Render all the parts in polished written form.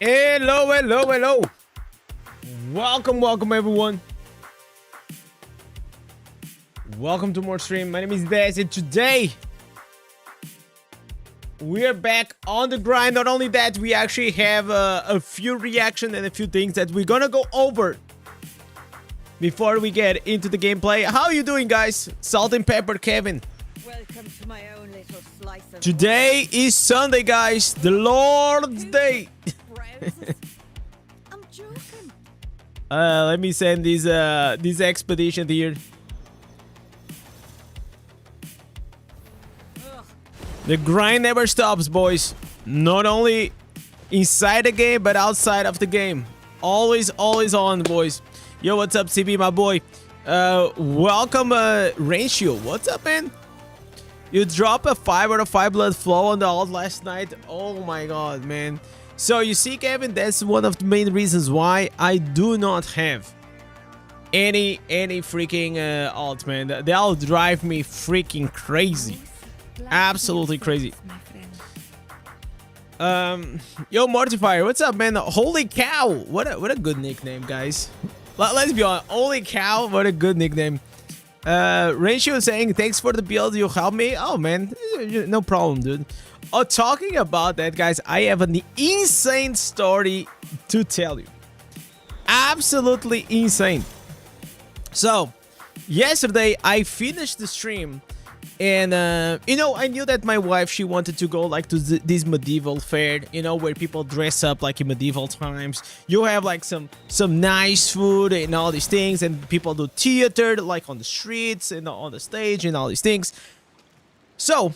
Hello, hello, hello. Welcome everyone. Welcome to more stream. My name is Indez, and today we're back on the grind. Not only that, we actually have a few reactions and a few things that we're gonna go over before we get into the gameplay. How are you doing, guys? Salt and Pepper Kevin. Welcome to my own little slice of Today is Sunday, guys, the Lord's Day. I'm joking. Let me send this expedition here. The grind never stops, boys. Not only inside the game, but outside of the game. Always on, boys. Yo, what's up, CB, my boy? Welcome, Ratio. What's up, man? You dropped a 5 out of 5 blood flow on the alt last night. Oh my god, man. So you see, Kevin, that's one of the main reasons why I do not have any freaking alt, man. They'll drive me freaking crazy. Absolutely crazy. Yo, Mortifier, what's up, man? Holy cow, what a good nickname, guys. Let's be honest, holy cow, what a good nickname. Ratio saying thanks for the build, you helped me. Oh man, no problem, dude. Oh, talking about that, guys, I have an insane story to tell you. Absolutely insane. So yesterday I finished the stream, and you know, I knew that my wife, she wanted to go like to this medieval fair, you know, where people dress up like in medieval times. You have like some nice food and all these things, and people do theater like on the streets and on the stage and all these things. So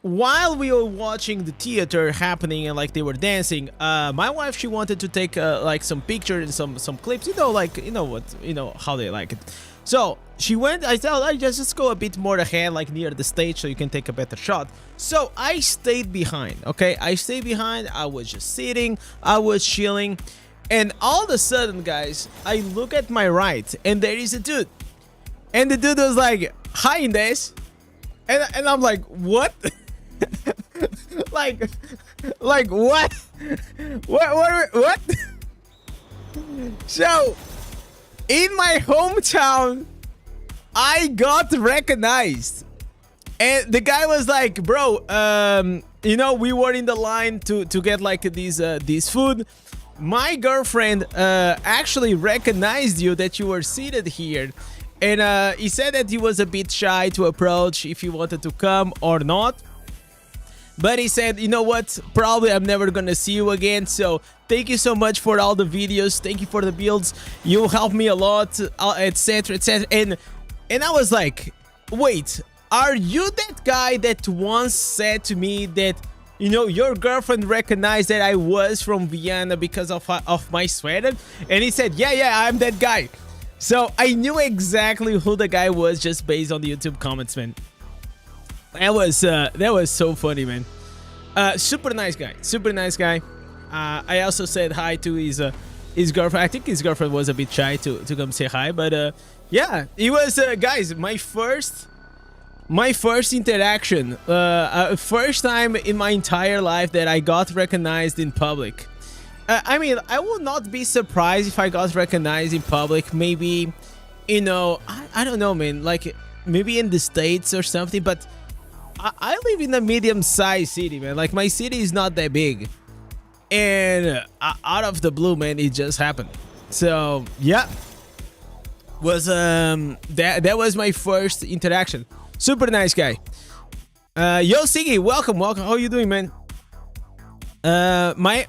while we were watching the theater happening and like they were dancing, my wife, she wanted to take like some pictures and some clips, you know, like, you know how they like it. So she went, I told her, just go a bit more ahead, like near the stage, so you can take a better shot. So I stayed behind, okay? I stayed behind, I was just sitting, I was chilling, and all of a sudden, guys, I look at my right, and there is a dude. And the dude was like, "Hi, Indez." And I'm like, what? like what? What? So in my hometown, I got recognized, and the guy was like, "Bro, you know, we were in the line to get like this food. My girlfriend actually recognized you, that you were seated here, and he said that he was a bit shy to approach if you wanted to come or not. But he said, you know what, probably I'm never gonna see you again, so thank you so much for all the videos, thank you for the builds, you helped me a lot, etc, etc." And I was like, wait, are you that guy that once said to me that, you know, your girlfriend recognized that I was from Vienna because of my sweater? And he said, yeah, I'm that guy. So I knew exactly who the guy was just based on the YouTube comments, man. That was so funny, man. Super nice guy, super nice guy. I also said hi to his girlfriend. I think his girlfriend was a bit shy to come say hi, but yeah, it was guys, my first interaction, first time in my entire life that I got recognized in public. I mean, I would not be surprised if I got recognized in public, maybe, you know, I don't know, man, like maybe in the States or something, but I live in a medium-sized city, man. Like, my city is not that big, and out of the blue, man, it just happened. So yeah, was that was my first interaction. Super nice guy. Yo, Siggy, welcome. How you doing, man? All my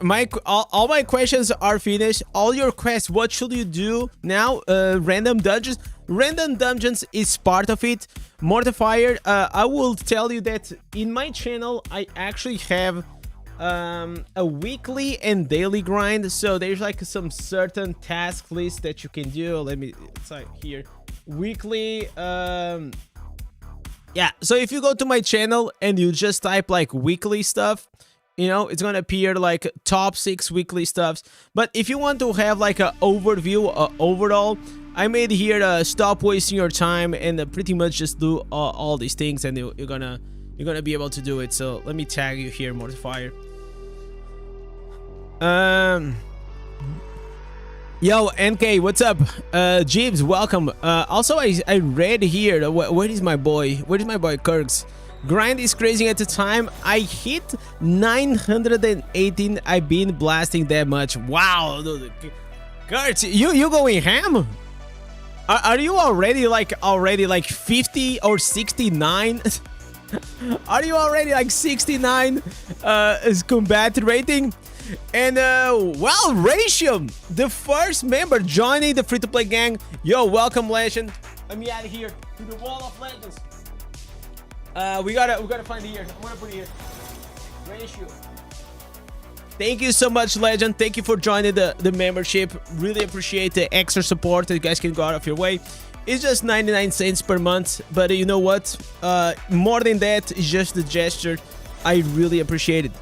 questions are finished. All your quests, what should you do now? Random dungeons is part of it. Mortifier, I will tell you that in my channel I actually have a weekly and daily grind, so there's like some certain task list that you can do. Let me, it's like here, weekly. Yeah, so if you go to my channel and you just type like weekly stuff, you know, it's gonna appear like top 6 weekly stuffs. But if you want to have like an overview, overall, I made here stop wasting your time and pretty much just do all these things, and you're gonna be able to do it. So let me tag you here, Mortifier. Um. Yo, NK, what's up? Jeeves, welcome. Also, I read here. Where is my boy? Where is my boy Kirks? Grind is crazy at the time. I hit 918. I've been blasting that much. Wow, Kirks, you going ham? Are you already like 50 or 69? Are you already like 69 is combat rating? And well, Risha, the first member joining the free-to-play gang. Yo, welcome, legend. Let me add here to the wall of legends. We gotta find it here. I'm gonna put it here. Risha. Thank you so much, legend. Thank you for joining the membership. Really appreciate the extra support that you guys can go out of your way. It's just 99 cents per month, but you know what? More than that, it's just the gesture. I really appreciate it.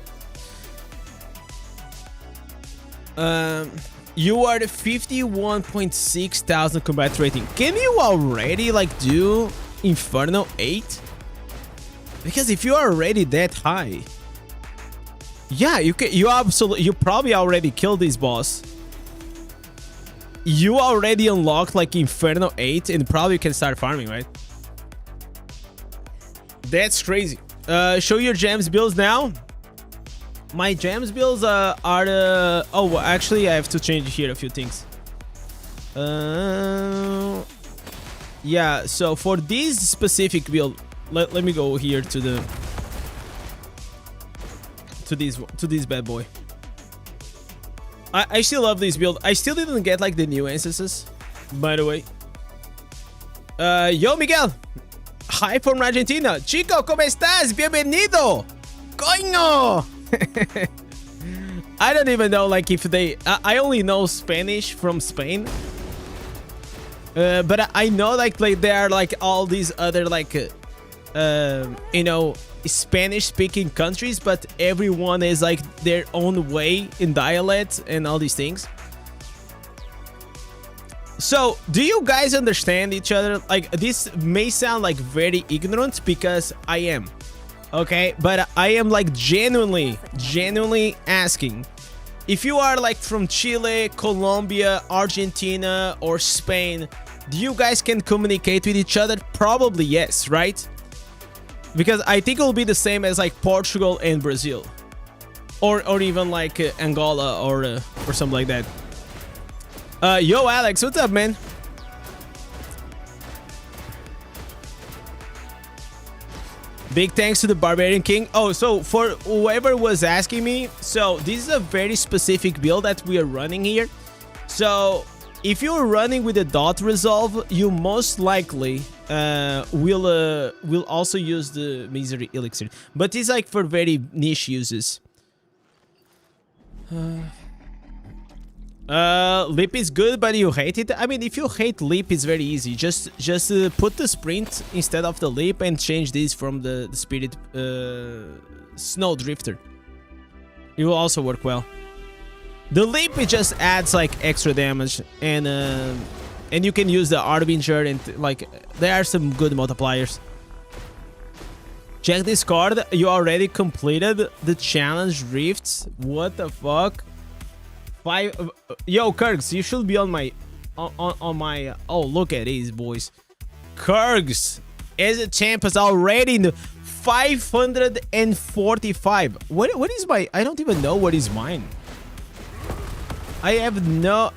You are the 51.6 thousand combat rating. Can you already like do Inferno 8? Because if you are already that high, yeah, you can. You probably already killed this boss. You already unlocked like Inferno 8 and probably can start farming, right? That's crazy. Show your gems builds now. My gems builds are oh, actually I have to change here a few things. Yeah, so for this specific build, let me go here to the to this bad boy. I still love this build. I still didn't get like the new instances, by the way. Yo, Miguel. Hi from Argentina. Chico, ¿cómo estás? Bienvenido. Coño. I don't even know like if they... I only know Spanish from Spain. But I know like there are like all these other like... you know, Spanish-speaking countries, but everyone is like their own way in dialect and all these things. So, do you guys understand each other? Like, this may sound like very ignorant because I am, okay? But I am like genuinely asking. If you are like from Chile, Colombia, Argentina, or Spain, do you guys can communicate with each other? Probably yes, right? Because I think it will be the same as like Portugal and Brazil, or even like Angola or something like that. Yo, Alex, what's up, man? Big thanks to the Barbarian King. Oh, so for whoever was asking me, so this is a very specific build that we are running here. So if you're running with a dot resolve, you most likely will also use the misery elixir, but it's like for very niche uses. Leap is good, but you hate it. I mean, if you hate leap, it's very easy. Just put the sprint instead of the leap and change this from the spirit snow drifter. It will also work well. The leap, it just adds like extra damage, and you can use the Harbinger, and like there are some good multipliers. Check this card. You already completed the challenge rifts. What the fuck? Yo, Kirks, you should be on my on my. Oh, look at these boys. Kirks as a champ is already in the 545. What is my? I don't even know what is mine. I have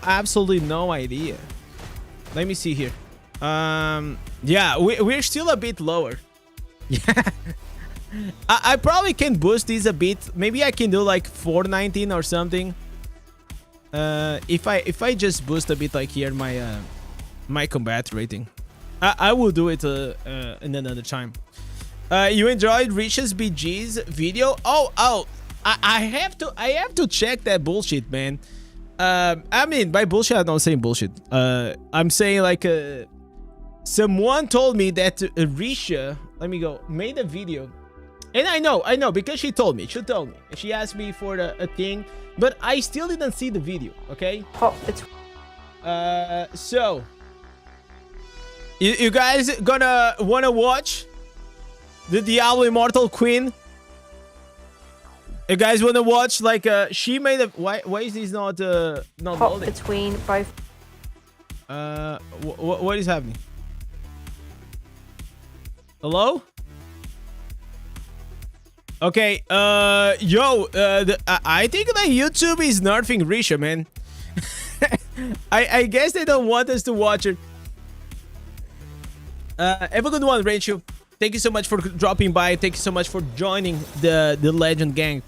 absolutely no idea. Let me see here. Yeah, we're still a bit lower. Yeah. I probably can boost these a bit. Maybe I can do like 419 or something. If I just boost a bit like here my my combat rating. I will do it in another time. You enjoyed Risha's BG's video? Oh, I have to check that bullshit, man. I mean, by bullshit, I'm not saying bullshit. I'm saying like someone told me that Risha, let me go, made a video, and I know because she told me. She asked me for a thing, but I still didn't see the video. Okay. Oh, it's. So you guys wanna watch the Diablo Immortal Queen? You guys want to watch like she made a why is this not Hop loading? between both. What is happening? Hello? Okay, I think that YouTube is nerfing Risha, man. I guess they don't want us to watch it. Have a good one, Rachel. Thank you so much for dropping by. Thank you so much for joining the legend gang.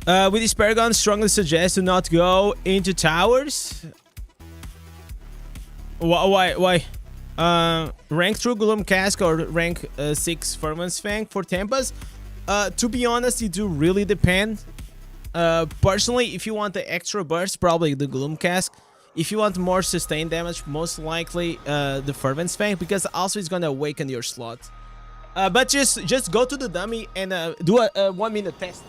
With this Paragon, strongly suggest to not go into towers. Why? Rank through Gloom Cask or rank 6 Ferment's Fang for Tempas. To be honest, it do really depend. Personally, if you want the extra burst, probably the Gloom Cask. If you want more sustained damage, most likely the Fervent's Fang, because also it's gonna awaken your slot. But just go to the dummy and do a 1 minute test.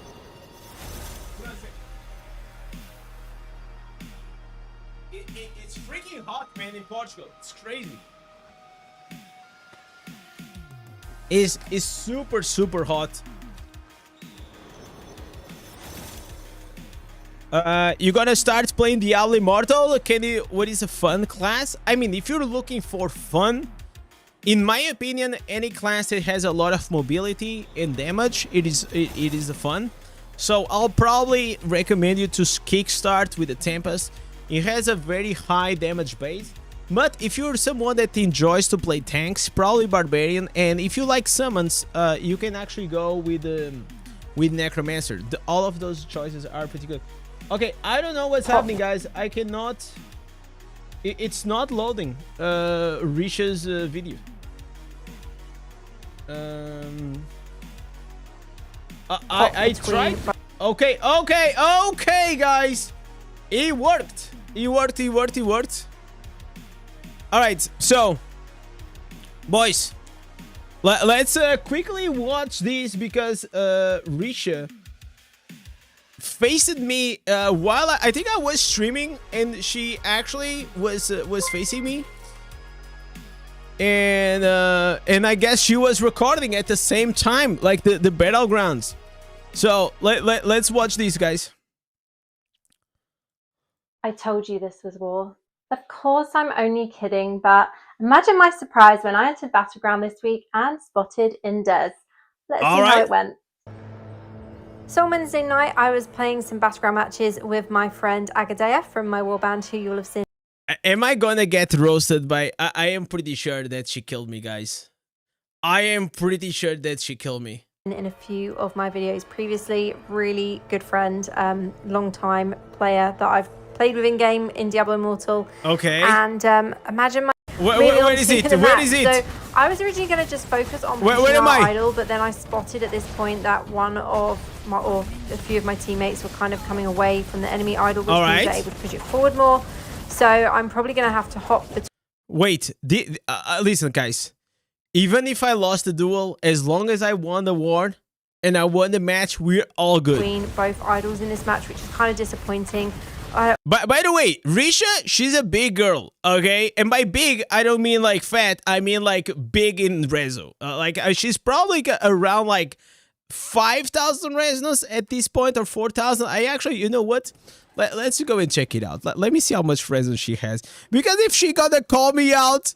It's freaking hot, man, in Portugal. It's crazy. It's super hot. You gonna start playing Diablo Immortal? What is a fun class? I mean, if you're looking for fun, in my opinion, any class that has a lot of mobility and damage, it is fun. So I'll probably recommend you to kickstart with the Tempest. It has a very high damage base. But if you're someone that enjoys to play tanks, probably Barbarian. And if you like summons, you can actually go with Necromancer. All of those choices are pretty good. Okay, I don't know what's happening, guys. I cannot... It's not loading Risha's video. I tried. Okay, guys. It worked. It worked. Alright, so... Boys. Let's quickly watch this because Risha... faced me while I think I was streaming, and she actually was facing me, and I guess she was recording at the same time, like the Battlegrounds. So let's watch these, guys. I told you this was war. Of course, I'm only kidding, but imagine my surprise when I entered Battleground this week and spotted Indez. Let's see how it went. So on Wednesday night, I was playing some Battleground matches with my friend Agadea from my warband, who you'll have seen. Am I gonna get roasted by... I am pretty sure that she killed me, guys. I am pretty sure that she killed me. In a few of my videos previously, really good friend, long time player that I've played with in-game in Diablo Immortal. Okay. And imagine my... Where is it? Where is it? So I was originally going to just focus on where am I? idol, but then I spotted at this point that one of my, or a few of my teammates were kind of coming away from the enemy idol, which means they're able to push it forward more. So I'm probably going to have to hop between... Wait, listen, guys. Even if I lost the duel, as long as I won the war and I won the match, we're all good. Between both idols in this match, which is kind of disappointing. By the way, Risha, she's a big girl, okay? And by big, I don't mean like fat. I mean like big in reso. She's probably around like 5,000 resonance at this point, or 4,000. I actually, you know what? Let's go and check it out. Let me see how much resonance she has. Because if she gonna call me out,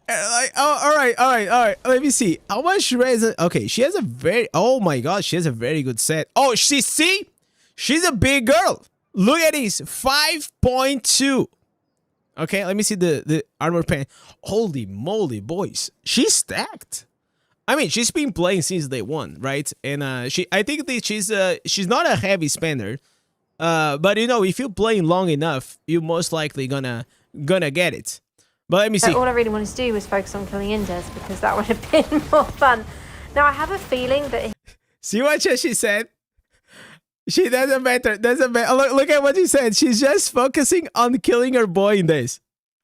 all right. Let me see how much resonance. Okay, she has a very. Oh my god, she has a very good set. Oh, see, she's a big girl. Look at this, 5.2. Okay, let me see the armor pen. Holy moly, boys, she's stacked. I mean, she's been playing since day one, right? And I think that she's not a heavy spender, but you know, if you're playing long enough, you're most likely gonna get it. But let me see. All I really wanted to do was focus on killing Indez because that would have been more fun. Now I have a feeling that. See what she said? She doesn't matter. Look at what she said. She's just focusing on killing her boy in this.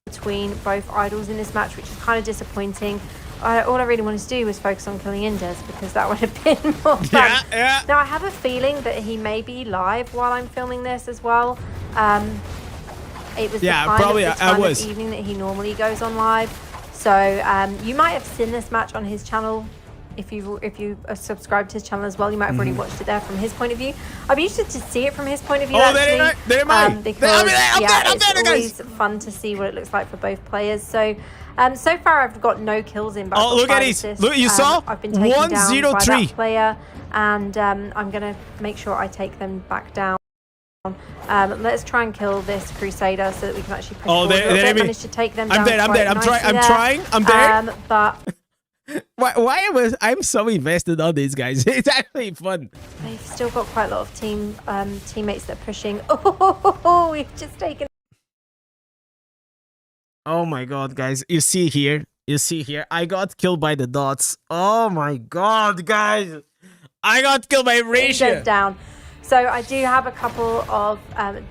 Between both idols in this match, which is kind of disappointing. All I really wanted to do was focus on killing Indez because that would have been more fun. Yeah. Now I have a feeling that he may be live while I'm filming this as well. It was the time of evening that he normally goes on live. So you might have seen this match on his channel if you are subscribed to his channel as well, you might have already watched it there from his point of view. I'd be interested to see it from his point of view. Oh, actually, there am I. Because I'm it's there, always fun to see what it looks like for both players. So, so far I've got no kills in. But look at this. Look, you saw? I've been taken down by 103. that player, and I'm gonna make sure I take them back down. Let's try and kill this Crusader so that we can actually push forward. There managed to take them down. I'm there. I'm trying. I'm there. But why I'm so invested on these guys? It's actually fun. they've still got quite a lot of teammates that are pushing. Oh, we've just taken. Oh my god, guys! You see here? I got killed by the dots. Oh my god, guys! I got killed by Risha. Down. So I do have a couple of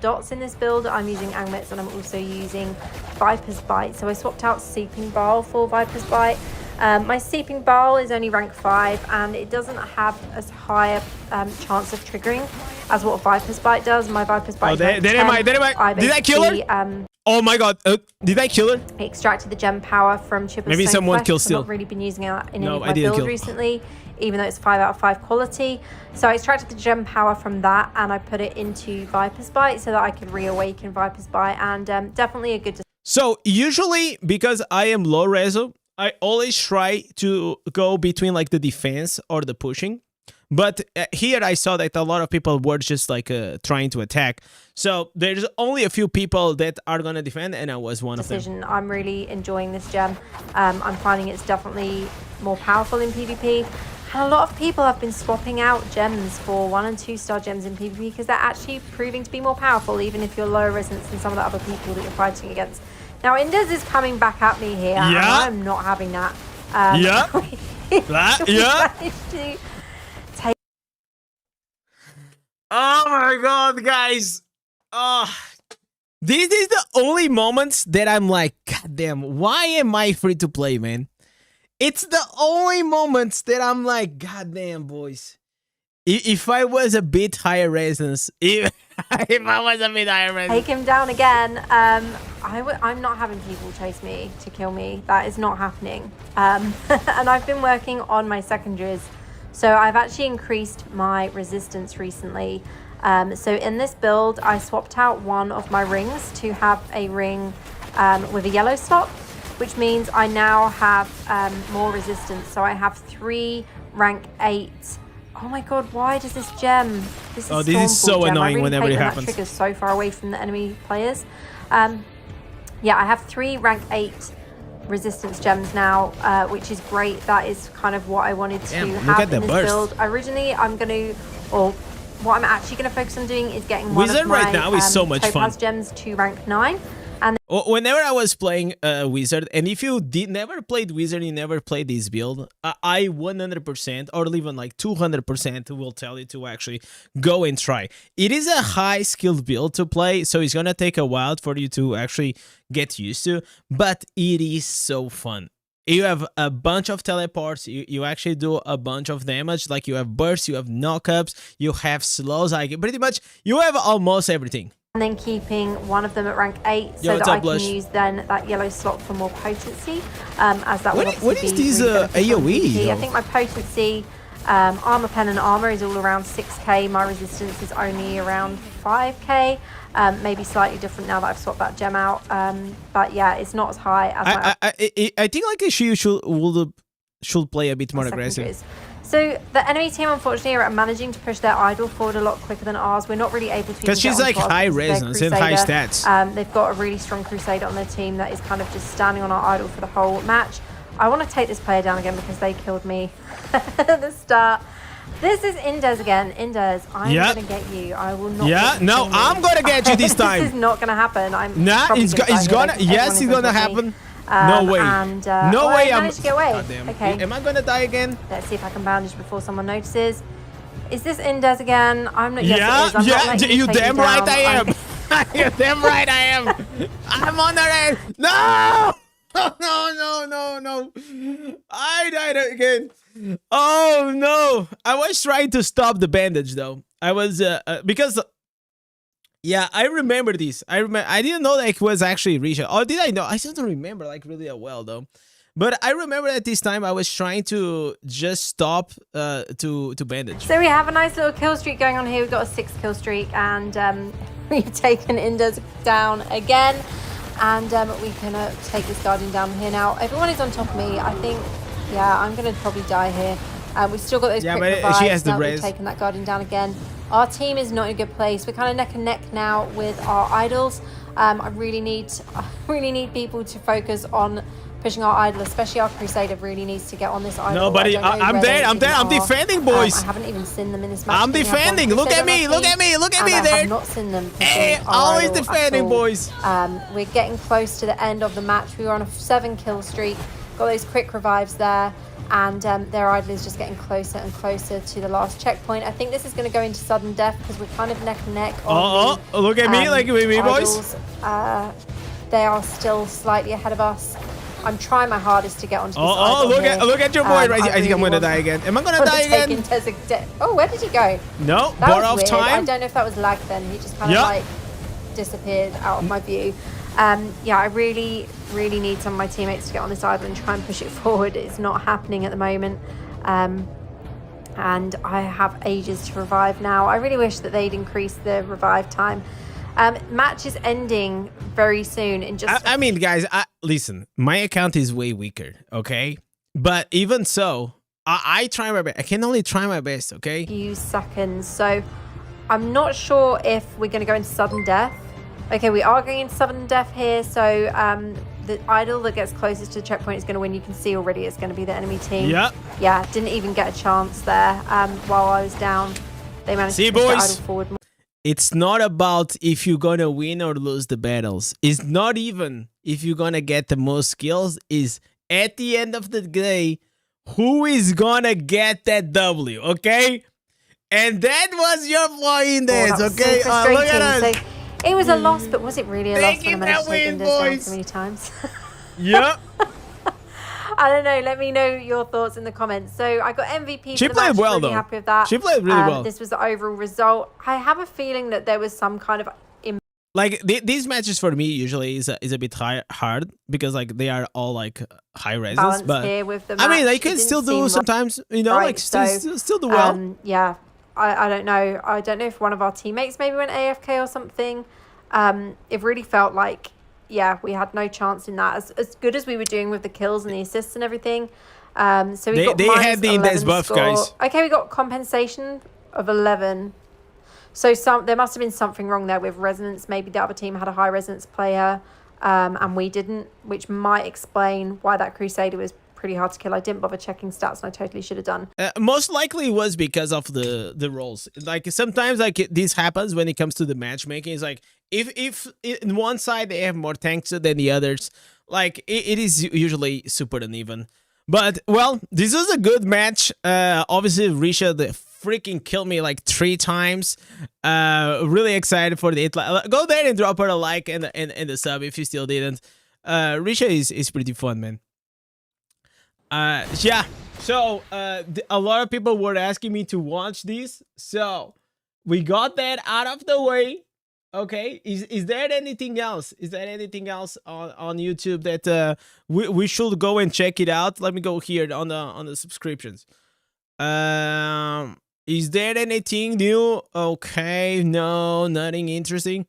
dots in this build. I'm using Angmets and I'm also using Viper's Bite. So I swapped out Seeping Bile for Viper's Bite. My Seeping Bile is only rank 5 and it doesn't have as high a chance of triggering as what Viper's Bite does. My Viper's Bite is rank 10. Did I kill her? Oh my god, did I kill her? I extracted the gem power from Chipper's Maybe someone killed Steel. I've not really been using it in any of my builds recently, even though it's 5 out of 5 quality. So I extracted the gem power from that and I put it into Viper's Bite so that I could reawaken Viper's Bite, and definitely a good. So usually, because I am low reso, I always try to go between like the defense or the pushing. But here I saw that a lot of people were just like trying to attack. So there's only a few people that are going to defend, and I was one of them. I'm really enjoying this gem. I'm finding it's definitely more powerful in PvP. And a lot of people have been swapping out gems for 1 and 2 star gems in PvP because they're actually proving to be more powerful, even if you're lower resistance than some of the other people that you're fighting against. Now, Indez is coming back at me here. Yeah. And I'm not having that. Oh my god, guys. This is the only moments that I'm like, god damn, why am I free to play, man? It's the only moments that I'm like, god damn, boys. If I was a bit higher resistance, if I was a bit higher resistance. Take him down again. I'm not having people chase me to kill me. That is not happening. And I've been working on my secondaries. So I've actually increased my resistance recently. So in this build, I swapped out one of my rings to have a ring with a yellow slot, which means I now have more resistance. So I have 3 rank 8. Oh my god, why does this gem? This is so annoying whenever it happens. That trigger's so far away from the enemy players. Yeah, I have 3 rank 8 resistance gems now, which is great. That is kind of what I wanted to have in this build. Originally, what I'm actually going to focus on doing is getting one Wizard of my right now is so much fun. gems to rank 9. And whenever I was playing Wizard, and if you never played Wizard, you never played this build, I 100% or even like 200% will tell you to actually go and try. It is a high skilled build to play, so it's gonna take a while for you to actually get used to, but it is so fun. You have a bunch of teleports, you actually do a bunch of damage, like you have bursts, you have knockups, you have slows, like pretty much you have almost everything. And then keeping one of them at rank 8 so that I can use then that yellow slot for more potency, as that will obviously what is these AoE? I think my potency, armor, pen and armor is all around 6k. My resistance is only around 5k. Maybe slightly different now that I've swapped that gem out. But yeah, it's not as high as I think like she should play a bit more aggressive. So the enemy team, unfortunately, are managing to push their idol forward a lot quicker than ours. We're not really able to. Because she's like high resistance and high stats. They've got a really strong Crusader on their team that is kind of just standing on our idol for the whole match. I want to take this player down again because they killed me at the start. This is Indez again. Indez, I'm going to get you. I will not. Yeah, no, I'm going to get you this time. This is not going to happen. It's gonna. Yes, it's going to happen. No way. No way. I managed to get away. Okay. Am I going to die again? Let's see if I can bandage before someone notices. Is this Indez again? I'm not. Yes, it is. Yeah. You damn right I am. You damn right I am. I'm on the red. No. No. I died again. Oh no. I was trying to stop the bandage though. I was because yeah, I remember this. I didn't know that it was actually Risha. Or did I know? I still don't remember like really well though. But I remember at this time I was trying to just stop to bandage. So we have a nice little kill streak going on here. We've got a 6 kill streak, and we've taken Indez down again. And we can take this Guardian down here now. Everyone is on top of me. I think, yeah, I'm going to probably die here. We've still got those quick revives. She has the now res. We've taken that Guardian down again. Our team is not in a good place. We're kind of neck and neck now with our idols. I really need people to focus on pushing our idol, especially our Crusader really needs to get on this idol. No, buddy, I'm dead. I'm defending, boys. I haven't even seen them in this match. I'm defending. Look at me there. I have not seen them. Hey, always defending, boys. We're getting close to the end of the match. We were on a 7 kill streak. Got those quick revives there. And their idol is just getting closer and closer to the last checkpoint. I think this is going to go into sudden death because we're kind of neck and neck. Look at me, like me, boys. They are still slightly ahead of us. I'm trying my hardest to get onto this idol look at your boy right here. I think I'm going to die again. Am I going to die again? Oh, where did he go? No, that borrow was of weird. time. I don't know if that was lag then. He just kind of like disappeared out of my view. Yeah, I really need some of my teammates to get on this idol and try and push it forward. It's not happening at the moment. And I have ages to revive now. I really wish that they'd increase the revive time. Match is ending very soon. In just I mean, guys, listen, my account is way weaker, okay? But even so, I try my best. I can only try my best, okay? Few seconds. So I'm not sure if we're going to go into sudden death. Okay, we are going into sudden death here. So the idol that gets closest to the checkpoint is going to win. You can see already it's going to be the enemy team. Yep. Yeah, didn't even get a chance there while I was down. They managed to push the idol forward. It's not about if you're going to win or lose the battles. It's not even if you're going to get the most kills. It's at the end of the day, who is going to get that W, okay? And that was your boy Indez, okay? Look at us. So it was a loss, but was it really a loss when I managed to take Indez down so many times? Yep. I don't know. Let me know your thoughts in the comments. So I got MVP. She played well, though. Happy with that. She played really well. This was the overall result. I have a feeling that there was some kind of like these matches for me usually is a bit hard because like they are all like high reses. But here with the I mean, they can still do sometimes. You know, like still do well. Yeah. I don't know. I don't know if one of our teammates maybe went AFK or something. It really felt like. Yeah, we had no chance in that. As good as we were doing with the kills and the assists and everything. So we got they had the Indez buff, guys. Okay, we got compensation of 11. So there must have been something wrong there with resonance. Maybe the other team had a high resonance player, and we didn't, which might explain why that Crusader was pretty hard to kill. I didn't bother checking stats, and I totally should have done. Most likely it was because of the roles. Like sometimes like this happens when it comes to the matchmaking. It's like if in one side they have more tanks than the others, like it is usually super uneven. But well, this was a good match. Obviously Risha the freaking killed me like 3 times. Really excited for the go there and drop her a like and the sub if you still didn't. Risha is pretty fun, man. Yeah, so a lot of people were asking me to watch this, so we got that out of the way. Okay, is there anything else? Is there anything else on YouTube that we should go and check it out? Let me go here on the subscriptions. Is there anything new? Okay, no, nothing interesting.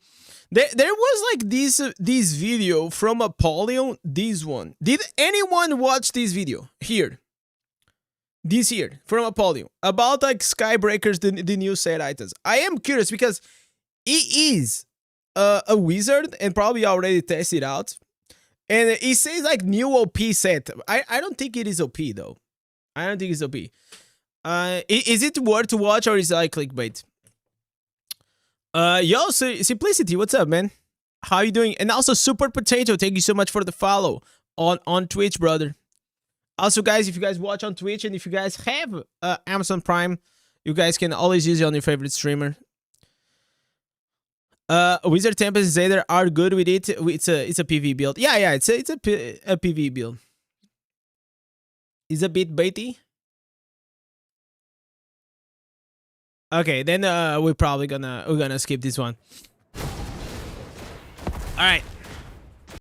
There was like this video from Apollyon. This one. Did anyone watch this video here? This here from Apollyon about like Skybreakers, the new set items. I am curious because he is a wizard and probably already tested out, and it says like new OP set. I don't think it is OP though. I don't think it's OP. Is it worth to watch or is it like clickbait? Yo, Simplicity, what's up, man? How you doing? And also Super Potato, thank you so much for the follow on Twitch, brother. Also, guys, if you guys watch on Twitch and if you guys have Amazon Prime, you guys can always use it on your favorite streamer. Wizard Tempest and Zader are good with it. It's a PV build. Yeah, it's a PV build. It's a bit baity. Okay, then we're probably gonna skip this one. All right.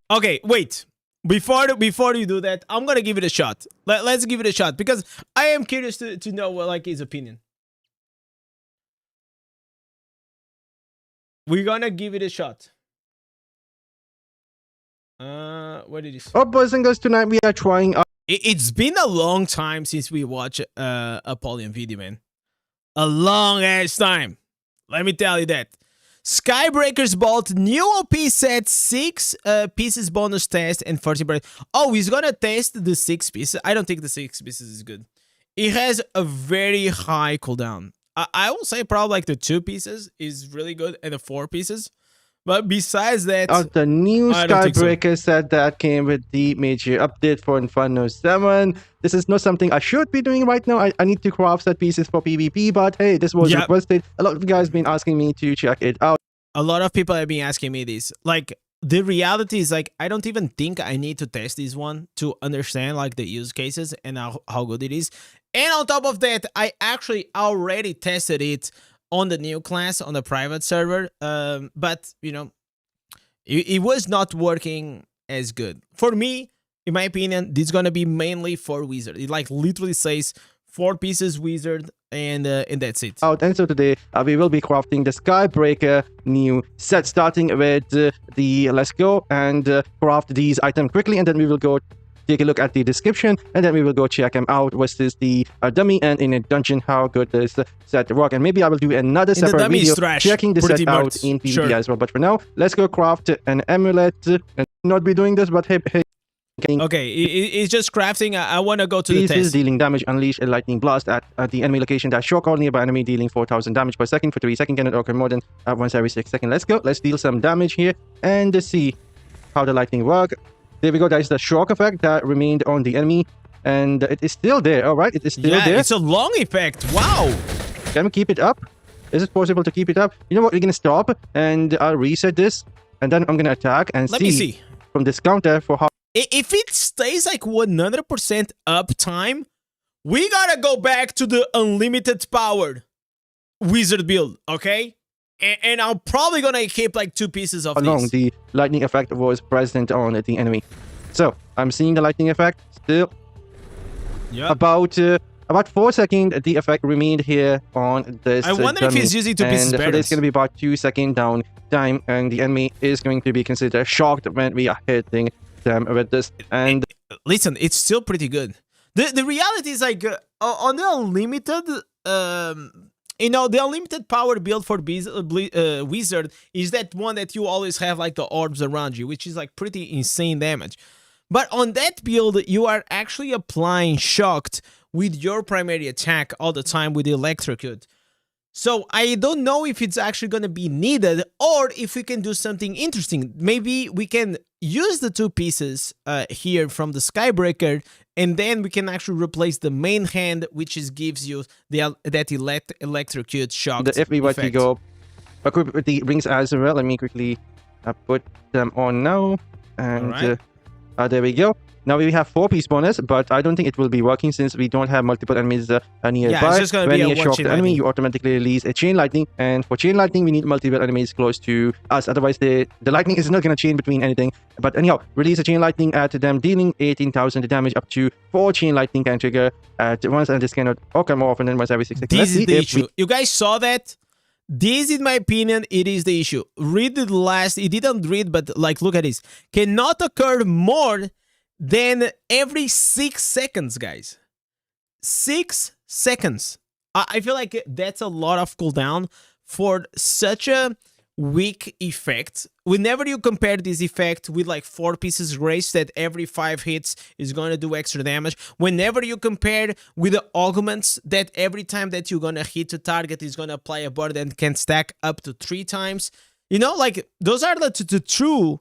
Okay, wait. before you do that, I'm gonna give it a shot. Let's give it a shot because I am curious to know what like his opinion. We're gonna give it a shot. What did you say? Oh, boys and girls, tonight we are trying out. It's been a long time since we watched a Polian video, man. A long ass time. Let me tell you that. Skybreaker's Bolt, new OP set, 6 pieces bonus test and 40 break. Oh, he's gonna test the 6 pieces. I don't think the 6 pieces is good. It has a very high cooldown. I will say probably like the 2 pieces is really good and the 4 pieces. But besides that, The new I don't think so. Skybreaker set that came with the major update for Inferno 7. This is not something I should be doing right now. I need to craft set pieces for PvP, but hey, this was requested. A lot of you guys been asking me to check it out. A lot of people have been asking me this. Like, the reality is, like, I don't even think I need to test this one to understand, like, the use cases and how good it is. And on top of that, I actually already tested it on the new class on the private server, but you know, it was not working as good for me. In my opinion, this is gonna be mainly for wizard. It like literally says 4 pieces wizard and that's it. And so today we will be crafting the Skybreaker new set, starting with the let's go and craft these items quickly, and then we will go take a look at the description, and then we will go check them out versus the dummy and in a dungeon how good this set work. And maybe I will do another separate video checking the set out in PvP as well. But for now, let's go craft an amulet. And not be doing this, but hey. Okay, it's just crafting. I want to go to the test. Dealing damage, unleash a lightning blast at the enemy location that shock all nearby enemy, dealing 4,000 damage per second for 3 seconds. Cannot occur more than once every 6 seconds. Let's go. Let's deal some damage here and see how the lightning work. There we go. That is the shock effect that remained on the enemy, and it is still there. All right, it is still there. It's a long effect. Wow. Can we keep it up? Is it possible to keep it up? You know what? We're gonna stop, and I'll reset this, and then I'm gonna attack and Let me see from this counter for how. If it stays like 100% uptime, we gotta go back to the unlimited powered wizard build, okay? And I'm probably gonna keep like 2 pieces of how long this. the lightning effect was present on the enemy. So I'm seeing the lightning effect still. Yeah. About 4 seconds, the effect remained here on this. I wonder if he's using 2 pieces. And so there's going to be about 2 second down time, and the enemy is going to be considered shocked when we are hitting them with this. And listen, it's still pretty good. The reality is like on the unlimited, you know, the unlimited power build for wizard is that one that you always have like the orbs around you, which is like pretty insane damage. But on that build, you are actually applying shocked with your primary attack all the time with the electrocute. So I don't know if it's actually going to be needed or if we can do something interesting. Maybe we can use the 2 pieces here from the Skybreaker, and then we can actually replace the main hand, which gives you that electrocute shock. If we were to go equip with the rings as well, let me quickly put them on now. And there we go. Now we have 4 piece bonus, but I don't think it will be working since we don't have multiple enemies nearby. Yeah, it's just gonna when be you a shock the enemy, you automatically release a chain lightning, and for chain lightning, we need multiple enemies close to us. Otherwise, the lightning is not gonna chain between anything. But anyhow, release a chain lightning at them, dealing 18,000 damage. Up to 4 chain lightning can trigger at once, and this cannot occur more often than once every 6 seconds. This is the issue. You guys saw that? This, in my opinion, it is the issue. Read the last. It didn't read, but like, look at this. Cannot occur more than every 6 seconds, guys. 6 seconds. I feel like that's a lot of cooldown for such a weak effect. Whenever you compare this effect with like 4 pieces grace that every 5 hits is going to do extra damage. Whenever you compare with the augments that every time that you're going to hit a target is going to apply a burn and can stack up to 3 times. You know, like those are the true.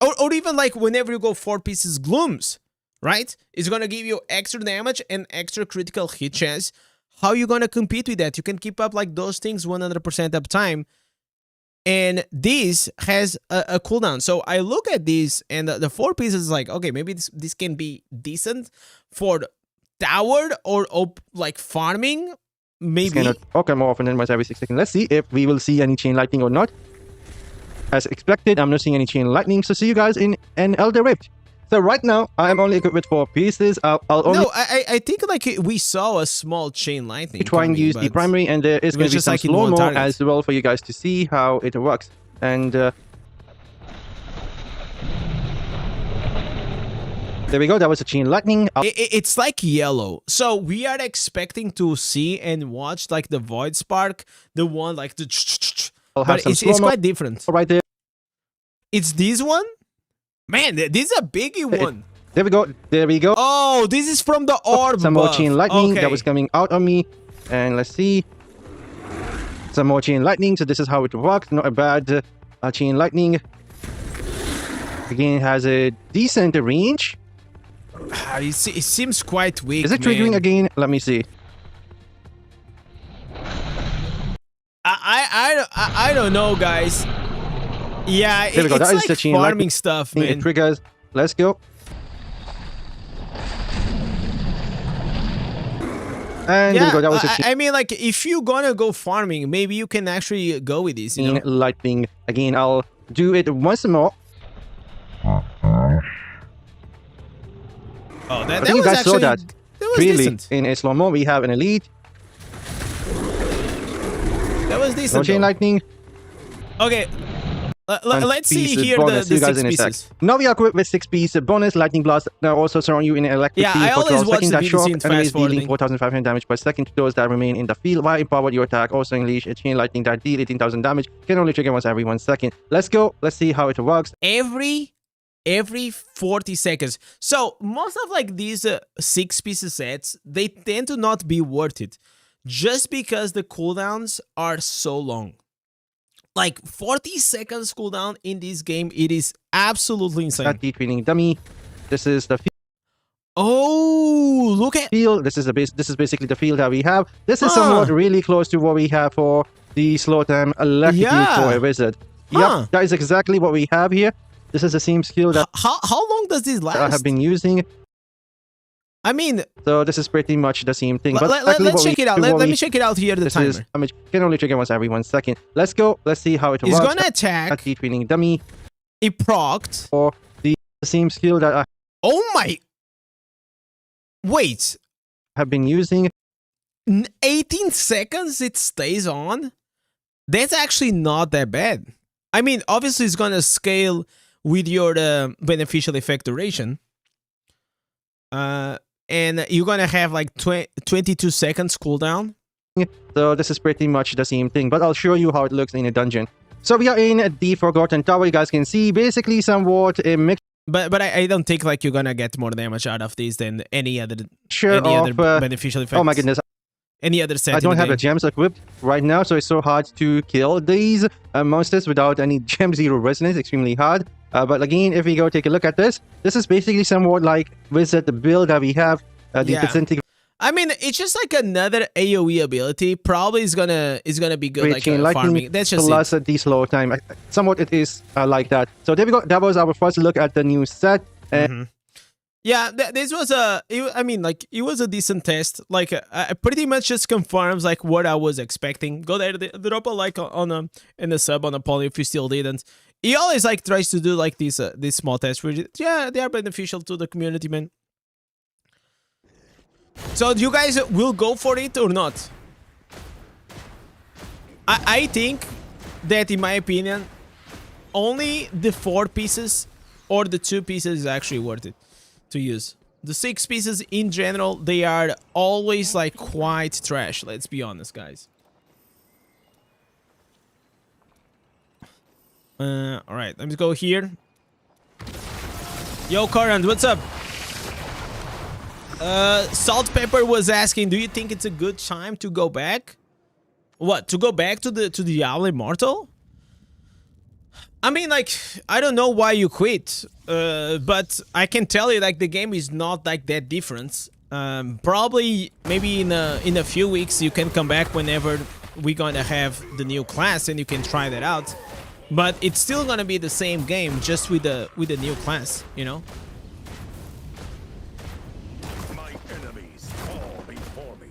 Or even like whenever you go 4 pieces glooms, right? It's going to give you extra damage and extra critical hit chance. How you going to compete with that? You can keep up like those things 100% uptime. And this has a cooldown. So I look at this and the 4 pieces like, okay, maybe this can be decent for towered or like farming. Maybe. Cannot occur more often than once every 6 seconds. Let's see if we will see any chain lightning or not. As expected, I'm not seeing any chain lightning, so see you guys in an Elder Rift. So right now, I am only equipped with 4 pieces. I'll only No, I think like we saw a small chain lightning. try and coming, use the but primary, and there is it going was to be just some like in one slow-mo target. as well for you guys to see how it works. And there we go. That was a chain lightning. It's like yellow. So we are expecting to see and watch like the void spark, the one like the. I'll have But some it's slow-mo quite different. right there. It's this one? Man, this is a biggie one. There we go. There we go. Oh, this is from the orb Some more buff. chain lightning Okay. that was coming out on me. And let's see. Some more chain lightning. So this is how it works. Not a bad chain lightning. Again, it has a decent range. It seems quite weak. Is it triggering man. again? Let me see. I don't know, guys. Yeah, There we go. it's That is like the chain farming lightning. stuff, It man. triggers. Let's go. And there we go. That was a chain I mean, like, if you're gonna go farming, maybe you can actually go with this, you know? lightning. Again, I'll do it once more. Oh, that I think you was guys actually... saw that. That was Really, decent. in a slow mo, we have an elite. That was No decent, chain though. lightning. Okay. And Let's see pieces here bonus. the See you guys 6 in a sec. pieces. Now we are equipped with 6-piece bonus lightning blast. Now also surround you in an electric Yeah, field I for always 12 watch seconds. the That video shock scenes enemies fast dealing forwarding. 4,500 damage per second to those that remain in the field. While empowered, your attack also unleash a chain lightning that deal 18,000 damage. Can only trigger once every 1 second. Let's go. Let's see how it works. Every 40 seconds. So most of like these 6-piece sets, they tend to not be worth it. Just because the cooldowns are so long. Like 40 seconds cooldown in this game, it is absolutely insane. That the training dummy. This is the Oh, look at... field. This is the base. This is basically the field that we have. This is Huh. somewhat really close to what we have for the slow time electrocute Yeah. for a wizard. Huh. Yep, that is exactly what we have here. This is the same skill that How long does this last? I have been using. I mean, So this is pretty much the same thing. But let's actually what check we it out. do, Let what me we- check it out here, the This is timer. damage can only trigger once every 1 second. Let's go. Let's see how it He's works. gonna At attack. the training dummy It procced. or the same skill that I Oh my... Wait. have been using. 18 seconds it stays on? That's actually not that bad. I mean, obviously it's gonna scale with your beneficial effect duration. And you're gonna have like 22 seconds cooldown. So this is pretty much the same thing. But I'll show you how it looks in a dungeon. So we are in the Forgotten Tower. You guys can see basically somewhat a mixture But I don't think like you're gonna get more damage out of this than any other of. beneficial effects. Oh my goodness. Any other set. I don't in have the the gems equipped right now, so it's so hard to kill these monsters without any gem zero resonance. Extremely hard. But again, if we go take a look at this, this is basically somewhat like wizard the build that we have. The Yeah. percentage I mean, it's just like another AOE ability. Probably is gonna be good Great like chain lightning farming. That's just plus it. the slow time. Somewhat it is like that. So there we go. That was our first look at the new set. Mhm. Yeah, this was it was a decent test. Like, pretty much just confirms like what I was expecting. Go there, drop a like on in the sub on the poll if you still didn't. He always like tries to do like these small tests. Which, yeah, they are beneficial to the community, man. So you guys will go for it or not? I think that, in my opinion, only the 4 pieces or the 2 pieces is actually worth it to use. The 6 pieces in general, they are always like quite trash. Let's be honest, guys. All right, let me go here. Yo, Current, what's up? Salt Pepper was asking, do you think it's a good time to go back? What, to go back to the Diablo Immortal? I mean, like, I don't know why you quit, but I can tell you, like, the game is not like that different. Probably, maybe in a few weeks, you can come back whenever we're gonna have the new class, and you can try that out. But it's still gonna be the same game, just with the new class, you know. My enemies fall before me.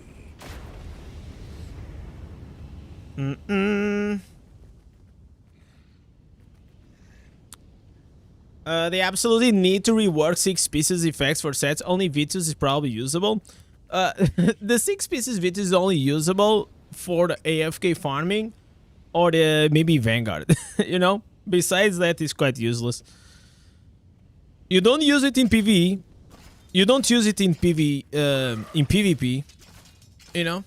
They absolutely need to rework 6 pieces effects for sets. Only Vitus is probably usable. The 6 pieces Vitus is only usable for the AFK farming or the maybe Vanguard. You know? Besides that, it's quite useless. You don't use it in PvE. You don't use it in PvP. You know?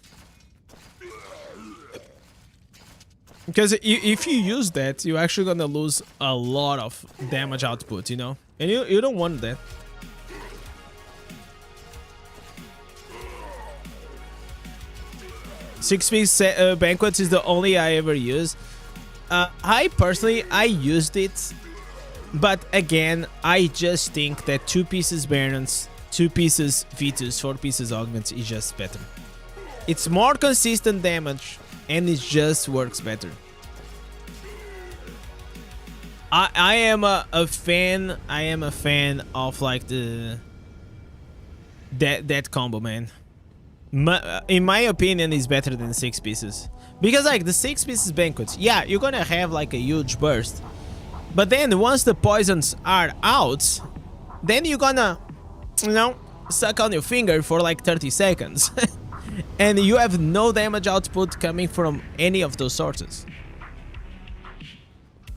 Because if you use that, you're actually gonna lose a lot of damage output, you know? And you don't want that. Six-piece banquets is the only I ever use. I personally used it, but again, I just think that 2 pieces Barons, 2 pieces Vitus, 4 pieces Augments is just better. It's more consistent damage, and it just works better. I am a fan. I am a fan of like that combo, man. In my opinion, is better than 6 pieces, because like the 6 pieces banquets, yeah, you're gonna have like a huge burst, but then once the poisons are out, then you're gonna, you know, suck on your finger for like 30 seconds. And you have no damage output coming from any of those sources.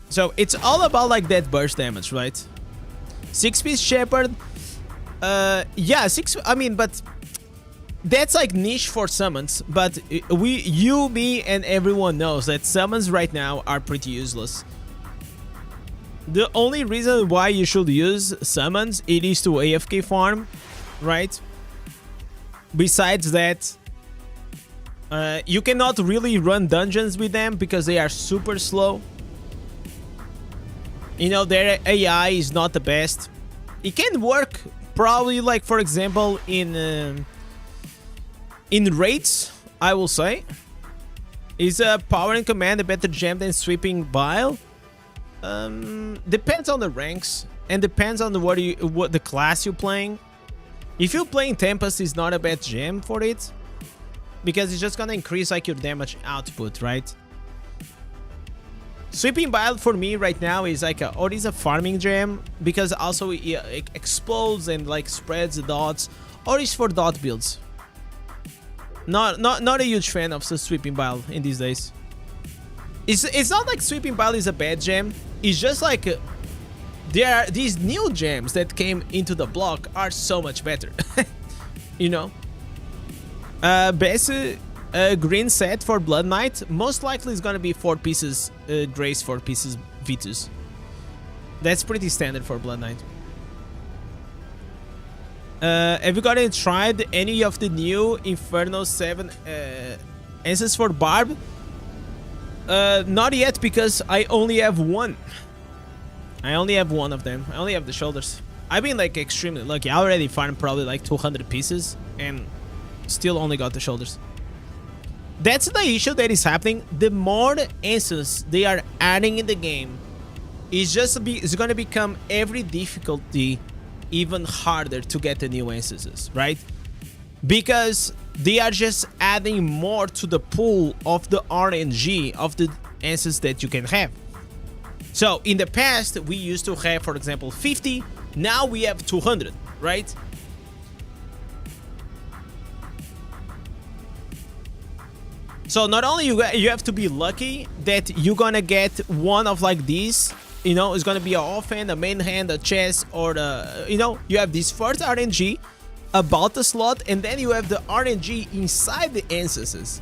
So it's all about like that burst damage, right? 6-piece Shepherd, yeah, 6. I mean, but that's like niche for summons. But you, me, and everyone knows that summons right now are pretty useless. The only reason why you should use summons, it is to AFK farm, right? Besides that, you cannot really run dungeons with them because they are super slow. You know, their AI is not the best. It can work probably, like, for example, in raids, I will say. Is power and command a better gem than sweeping bile? Depends on the ranks and depends on what the class you're playing. If you're playing Tempest, it's not a bad gem for it, because it's just gonna increase like your damage output, right? Sweeping Bile for me right now is like or is a farming gem, because also it explodes and like spreads the dots, or is for dot builds. Not a huge fan of the Sweeping Bile in these days. It's not like Sweeping Bile is a bad gem. It's just like there are these new gems that came into the block are so much better. You know. Best green set for Blood Knight most likely is gonna be 4 pieces Grace, 4 pieces Vitus. That's pretty standard for Blood Knight. Have you guys tried any of the new Inferno 7 answers for Barb? Not yet, because I only have one. I only have one of them. I only have the shoulders. I've been like extremely lucky. I already farmed probably like 200 pieces and still only got the shoulders. That's the issue that is happening. The more answers they are adding in the game, it's gonna become every difficulty even harder to get the new instances, right? Because they are just adding more to the pool of the RNG of the answers that you can have. So in the past, we used to have, for example, 50. Now we have 200, right? So not only you have to be lucky that you're gonna get one of like these, you know, it's gonna be a offhand, a main hand, a chest, or the, you know, you have this first RNG about the slot, and then you have the RNG inside the instances.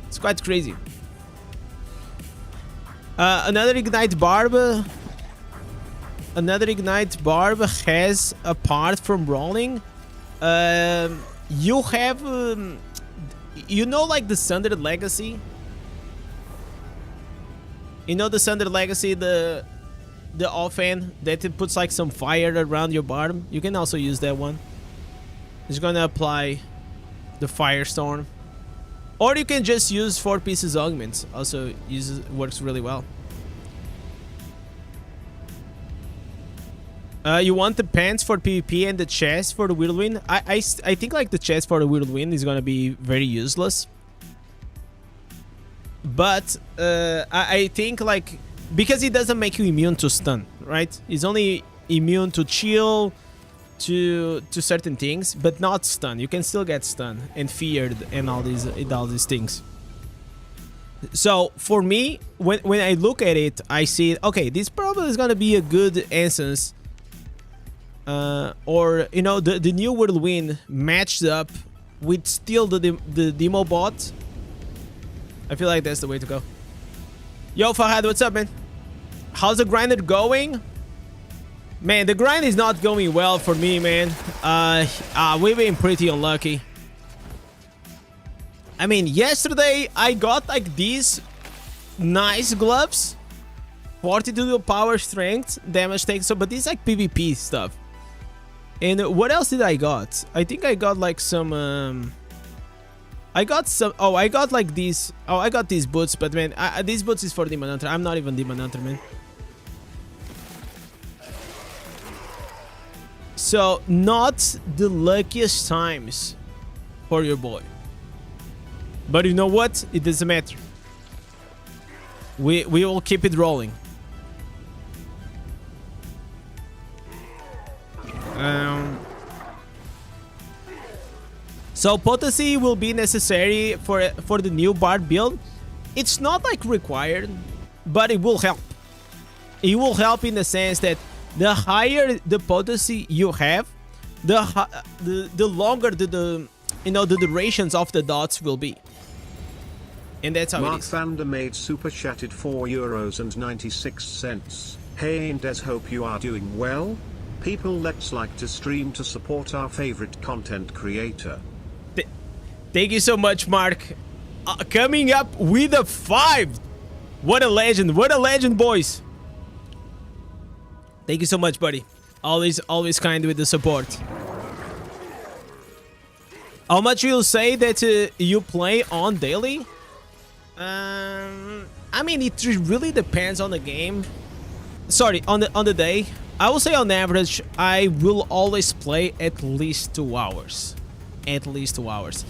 It's quite crazy. Another Ignite Barb has, apart from rolling, you have, you know, like the Sundered Legacy? You know the Sundered Legacy, the offhand that it puts like some fire around your barb? You can also use that one. It's gonna apply the Firestorm. Or you can just use 4 pieces augments. Also works really well. You want the pants for PvP and the chest for the Whirlwind? I think like the chest for the Whirlwind is gonna be very useless. But I think like, because it doesn't make you immune to stun, right? It's only immune to chill, to certain things, but not stun. You can still get stunned and feared and all these things. So for me, when I look at it, I see, okay, this probably is gonna be a good instance, or you know, the new whirlwind matched up with still the demo bot. I feel like that's the way to go. Yo, Fahad, what's up, man? How's the grinder going? Man, the grind is not going well for me, man. We've been pretty unlucky. I mean, yesterday I got like these nice gloves, 42 power, strength, damage take. So, but these like PvP stuff. And what else did I got? I think I got like some. I got some. Oh, I got like these. Oh, I got these boots. But man, these boots is for Demon Hunter. I'm not even Demon Hunter, man. So, not the luckiest times for your boy. But you know what? It doesn't matter. We will keep it rolling. So potency will be necessary for the new Bard build. It's not like required, but it will help. It will help in the sense that the higher the potency you have, the longer the you know, the durations of the dots will be. And that's how Mark it is. Vander made super chatted €4.96. Hey Indez, hope you are doing well. People, let's like to stream to support our favorite content creator. Thank you so much, Mark. Coming up with a 5. What a legend. What a legend, boys. Thank you so much, buddy. Always kind with the support. How much you'll say that you play on daily? I mean, it really depends on the game. Sorry, on the day. I will say on average, I will always play at least 2 hours. At least 2 hours.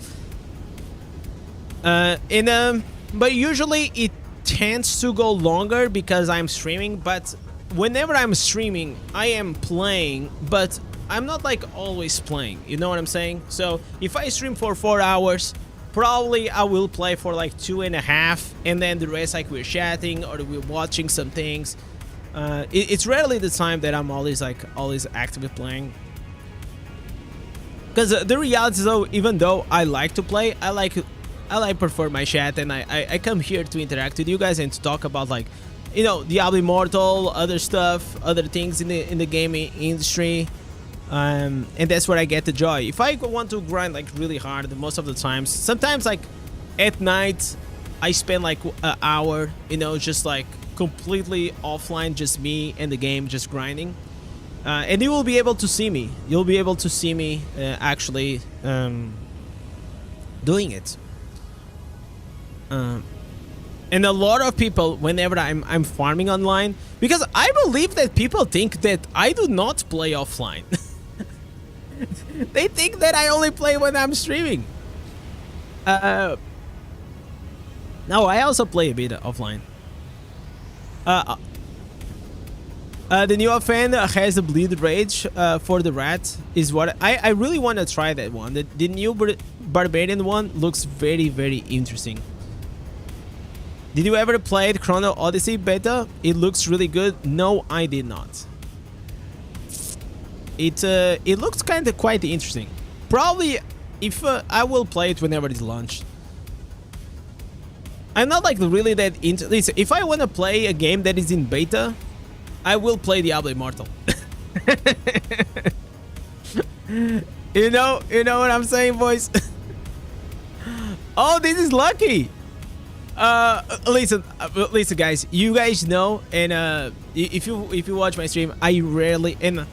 But usually it tends to go longer because I'm streaming. But whenever I'm streaming, I am playing, but I'm not like always playing. You know what I'm saying? So if I stream for 4 hours, probably I will play for like 2.5, and then the rest like we're chatting or we're watching some things. It's rarely the time that I'm always actively playing. Because the reality is, though, even though I like to play, I prefer my chat, and I come here to interact with you guys and to talk about, like, you know, Diablo Immortal, other stuff, other things in the gaming industry. And that's where I get the joy. If I want to grind like really hard, most of the times, sometimes like at night, I spend like an hour, you know, just like completely offline, just me and the game, just grinding. And you will be able to see me. You'll be able to see me actually doing it. And a lot of people, whenever I'm farming online, because I believe that people think that I do not play offline. They think that I only play when I'm streaming. No, I also play a bit offline. The new offend has a bleed rage for the rat. Is what I really want to try that one. The new Barbarian one looks very, very interesting. Did you ever play Chrono Odyssey beta? It looks really good. No, I did not. It looks kind of quite interesting. Probably if I will play it whenever it's launched. I'm not like really that into. Listen, if I want to play a game that is in beta, I will play Diablo Immortal. You know what I'm saying, boys? Oh, this is lucky. Listen, guys. You guys know, and if you watch my stream, I rarely, and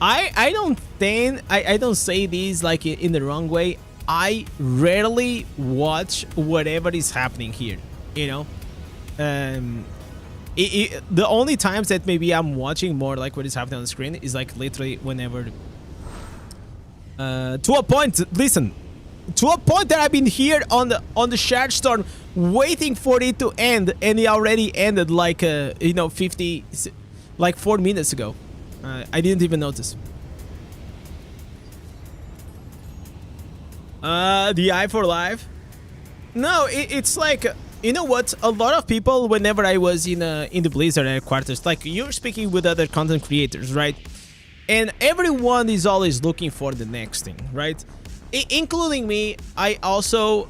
I don't say these like in the wrong way. I rarely watch whatever is happening here. You know, the only times that maybe I'm watching more like what is happening on the screen is like literally whenever. To a point. Listen. To a point that I've been here on the shared storm waiting for it to end, and it already ended like 4 minutes ago. I didn't even notice. The eye for life. No, it's like, you know what? A lot of people, whenever I was in the Blizzard headquarters, like you're speaking with other content creators, right? And everyone is always looking for the next thing, right? Including me. I also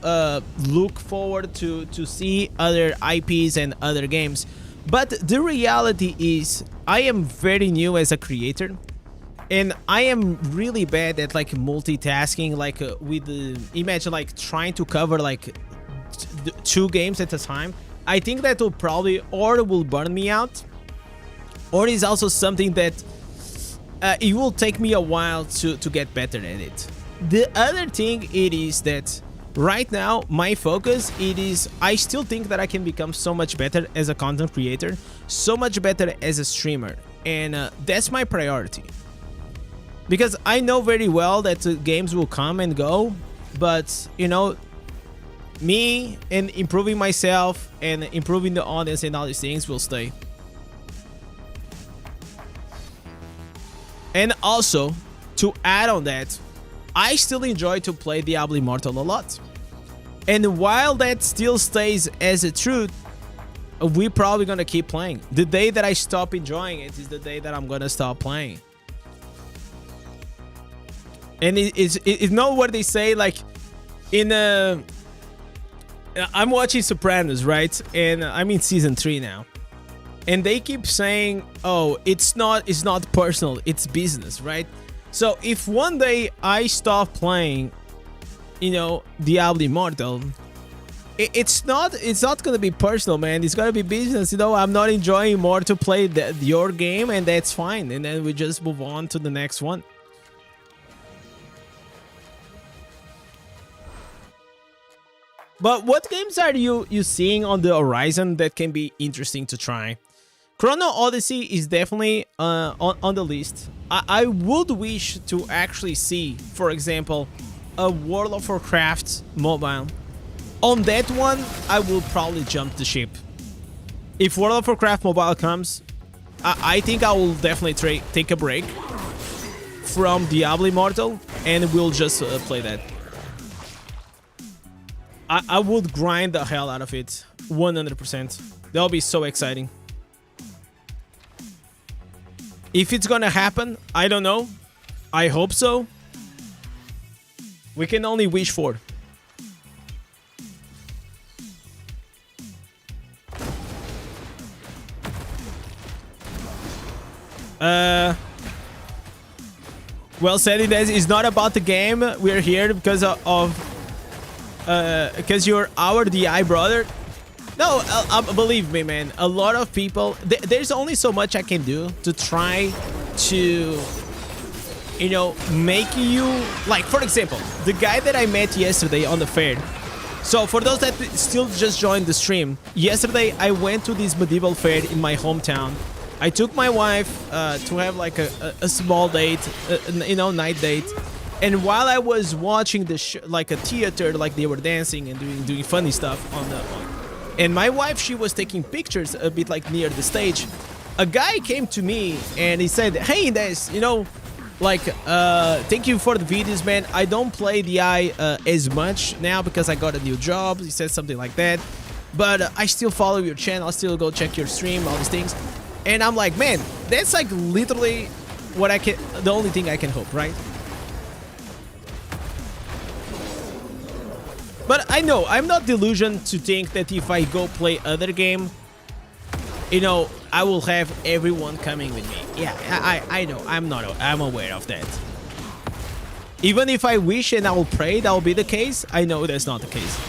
look forward to see other IPs and other games. But the reality is, I am very new as a creator. And I am really bad at like multitasking, like with imagine like trying to cover like two games at a time. I think that will probably or will burn me out, or is also something that it will take me a while to get better at it. The other thing it is that right now my focus it is I still think that I can become so much better as a content creator, so much better as a streamer, and that's my priority. Because I know very well that games will come and go, but you know, me and improving myself and improving the audience and all these things will stay. And also, to add on that, I still enjoy to play Diablo Immortal a lot. And while that still stays as a truth, we're probably gonna keep playing. The day that I stop enjoying it is the day that I'm gonna stop playing. And it's not what they say, like in I'm watching Sopranos, right? And I'm in season 3 now. And they keep saying, oh, it's not personal, it's business, right? So if one day I stop playing, you know, Diablo Immortal, it's not gonna be personal, man. It's gonna be business. You know, I'm not enjoying more to play your game, and that's fine. And then we just move on to the next one. But what games are you seeing on the horizon that can be interesting to try? Chrono Odyssey is definitely on the list. I would wish to actually see, for example, a World of Warcraft mobile. On that one, I will probably jump the ship. If World of Warcraft mobile comes, I think I will definitely take a break from Diablo Immortal and we'll just play that. I would grind the hell out of it, 100%. That'll be so exciting. If it's gonna happen, I don't know. I hope so. We can only wish for. Well said, Indez. It's not about the game. We're here because because you're our DI brother. No, believe me, man. A lot of people. There's only so much I can do to try to, you know, make you like. For example, the guy that I met yesterday on the fair. So for those that still just joined the stream, yesterday I went to this medieval fair in my hometown. I took my wife to have like a small date, you know, night date. And while I was watching the like a theater, like they were dancing and doing funny stuff on the, and my wife, she was taking pictures a bit like near the stage. A guy came to me and he said, "Hey, Indez, you know, like thank you for the videos, man. I don't play DI as much now because I got a new job." He said something like that, but I still follow your channel. I still go check your stream, all these things. And I'm like, man, that's like literally what I can, the only thing I can hope, right? But I know, I'm not delusioned to think that if I go play other game, you know, I will have everyone coming with me. Yeah, I know, I'm aware of that. Even if I wish and I will pray that will be the case, I know that's not the case.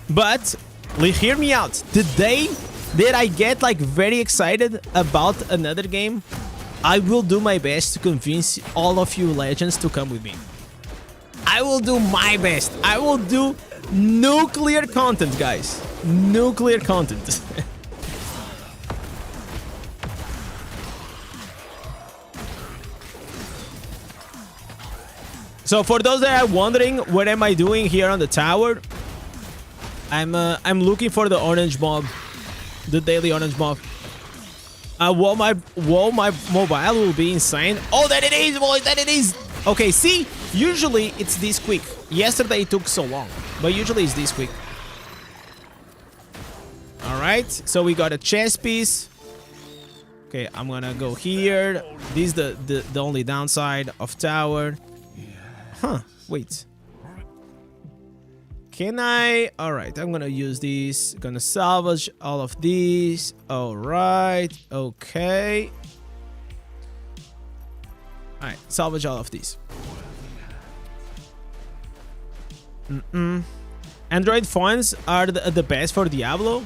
But, hear me out. The day that I get like very excited about another game, I will do my best to convince all of you legends to come with me. I will do my best. I will do nuclear content, guys. Nuclear content. So for those that are wondering, what am I doing here on the tower? I'm looking for the orange mob, the daily orange mob. Well, my mobile will be insane. Oh, that it is, boys, that it is. Okay, see, usually it's this quick. Yesterday it took so long, but usually it's this quick. All right, so we got a chess piece. Okay, I'm gonna go here. This is the only downside of tower. Huh? Wait. Can I? All right, I'm gonna use these. Gonna salvage all of these. All right. Okay. All right, salvage all of these. Android phones are the best for Diablo.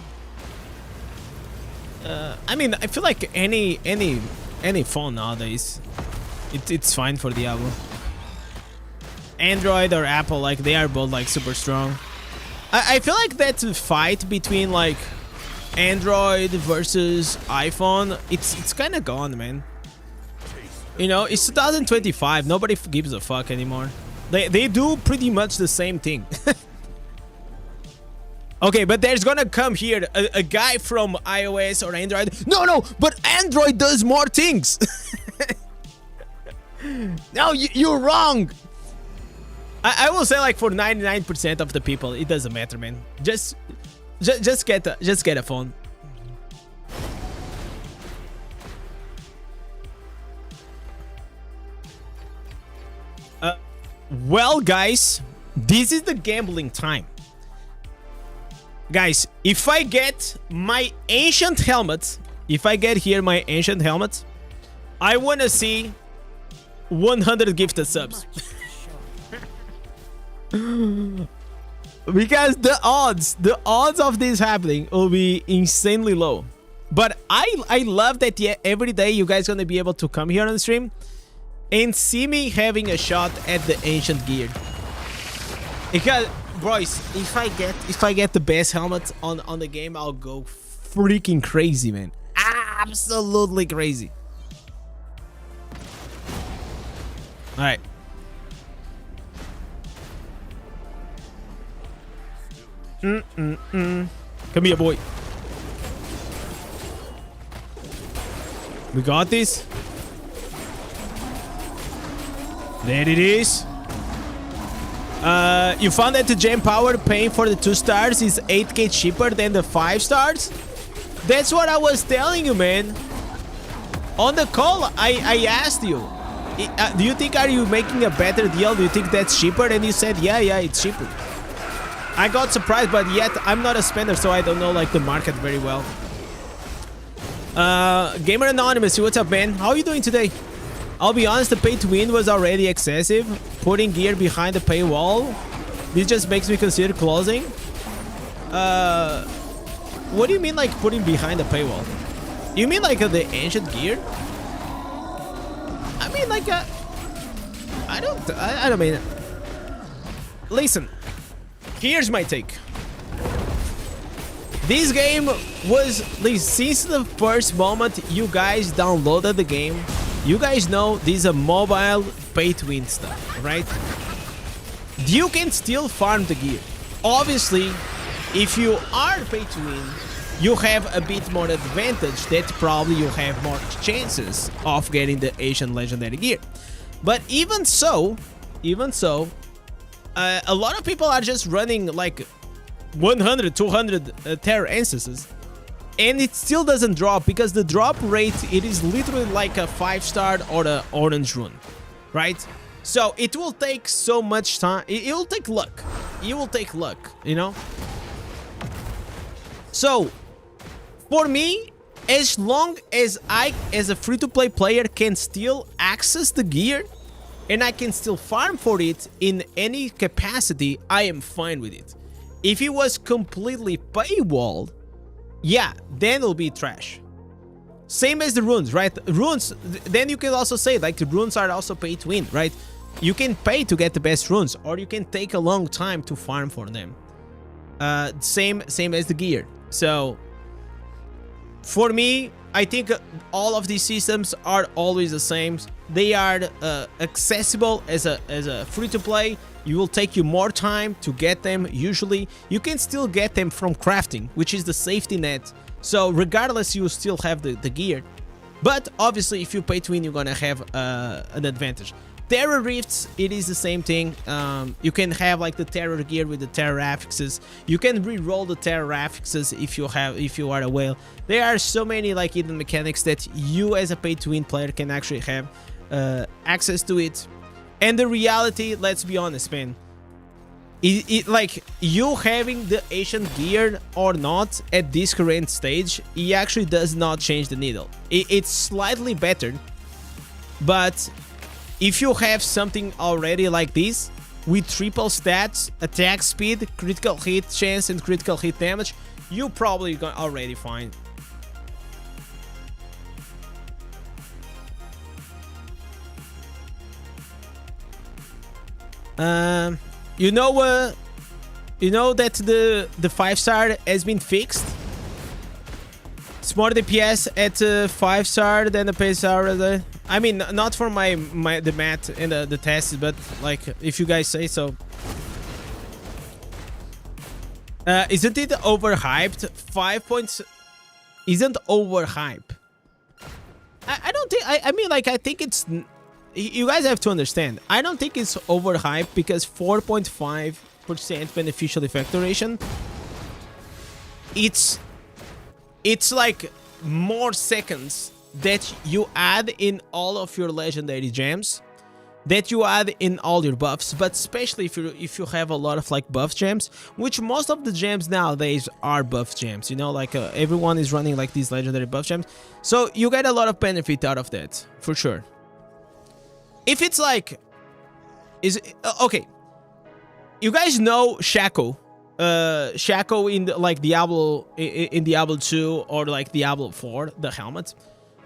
I mean, I feel like any phone nowadays, it's fine for Diablo. Android or Apple, like they are both like super strong. I feel like that fight between like Android versus iPhone, it's kind of gone, man. You know, it's 2025. Nobody gives a fuck anymore. They do pretty much the same thing. Okay, but there's gonna come here a guy from iOS or Android. No, but Android does more things. No, you're wrong. I will say like for 99% of the people, it doesn't matter, man. Just get a phone. Well, guys, this is the gambling time. Guys, if I get my ancient helmet, if I get here my ancient helmet, I want to see 100 gifted subs. Because the odds of this happening will be insanely low. But I love that every day you guys gonna be able to come here on the stream and see me having a shot at the ancient gear. Because boys, if I get the best helmet on the game, I'll go freaking crazy, man. Absolutely crazy. All right. Come here, boy. We got this. There it is. You found that the gem power paying for the 2 stars is 8k cheaper than the 5 stars? That's what I was telling you, man. On the call, I asked you, do you think are you making a better deal? Do you think that's cheaper? And you said, yeah, it's cheaper. I got surprised, but yet I'm not a spender, so I don't know like the market very well. Gamer Anonymous, what's up, man? How are you doing today? I'll be honest, the pay to win was already excessive. Putting gear behind the paywall, this just makes me consider closing. What do you mean like putting behind the paywall? You mean like the ancient gear? I mean like I don't mean. Listen, here's my take. This game was, since the first moment you guys downloaded the game, you guys know this is a mobile pay-to-win stuff, right? You can still farm the gear. Obviously, if you are pay-to-win, you have a bit more advantage that probably you have more chances of getting the Asian legendary gear. But even so, a lot of people are just running like 100, 200 Terror instances, and it still doesn't drop because the drop rate, it is literally like a 5-star or an orange rune, right? So it will take so much time. It will take luck. You will take luck, you know? So for me, as long as I, as a free-to-play player, can still access the gear and I can still farm for it in any capacity, I am fine with it. If it was completely paywalled, yeah, then it'll be trash. Same as the runes, right? Runes, then you can also say like the runes are also pay to win, right? You can pay to get the best runes, or you can take a long time to farm for them. Same as the gear. So for me, I think all of these systems are always the same. They are accessible as a free-to-play. You will take you more time to get them. Usually, you can still get them from crafting, which is the safety net. So regardless, you still have the gear. But obviously, if you pay to win, you're gonna have an advantage. Terror Rifts, it is the same thing. You can have like the terror gear with the terror affixes. You can re-roll the terror affixes if you are a whale. There are so many like hidden mechanics that you as a pay-to-win player can actually have access to it. And the reality, let's be honest, man. Like you having the Asian gear or not at this current stage, it actually does not change the needle. It's slightly better, but if you have something already like this with triple stats, attack speed, critical hit chance, and critical hit damage, you probably already fine. You know that the 5-star has been fixed. It's more DPS at 5-star than the PSR. I mean, not for the math and the tests, but like if you guys say so. Isn't it overhyped? 5 points isn't overhype. I don't think. I mean, like I think it's. You guys have to understand. I don't think it's overhyped because 4.5% beneficial effect duration. It's like more seconds that you add in all of your legendary gems, that you add in all your buffs, but especially if you have a lot of like buff gems, which most of the gems nowadays are buff gems, you know, like everyone is running like these legendary buff gems, so you get a lot of benefit out of that for sure. If it's like, okay, you guys know Shaco. Shaco in like Diablo in Diablo 2 or like Diablo 4, the helmet.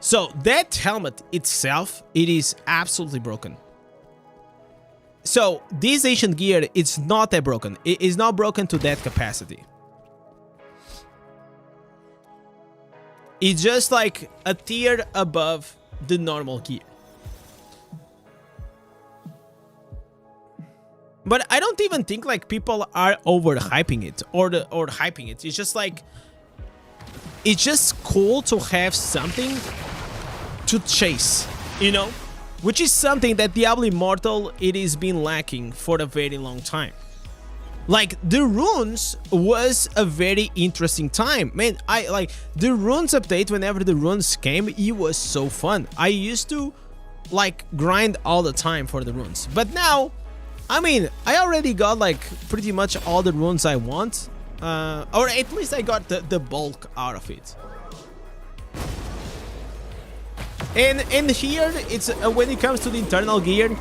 So that helmet itself, it is absolutely broken. So this ancient gear, it's not that broken. It is not broken to that capacity. It's just like a tier above the normal gear. But I don't even think like people are overhyping it or hyping it. It's just like, it's just cool to have something to chase, you know, which is something that Diablo Immortal it has been lacking for a very long time. Like the runes was a very interesting time, man. I like the runes update. Whenever the runes came, it was so fun. I used to like grind all the time for the runes, but now, I mean, I already got like pretty much all the runes I want, or at least I got the bulk out of it. And here, it's when it comes to the internal gear,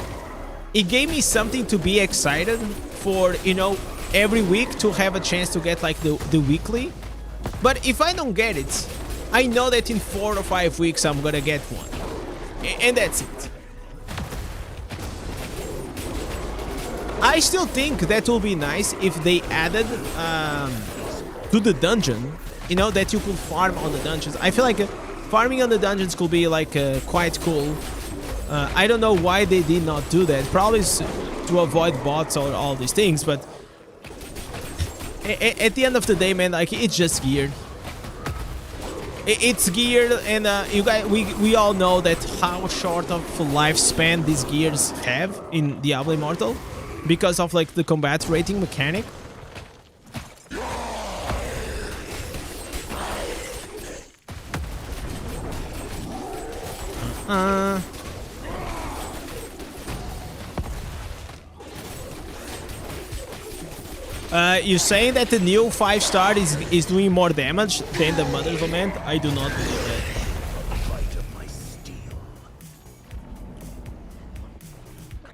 it gave me something to be excited for, you know, every week to have a chance to get like the weekly. But if I don't get it, I know that in 4 or 5 weeks I'm gonna get one, and that's it. I still think that will be nice if they added to the dungeon, you know, that you could farm on the dungeons. I feel like farming on the dungeons could be like quite cool. I don't know why they did not do that. Probably to avoid bots or all these things, but at the end of the day, man, like it's just geared. It's geared, and you guys, we all know that how short of lifespan these gears have in Diablo Immortal, because of like the combat rating mechanic. You saying that the new 5-star is doing more damage than the Mother's Lament? I do not believe that.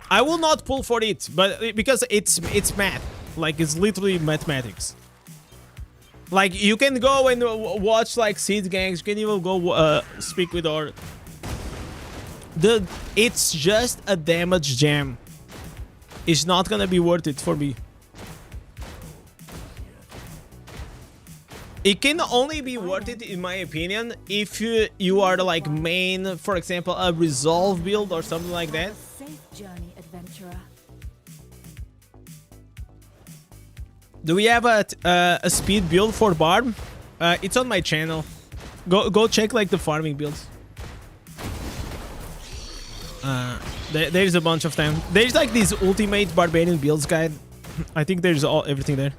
I will not pull for it, but because it's math, like it's literally mathematics. Like you can go and watch like seed gangs. You can even go speak with our. It's just a damage gem. It's not gonna be worth it for me. It can only be worth it, in my opinion, if you are like main, for example, a resolve build or something like that. Safe journey, adventurer. Do we have a speed build for Barb? It's on my channel. Go check like the farming builds. There's a bunch of them. There's like this ultimate barbarian builds guide. I think there's everything there.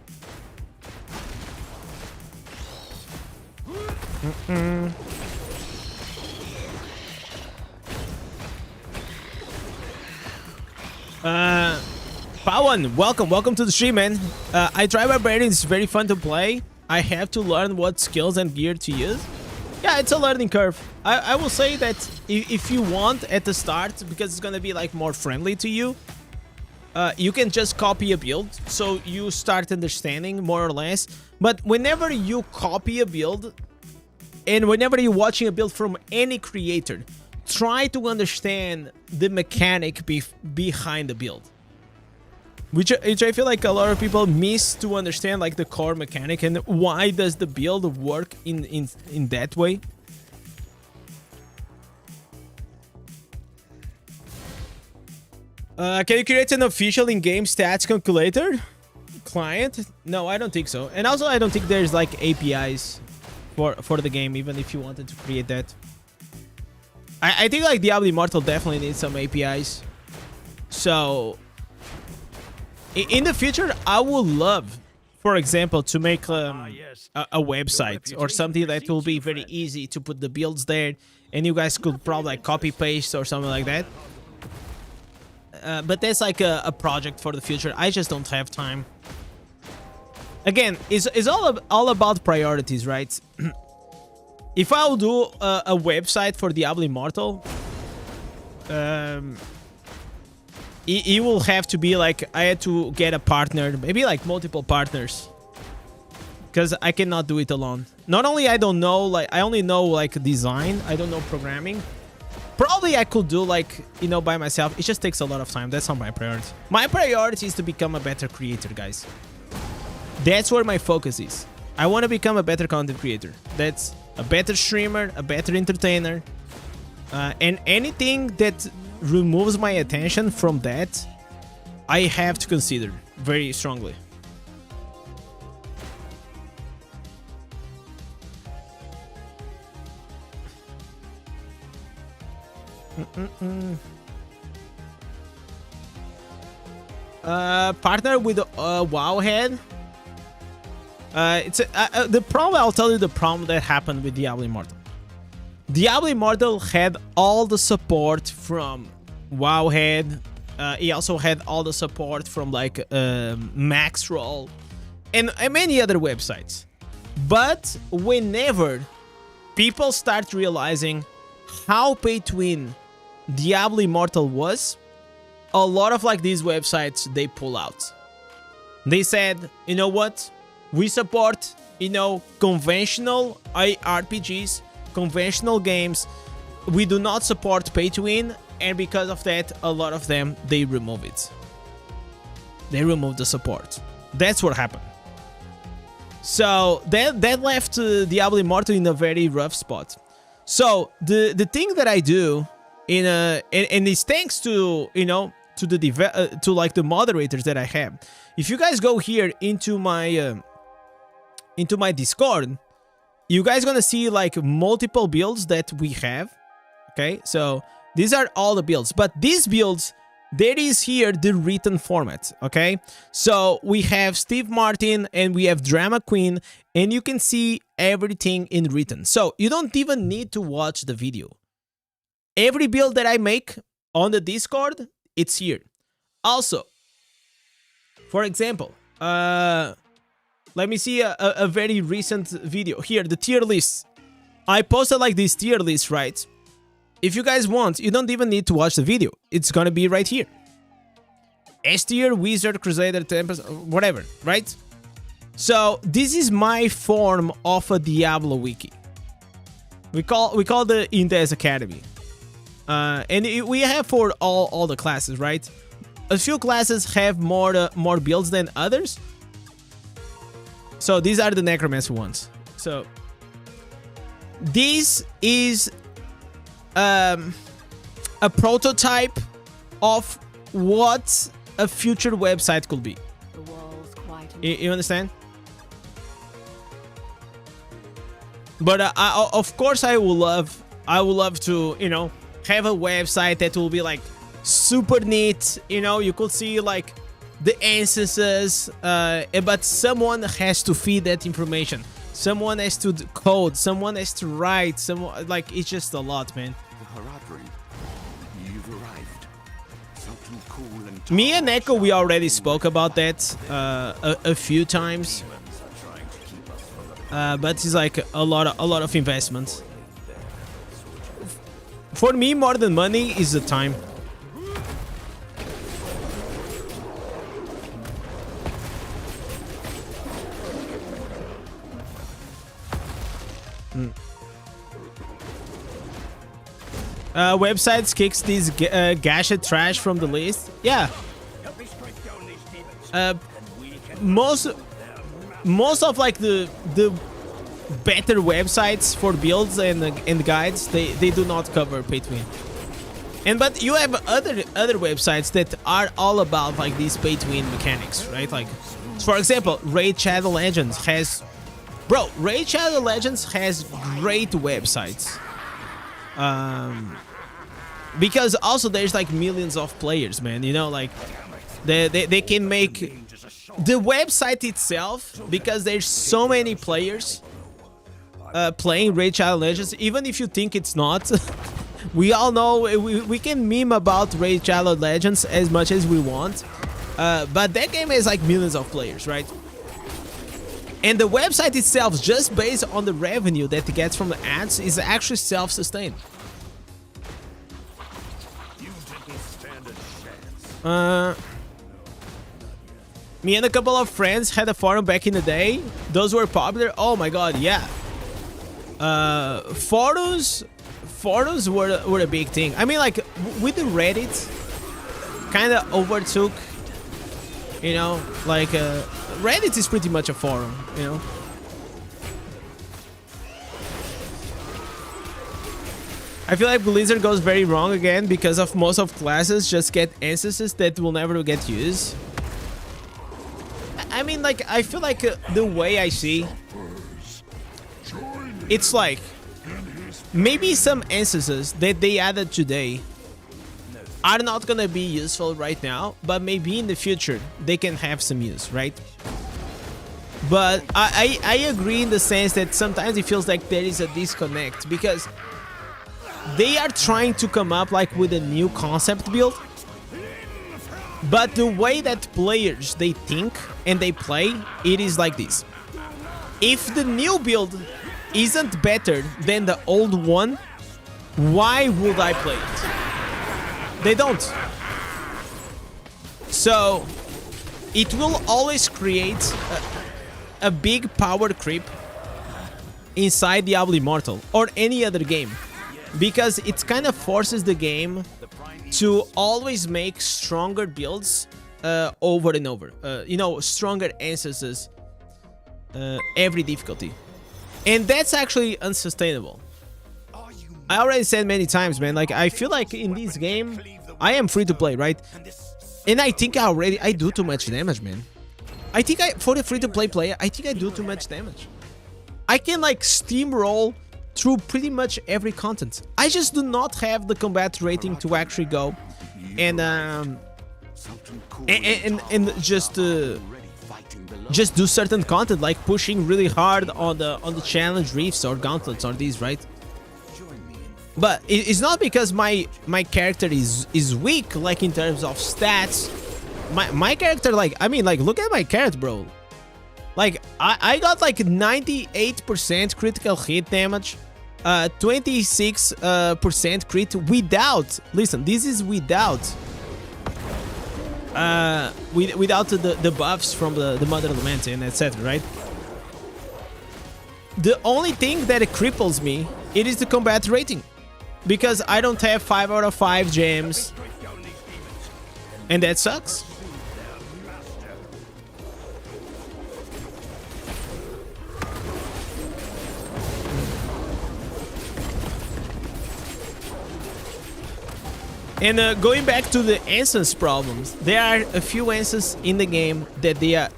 Pawan, welcome to the stream, man. I try Barbarian, it's very fun to play. I have to learn what skills and gear to use. Yeah, it's a learning curve. I will say that if you want at the start, because it's gonna be like more friendly to you, you can just copy a build, so you start understanding more or less. But whenever you copy a build, and whenever you're watching a build from any creator, try to understand the mechanic behind the build. Which I feel like a lot of people miss to understand, like the core mechanic and why does the build work in that way. Can you create an official in-game stats calculator client? No, I don't think so. And also, I don't think there's like APIs for the game, even if you wanted to create that. I think like Diablo Immortal definitely needs some APIs. So in the future, I would love, for example, to make a website or something that will be very easy to put the builds there, and you guys could probably like copy paste or something like that. But that's like a project for the future. I just don't have time. Again, it's all about priorities, right? If I'll do a website for Diablo Immortal, it will have to be like I had to get a partner, maybe like multiple partners, because I cannot do it alone. Not only I don't know, like I only know like design, I don't know programming. Probably I could do like, you know, by myself. It just takes a lot of time. That's not my priority. My priority is to become a better creator, guys. That's where my focus is. I want to become a better content creator. That's a better streamer, a better entertainer. And anything that removes my attention from that, I have to consider very strongly. Partner with Wowhead. It's the problem. I'll tell you the problem that happened with Diablo Immortal. Diablo Immortal had all the support from Wowhead. He also had all the support from like Maxroll and many other websites. But whenever people start realizing how pay to win Diablo Immortal was, a lot of like these websites, they pull out. They said, you know what? We support, you know, conventional RPGs, conventional games. We do not support pay to win, and because of that, a lot of them, they remove it. They remove the support. That's what happened. So that left Diablo Immortal in a very rough spot. So the thing that I do and it's thanks to, you know, to the to like the moderators that I have. If you guys go here into my Discord, you guys gonna see like multiple builds that we have. Okay, so these are all the builds, but these builds, there is here the written format. Okay, so we have Steve Martin and we have Drama Queen, and you can see everything in written. So you don't even need to watch the video. Every build that I make on the Discord, it's here. Also, for example, let me see a very recent video. Here, the tier list. I posted like this tier list, right? If you guys want, you don't even need to watch the video. It's gonna be right here. S tier, Wizard, Crusader, Tempest, whatever, right? So this is my form of a Diablo wiki. We call the Indez Academy. And we have for all the classes, right? A few classes have more builds than others. So these are the Necromancer ones. So this is a prototype of what a future website could be. The walls quite You understand? But of course I would love to, you know, have a website that will be like super neat. You know, you could see like the instances, but someone has to feed that information. Someone has to code. Someone has to write. Someone, like, it's just a lot, man. You've arrived. Something cool and Me and Echo, we already spoke about that a few times, but it's like a lot of investment. For me, more than money is the time. Websites kicks these gashed trash from the list. Yeah. Most of like the better websites for builds and guides, they do not cover pay to win. But you have other websites that are all about like these pay to win mechanics, right? Like, for example, Raid Shadow Legends has, Raid Shadow Legends has great websites. Because also there's like millions of players, man. You know, like they can make the website itself, because there's so many players playing Raid Shadow Legends. Even if you think it's not, we all know we can meme about Raid Shadow Legends as much as we want, but that game has like millions of players, right? And the website itself, just based on the revenue that it gets from the ads, is actually self-sustained. Me and a couple of friends had a forum back in the day. Those were popular. Oh my god, yeah. Forums were a big thing. I mean, like, with the Reddit, kind of overtook, you know, like, Reddit is pretty much a forum, you know. I feel like Blizzard goes very wrong again because of most of classes just get instances that will never get used. I mean, like, I feel like the way I see, it's like maybe some instances that they added today are not gonna be useful right now, but maybe in the future they can have some use, right? But I agree in the sense that sometimes it feels like there is a disconnect, because they are trying to come up like with a new concept build, but the way that players, they think and they play, it is like this. If the new build isn't better than the old one, why would I play it? They don't. So it will always create a big power creep inside Diablo Immortal or any other game, because it kind of forces the game to always make stronger builds over and over. You know, stronger instances every difficulty. And that's actually unsustainable. I already said many times, man, like, I feel like in this game, I am free to play, right? And I think I do too much damage, man. I think for the free to play player, I think I do too much damage. I can like steamroll through pretty much every content. I just do not have the combat rating to actually go and just do certain content, like pushing really hard on the challenge reefs or gauntlets or these, right? But it's not because my character is weak, like in terms of stats. My character, like, I mean, like, look at my character, bro. Like, I got like 98% critical hit damage, 26% crit without, listen, this is without the buffs from the Mother Element and etc, right? The only thing that cripples me, it is the combat rating, because I don't have 5 out of 5 gems, and that sucks. And going back to the instance problems, there are a few instances in the game that they are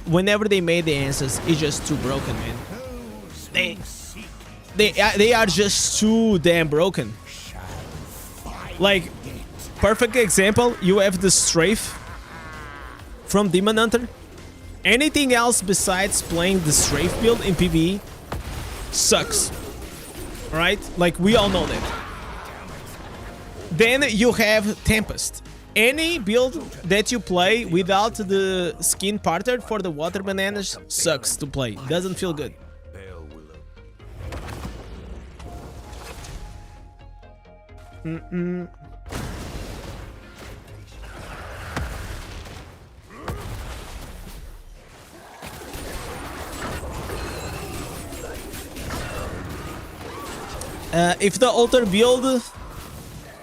whenever they made the instance, it's just too broken, man. They are just too damn broken. Like, perfect example, you have the strafe from Demon Hunter. Anything else besides playing the strafe build in PvE sucks. Right? Like, we all know that. Then you have Tempest. Any build that you play without the skin partner for the water bananas sucks to play. Doesn't feel good. If the altar build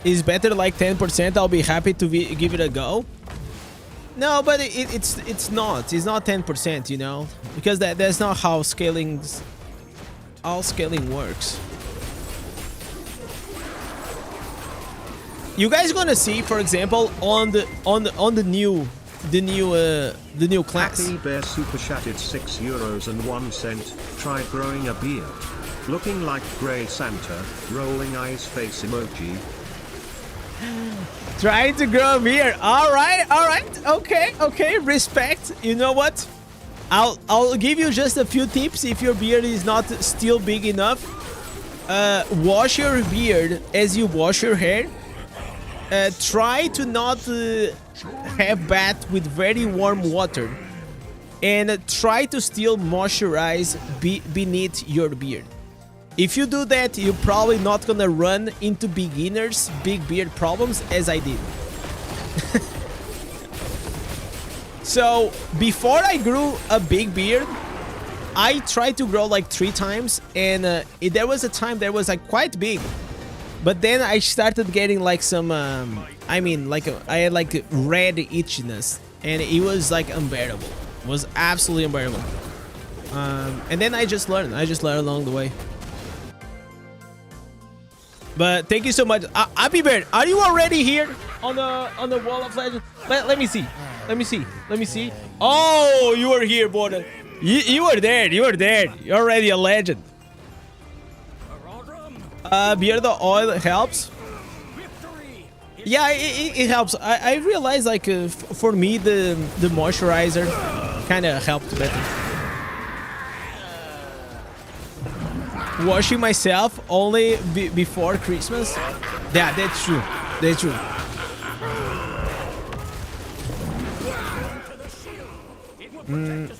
is better like 10%, I'll be happy to give it a go. No, but it's not 10%, you know, because that's not how scaling works. You guys gonna see, for example, on the new class. Happy Bear super chatted €6.01. Try growing a beard. Looking like Grey Santa. Rolling eyes face emoji. Trying to grow a beard. All right. Okay. Respect. You know what? I'll give you just a few tips if your beard is not still big enough. Wash your beard as you wash your hair. Try to not have bath with very warm water, and try to still moisturize beneath your beard. If you do that, you're probably not gonna run into beginners big beard problems as I did. So before I grew a big beard, I tried to grow like 3 times, and there was a time that was like quite big. But then I started getting like some, I had like red itchiness, and it was like unbearable. It was absolutely unbearable. And then I just learned along the way. But thank you so much. Happy Bear, are you already here on the Wall of Legends? Let me see. Oh, you were here, boy. You were there. You're already a legend. Beard oil helps. Yeah, it helps. I realized, like, for me, the moisturizer kind of helped better. Washing myself only before Christmas. Yeah, that's true.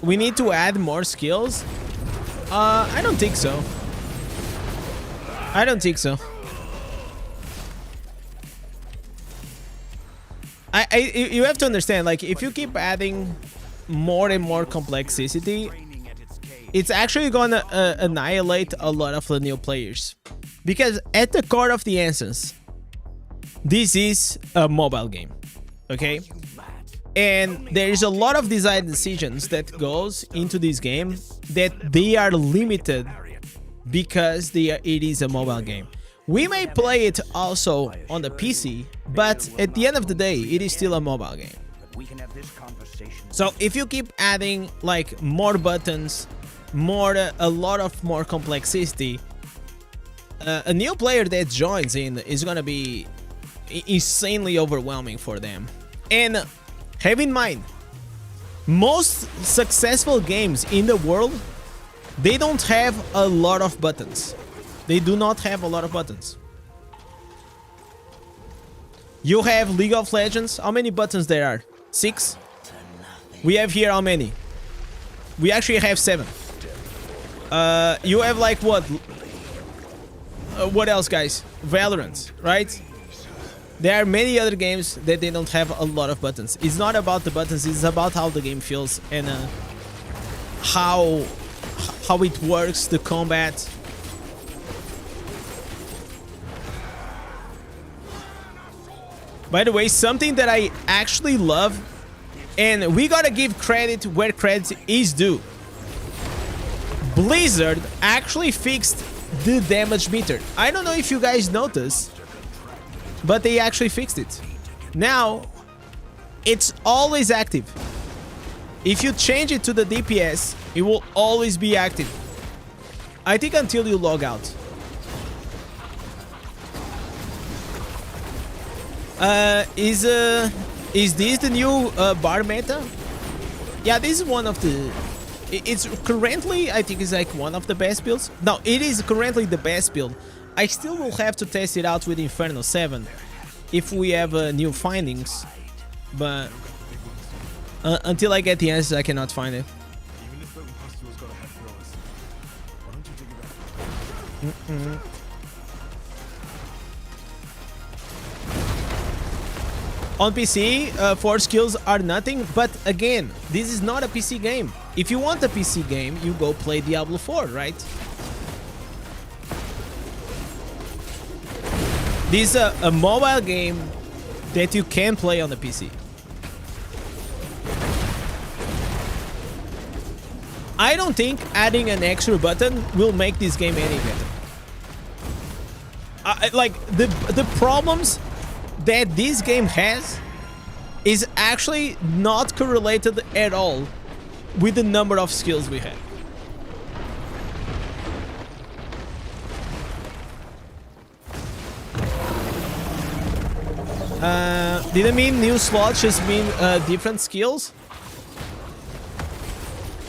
We need to add more skills. I don't think so. You have to understand, like, if you keep adding more and more complexity, it's actually gonna annihilate a lot of the new players. Because at the core of the essence, this is a mobile game, okay? And there is a lot of design decisions that goes into this game that they are limited because it is a mobile game. We may play it also on the PC, but at the end of the day, it is still a mobile game. So if you keep adding like more buttons, a lot of more complexity, a new player that joins in is gonna be insanely overwhelming for them. And have in mind, most successful games in the world, they don't have a lot of buttons. They do not have a lot of buttons. You have League of Legends. How many buttons there are? 6? We have here how many? We actually have 7. You have like what? What else, guys? Valorant, right? There are many other games that they don't have a lot of buttons. It's not about the buttons, it's about how the game feels and how it works, the combat. By the way, something that I actually love, and we gotta give credit where credit is due. Blizzard actually fixed the damage meter. I don't know if you guys noticed, but they actually fixed it. Now, it's always active. If you change it to the DPS, it will always be active. I think until you log out. Is this the new bar meta? Yeah, this is one of the... It's currently, I think, is like one of the best builds. No, it is currently the best build. I still will have to test it out with Inferno 7 if we have new findings. But until I get the answers, I cannot find it. On PC, 4 skills are nothing, but again, this is not a PC game. If you want a PC game, you go play Diablo 4, right? This is a mobile game that you can play on the PC. I don't think adding an extra button will make this game any better. Like, the problems that this game has is actually not correlated at all with the number of skills we have. Didn't mean new slots, just mean different skills.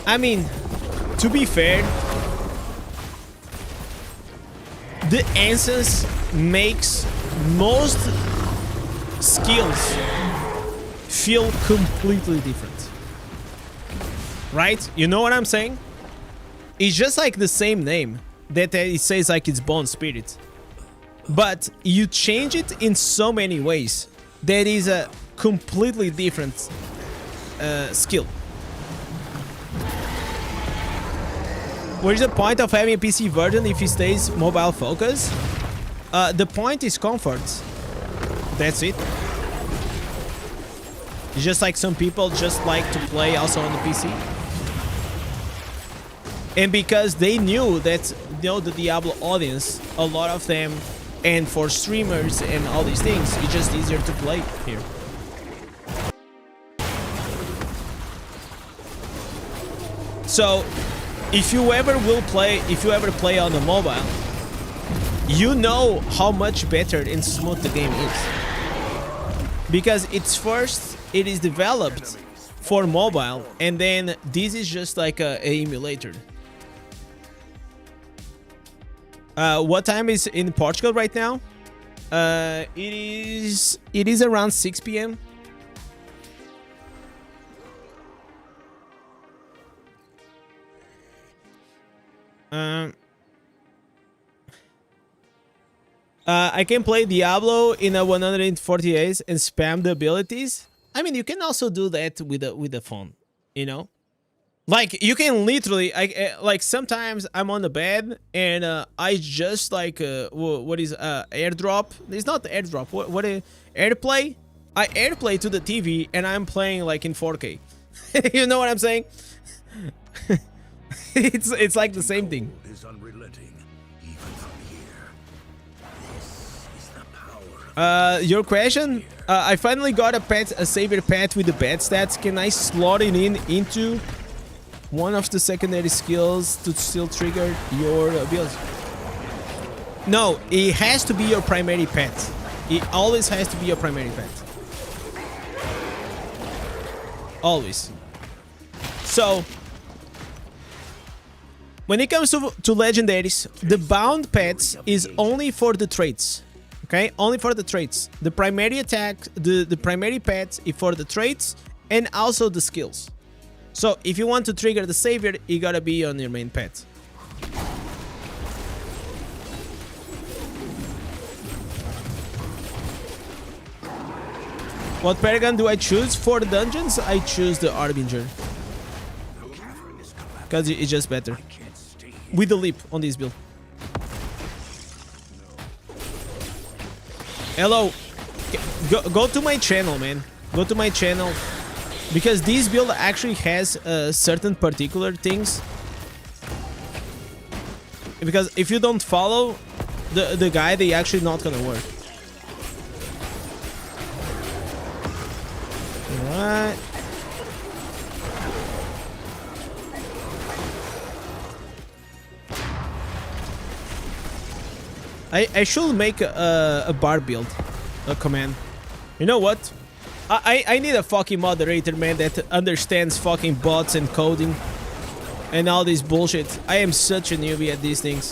I mean, to be fair, the essence makes most skills feel completely different, right? You know what I'm saying? It's just like the same name that it says like it's Bone Spirit, but you change it in so many ways that is a completely different skill. What is the point of having a PC version if it stays mobile focused? The point is comfort. That's it. It's just like some people just like to play also on the PC. And because they knew that, you know, the Diablo audience, a lot of them, and for streamers and all these things, it's just easier to play here. So, if you ever play on the mobile, you know how much better and smooth the game is. Because it is developed for mobile, and then this is just like a emulator. What time is in Portugal right now? It is around 6 p.m. I can play Diablo in a 140 days and spam the abilities. I mean, you can also do that with the phone, you know? Like, you can literally, like, sometimes I'm on the bed and I just, like, what is, airdrop? It's not the airdrop. What is, AirPlay? I AirPlay to the TV and I'm playing, like, in 4K. You know what I'm saying? It's like the same thing. Your question? I finally got a savior pet with the bad stats. Can I slot it into one of the secondary skills to still trigger your ability? No, it has to be your primary pet. It always has to be your primary pet. Always. So, when it comes to legendaries, the bound pets is only for the traits. Okay, only for the traits. The primary attack, the primary pet is for the traits and also the skills. So if you want to trigger the savior, you gotta be on your main pet. What paragon do I choose for the dungeons? I choose the Harbinger. Because it's just better. With the leap on this build. Hello, go to my channel, man. Go to my channel, because this build actually has certain particular things. Because if you don't follow the guy, they actually not gonna work. Alright. I should make a bar build, a command. You know what? I need a fucking moderator, man, that understands fucking bots and coding and all this bullshit. I am such a newbie at these things.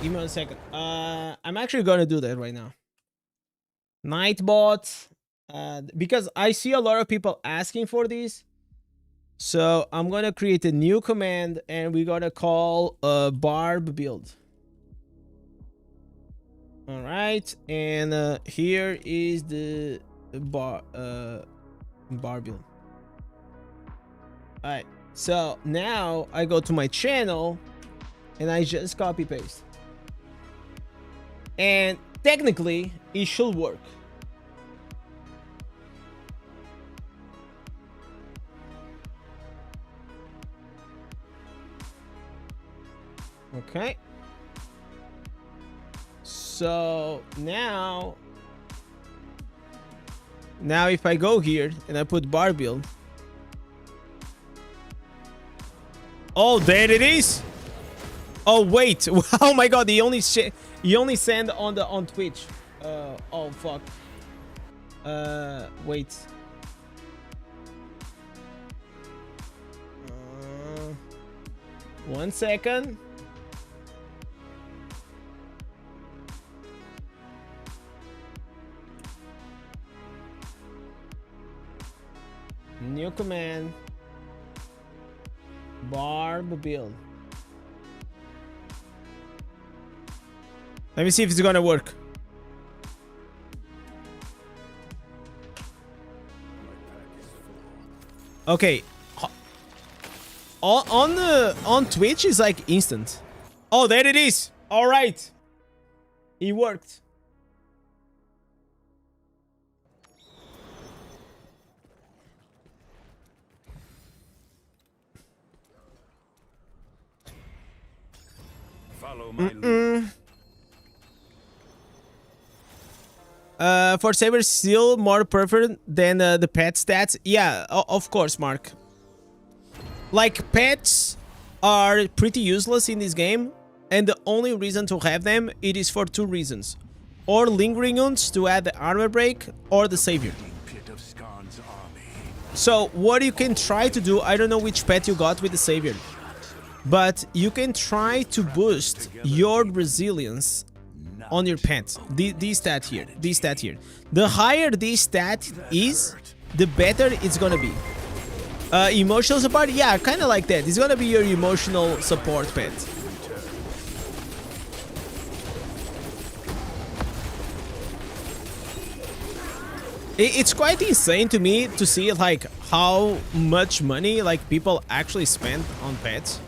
Give me 1 second. I'm actually gonna do that right now. Nightbot. Because I see a lot of people asking for these. So I'm gonna create a new command and we're gonna call barb build. All right, and here is the bar build. All right, so now I go to my channel and I just copy paste, and technically it should work. Okay. So now if I go here and I put bar build, oh, there it is. Oh wait, oh my god, he only send on Twitch. Oh fuck. Wait. 1 second. New command. Barb build. Let me see if it's gonna work. Okay. On Twitch is like instant. Oh, there it is. All right. It worked. Follow my lead. For Saber, still more preferred than the pet stats. Yeah, of course, Mark. Like, pets are pretty useless in this game, and the only reason to have them, it is for 2 reasons. Or lingering wounds to add the armor break, or the savior. So what you can try to do, I don't know which pet you got with the savior, but you can try to boost your resilience on your pet. This stat here. The higher this stat is, the better it's gonna be. Emotional support? Yeah, kind of like that. It's gonna be your emotional support pet. It's quite insane to me to see like how much money like people actually spend on pets.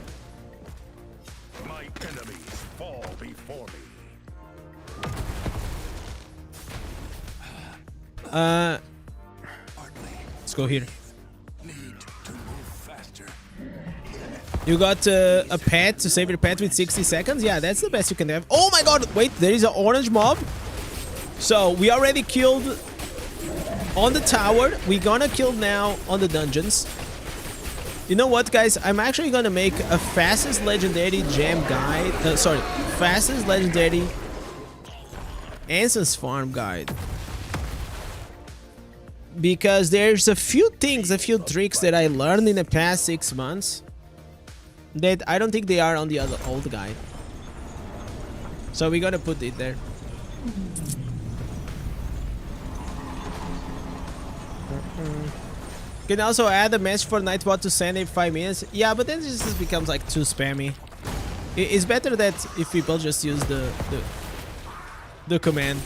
My enemies fall before me. Let's go here. You got a pet to save your pet with 60 seconds? Yeah, that's the best you can have. Oh my god, wait, there is an orange mob. So we already killed on the tower. We're gonna kill now on the dungeons. You know what, guys? I'm actually gonna make a fastest legendary gem guide. Fastest legendary Anson's farm guide. Because there's a few things, a few tricks that I learned in the past 6 months that I don't think they are on the other old guide. So we're gonna put it there. Can also add a message for Nightbot to send in 5 minutes. Yeah, but then it just becomes like too spammy. It's better that if people just use the command.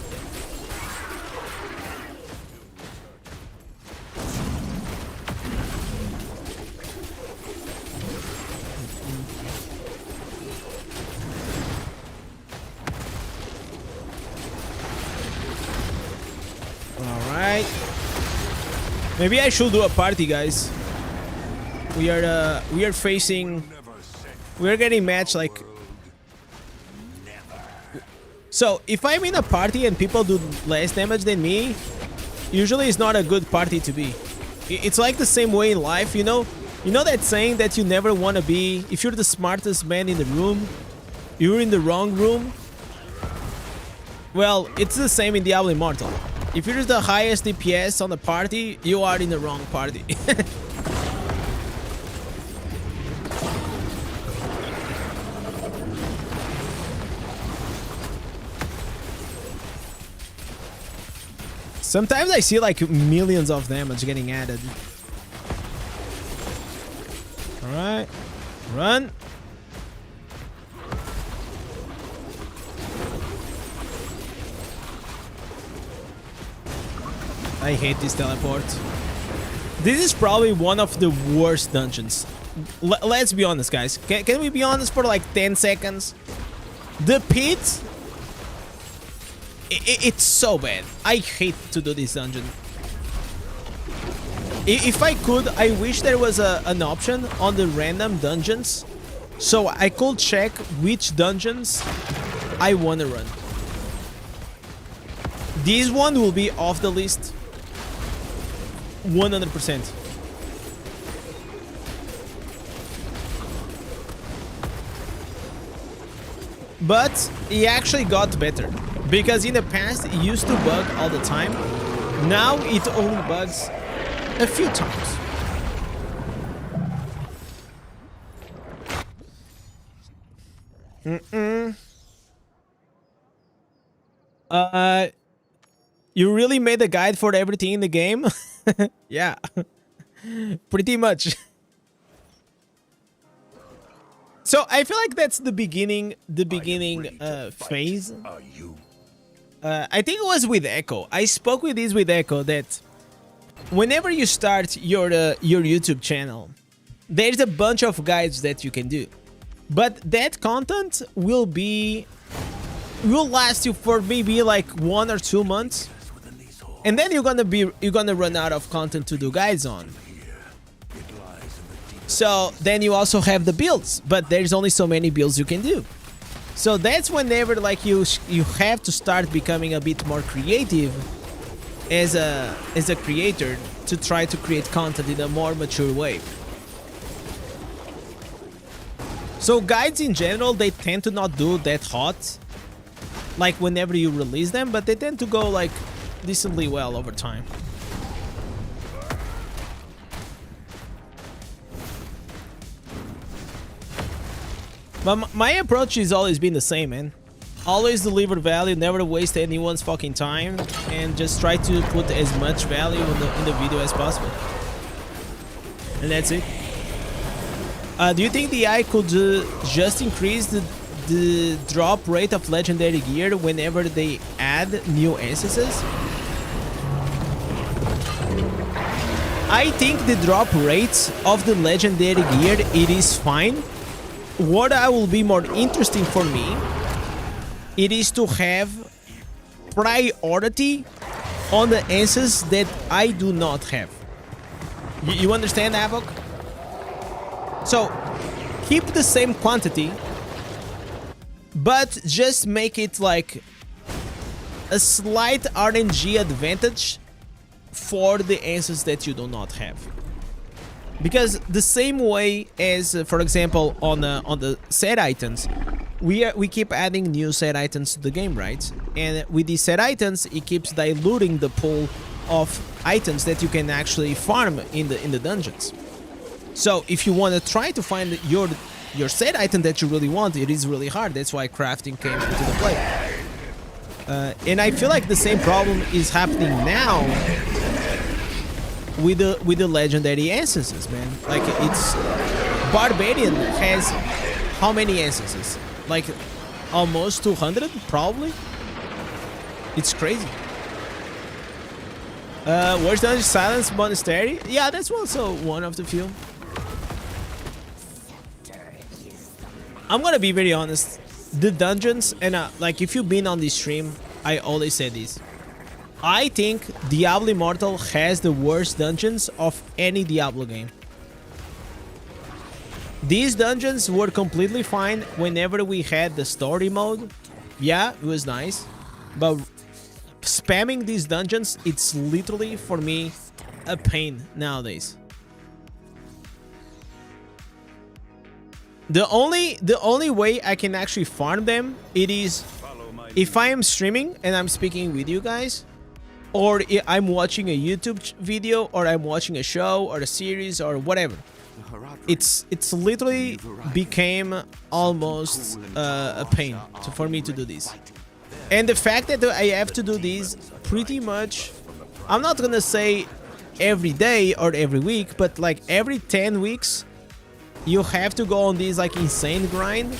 Alright. Maybe I should do a party, guys. We are getting matched like. So if I'm in a party and people do less damage than me, usually it's not a good party to be. It's like the same way in life, you know? You know that saying that you never want to be, if you're the smartest man in the room, you're in the wrong room? Well, it's the same in Diablo Immortal. If you're the highest DPS on the party, you are in the wrong party. Sometimes I see like millions of damage getting added. Alright. Run. I hate this teleport. This is probably one of the worst dungeons. Let's be honest, guys. Can we be honest for like 10 seconds? The pit... It's so bad. I hate to do this dungeon. If I could, I wish there was an option on the random dungeons so I could check which dungeons I want to run. This one will be off the list 100%. But it actually got better. Because in the past, it used to bug all the time. Now, it only bugs a few times. You really made a guide for everything in the game? Yeah. Pretty much. So, I feel like that's the beginning phase. Are you? I think it was with Echo. I spoke with Echo that whenever you start your YouTube channel, there's a bunch of guides that you can do, but that content will last you for maybe like 1 or 2 months, and then you're gonna run out of content to do guides on. So then you also have the builds, but there's only so many builds you can do. So that's whenever like you have to start becoming a bit more creative as a creator to try to create content in a more mature way. So guides in general, they tend to not do that hot like whenever you release them, but they tend to go like decently well over time. But my approach has always been the same, man. Always deliver value, never waste anyone's fucking time, and just try to put as much value in the video as possible. And that's it. Do you think the AI could just increase the drop rate of legendary gear whenever they add new instances? I think the drop rates of the legendary gear, it is fine. What I will be more interesting for me, it is to have priority on the answers that I do not have. You understand, Havoc? So keep the same quantity, but just make it like a slight RNG advantage for the answers that you do not have. Because the same way as, for example, on the set items, we keep adding new set items to the game, right? And with these set items, it keeps diluting the pool of items that you can actually farm in the dungeons. So if you want to try to find your set item that you really want, it is really hard. That's why crafting came into the play. And I feel like the same problem is happening now with the legendary essences, man. Like, it's Barbarian has how many essences? Like almost 200 probably. It's crazy. Where's the Silence Monastery? Yeah, that's also one of the few. I'm gonna be very honest, the dungeons, and like if you've been on this stream, I always say this. I think Diablo Immortal has the worst dungeons of any Diablo game. These dungeons were completely fine whenever we had the story mode. Yeah, it was nice. But spamming these dungeons, it's literally, for me, a pain nowadays. The only way I can actually farm them, it is if I am streaming and I'm speaking with you guys, or I'm watching a YouTube video, or I'm watching a show or a series or whatever, it's literally became almost a pain for me to do this. And the fact that I have to do this pretty much, I'm not gonna say every day or every week, but like every 10 weeks, you have to go on this like insane grind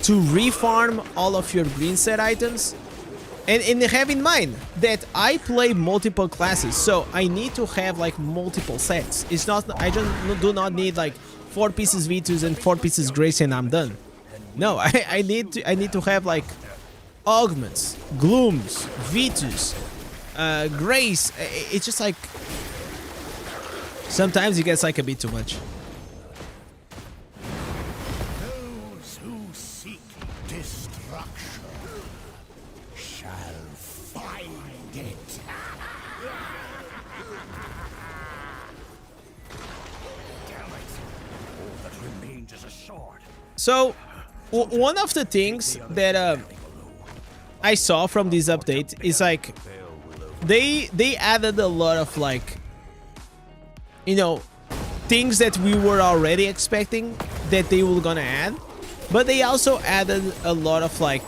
to refarm all of your green set items. And have in mind that I play multiple classes, so I need to have like multiple sets. It's not, I just do not need like 4 pieces V2s and 4 pieces Grace and I'm done. No, I need to have like augments, glooms, V2s, Grace. It's just like sometimes it gets like a bit too much. Those who seek destruction shall find it. Damn it! All that remains is a sword. So, one of the things that I saw from this update is like they added a lot of like, you know, things that we were already expecting that they were gonna add, but they also added a lot of like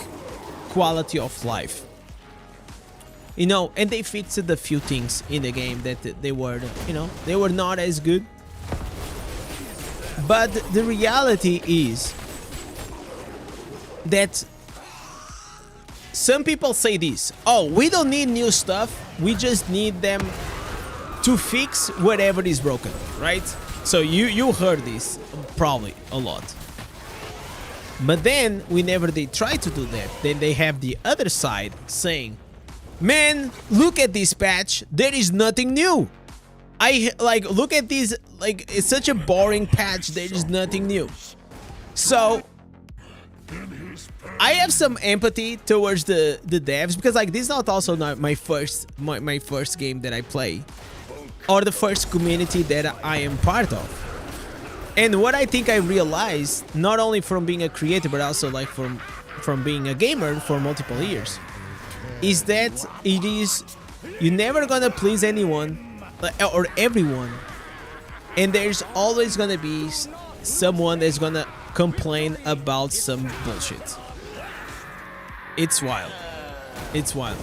quality of life, you know, and they fixed a few things in the game that they were, you know, they were not as good. But the reality is that some people say this: oh, we don't need new stuff, we just need them to fix whatever is broken, right? So you heard this probably a lot. But then whenever they try to do that, then they have the other side saying, man, look at this patch, there is nothing new. I like, look at this, like, it's such a boring patch, there is nothing new. So I have some empathy towards the devs, because like this is not also not my first game that I play, or the first community that I am part of. And what I think I realized, not only from being a creator but also like from being a gamer for multiple years, is that it is, you're never gonna please anyone or everyone, and there's always gonna be someone that's gonna complain about some bullshit. It's wild. It's wild.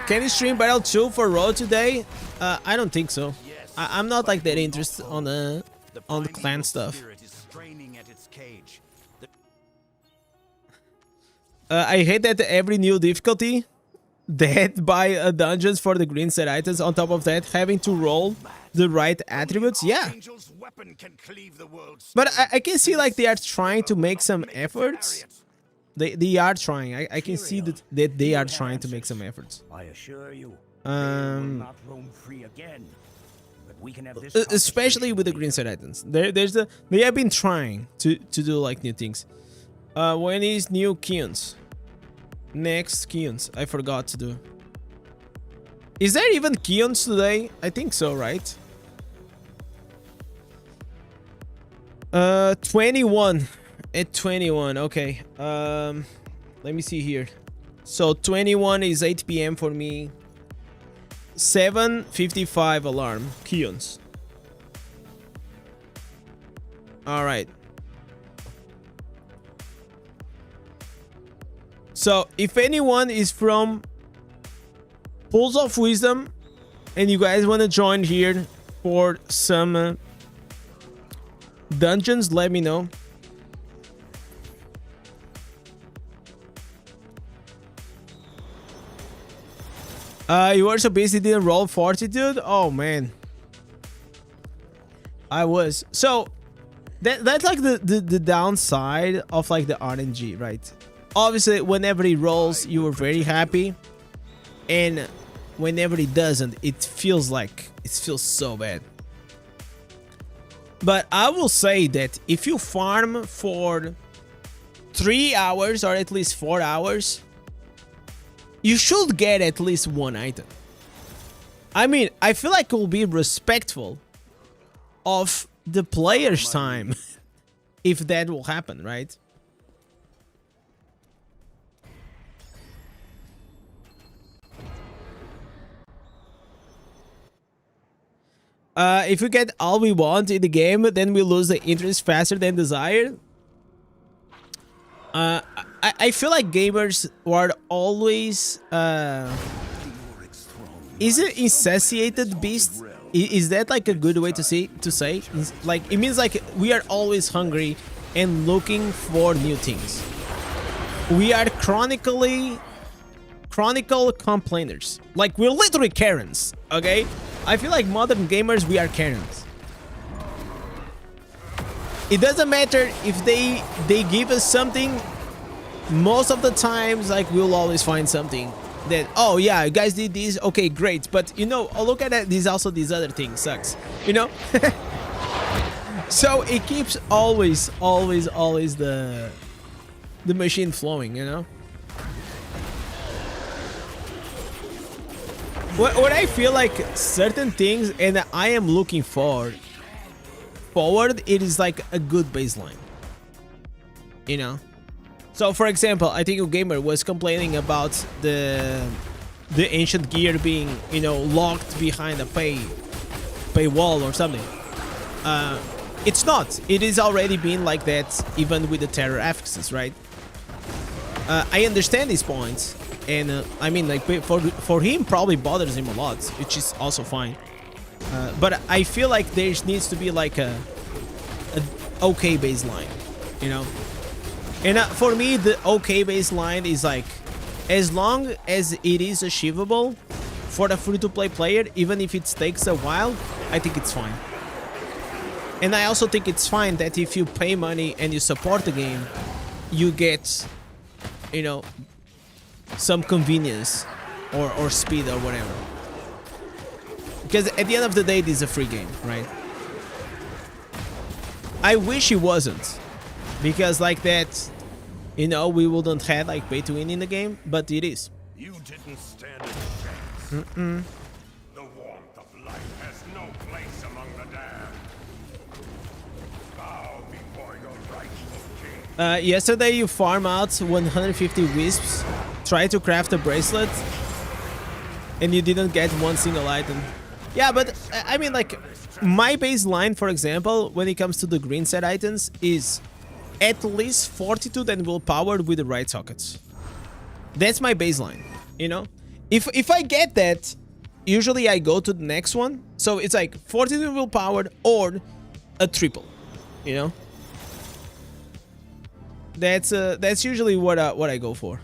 Can you stream Battle 2 for Raw today? I don't think so. I'm not like that interested on the clan stuff. I hate that every new difficulty, dead by dungeons for the green set items. On top of that, having to roll the right attributes. Yeah. But I can see like they are trying to make some efforts. They are trying. I can see that they are trying to make some efforts. I assure you, they will not roam free again. But we can have this especially with the green set items. They have been trying to do like new things. When is new Keons? Next Keons. I forgot to do. Is there even Keons today? I think so, right? 21. At 21, okay. Let me see here. So 21 is 8 p.m. for me. 7:55 alarm. Keons. All right. So if anyone is from Pools of Wisdom and you guys want to join here for some dungeons, let me know. You were so busy didn't roll Fortitude? Oh man, I was. So that's like the downside of like the RNG, right? Obviously, whenever he rolls, you were very happy, and whenever he doesn't, it feels so bad. But I will say that if you farm for 3 hours or at least 4 hours, you should get at least one item. I mean, I feel like it will be respectful of the player's time if that will happen, right? If we get all we want in the game, then we lose the interest faster than desired. I feel like gamers are always is it insatiated beast? Is that like a good way to say? Like it means like we are always hungry and looking for new things. We are chronicle complainers. Like we're literally Karens, okay? I feel like modern gamers, we are Karens. It doesn't matter if they give us something. Most of the times, like we'll always find something that, oh yeah, you guys did this, okay, great, but you know, oh, look at that, this other thing sucks, you know. So it keeps always the machine flowing, you know. What I feel like certain things and I am looking forward, it is like a good baseline, you know. So for example, I think a gamer was complaining about the ancient gear being, you know, locked behind a paywall or something. It's not. It is already been like that even with the terror affixes, right? I understand these points, and I mean, like for him probably bothers him a lot, which is also fine. But I feel like there needs to be like a okay baseline, you know. And for me, the okay baseline is like, as long as it is achievable for the free-to-play player, even if it takes a while, I think it's fine. And I also think it's fine that if you pay money and you support the game, you get, you know, some convenience or speed or whatever. Because at the end of the day, this is a free game, right? I wish it wasn't. Because like that, you know, we wouldn't have like pay to win in the game, but it is. You didn't stand a chance. The warmth of life has no place among the damned. Bow before your rightful king. Yesterday you farm out 150 wisps, try to craft a bracelet, and you didn't get one single item. Yeah, but I mean, like, my baseline, for example, when it comes to the green set items, is at least 42 and willpower with the right sockets. That's my baseline, you know. If I get that, usually I go to the next one. So it's like 42 willpower or a triple, you know. That's usually what I go for.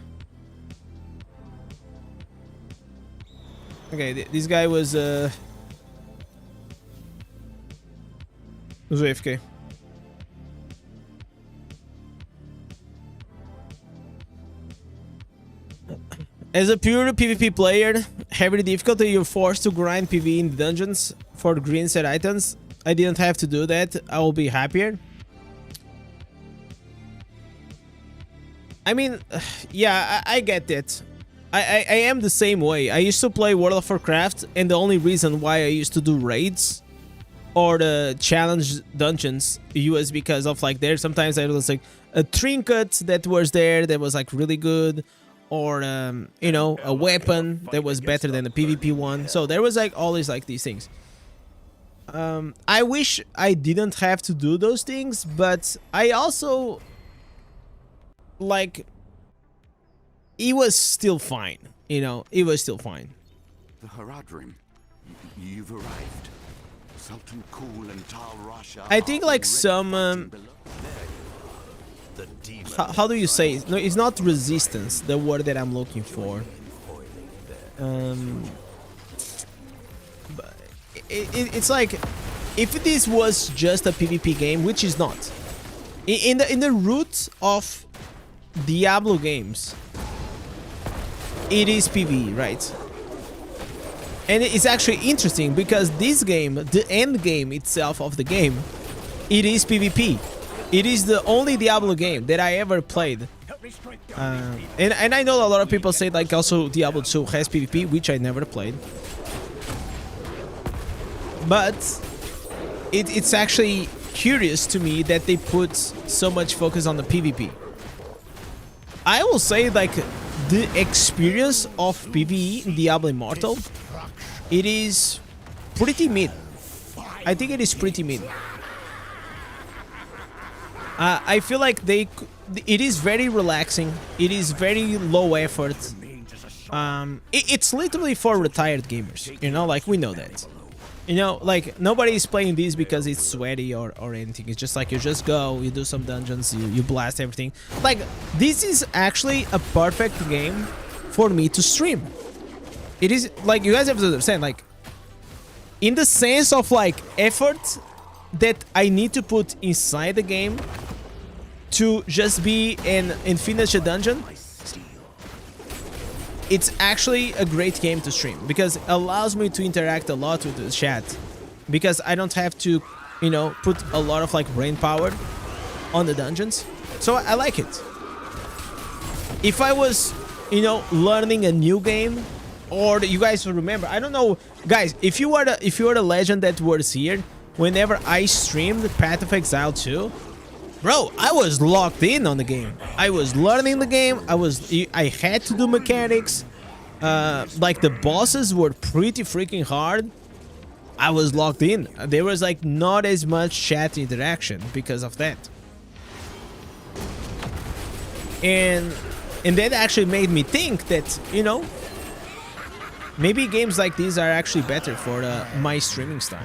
Okay, this guy was AFK. As a pure PvP player, heavy difficulty, you're forced to grind PvE in dungeons for green set items. I didn't have to do that. I will be happier. I mean, yeah, I get that. I am the same way. I used to play World of Warcraft, and the only reason why I used to do raids or the challenge dungeons was because of like there sometimes there was like a trinket that was there that was like really good, or you know, a weapon that was better than the PvP one. So there was like always like these things. I wish I didn't have to do those things, but I also like it was still fine, you know. It was still fine. The Haradrim, you've arrived. Sultan Kul and Tal Rasha. I think like some how do you say it? No, it's not resistance, the word that I'm looking for. But it's like if this was just a PvP game, which is not. In the roots of Diablo games, it is PvE, right? And it's actually interesting because this game, the end game itself of the game, it is PvP. It is the only Diablo game that I ever played. And I know a lot of people say like also Diablo 2 has PvP, which I never played. But it's actually curious to me that they put so much focus on the PvP. I will say like the experience of PvE in Diablo Immortal, it is pretty mid. I think it is pretty mid. I feel like it is very relaxing. It is very low effort. It's literally for retired gamers, you know, like we know that. You know, like nobody is playing this because it's sweaty or anything. It's just like you just go, you do some dungeons, you blast everything. Like this is actually a perfect game for me to stream. It is like, you guys have to understand, like in the sense of like effort that I need to put inside the game to just be and finish a dungeon. It's actually a great game to stream because it allows me to interact a lot with the chat, because I don't have to, you know, put a lot of like brain power on the dungeons. So I like it. If I was, you know, learning a new game, or you guys remember, I don't know, guys, if you were the legend that was here whenever I streamed Path of Exile 2, bro, I was locked in on the game. I was learning the game. I had to do mechanics. Like the bosses were pretty freaking hard. I was locked in. There was like not as much chat interaction because of that. And that actually made me think that, you know, maybe games like these are actually better for my streaming style.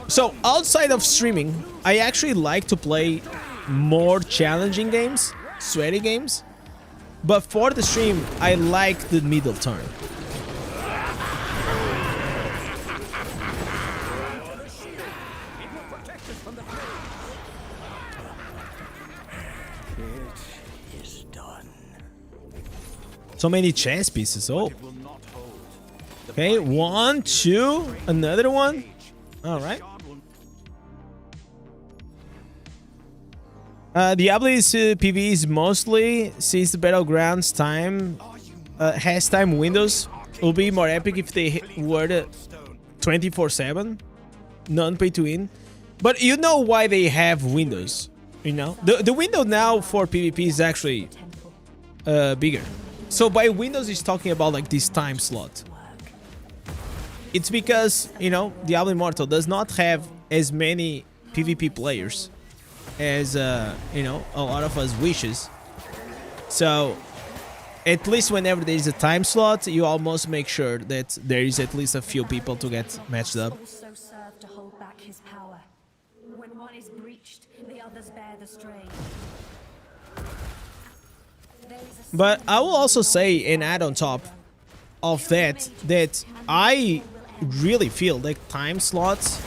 So outside of streaming, I actually like to play more challenging games, sweaty games. But for the stream, I like the middle turn. So many chess pieces. Oh. Okay, 1, 2, another one. All right. Diablo's PV is mostly, since the Battleground's time has time windows. It will be more epic if they were 24/7, non-pay to win. But you know why they have windows, you know? The window now for PvP is actually bigger. So by windows, it's talking about like this time slot. It's because, you know, Diablo Immortal does not have as many PvP players as, you know, a lot of us wishes. So, at least whenever there is a time slot, you almost make sure that there is at least a few people to get matched up. Also serve to hold back his power. When one is breached, the others bear the strain. But I will also say, and add on top of that, that I really feel like time slots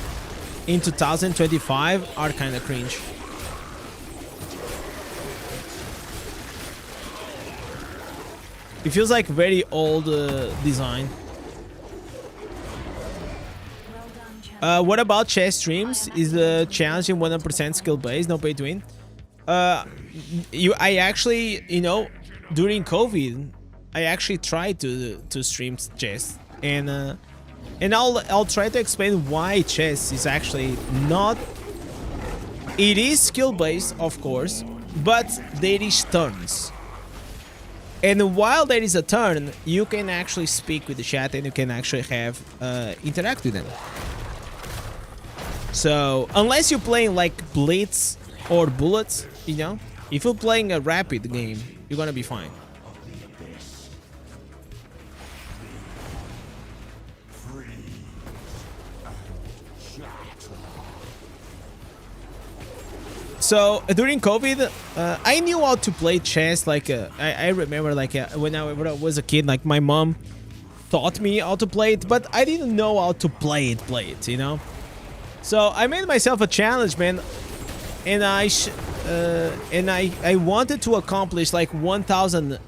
in 2025 are kind of cringe. It feels like very old design. What about chess streams? Is the challenging 100% skill based, no pay to win? I actually, you know, during COVID, I actually tried to stream chess, and I'll try to explain why chess is actually not. It is skill based, of course, but there is turns. And while there is a turn, you can actually speak with the chat and you can actually have interact with them. So unless you're playing like Blitz or Bullets, you know, if you're playing a rapid game, you're gonna be fine. So during COVID, I knew how to play chess. Like I remember, like when I was a kid, like my mom taught me how to play it, but I didn't know how to play it, you know. So I made myself a challenge, man, and I wanted to accomplish like 1000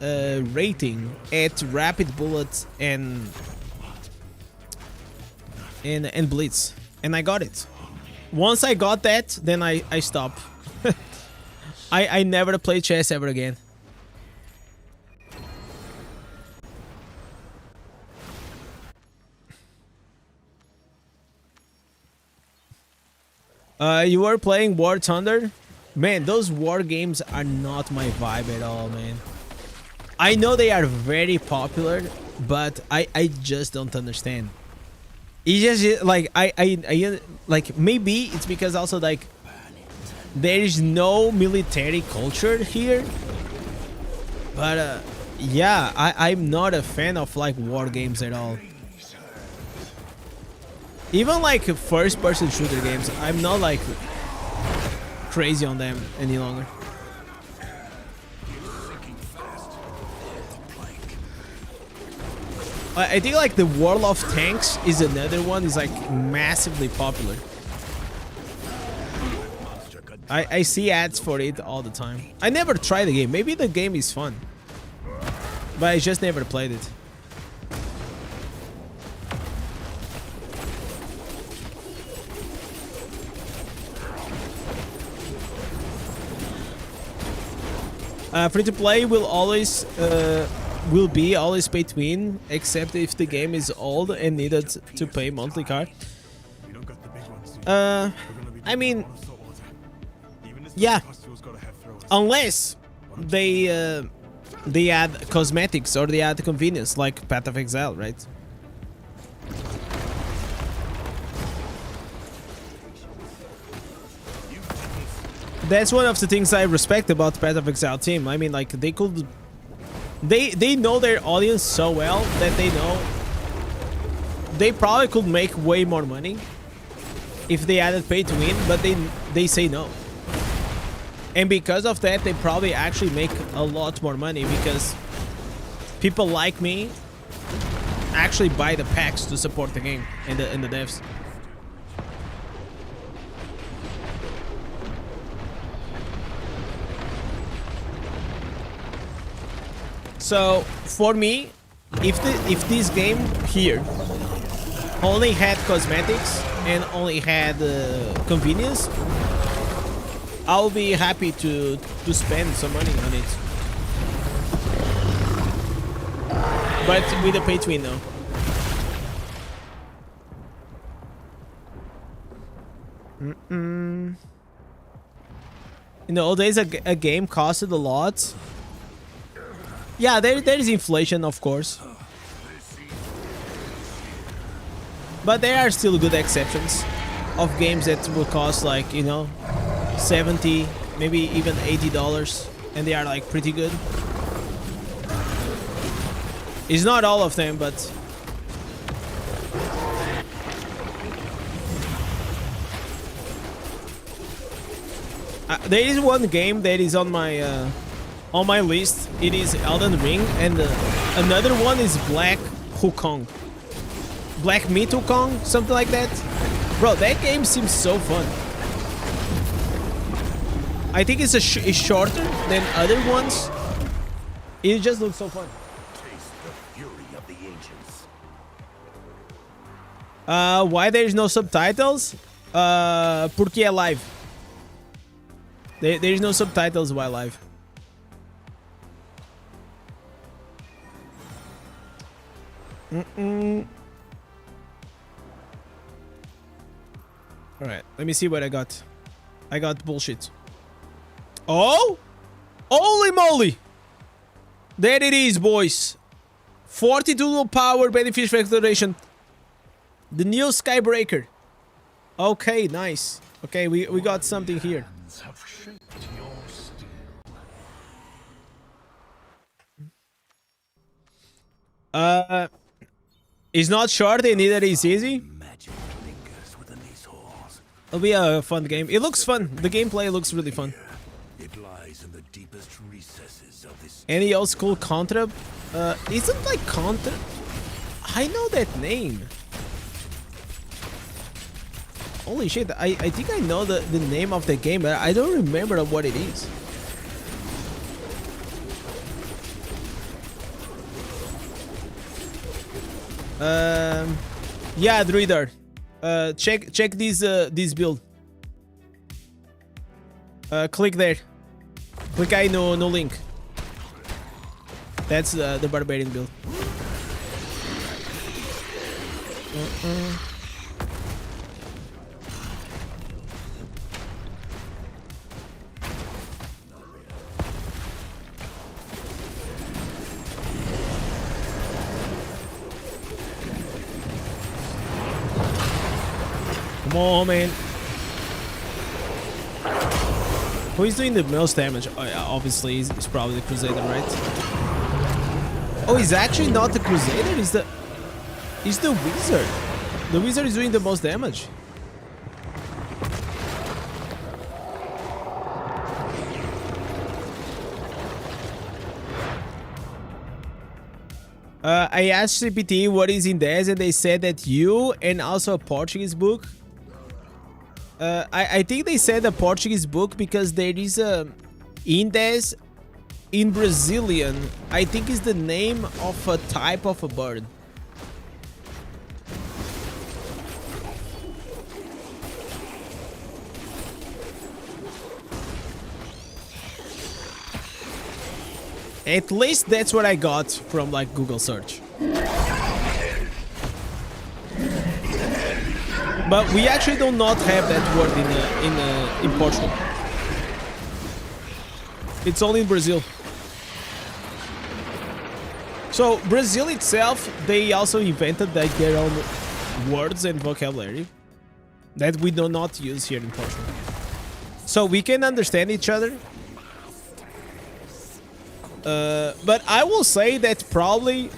rating at rapid bullets and blitz, and I got it. Once I got that, then I stopped. I never played chess ever again. You were playing War Thunder? Man, those war games are not my vibe at all, man. I know they are very popular, but I just don't understand. It's just like I like, maybe it's because also like there is no military culture here. But yeah, I'm not a fan of like war games at all. Even like first-person shooter games, I'm not like crazy on them any longer. I think like the World of Tanks is another one, is like massively popular. I see ads for it all the time. I never tried the game. Maybe the game is fun, but I just never played it. Free to play will always be always pay to win, except if the game is old and needed to pay monthly card. I mean, yeah, unless they add cosmetics or they add convenience like Path of Exile, right? That's one of the things I respect about Path of Exile team. I mean, like, they could... They know their audience so well that they know they probably could make way more money if they added pay to win, but they say no. And because of that, they probably actually make a lot more money because people like me actually buy the packs to support the game and the devs. So for me, if this game here only had cosmetics and only had convenience, I'll be happy to spend some money on it. But with a pay to win though. In the old days, a game costed a lot. Yeah, there is inflation, of course. But there are still good exceptions of games that will cost like, you know, $70, maybe even $80, and they are like pretty good. It's not all of them, but there is one game that is on my list. It is Elden Ring, and another one is Black Wukong. Black Myth Wukong, something like that. Bro, that game seems so fun. I think it's it's shorter than other ones. It just looks so fun. Taste the fury of the ancients. Why there is no subtitles? Porque é live. There is no subtitles while live. Alright, let me see what I got. I got bullshit. Oh! Holy moly! There it is, boys. 42 power beneficial exploration. The new Skybreaker. Okay, nice. Okay, we got something here. It's not short and neither is easy. It'll be a fun game. It looks fun. The gameplay looks really fun. It lies in the deepest recesses of this. Any old school Contra? Isn't like Contra? I know that name. Holy shit, I think I know the name of the game, but I don't remember what it is. Yeah, Druidar. Check this build. Click there. Click aí no link. That's the Barbarian build. Come on, man. Who is doing the most damage? Oh, yeah, obviously, it's probably the Crusader, right? Oh, he's actually not the Crusader. He's the Wizard. The Wizard is doing the most damage. I asked CPT what is Indez, and they said that you and also a Portuguese book. I think they said a Portuguese book because there is a Indez in Brazilian. I think is the name of a type of a bird. At least that's what I got from like Google search. But we actually do not have that word in Portugal. It's only in Brazil. So Brazil itself, they also invented like their own words and vocabulary that we do not use here in Portugal. So we can understand each other. But I will say that probably,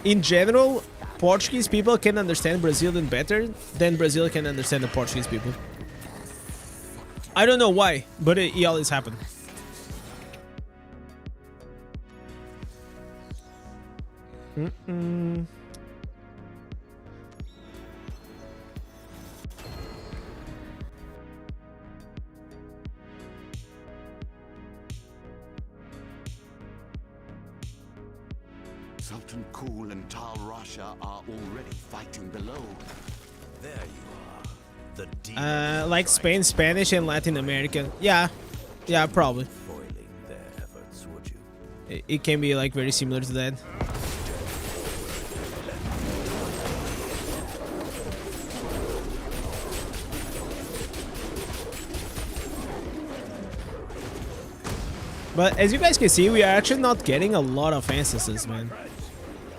in general, Portuguese people can understand Brazilian better than Brazil can understand the Portuguese people. I don't know why, but it always happens. Sultan Cool and Tal Rasha are already fighting below. There you are. The demon Like Spain, Spanish, and Latin American. Yeah, probably. foiling their efforts, would you? It can be like very similar to that. But as you guys can see, we are actually not getting a lot of instances, man.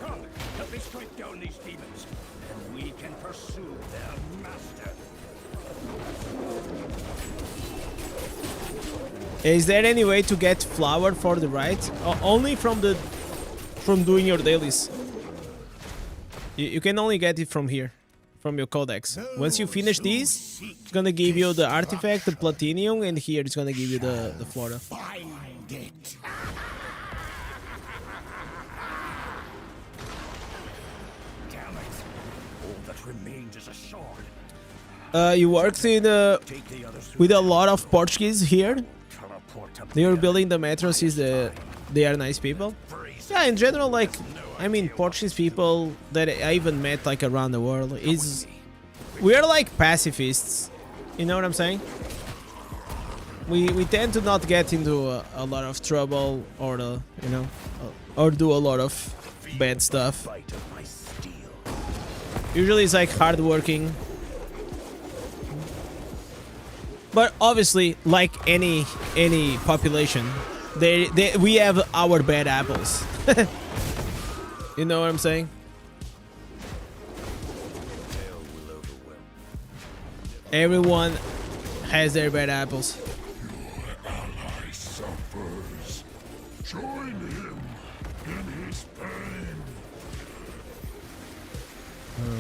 Come, help me strike down these demons, and we can pursue their master. Is there any way to get flour for the right? Only from doing your dailies. You can only get it from here, from your codex. Once you finish these, it's gonna give you the artifact, the platinum, and here it's gonna give you the flora. Find it. Damn it! All that remains is a sword. You worked in Take the others through with a lot of Portuguese here. teleport to They are building the metro since they are nice people. Yeah, in general, like, I mean, Portuguese people that I even met like around the world is we're like pacifists. You know what I'm saying? We tend to not get into a lot of trouble or or do a lot of bad stuff. fight of my steel. Usually it's like hardworking. But obviously, like any population, we have our bad apples. You know what I'm saying? Everyone has their bad apples. Ally suffers. Join him in his pain.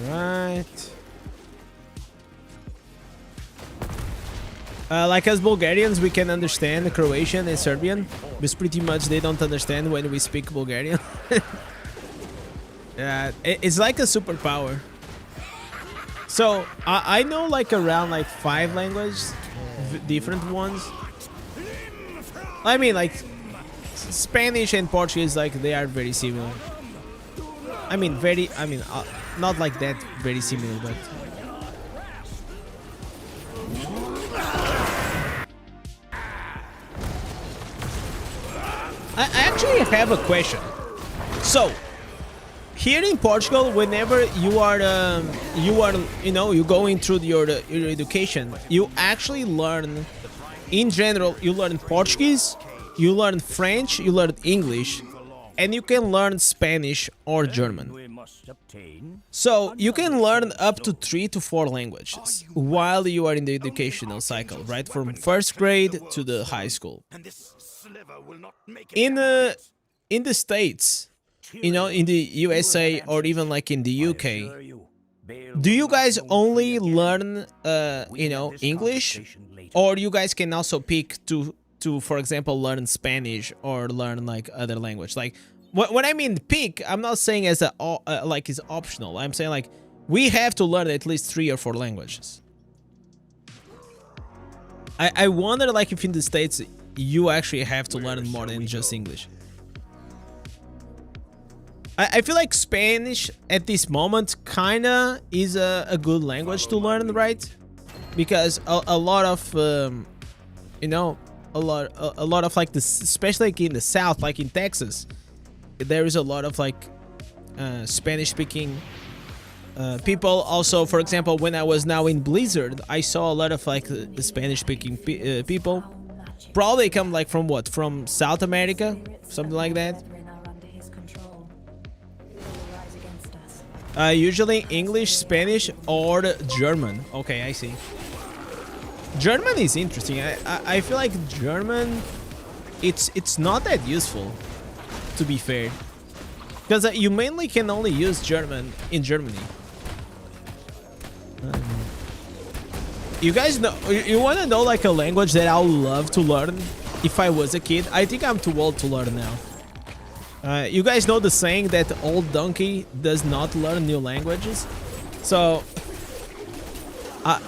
Alright. Like us Bulgarians, we can understand Croatian and Serbian, but pretty much they don't understand when we speak Bulgarian. Yeah, it's like a superpower. So I know like around like 5 languages, different ones. I mean like Spanish and Portuguese, like they are very similar. I mean not like that very similar, but. I actually have a question. So, here in Portugal, whenever you are you're going through your education, you actually learn, in general, you learn Portuguese, you learn French, you learn English, and you can learn Spanish or German. So you can learn up to 3 to 4 languages while you are in the educational cycle, right? From first grade to the high school. In the States, you know, in the USA or even like in the UK, do you guys only learn, you know, English? Or you guys can also pick to for example, learn Spanish or learn like other language? Like, when I mean pick, I'm not saying as a like is optional. I'm saying like we have to learn at least 3 or 4 languages. I wonder like if in the States you actually have to learn more than just English. I feel like Spanish at this moment kinda is a good language to learn, right? Because a lot of you know, a lot of like this, especially like in the South, like in Texas, there is a lot of like Spanish speaking people. Also, for example, when I was now in Blizzard, I saw a lot of like the Spanish speaking people. Probably come like from what? From South America, something like that. Usually English, Spanish, or German. Okay, I see. German is interesting. I feel like German, it's not that useful, to be fair, because you mainly can only use German in Germany. You guys know? You want to know like a language that I would love to learn if I was a kid? I think I'm too old to learn now. You guys know the saying that old donkey does not learn new languages? So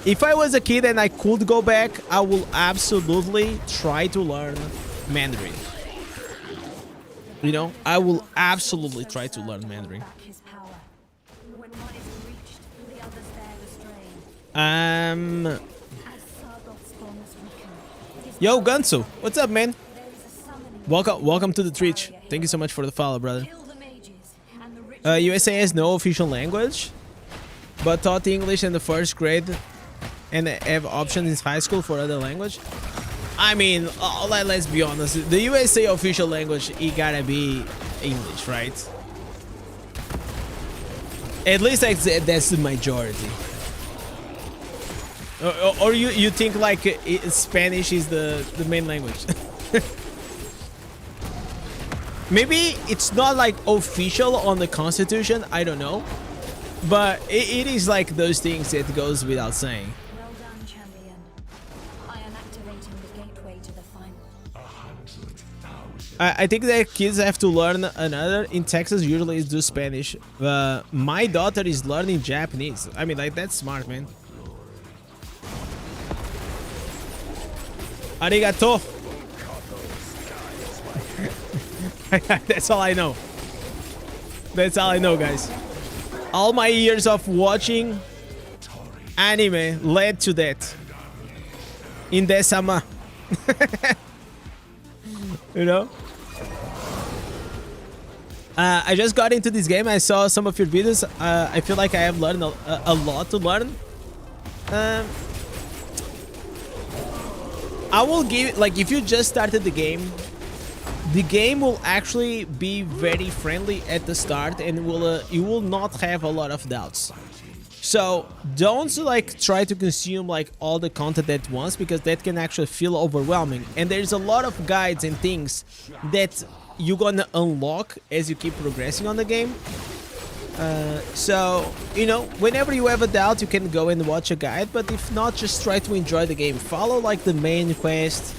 if I was a kid and I could go back, I will absolutely try to learn Mandarin. You know, I will absolutely try to learn Mandarin. Yo, Gunsu, what's up, man? Welcome to the Twitch. Thank you so much for the follow, brother. USA has no official language, but taught English in the first grade and have options in high school for other language. I mean, let's be honest. The USA official language, it gotta be English, right? At least that's the majority. Or you think like Spanish is the main language? Maybe it's not like official on the Constitution, I don't know. But it is like those things that goes without saying. Well done, champion. I am activating the gateway to the final. I think that kids have to learn another. In Texas, usually it's do Spanish. My daughter is learning Japanese. I mean, like, that's smart, man. Arigato. That's all I know. That's all I know, guys. All my years of watching anime led to that. Indez-sama. You know? I just got into this game. I saw some of your videos. I feel like I have learned a lot to learn. I will give, like, if you just started the game will actually be very friendly at the start, and you will not have a lot of doubts. So don't like try to consume like all the content at once, because that can actually feel overwhelming. And there's a lot of guides and things that you're gonna unlock as you keep progressing on the game. So, you know, whenever you have a doubt, you can go and watch a guide, but if not, just try to enjoy the game. Follow like the main quest,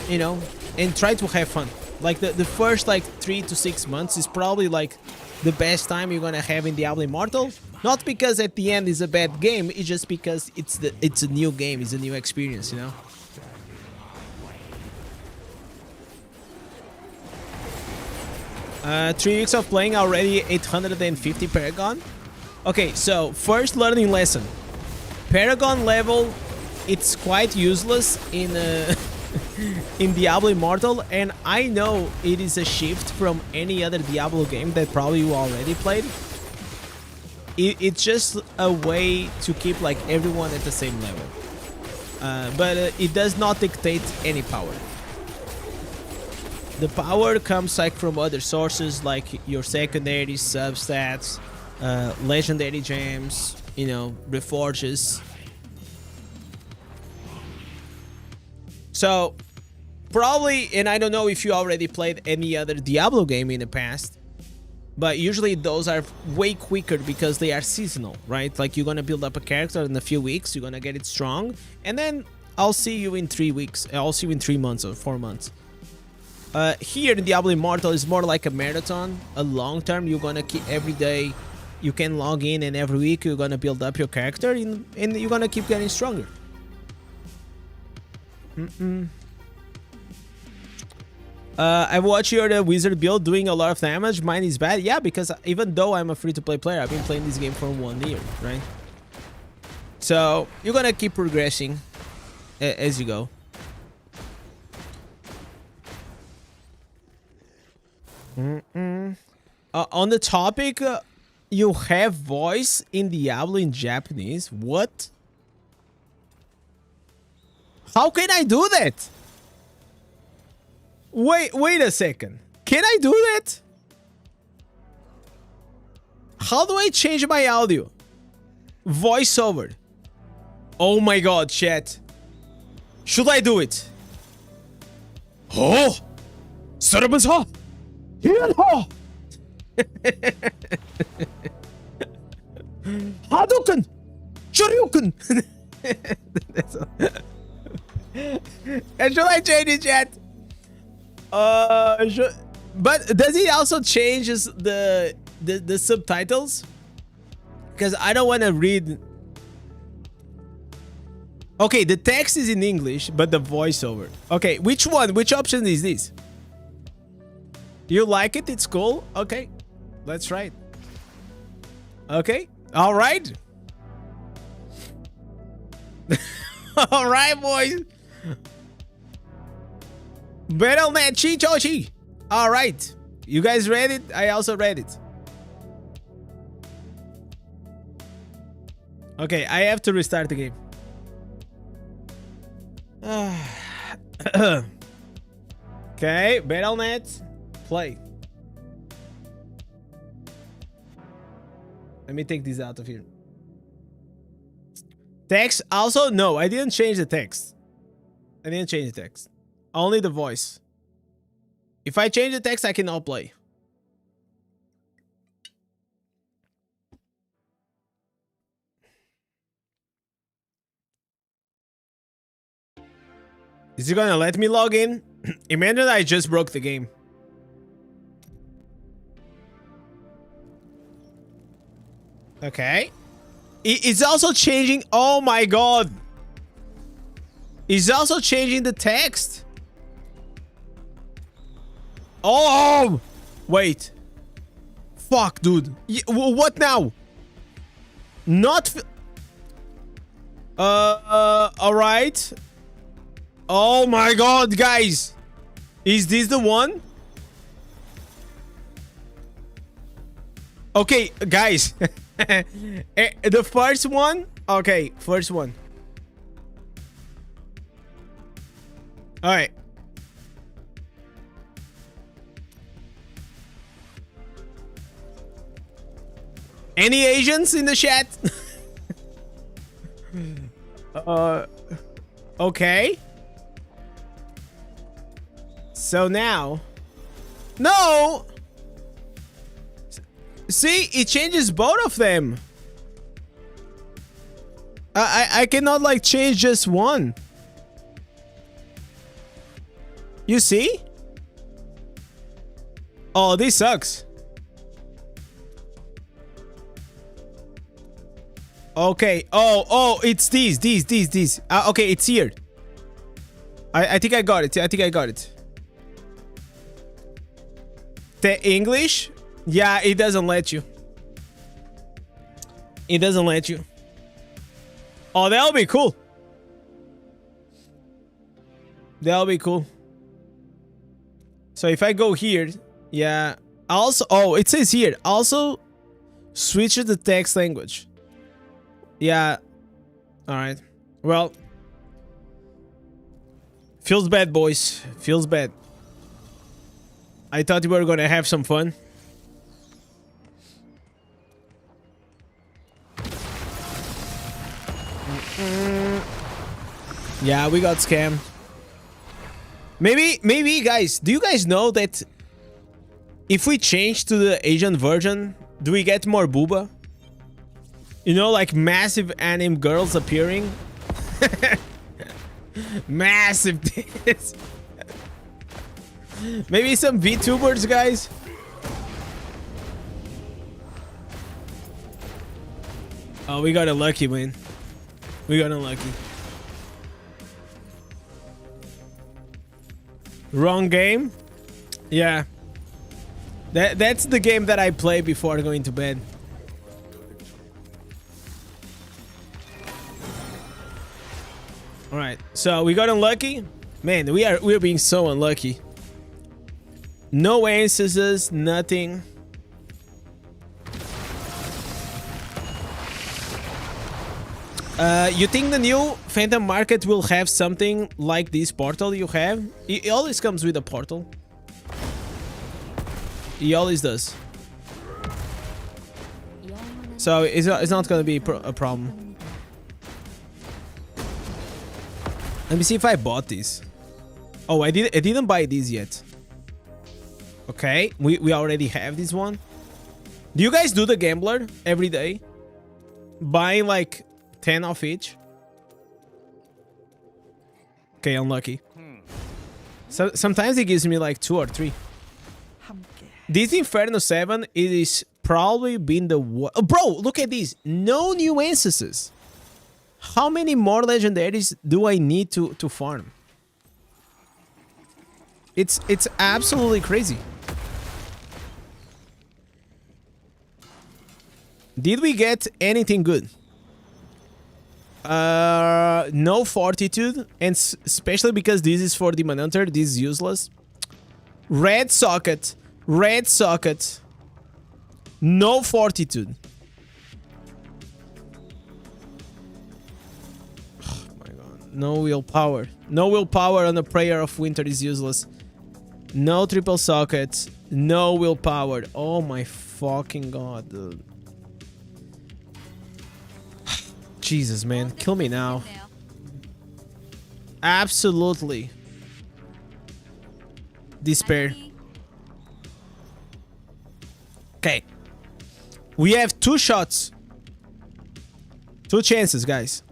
you know, and try to have fun. Like the first like 3 to 6 months is probably like the best time you're gonna have in Diablo Immortal. Not because at the end is a bad game, it's just because it's a new game, it's a new experience, you know. 3 weeks of playing, already 850 Paragon. Okay, so first learning lesson. Paragon level, it's quite useless in in Diablo Immortal, and I know it is a shift from any other Diablo game that probably you already played. It's just a way to keep like everyone at the same level, but it does not dictate any power. The power comes like from other sources, like your secondary substats, legendary gems, you know, reforges. So probably, and I don't know if you already played any other Diablo game in the past, but usually those are way quicker because they are seasonal, right? Like you're gonna build up a character in a few weeks, you're gonna get it strong, and then I'll see you in 3 weeks. I'll see you in 3 months or 4 months. Here in Diablo Immortal is more like a marathon, a long term. You're gonna keep every day. You can log in, and every week you're gonna build up your character, and you're gonna keep getting stronger. I've watched your wizard build doing a lot of damage. Mine is bad. Yeah, because even though I'm a free-to-play player, I've been playing this game for 1 year, right? So you're gonna keep progressing as you go. On the topic, you have voice in Diablo in Japanese. What? How can I do that? Wait a second. Can I do that? How do I change my audio? Voiceover. Oh my god, chat. Should I do it? Oh! Sarabasa! Hadouken! Shoryuken! And should I change it yet? But does it also change the subtitles? Because I don't want to read. Okay, the text is in English, but the voiceover. Okay, which one? Which option is this? You like it? It's cool? Okay, let's try it. Okay, all right. All right, boys. Battle.net Chichochi. All right, you guys read it? I also read it. Okay, I have to restart the game. Okay, Battle.net, play. Let me take this out of here. Text also? No, I didn't change the text. I didn't change the text. Only the voice. If I change the text, I cannot play. Is it gonna let me log in? Imagine I just broke the game. Okay. It's also changing. Oh my god. It's also changing the text. Oh! Wait. Fuck, dude. What now? Not... alright. Oh my god, guys. Is this the one? Okay, guys. The first one? Okay, first one. Alright. Any Asians in the chat? Okay. So now... No! See, it changes both of them. I cannot like change just one. You see? Oh, this sucks. Okay. Oh, it's these. Okay, it's here. I think I got it. The English? Yeah, it doesn't let you. It doesn't let you. Oh, that'll be cool. That'll be cool. So if I go here, yeah. Also, oh, it says here. Also, switch to the text language. Yeah. All right. Well, feels bad, boys. Feels bad. I thought we were gonna have some fun. Yeah, we got scammed. Maybe guys, do you guys know that if we change to the Asian version, do we get more booba? You know, like massive anime girls appearing. Massive tits. Maybe some VTubers, guys. Oh, we got a lucky win. We got unlucky. Wrong game? Yeah. That's the game that I play before going to bed. All right. So we got unlucky. Man, we're being so unlucky. No instances, nothing. You think the new Phantom Market will have something like this portal you have? It always comes with a portal. He always does. So it's not gonna be a problem. Let me see if I bought these. Oh, I didn't buy these yet. Okay, we already have this one. Do you guys do the gambler every day? Buying like 10 of each? Okay, unlucky. So sometimes it gives me like 2 or 3. This Inferno 7, it is probably been the oh, bro, look at this. No new instances. How many more legendaries do I need to farm? It's absolutely crazy. Did we get anything good? No fortitude, and especially because this is for the Manhunter, this is useless. Red socket, no fortitude. Oh my god, no willpower on a Prayer of Winter is useless. No triple socket, no willpower. Oh my fucking god, dude. Jesus, man. Kill me now. Absolutely. Despair. Okay. We have 2 shots. 2 chances, guys.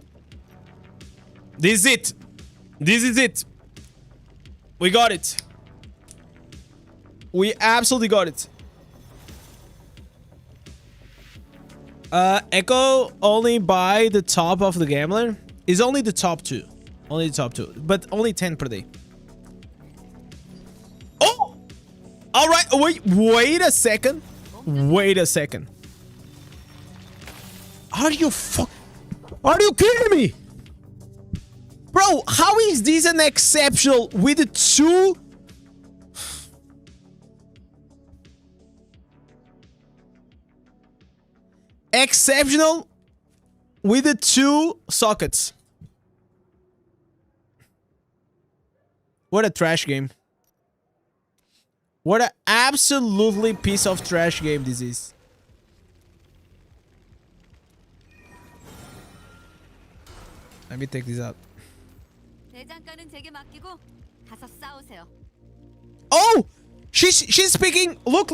This is it. This is it. We got it. We absolutely got it. Echo only by the top of the gambler is only the top 2. Only the top 2. But only 10 per day. Oh! Alright, wait a second. Wait a second. Are you kidding me? Bro, how is this an exceptional with 2? Exceptional with the 2 sockets. What a trash game. What an absolutely piece of trash game this is. Let me take this out. Oh! She's speaking. Look.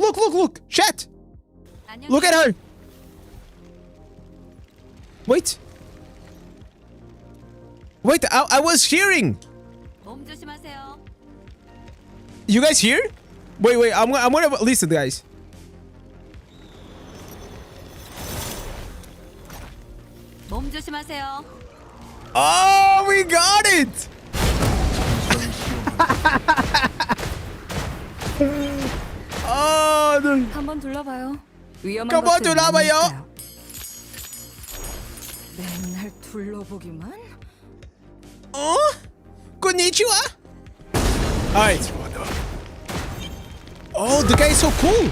Chat. Look at her. Wait, I was hearing. You guys hear? Wait, I'm gonna listen, guys. Oh, we got it! Oh, 한번 둘러봐요. Come on, 둘러봐요. 맨날 둘러보기만? Konnichiwa. Alright. Oh, the guy is so cool.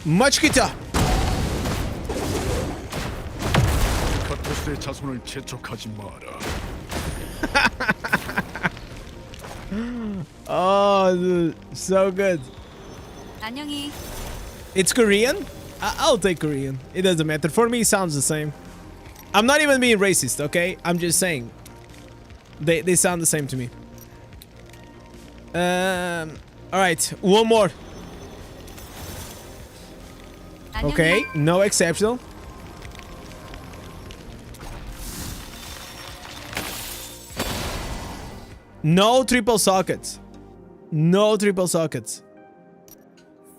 Machikita. 카토스의 자손을 재촉하지 마라. Oh, dude, so good. 안녕히. It's Korean? I'll take Korean. It doesn't matter. For me, it sounds the same. I'm not even being racist, okay? I'm just saying. They sound the same to me. Alright, one more. Okay, no exceptional. No triple sockets. No triple sockets.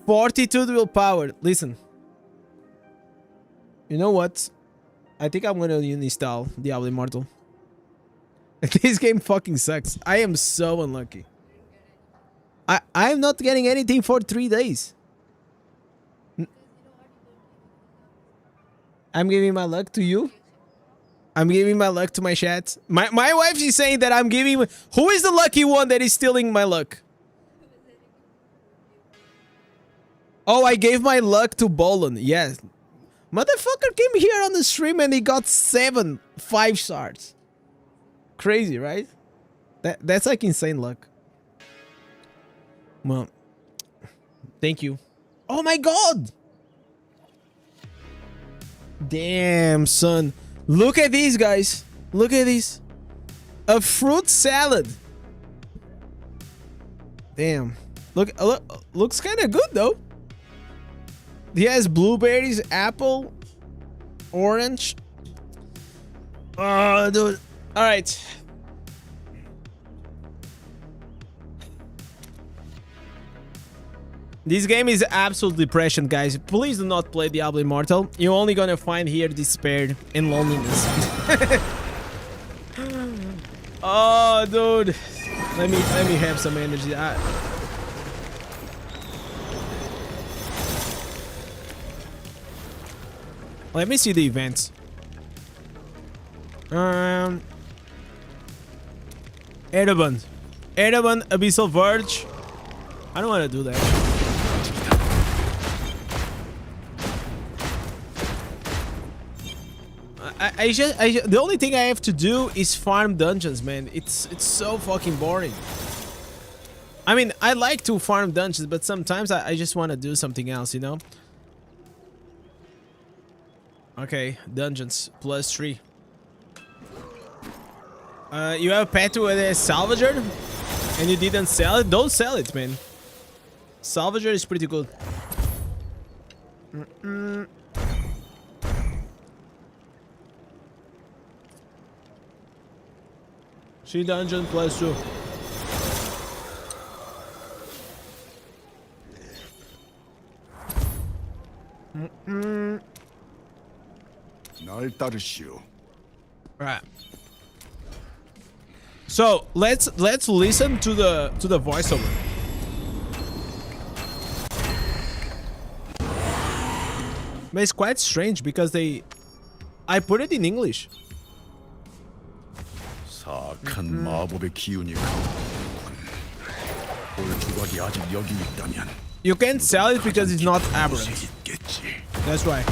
42 willpower. Listen. You know what? I think I'm gonna uninstall Diablo Immortal. This game fucking sucks. I am so unlucky. I'm not getting anything for 3 days. I'm giving my luck to you. I'm giving my luck to my chat. My wife is saying that I'm giving... Who is the lucky one that is stealing my luck? Oh, I gave my luck to Bolon. Yes. Motherfucker came here on the stream and he got 7 5-stars. Crazy, right? That's like insane luck. Well, thank you. Oh my god! Damn, son. Look at these, guys. Look at this. A fruit salad. Damn. Looks kind of good, though. He has blueberries, apple, orange. Oh, dude. All right. This game is absolute depression, guys. Please do not play Diablo Immortal. You're only gonna find here despair and loneliness. Oh, dude. Let me have some energy. Let me see the events. Erebon, Abyssal Verge. I don't want to do that. The only thing I have to do is farm dungeons, man. It's so fucking boring. I mean, I like to farm dungeons, but sometimes I just want to do something else, you know? Okay, dungeons, +3. You have a pet with a salvager, and you didn't sell it? Don't sell it, man. Salvager is pretty good. She dungeon +2. Right. So let's listen to the voiceover. But it's quite strange because I put it in English. 사악한 마법의 기운이 골두각이 아직 여기 있다면 You can't sell it because it's not aberrant. That's why.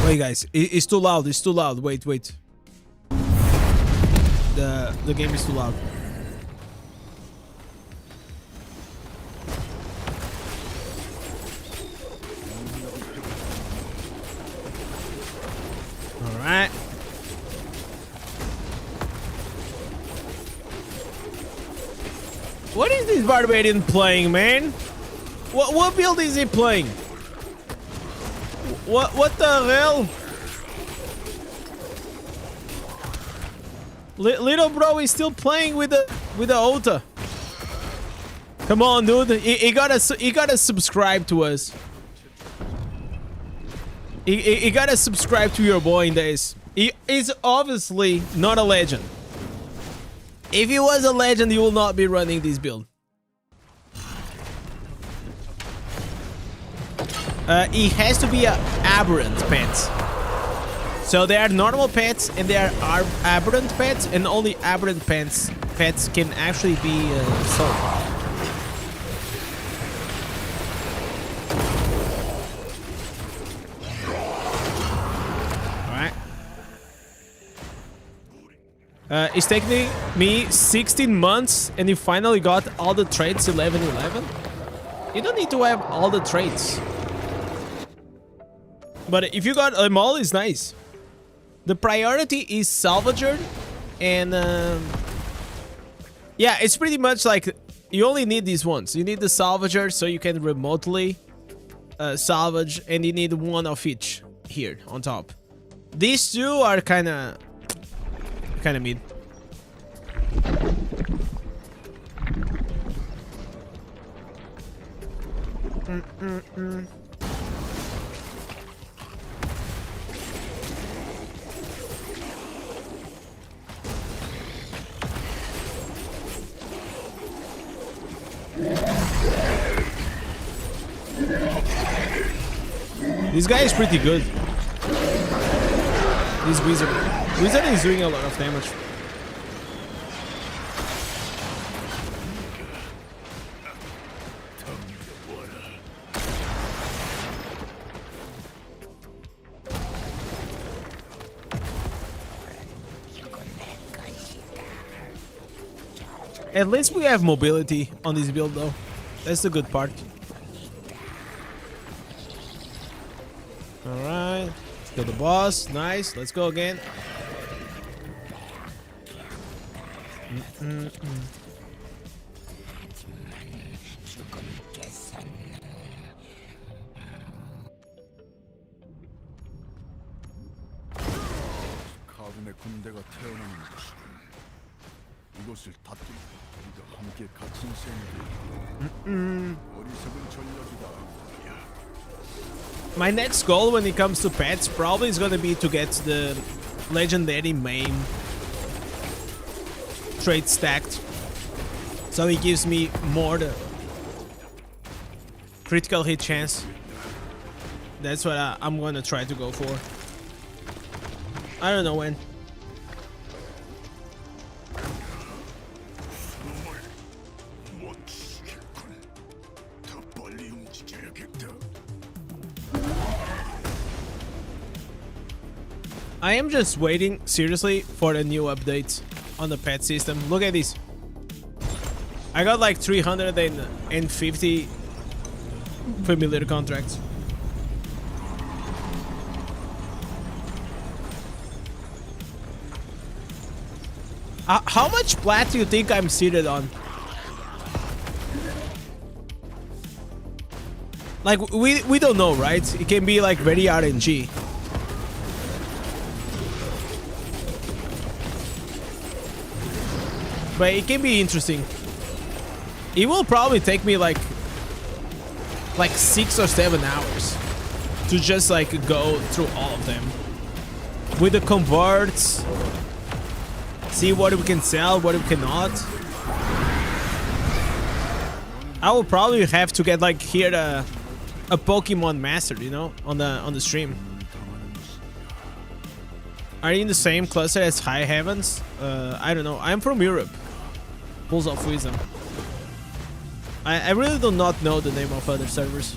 Wait, guys, it's too loud. It's too loud. Wait. The game is too loud. All right. What is this Barbarian playing, man? What build is he playing? What the hell? Little bro is still playing with the Ota. Come on, dude. He gotta subscribe to us. He gotta subscribe to your boy Indez. He is obviously not a legend. If he was a legend, he will not be running this build. He has to be an aberrant pet. So there are normal pets and there are aberrant pets, and only aberrant pets can actually be sold. Alright. It's taking me 16 months and you finally got all the traits 11-11. You don't need to have all the traits. But if you got them all, it's nice. The priority is Salvager. And yeah, it's pretty much like you only need these ones. You need the Salvager so you can remotely salvage. And you need one of each here on top. These two are kind of mid. This guy is pretty good. This wizard. Wizard is doing a lot of damage. At least we have mobility on this build though. That's the good part. Alright. Let's kill the boss. Nice. Let's go again. 가군의 군대가 태어나는 곳이군. 이곳을 닫고 우리가 함께 갇힌 셈이다. 어리석은 전략이다. My next goal when it comes to pets probably is gonna be to get the legendary main trait stacked. So it gives me more the critical hit chance. That's what I'm gonna try to go for. I don't know when. I am just waiting, seriously, for the new updates on the pet system. Look at this. I got like 350 familiar contracts. How much plat do you think I'm seated on? Like, we don't know, right? It can be like very RNG. But it can be interesting. It will probably take me like 6 or 7 hours to just like go through all of them with the converts, see what we can sell, what we cannot. I will probably have to get like here a Pokemon master, you know, on the stream. Are you in the same cluster as High Heavens? I don't know. I'm from Europe. Pulls of Wisdom. I really do not know the name of other servers.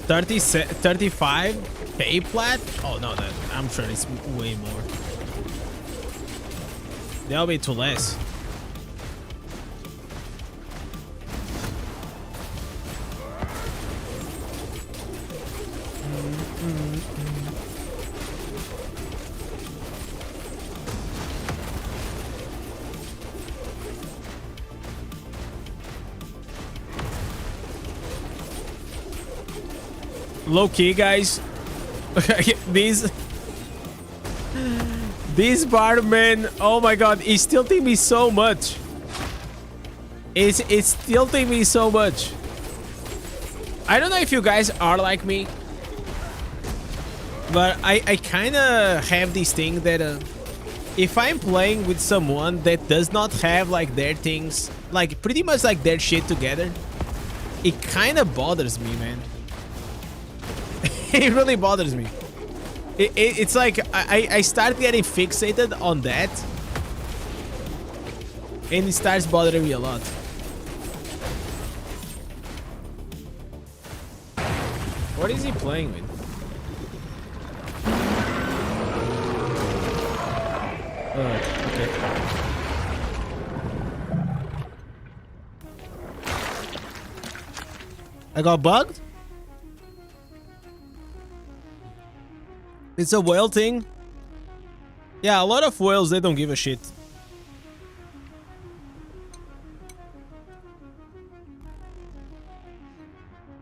$35 pay plat? Oh no, I'm sure it's way more. That'll be too less. Low key, guys. These Barbarian, oh my god, it's tilting me so much. It's tilting me so much. I don't know if you guys are like me, but I kind of have this thing that if I'm playing with someone that does not have like their things, like pretty much like their shit together, it kind of bothers me, man. It really bothers me. It's like I start getting fixated on that, and it starts bothering me a lot. What is he playing with? Oh, okay. I got bugged? It's a whale thing? Yeah, a lot of whales, they don't give a shit.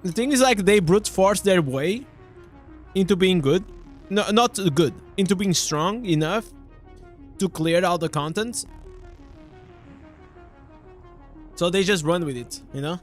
The thing is, like, they brute force their way into being good. No, not good. Into being strong enough to clear out the contents. So they just run with it, you know?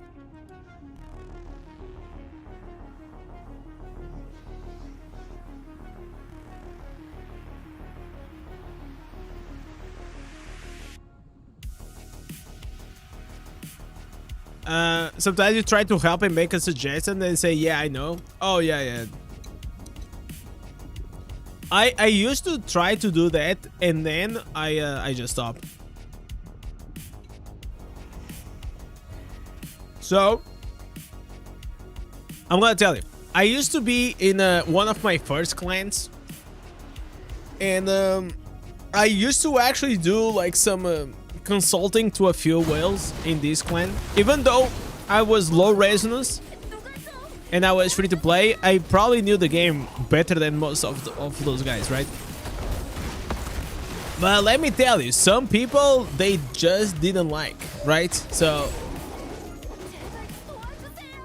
Sometimes you try to help and make a suggestion and say, yeah, I know. Oh, yeah. I used to try to do that, and then I just stopped. So, I'm gonna tell you. I used to be in one of my first clans, and I used to actually do like some consulting to a few whales in this clan. Even though I was low resonance and I was free to play, I probably knew the game better than most of those guys, right? But let me tell you, some people, they just didn't like, right? So,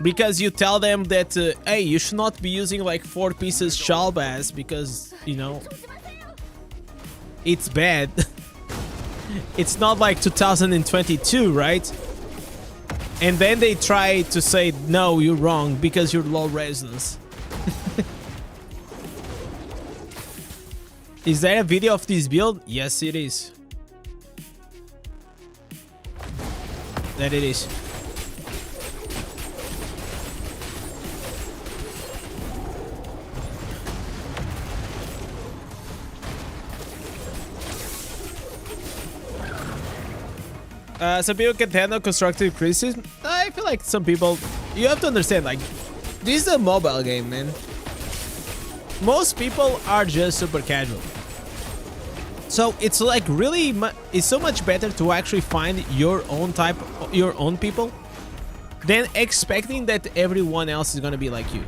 because you tell them that, hey, you should not be using like 4 pieces Shalbaz because, you know, it's bad. It's not like 2022, right? And then they try to say, no, you're wrong because you're low resonance. Is there a video of this build? Yes, it is. That it is. Some people can handle constructive criticism. I feel like some people, you have to understand, like, this is a mobile game, man. Most people are just super casual. So it's like really, it's so much better to actually find your own type, your own people, than expecting that everyone else is gonna be like you.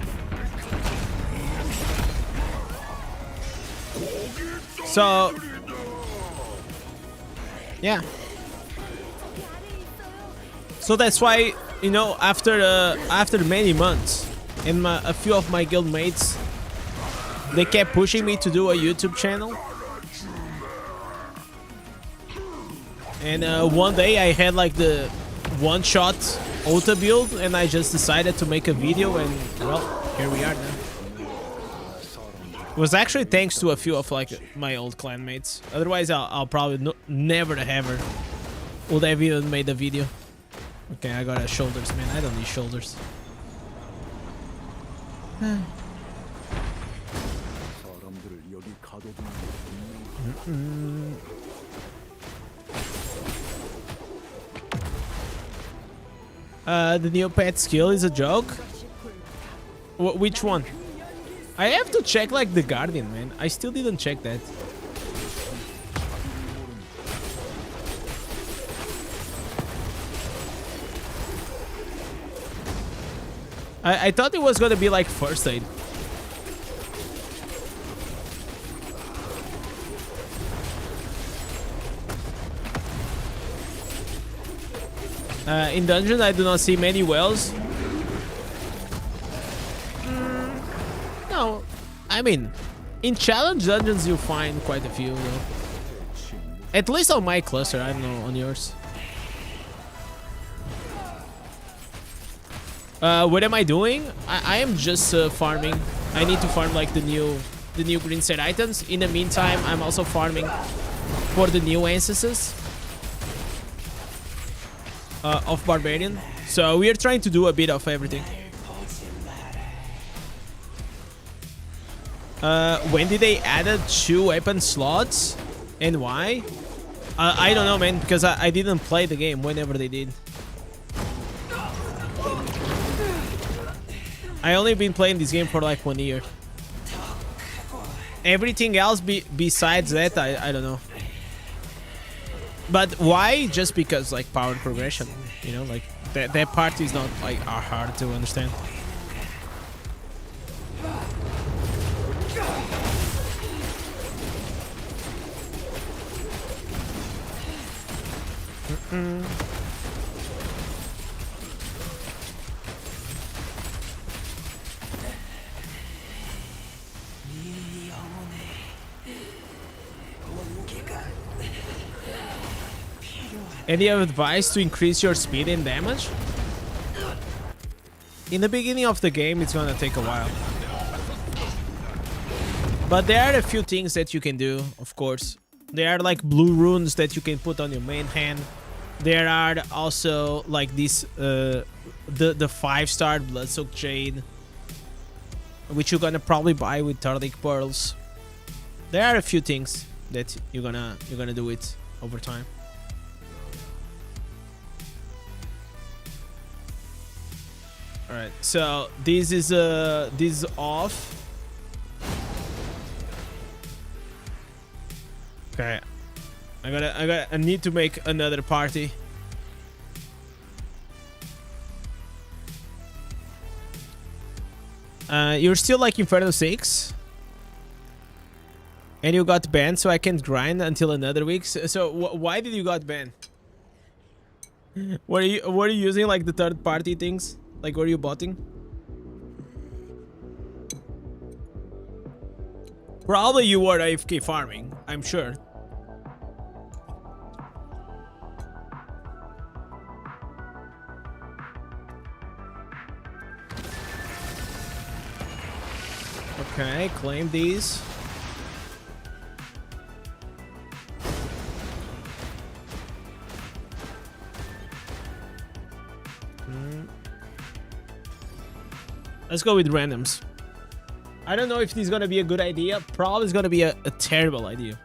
So, yeah. So that's why, you know, after many months, and a few of my guild mates, they kept pushing me to do a YouTube channel. And one day I had like the one-shot auto build, and I just decided to make a video, and well, here we are now. It was actually thanks to a few of like my old clan mates. Otherwise, I'll probably never ever would have even made a video. Okay, I got shoulders, man. I don't need shoulders. The new pet skill is a joke? Which one? I have to check like the Guardian, man. I still didn't check that. I thought it was gonna be like first aid. In dungeon, I do not see many whales. No, I mean, in challenge dungeons you find quite a few. You know? At least on my cluster, I don't know on yours. What am I doing? I am just farming. I need to farm like the new green set items. In the meantime, I'm also farming for the new instances of Barbarian. So we are trying to do a bit of everything. When did they added 2 weapon slots and why? I don't know, man, because I didn't play the game whenever they did. I only been playing this game for like 1 year. Everything else besides that, I don't know. But why? Just because like power progression, you know, like that part is not like hard to understand. Any advice to increase your speed and damage? In the beginning of the game, it's gonna take a while. But there are a few things that you can do, of course. There are like blue runes that you can put on your main hand. There are also like this, the 5-star Bloodsoaked Jade, which you're gonna probably buy with Tardic Pearls. There are a few things that you're gonna do it over time. All right, so this is off. Okay, I need to make another party. You're still like Inferno 6, and you got banned, so I can't grind until another week. So why did you got banned? Were you using like the third party things? Like, were you botting? Probably you were AFK farming, I'm sure. Okay, claim these. Let's go with randoms. I don't know if this is gonna be a good idea. Probably it's gonna be a terrible idea.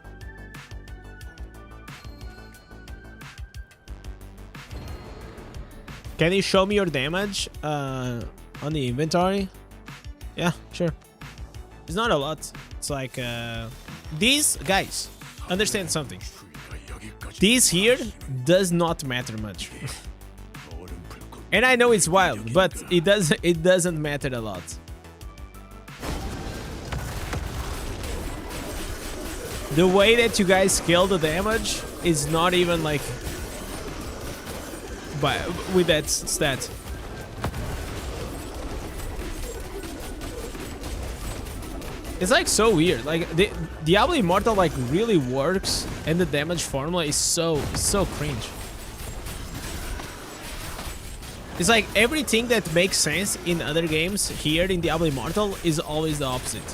Can you show me your damage on the inventory? Yeah, sure. It's not a lot. It's like these guys understand something. This here does not matter much. And I know it's wild, but it doesn't matter a lot. The way that you guys scale the damage is not even like with that stat. It's like so weird. Like the Diablo Immortal like really works, and the damage formula is so cringe. It's like everything that makes sense in other games here in Diablo Immortal is always the opposite.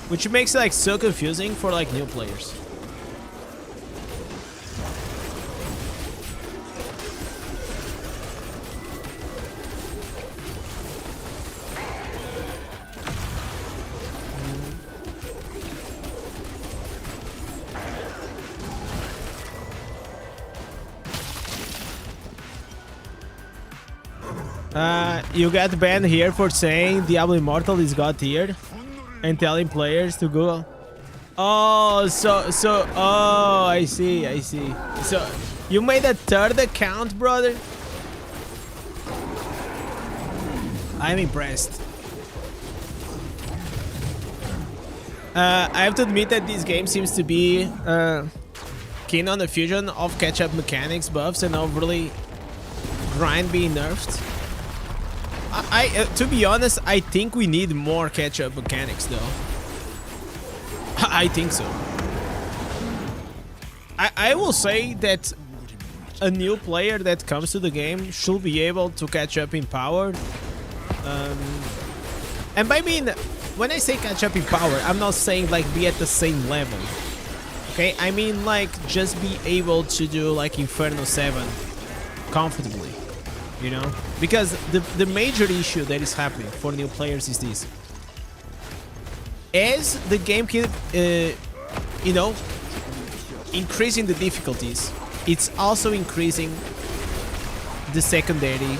Which makes it like so confusing for like new players. You got banned here for saying Diablo Immortal is god tier and telling players to go. Oh, oh, I see. So you made a third account, brother? I'm impressed. I have to admit that this game seems to be keen on the fusion of catch-up mechanics, buffs, and overly grind being nerfed. To be honest, I think we need more catch-up mechanics, though. I think so. I will say that a new player that comes to the game should be able to catch up in power. And by mean, when I say catch up in power, I'm not saying like be at the same level. Okay, I mean like just be able to do like Inferno 7 comfortably. You know, because the major issue that is happening for new players is this: as the game keeps, you know, increasing the difficulties, it's also increasing the secondary,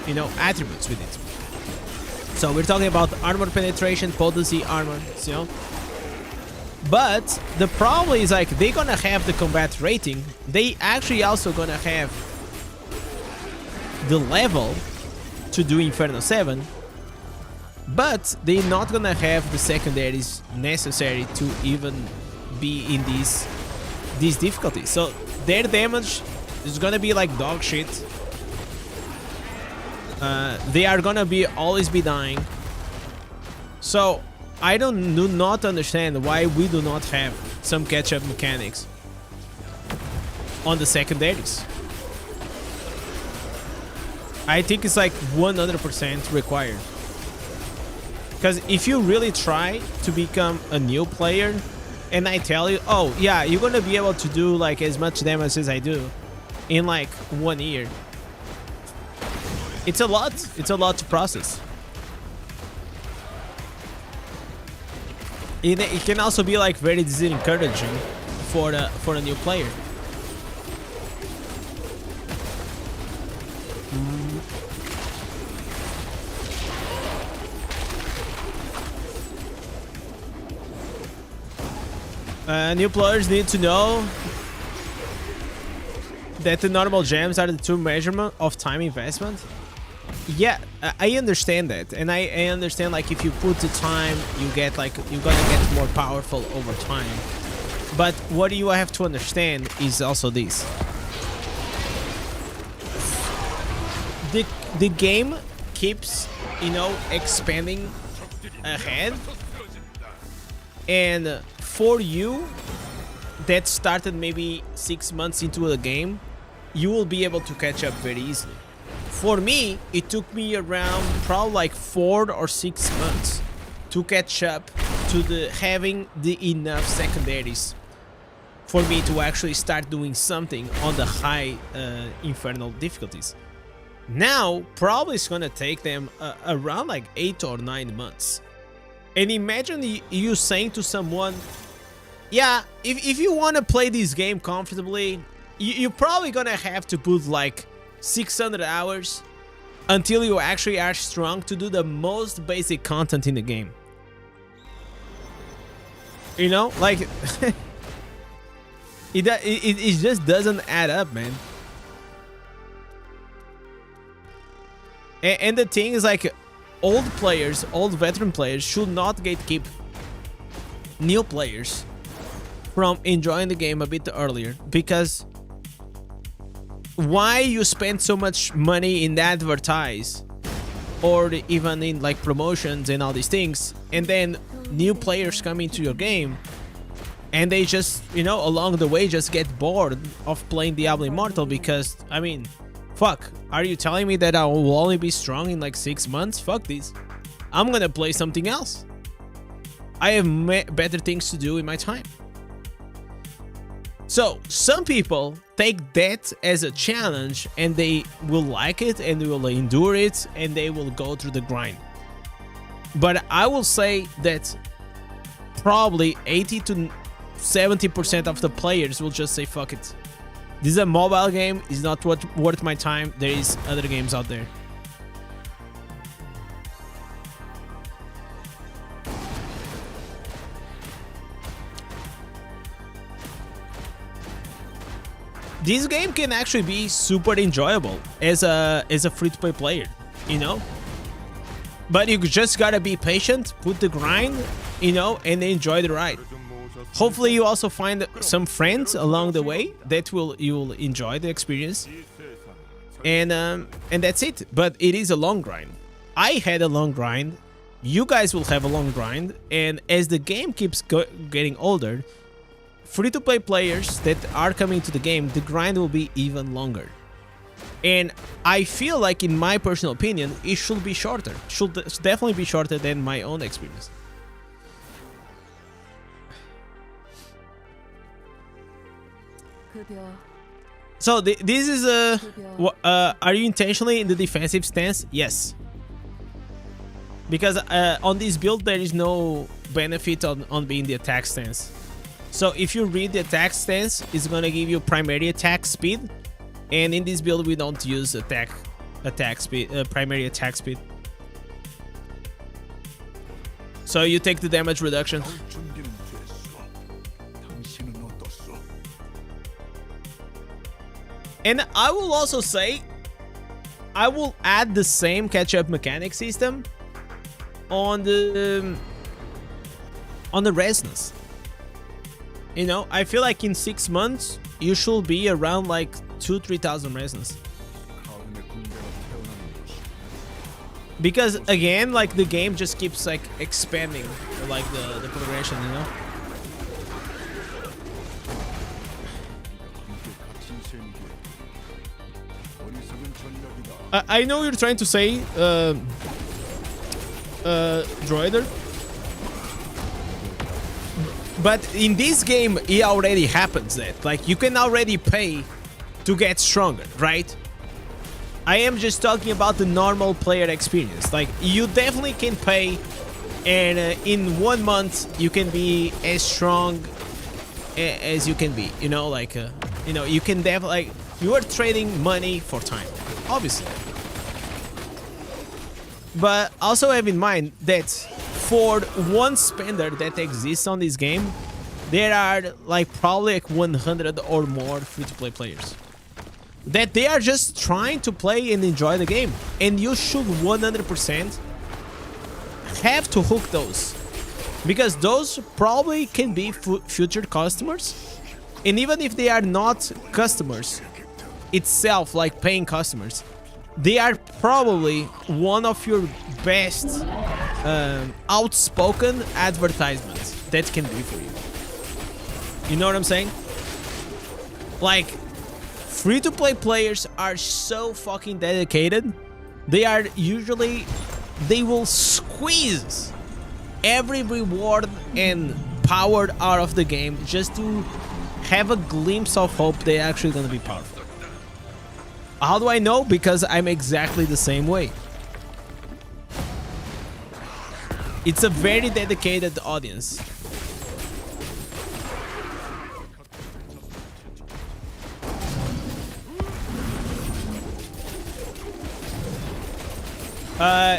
you know, attributes with it. So we're talking about armor penetration, potency, armor, you know. But the problem is like they're gonna have the combat rating. They actually also gonna have the level to do Inferno 7, but they're not gonna have the secondaries necessary to even be in these difficulties. So their damage is gonna be like dog shit. They are gonna always be dying. So I do not understand why we do not have some catch-up mechanics on the secondaries. I think it's like 100% required. Because if you really try to become a new player, and I tell you, oh yeah, you're gonna be able to do like as much damage as I do in like 1 year. It's a lot to process. It can also be like very discouraging for a new player. New players need to know that the normal gems are the true measurement of time investment. Yeah, I understand that, and I understand like if you put the time, you're gonna get more powerful over time. But what you have to understand is also this: the game keeps, you know, expanding ahead, and for you that started maybe 6 months into the game, you will be able to catch up very easily. For me, it took me around probably like 4 or 6 months to catch up to having the enough secondaries for me to actually start doing something on the high infernal difficulties. Now, probably it's gonna take them around like 8 or 9 months. And imagine you saying to someone, yeah, if you want to play this game comfortably, you're probably gonna have to put like 600 hours until you actually are strong to do the most basic content in the game. You know, like it just doesn't add up, man. And the thing is, like, old veteran players should not gatekeep new players from enjoying the game a bit earlier, because why you spend so much money in advertise or even in like promotions and all these things, and then new players come into your game and they just, you know, along the way just get bored of playing Diablo Immortal because, I mean, fuck, are you telling me that I will only be strong in like 6 months? Fuck this. I'm gonna play something else. I have better things to do in my time. So some people take that as a challenge and they will like it and they will endure it and they will go through the grind. But I will say that probably 80 to 70% of the players will just say fuck it. This is a mobile game, it's not worth my time. There is other games out there. This game can actually be super enjoyable as a free-to-play player, you know? But you just gotta be patient, put the grind, you know, and enjoy the ride. Hopefully you also find some friends along the way that you'll enjoy the experience. And that's it. But it is a long grind. I had a long grind. You guys will have a long grind. And as the game keeps getting older, free-to-play players that are coming to the game, the grind will be even longer. And I feel like, in my personal opinion, it should be shorter. Should definitely be shorter than my own experience. So this is are you intentionally in the defensive stance? Yes. Because on this build there is no benefit on being the attack stance. So if you read the attack stance, it's gonna give you primary attack speed, And in this build, we don't use attack speed, primary attack speed. So you take the damage reduction. And I will also say, I will add the same catch-up mechanic system on the resonance. You know, I feel like in 6 months you should be around like 2,000-3,000 resonance. Because again, like the game just keeps like expanding, like the progression, you know. I know you're trying to say, droider, but in this game it already happens that like you can already pay to get stronger, right? I am just talking about the normal player experience. Like you definitely can pay, and in 1 month you can be as strong as you can be. You know, like you know, you can definitely, like, you are trading money for time, obviously. But also have in mind that for one spender that exists on this game, there are like probably like 100 or more free-to-play players that they are just trying to play and enjoy the game, and you should 100% have to hook those, because those probably can be future customers, and even if they are not customers itself, like paying customers, they are probably one of your best outspoken advertisements that can be for you. You know what I'm saying? Like, free-to-play players are so fucking dedicated. They are usually, they will squeeze every reward and power out of the game just to have a glimpse of hope they're actually gonna be powerful. How do I know? Because I'm exactly the same way. It's a very dedicated audience.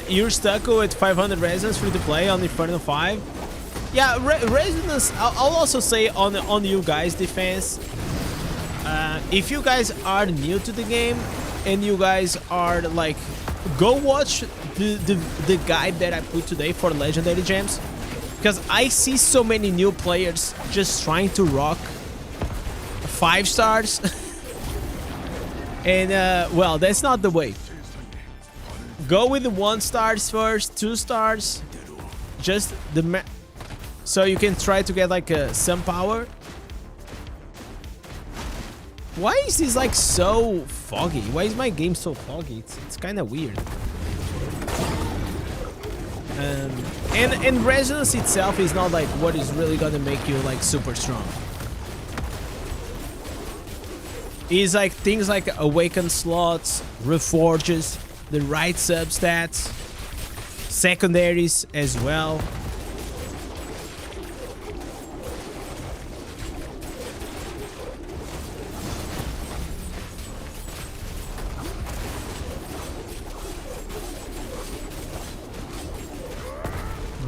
You're stuck with 500 resonance free to play on Inferno 5. Yeah, resonance. I'll also say on you guys' defense. If you guys are new to the game and you guys are like, go watch the guide that I put today for legendary gems, because I see so many new players just trying to rock 5 stars. And well, that's not the way. Go with the 1 stars first, 2 stars, just so you can try to get like some power. Why is this like so foggy? Why is my game so foggy? It's kind of weird. And resonance itself is not like what is really gonna make you like super strong. It's like things like awakened slots, reforges, the right substats, secondaries as well.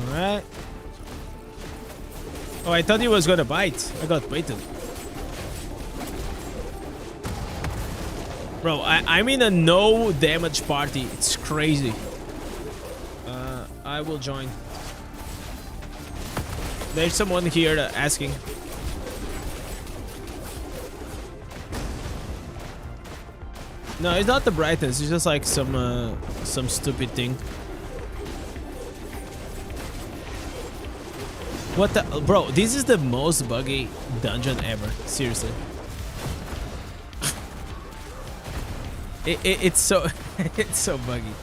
Alright. Oh, I thought he was gonna bite. I got baited. Bro, I'm in a no damage party. It's crazy. I will join. There's someone here asking. No, it's not the brightness. It's just like some stupid thing. What the, bro? This is the most buggy dungeon ever. Seriously. It's so it's so buggy.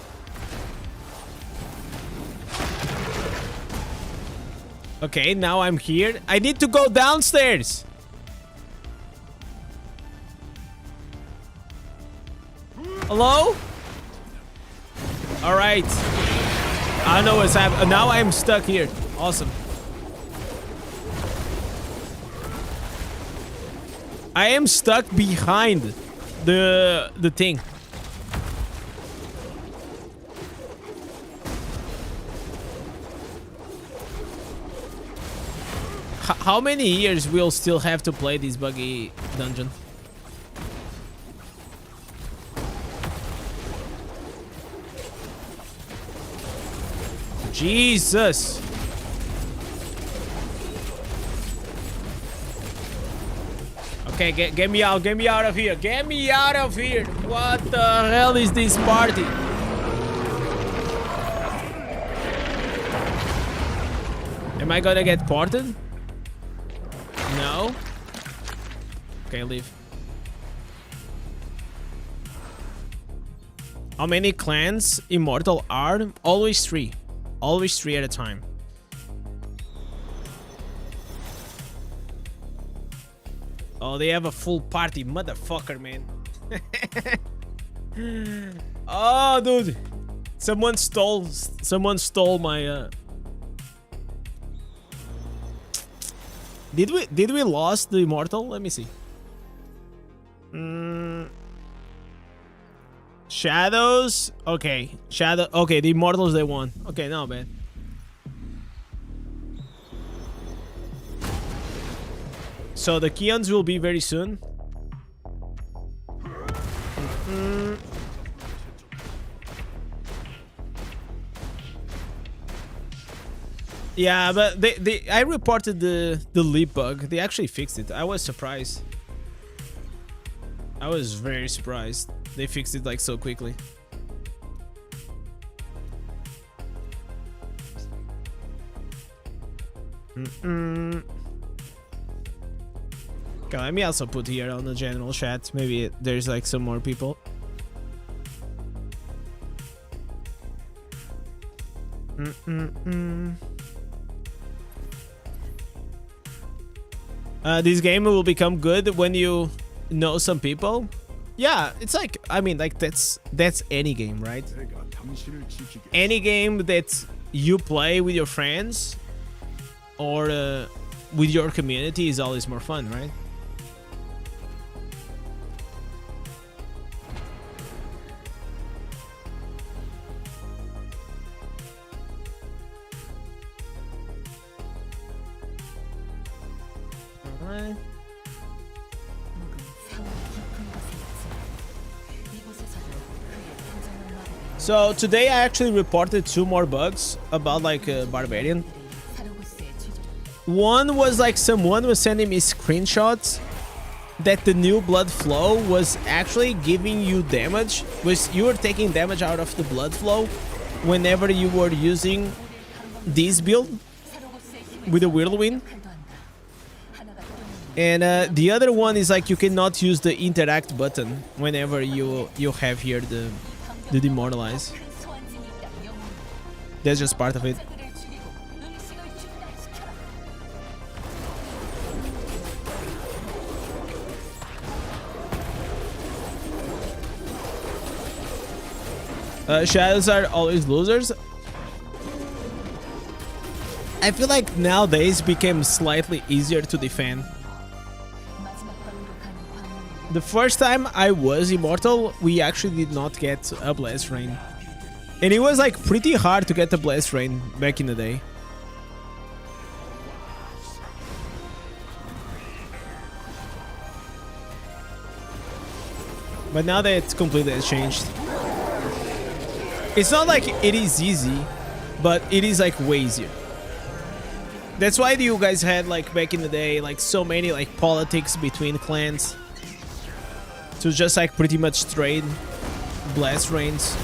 Okay, now I'm here. I need to go downstairs. Hello? All right. I don't know what's happening. Now I'm stuck here. Awesome. I am stuck behind the thing. How many years we'll still have to play this buggy dungeon? Jesus. Okay, get me out of here. Get me out of here. What the hell is this party? Am I gonna get ported? No. Okay, leave. How many clans immortal are? Always 3. Always 3 at a time. Oh, they have a full party, motherfucker, man. Oh, dude. Someone stole my Did we lost the immortal? Let me see. Shadows. Okay. Okay, the immortals they won. Okay, not bad. So the Keons will be very soon. Yeah, but I reported the leap bug. They actually fixed it. I was surprised. I was very surprised. They fixed it like so quickly. Okay, let me also put here on the general chat. Maybe there's like some more people. This game will become good when you know some people. Yeah, it's like, I mean, like that's any game, right? Any game that you play with your friends or with your community is always more fun, right? So today I actually reported 2 more bugs about like Barbarian. One was like someone was sending me screenshots that the new blood flow was actually giving you damage. You were taking damage out of the blood flow whenever you were using this build with the whirlwind. And the other one is like you cannot use the interact button whenever you have here the demoralize. That's just part of it. Shadows are always losers. I feel like nowadays became slightly easier to defend. The first time I was immortal, we actually did not get a blast rain. And it was like pretty hard to get a blast rain back in the day. But now that it's completely changed. It's not like it is easy, but it is like way easier. That's why you guys had like back in the day like so many like politics between clans. To just like pretty much trade blast rains.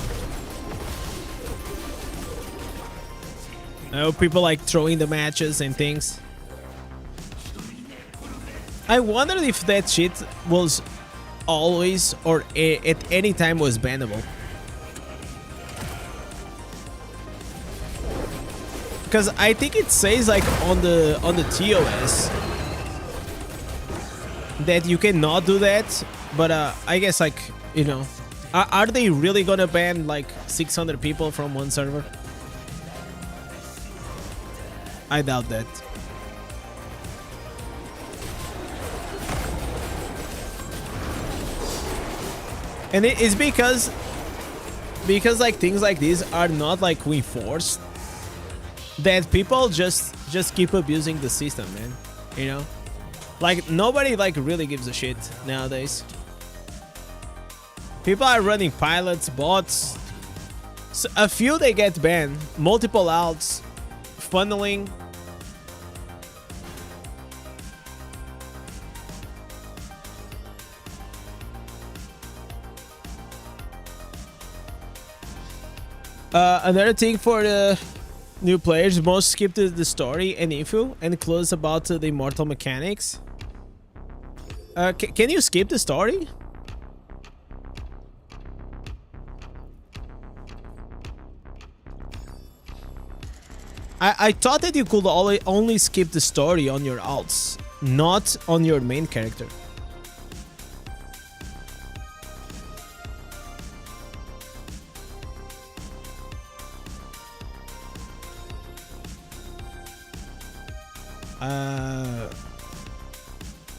People like throwing the matches and things. I wondered if that shit was always or at any time was bannable. Because I think it says like on the TOS that you cannot do that. But I guess like, you know, are they really gonna ban like 600 people from one server? I doubt that. And it's because like things like these are not like reinforced, that people just keep abusing the system, man. You know, like nobody like really gives a shit nowadays. People are running pilots, bots. So a few they get banned, multiple outs, funneling. Another thing for the new players, most skip the story and info and close about the immortal mechanics. Can you skip the story? I thought that you could only skip the story on your alts, not on your main character.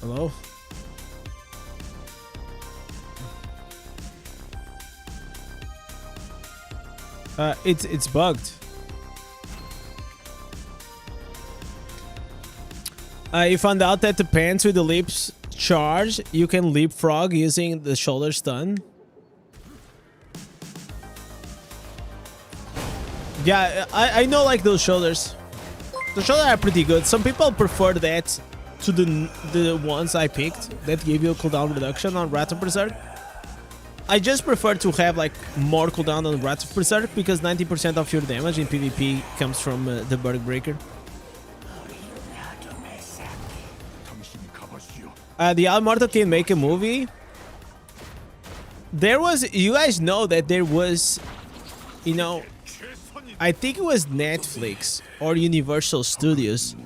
Hello? It's bugged. You found out that the pants with the lips charge, you can leapfrog using the shoulder stun. Yeah, I know like those shoulders. The shoulders are pretty good. Some people prefer that to the ones I picked that give you a cooldown reduction on Wrath of Berserk. I just prefer to have like more cooldown on Wrath of Berserk because 90% of your damage in PvP comes from the Skybreaker. The Almarta team make a movie. There was, you guys know that there was, you know, I think it was Netflix or Universal Studios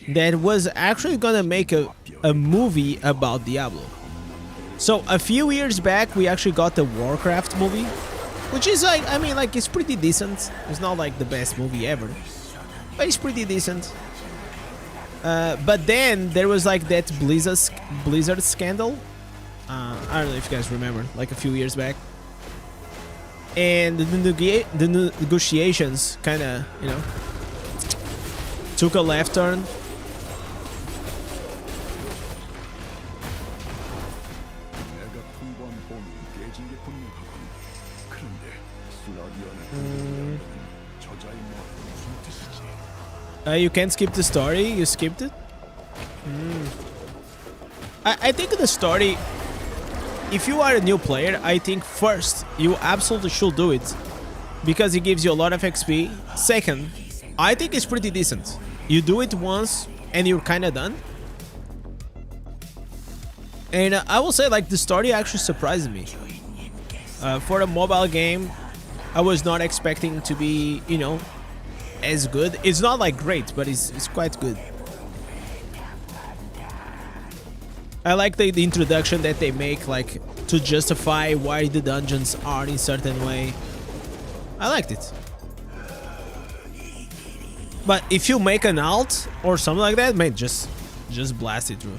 that was actually gonna make a movie about Diablo. So a few years back we actually got the Warcraft movie, which is like, I mean, like, it's pretty decent. It's not like the best movie ever, but it's pretty decent. But then there was like that Blizzard scandal. I don't know if you guys remember, like a few years back. And the negotiations kind of, you know, took a left turn. You can't skip the story. You skipped it. I think the story, if you are a new player, I think first you absolutely should do it because it gives you a lot of XP. Second, I think it's pretty decent. You do it once and you're kind of done. And I will say, like, the story actually surprised me. For a mobile game, I was not expecting to be, you know, as good. It's not like great, but it's quite good. I like the introduction that they make, like, to justify why the dungeons are in certain way. I liked it. But if you make an alt or something like that, man, just blast it through.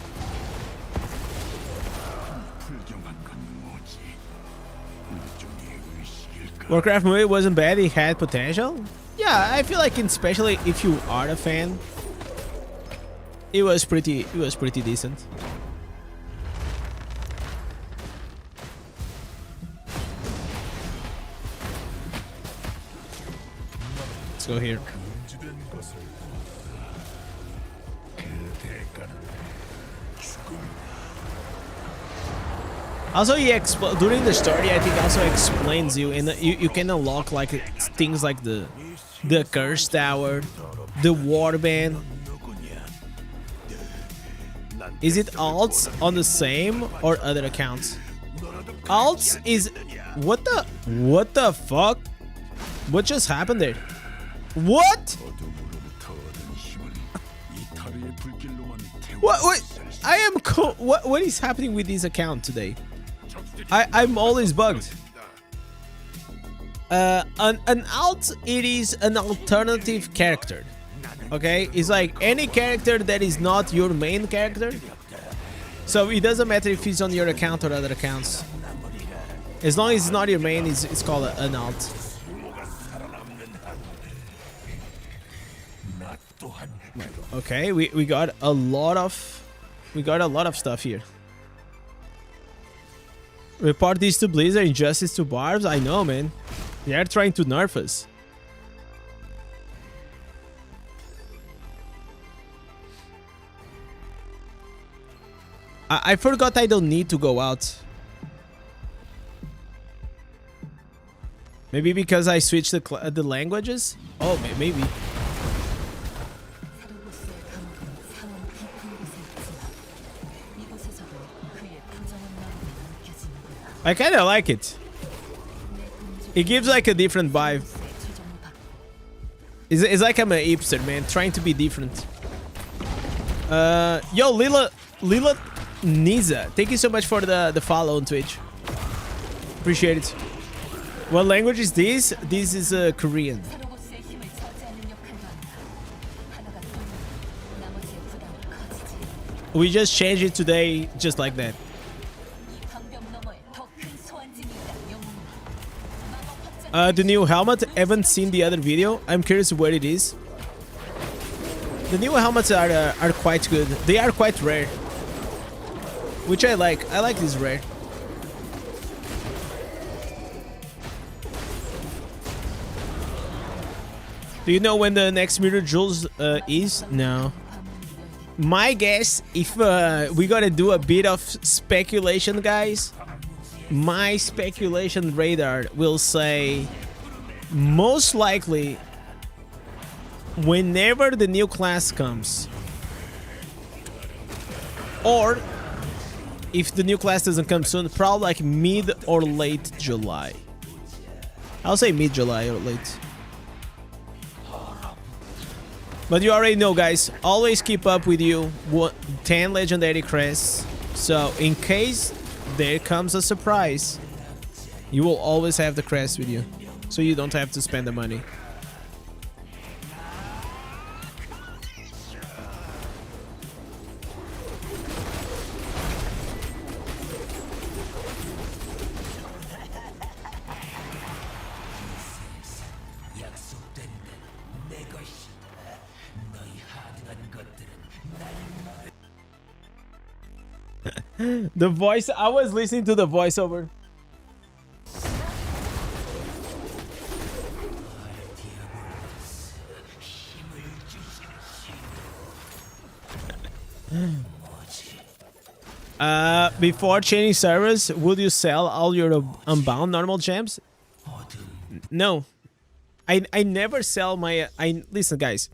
Warcraft movie wasn't bad. It had potential. Yeah, I feel like, especially if you are a fan, it was pretty decent. Let's go here. Also, during the story, I think also explains you, and you can unlock like things like the Curse Tower, the Warband. Is it alts on the same or other accounts? Alts is what the fuck? What just happened there? What? What? I am what is happening with this account today? I'm always bugged. An alt, it is an alternative character. Okay, it's like any character that is not your main character. So it doesn't matter if it's on your account or other accounts. As long as it's not your main, it's called an alt. Okay, we got a lot of stuff here. Report these to Blizzard, injustice to Barbs. I know, man. They are trying to nerf us. I forgot I don't need to go out. Maybe because I switched the languages? Oh, maybe. I kind of like it. It gives like a different vibe. It's like I'm a hipster, man, trying to be different. Yo, Lila Niza, thank you so much for the follow on Twitch. Appreciate it. What language is this? This is Korean. We just changed it today, just like that. The new helmet, haven't seen the other video. I'm curious what it is. The new helmets are quite good. They are quite rare, which I like. I like this rare. Do you know when the next Mirror Jewels is? No. My guess, if we gotta do a bit of speculation, guys, my speculation radar will say most likely whenever the new class comes, or if the new class doesn't come soon, probably like mid or late July. I'll say mid July or late. But you already know, guys, always keep up with you 10 legendary crests, so in case there comes a surprise, you will always have the crest with you, so you don't have to spend the money. The voice, I was listening to the voiceover. Before changing servers, would you sell all your unbound normal gems? No. I never sell my... listen, guys.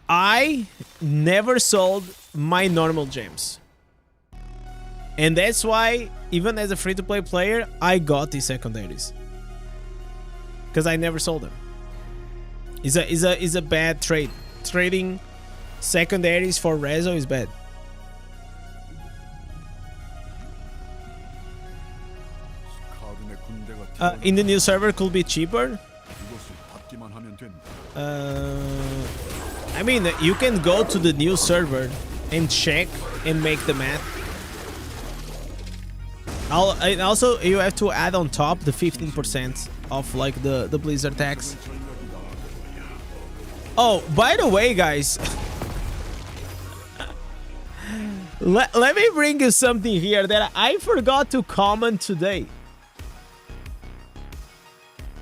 I never sold my normal gems. And that's why, even as a free-to-play player, I got these secondaries. Because I never sold them. It's a bad trade. Trading secondaries for Rezo is bad. In the new server, could be cheaper. I mean, you can go to the new server and check and make the math. And also, you have to add on top the 15% of like the Blizzard tax. Oh, by the way, guys, let me bring you something here that I forgot to comment today.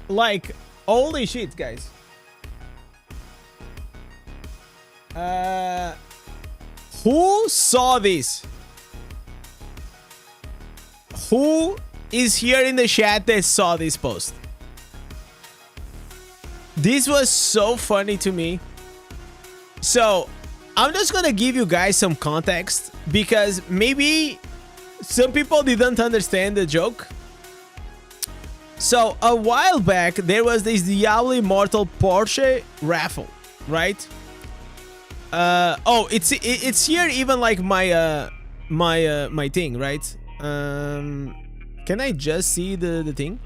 Like, holy shit, guys. Who saw this? Who is here in the chat that saw this post? This was so funny to me. So, I'm just gonna give you guys some context because maybe some people didn't understand the joke. So, a while back, there was this Diablo Immortal Porsche raffle, right? Oh, it's here even like my my thing, right? Can I just see the thing?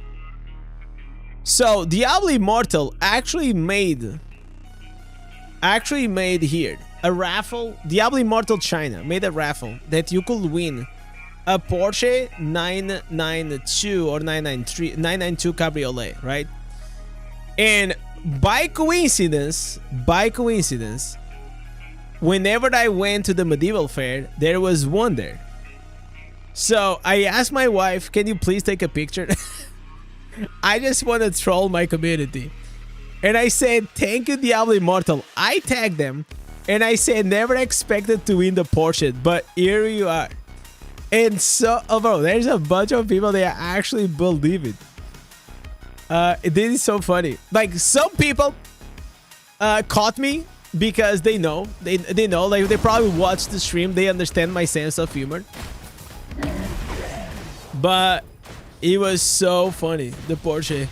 So Diablo Immortal actually made here a raffle. Diablo Immortal China made a raffle that you could win a Porsche 992 or 992 Cabriolet, right? And by coincidence, whenever I went to the medieval fair, there was one there. So I asked my wife, can you please take a picture? I just want to troll my community. And I said, thank you, Diablo Immortal. I tagged them. And I said, never expected to win the Porsche, but here you are. And so, oh bro, there's a bunch of people that actually believe it. This is so funny. Like, some people caught me because they know. They know, like, they probably watched the stream. They understand my sense of humor. But it was so funny, the Porsche.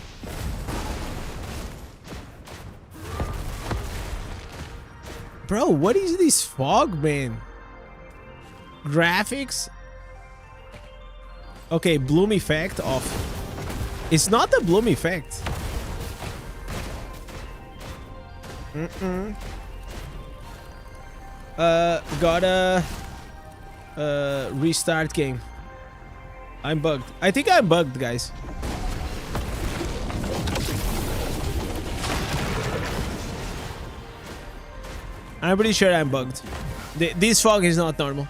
Bro, what is this fog, man? Graphics? Okay, bloom effect off. It's not the bloom effect. Gotta restart game. I'm bugged. I think I'm bugged, guys. I'm pretty sure I'm bugged. This fog is not normal.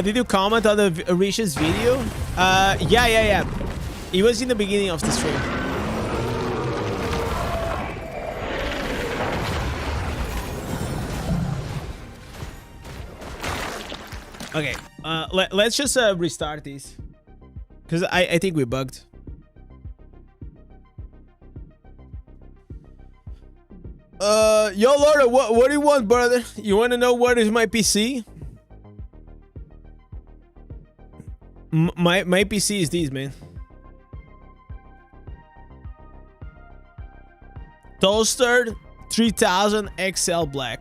Did you comment on the Risha's video? Yeah. It was in the beginning of the stream. Okay, let's just restart this. Because I think we bugged. Yo, Laura, what do you want, brother? You want to know what is my PC? My PC is these, man. Toaster 3000 XL Black.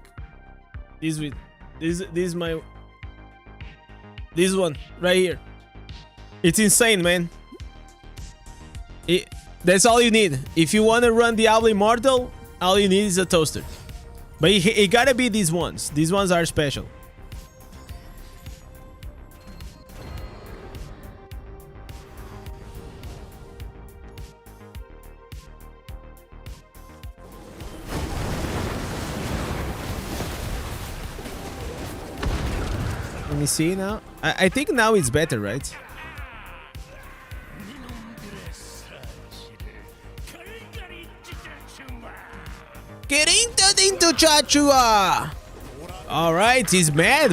This one right here. It's insane, man. That's all you need. If you want to run Diablo Immortal, all you need is a toaster. But it gotta be these ones. These ones are special. Let me see now. I think now it's better, right? Get into Chachua! Alright, he's mad.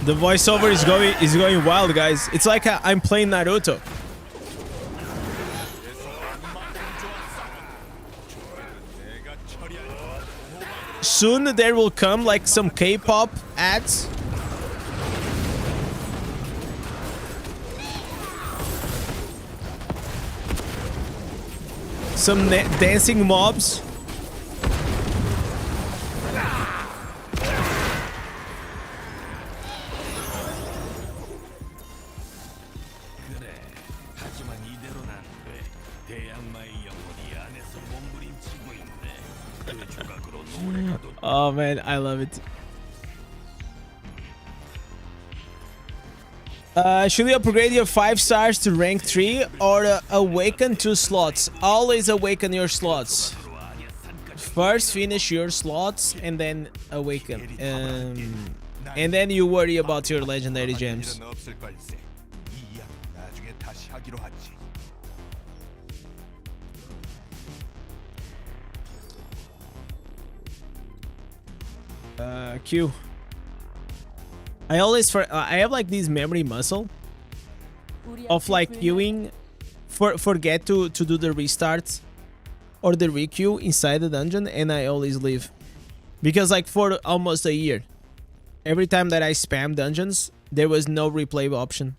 The voiceover is going wild, guys. It's like I'm playing Naruto. Soon there will come like some K-pop ads. Some dancing mobs. Oh man, I love it. Should you upgrade your 5 stars to rank 3 or awaken 2 slots? Always awaken your slots. First finish your slots and then awaken. And then you worry about your legendary gems. Q. I have like this memory muscle of like queuing, forget to do the restarts or the requeue inside the dungeon, and I always leave because like for almost a year, every time that I spam dungeons, there was no replay option.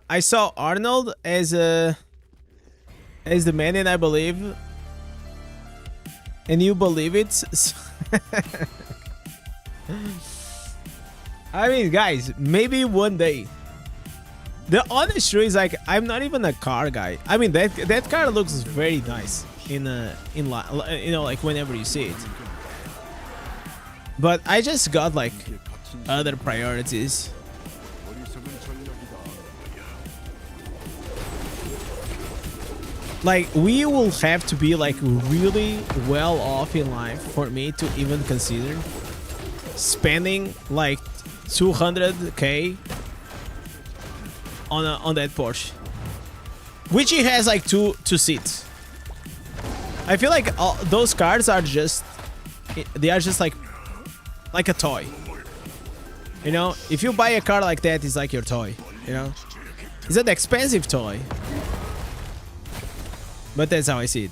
I saw Arnold as the man, and I believe, and you believe it. I mean, guys, maybe one day. The honest truth is, like, I'm not even a car guy. I mean, that car looks very nice in you know, like whenever you see it. But I just got like other priorities. Like, we will have to be like really well off in life for me to even consider spending like 200k on that Porsche, which it has like two seats. I feel like those cars are just, they are just like a toy. You know, if you buy a car like that, it's like your toy. You know, it's an expensive toy. But that's how I see it.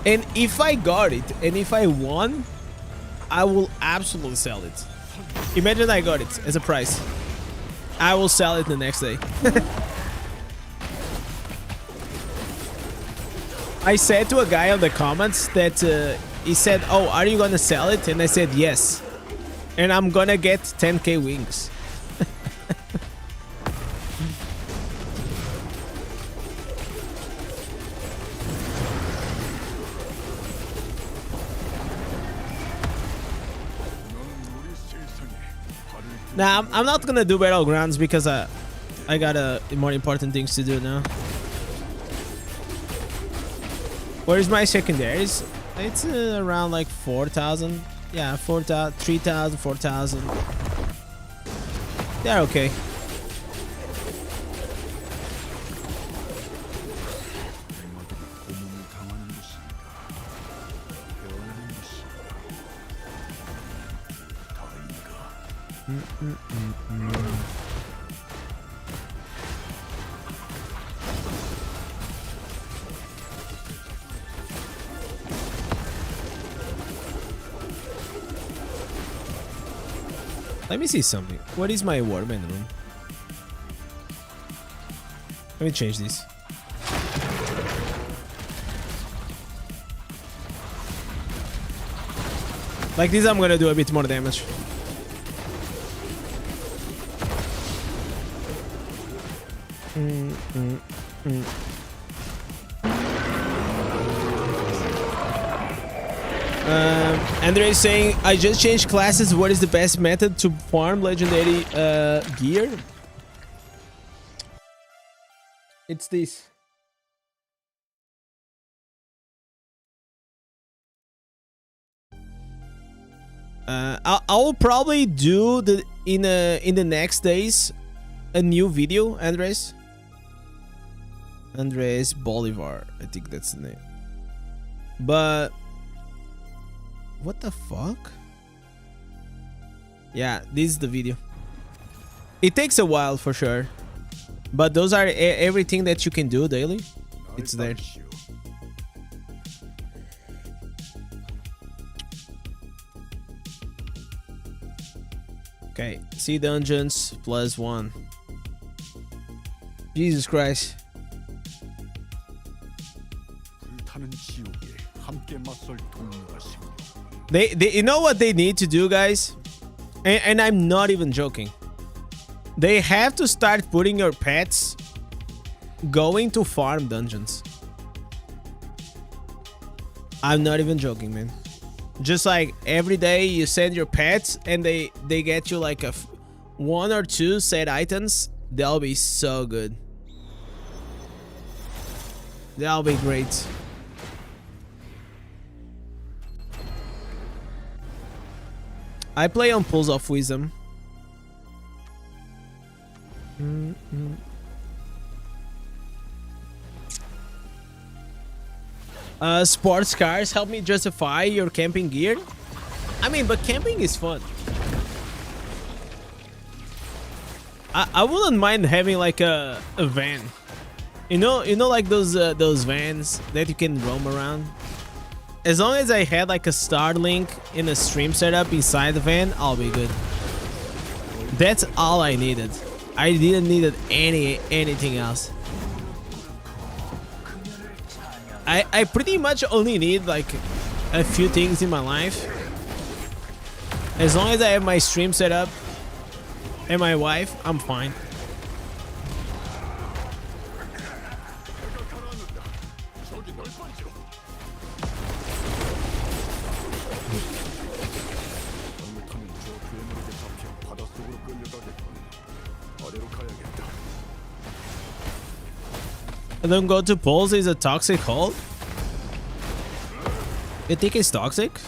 And if I got it, and if I won, I will absolutely sell it. Imagine I got it as a prize. I will sell it the next day. I said to a guy on the comments that he said, "Oh, are you gonna sell it?" And I said, "Yes." And I'm gonna get 10k wings. Nah, I'm not gonna do Battlegrounds because I got more important things to do now. Where's my secondaries? It's around like 4,000. Yeah, 4,000, 3,000, 4,000. They're okay. Let me see something. What is my warband room? Let me change this. Like this, I'm gonna do a bit more damage. Andre is saying, I just changed classes. What is the best method to farm legendary gear? It's this. I will probably do in the next days a new video, Andres Bolivar, I think that's the name. But what the fuck? Yeah, this is the video. It takes a while for sure, but those are everything that you can do daily. It's there. Okay, see dungeons +1. Jesus Christ. They you know what they need to do, guys? And I'm not even joking. They have to start putting your pets going to farm dungeons. I'm not even joking, man. Just like every day you send your pets and they get you like 1 or 2 set items. That'll be so good. That'll be great. I play on Pulse of Wisdom. Sports cars help me justify your camping gear. I mean, but camping is fun. I wouldn't mind having like a van. You know, like those vans that you can roam around. As long as I had like a Starlink in a stream setup inside the van, I'll be good. That's all I needed. I didn't need anything else. I pretty much only need like a few things in my life. As long as I have my stream set up and my wife, I'm fine. Don't go to polls is a toxic hole. You think it's toxic?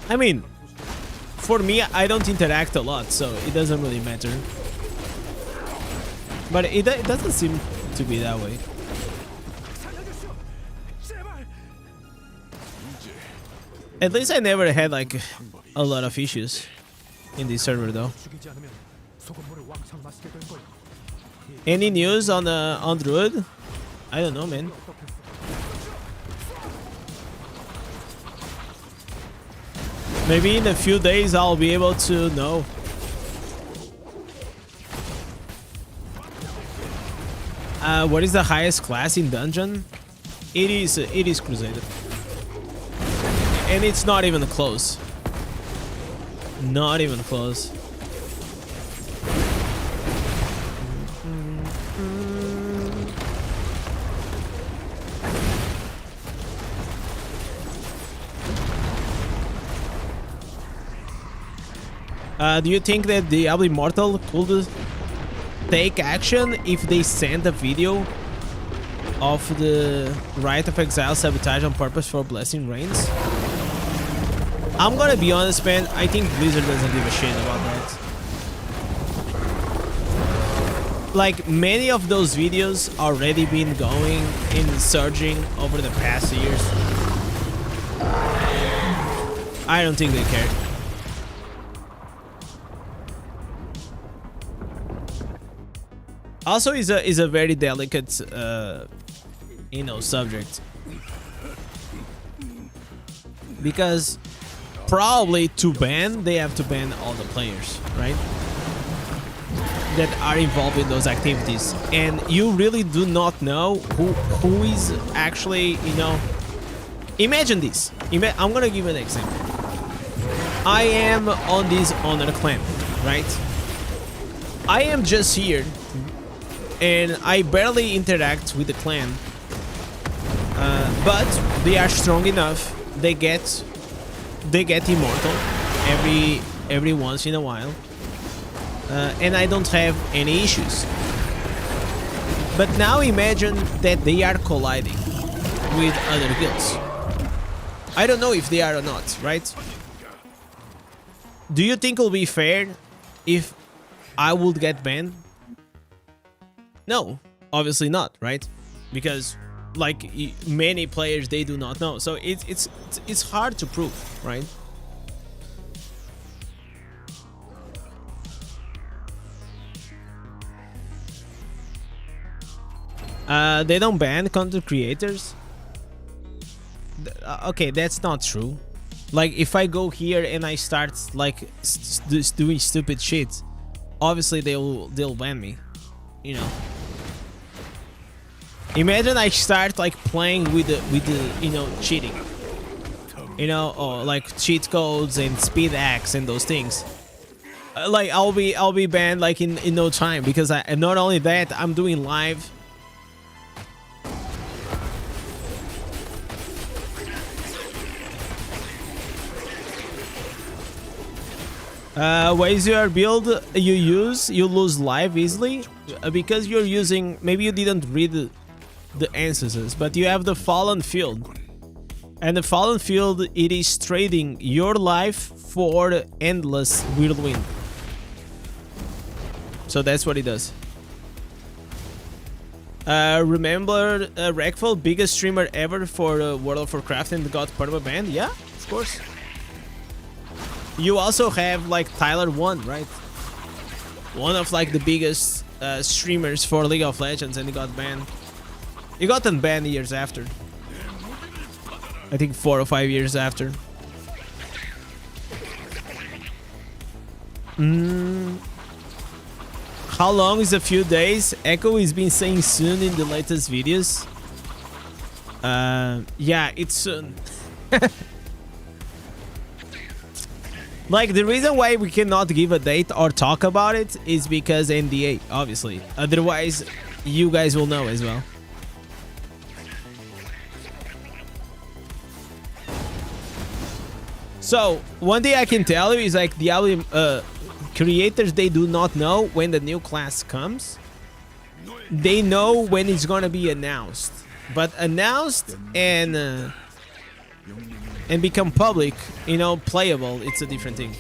I mean, for me, I don't interact a lot, so it doesn't really matter. But it doesn't seem to be that way. At least I never had like a lot of issues in this server though. Any news on Druid? I don't know, man. Maybe in a few days I'll be able to know. What is the highest class in dungeon? It is Crusader. And it's not even close. Not even close. Do you think that Diablo Immortal could take action if they send a video of the Rite of Exile sabotage on purpose for Blessing Rains? I'm gonna be honest, man. I think Blizzard doesn't give a shit about that. Like, many of those videos already been going and surging over the past years. I don't think they care. Also, is a very delicate, you know, subject, because probably to ban, they have to ban all the players, right, that are involved in those activities, and you really do not know who is actually, you know. Imagine this. I'm gonna give you an example. I am on this Honor clan, right? I am just here. And I barely interact with the clan, but they are strong enough. They get immortal every once in a while, and I don't have any issues. But now imagine that they are colliding with other guilds. I don't know if they are or not, right? Do you think it'll be fair if I would get banned? No, obviously not, right? Because like many players, they do not know, so it's hard to prove, right? They don't ban content creators. Okay, that's not true. Like, if I go here and I start like doing stupid shit, obviously they'll ban me, you know. Imagine I start like playing with the you know, cheating, you know, or like cheat codes and speed hacks and those things. Like I'll be banned like in no time, because not only that, I'm doing live. What is your build you use? You lose live easily because you're using, maybe you didn't read the ancestors, but you have the Fallen Field, and the Fallen Field, it is trading your life for endless whirlwind. So that's what it does. Remember Rekful, biggest streamer ever for World of Warcraft, and got perma-banned? Yeah, of course. You also have like Tyler 1, right? One of like the biggest streamers for League of Legends, and he got banned. He got unbanned years after. I think 4 or 5 years after. How long is a few days? Echo has been saying soon in the latest videos. Yeah, it's soon. Like, the reason why we cannot give a date or talk about it is because NDA, obviously. Otherwise, you guys will know as well. So, one thing I can tell you is like Diablo creators, they do not know when the new class comes. They know when it's gonna be announced. But announced and become public, you know, playable, it's a different thing.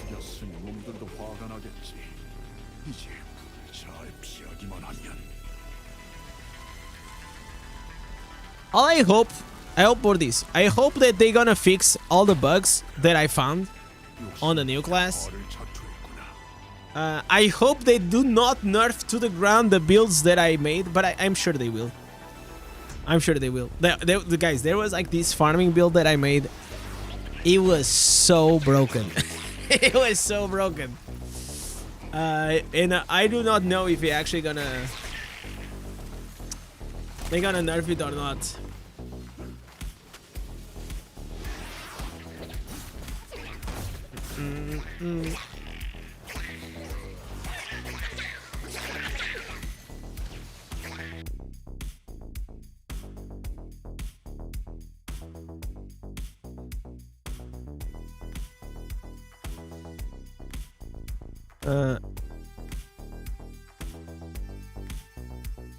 All I hope for this, I hope that they're gonna fix all the bugs that I found on the new class. I hope they do not nerf to the ground the builds that I made, but I'm sure they will. I'm sure they will. The guys, there was like this farming build that I made. It was so broken. It was so broken. And I do not know if they're actually gonna nerf it or not.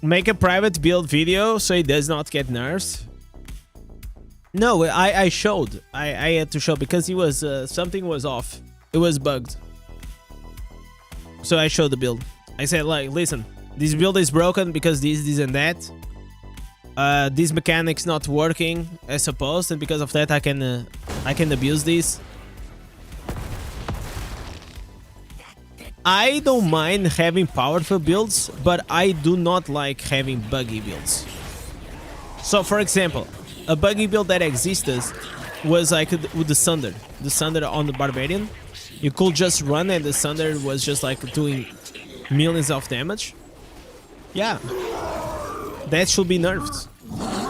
Make a private build video so it does not get nerfed. No, I showed. I had to show because it was something was off. It was bugged. So I showed the build. I said, like, listen, this build is broken because this and that. This mechanic's not working as supposed, and because of that I can abuse this. I don't mind having powerful builds, but I do not like having buggy builds. So, for example, a buggy build that existed was like with the Sunder on the Barbarian. You could just run and the Sunder was just like doing millions of damage. Yeah, that should be nerfed.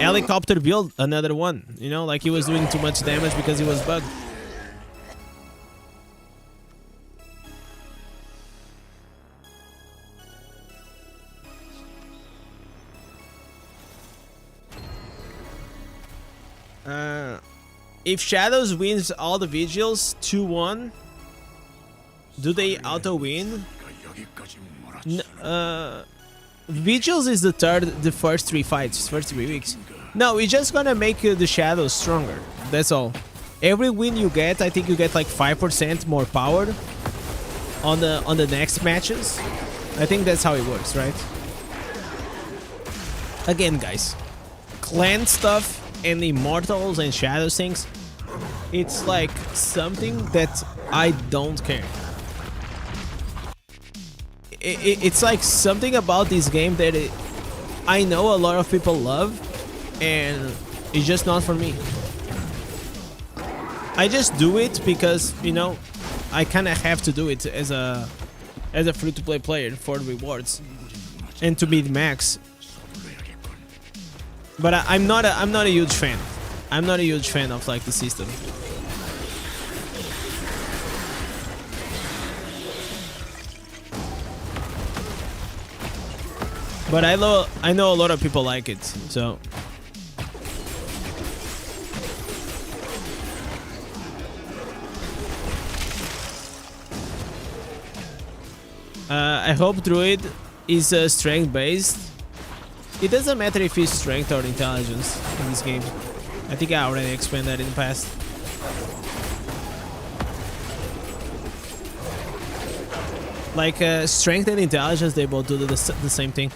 Helicopter build, another one. You know, like he was doing too much damage because he was bugged. If Shadows wins all the vigils 2-1, do they auto win? Vigils is the first 3 fights, first 3 weeks. No, we're just gonna make the Shadows stronger. That's all. Every win you get, I think you get like 5% more power on the next matches. I think that's how it works, right? Again, guys, clan stuff and Immortals and Shadows things, it's like something that I don't care. It's like something about this game that I know a lot of people love, and it's just not for me. I just do it because, you know, I kind of have to do it as a free-to-play player for rewards and to beat max. But I'm not a huge fan. I'm not a huge fan of like the system. But I know a lot of people like it, so. I hope Druid is strength based. It doesn't matter if it's strength or intelligence in this game. I think I already explained that in the past. Like strength and intelligence, they both do the same thing.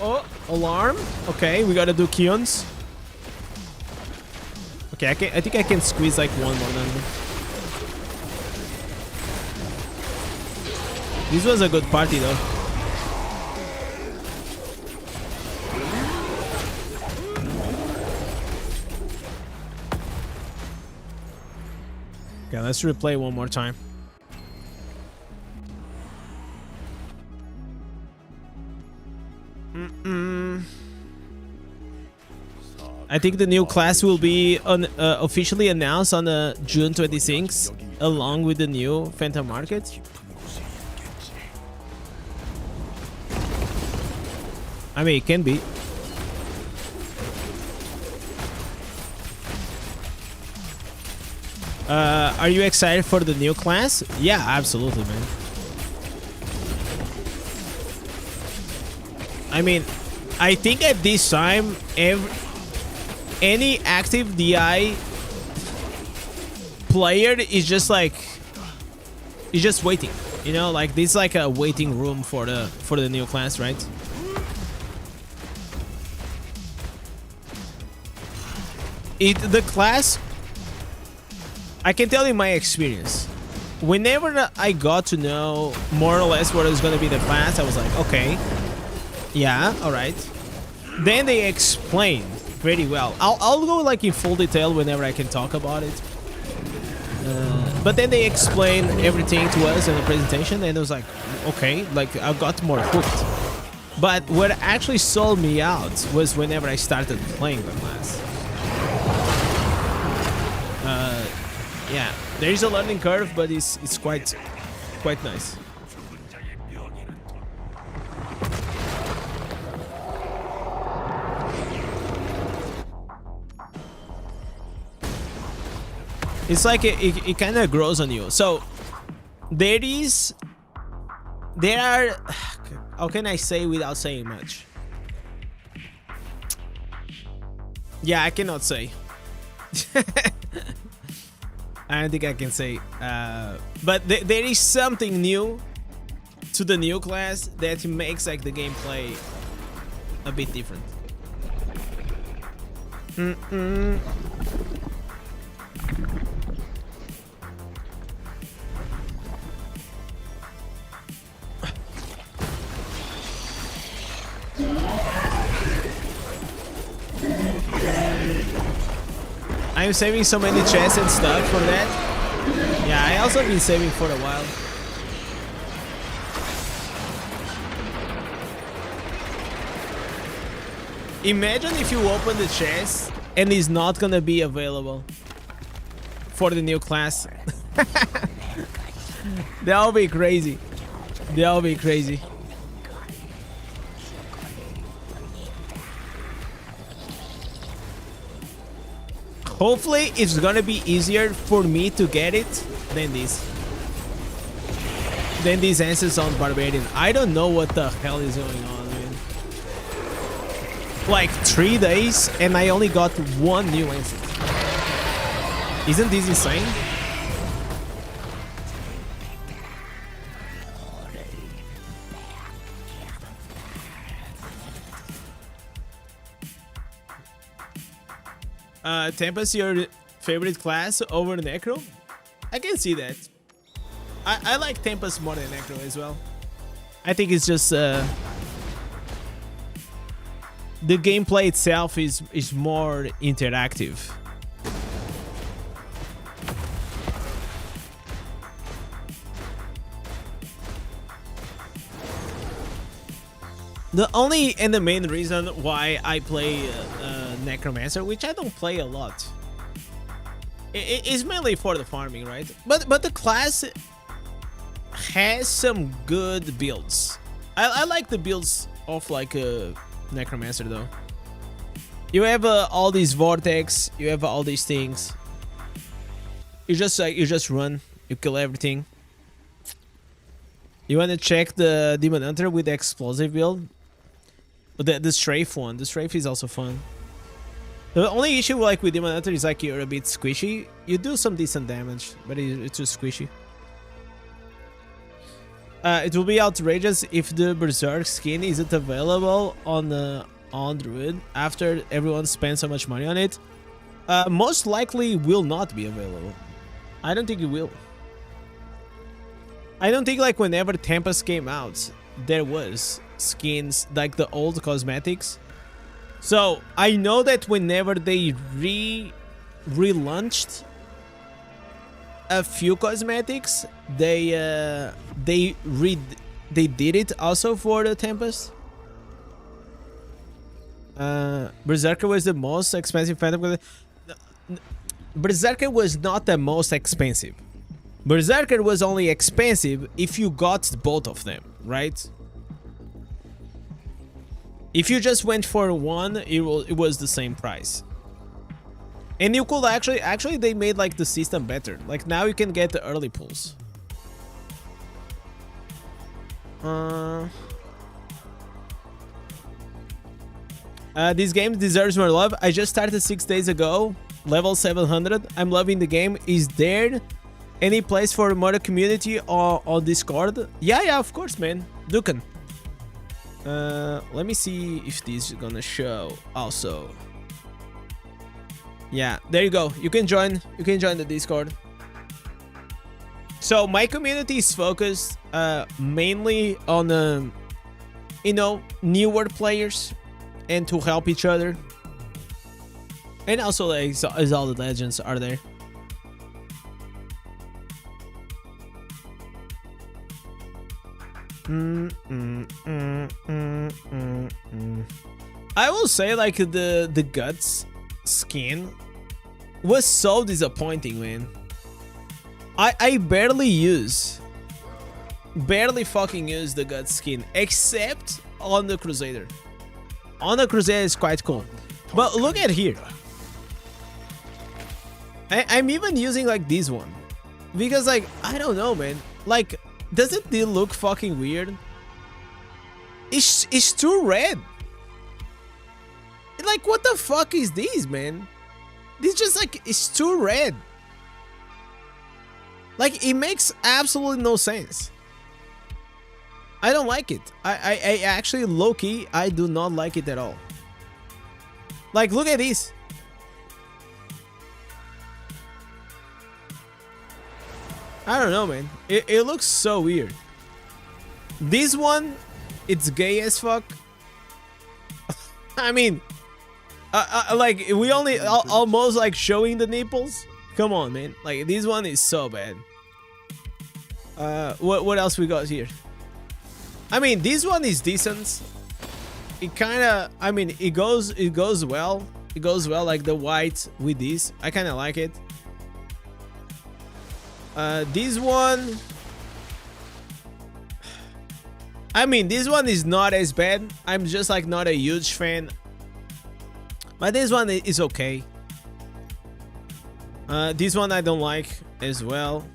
Oh, alarm. Okay, we gotta do Keons. Okay, I think I can squeeze like one more than. This was a good party though. Okay, let's replay one more time. I think the new class will be officially announced on June 26th, along with the new Phantom Market. I mean, it can be. Are you excited for the new class? Yeah, absolutely, man. I mean, I think at this time, any active DI player is just like, is just waiting. You know, like this is like a waiting room for the new class, right? The class, I can tell you my experience. Whenever I got to know more or less what is going to be the class, I was like, okay, yeah, all right. Then they explain pretty well. I'll go like in full detail whenever I can talk about it. But then they explain everything to us in the presentation, and it was like, okay, like I got more hooked. But what actually sold me out was whenever I started playing the class. Yeah, there is a learning curve, but it's quite nice. It's like it kind of grows on you. So there are, how can I say without saying much? Yeah, I cannot say. I don't think I can say, but there is something new to the new class that makes like the gameplay a bit different. I'm saving so many chests and stuff for that. Yeah, I also been saving for a while. Imagine if you open the chest and it's not gonna be available for the new class. That'll be crazy. That'll be crazy. Hopefully it's gonna be easier for me to get it than this. Than these answers on Barbarian. I don't know what the hell is going on, man. Like 3 days and I only got 1 new answer. Isn't this insane? Tempest, your favorite class over Necro? I can see that. I like Tempest more than Necro as well. I think it's just the gameplay itself is more interactive. The only and the main reason why I play Necromancer, which I don't play a lot, is mainly for the farming, right? But the class has some good builds. I like the builds of like a Necromancer though. You have all these vortex, you have all these things. You just run, you kill everything. You wanna check the Demon Hunter with the explosive build? The strafe one. The strafe is also fun. The only issue like with Demon Hunter is like you're a bit squishy. You do some decent damage, but it's just squishy. It will be outrageous if the Berserk skin isn't available on Druid after everyone spends so much money on it. Most likely will not be available. I don't think it will. I don't think like whenever Tempest came out, there was skins like the old cosmetics. So I know that whenever they relaunched a few cosmetics, they did it also for the Tempest. Berserker was the most expensive phantom. Berserker was not the most expensive. Berserker was only expensive if you got both of them, right? If you just went for one, it was the same price. And you could actually they made like the system better. Like now you can get the early pulls. This game deserves more love. I just started 6 days ago. Level 700. I'm loving the game. Is there any place for more community on Discord? Yeah, of course, man. Dukan. Let me see if this is gonna show also. Yeah, there you go. You can join the Discord. So my community is focused mainly on you know, newer players and to help each other. And also like as all the legends are there. I will say like the guts skin was so disappointing, man. I barely fucking use the guts skin except on the Crusader. On the Crusader is quite cool. But look at here. I'm even using like this one because like I don't know, man. Like, doesn't it look fucking weird? It's too red. Like, what the fuck is this, man? This just like it's too red. Like, it makes absolutely no sense. I don't like it. I actually low-key I do not like it at all. Like, look at this. I don't know, man. It looks so weird. This one, it's gay as fuck. I mean, like we only almost like showing the nipples. Come on, man. Like this one is so bad. What else we got here? I mean, this one is decent. It kind of, I mean, it goes well. It goes well like the white with this. I kind of like it. This one, I mean, this one is not as bad. I'm just like not a huge fan. But this one is okay. This one I don't like as well.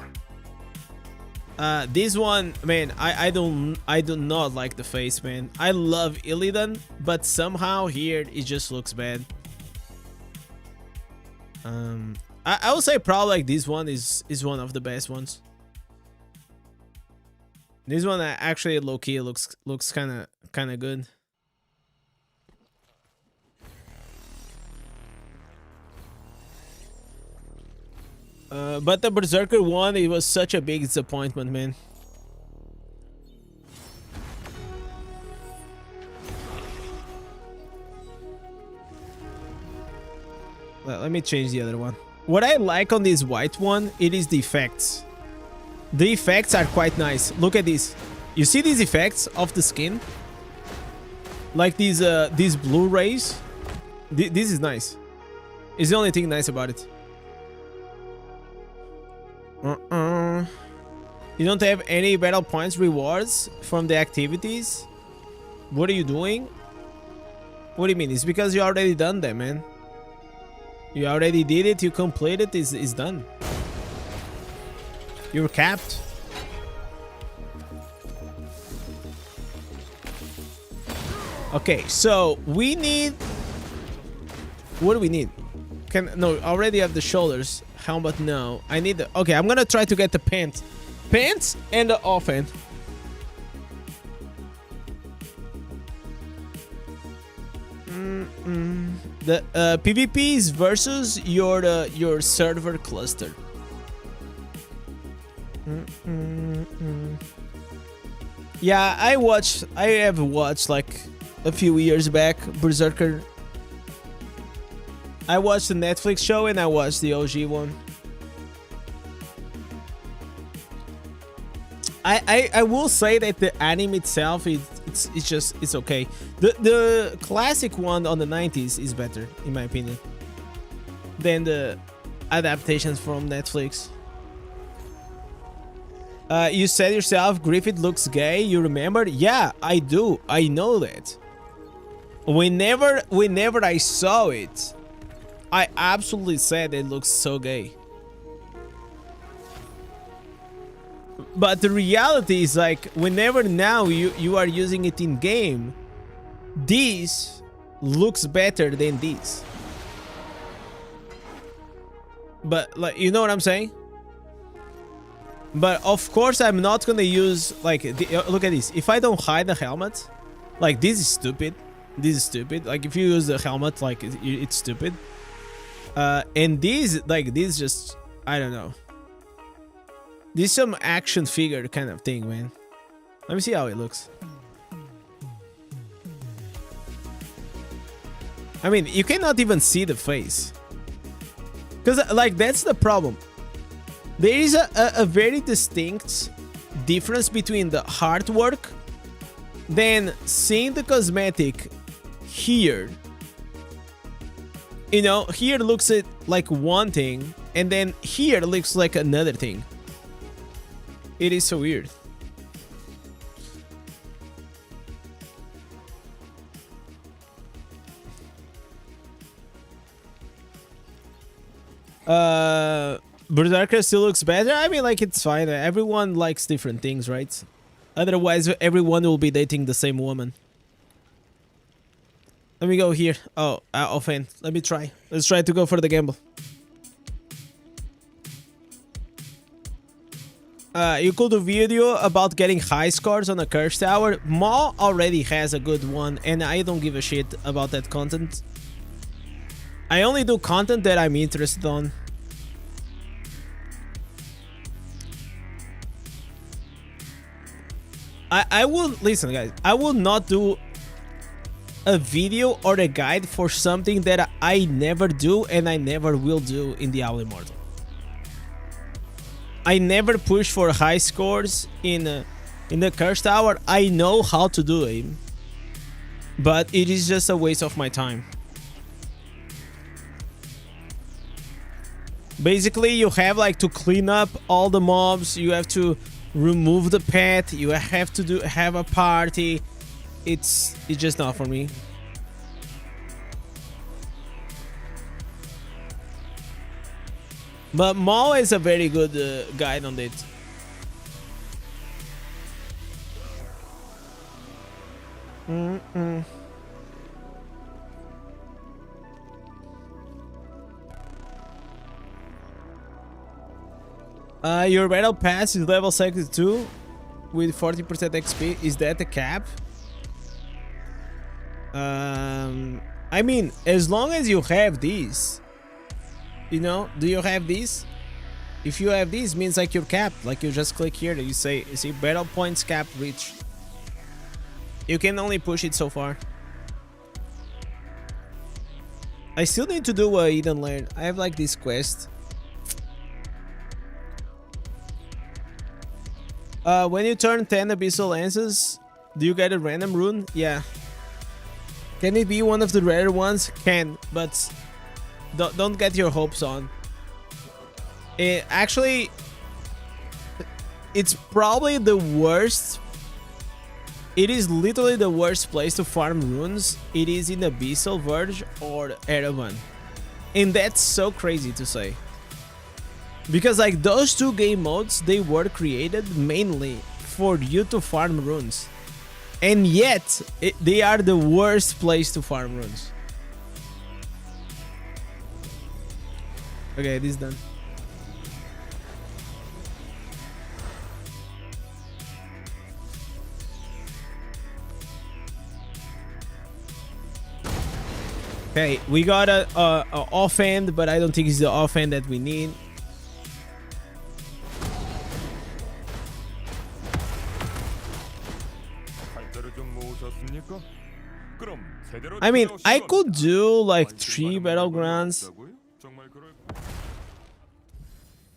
This one, man, I do not like the face, man. I love Illidan, but somehow here it just looks bad. I would say probably like this one is one of the best ones. This one actually low-key looks kind of good. But the Berserker one, it was such a big disappointment, man. Let me change the other one. What I like on this white one, it is the effects. The effects are quite nice. Look at this. You see these effects of the skin? Like these blue rays? This is nice. It's the only thing nice about it. You don't have any battle points rewards from the activities? What are you doing? What do you mean? It's because you already done them, man. You already did it, you completed it, it's done. You're capped. Okay, so we need... What do we need? No, already have the shoulders. Helmet, no. I need the... Okay, I'm gonna try to get the pants. Pants and the offhand. The PvP is versus your server cluster. Yeah, I have watched like a few years back Berserker. I watched the Netflix show and I watched the OG one. I will say that the anime itself it's okay. The classic one on the 90s is better in my opinion than the adaptations from Netflix. You said yourself Griffith looks gay, you remember? Yeah, I do. I know that. Whenever I saw it, I absolutely said it looks so gay. But the reality is like whenever now you are using it in game, this looks better than this. But like, you know what I'm saying? But of course I'm not gonna use like look at this. If I don't hide the helmet, like this is stupid. This is stupid. Like if you use the helmet, like it's stupid. And this like this just I don't know. This is some action figure kind of thing, man. Let me see how it looks. I mean, you cannot even see the face. Because, like, that's the problem. There is a very distinct difference between the artwork, then seeing the cosmetic here. You know, here looks like one thing, and then here looks like another thing. It is so weird. Berserker still looks better. I mean, like, it's fine. Everyone likes different things, right? Otherwise, everyone will be dating the same woman. Let me go here. Oh, offhand. Let me try. Let's try to go for the gamble. You could do video about getting high scores on a curse tower. Maw already has a good one, and I don't give a shit about that content. I only do content that I'm interested on. I will listen, guys. I will not do a video or a guide for something that I never do and I never will do in Diablo Immortal. I never push for high scores in the curse tower. I know how to do it, but it is just a waste of my time. Basically, you have like to clean up all the mobs. You have to remove the pet. You have to have a party. It's just not for me. But Maul is a very good guide on it. Your battle pass is level 62 with 40% XP. Is that the cap? I mean, as long as you have these, you know, do you have these? If you have these, means like you're capped. Like you just click here, you say, you see, battle points cap reached. You can only push it so far. I still need to do a Eden Lair. I have like this quest. When you turn 10 Abyssal Lances, do you get a random rune? Yeah. Can it be one of the rare ones? Can, but don't get your hopes on. Actually, it's probably the worst. It is literally the worst place to farm runes. It is in Abyssal Verge or Erevan. And that's so crazy to say. Because like those two game modes, they were created mainly for you to farm runes. And yet, they are the worst place to farm runes. Okay, this is done. Okay, we got a offhand, but I don't think it's the offhand that we need. I mean, I could do like 3 battlegrounds.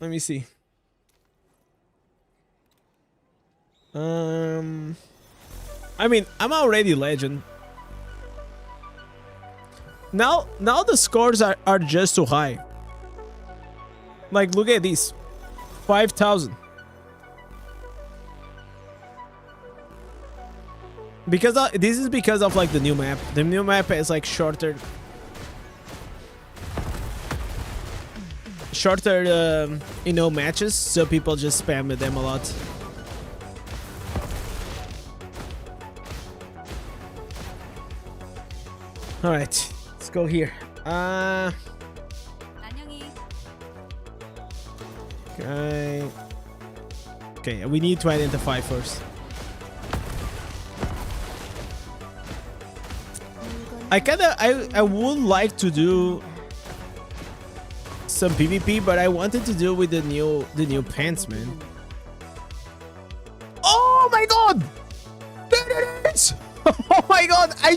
Let me see. I mean, I'm already legend. Now the scores are just too high. Like, look at this. 5,000. Because this is because of like the new map. The new map is like shorter, you know, matches, so people just spam with them a lot. All right, let's go here. 안녕히. Okay, we need to identify first. I would like to do some PvP, but I wanted to do with the new pants, man. Oh my god! There it is! Oh my god! I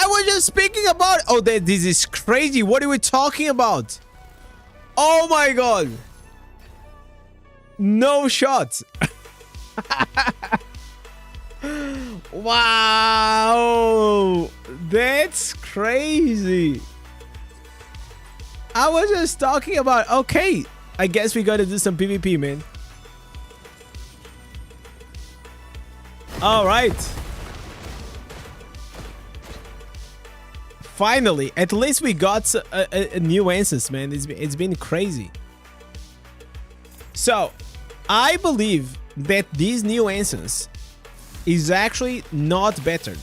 was just speaking about. Oh, this is crazy. What are we talking about? Oh my god! No shot. Wow, that's crazy. I was just talking about. Okay, I guess we gotta do some PvP, man. All right. Finally, at least we got a new instance, man. It's been crazy. So, I believe that this new instance is actually not better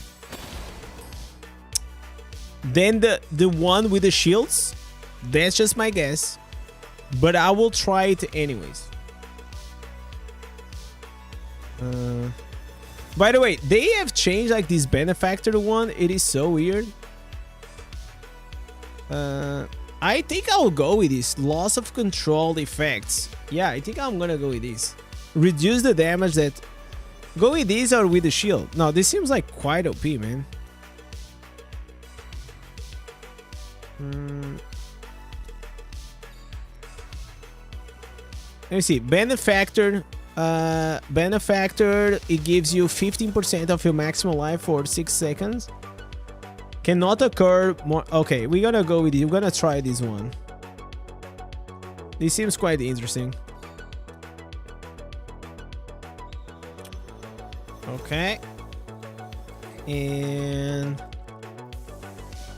than the one with the shields. That's just my guess, but I will try it anyways. By the way, they have changed like this benefactor one. It is so weird. I think I'll go with this loss of control effects. Yeah, I think I'm gonna go with this. Reduce the damage that. Go with these or with the shield. No, this seems like quite OP, man. Let me see. Benefactor. Benefactor, it gives you 15% of your maximum life for 6 seconds. Cannot occur more. Okay, we're gonna go with it. We're gonna try this one. This seems quite interesting. Okay. And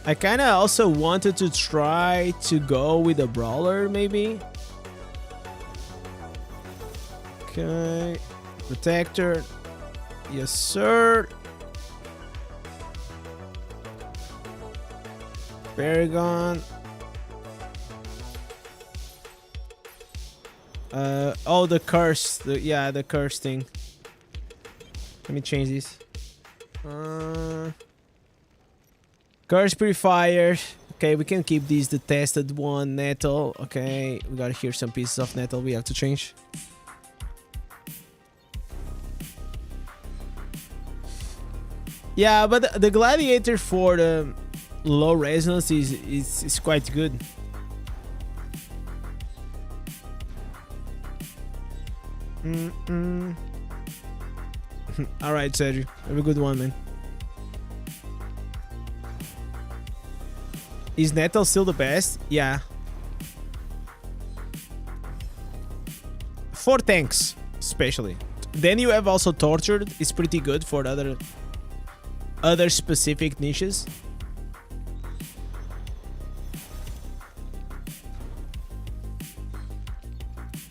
I kind of also wanted to try to go with a brawler, maybe. Okay. Protector. Yes, sir. Paragon. Oh, the curse. Yeah, the curse thing. Let me change this. Curse Purifier. Okay, we can keep these. The tested one. Nettle. Okay, we got here some pieces of nettle we have to change. Yeah, but the gladiator for the low resonance is quite good. All right, Sergio, have a good one, man. Is Nettle still the best? Yeah. For tanks, especially. Then you have also Tortured. It's pretty good for other specific niches.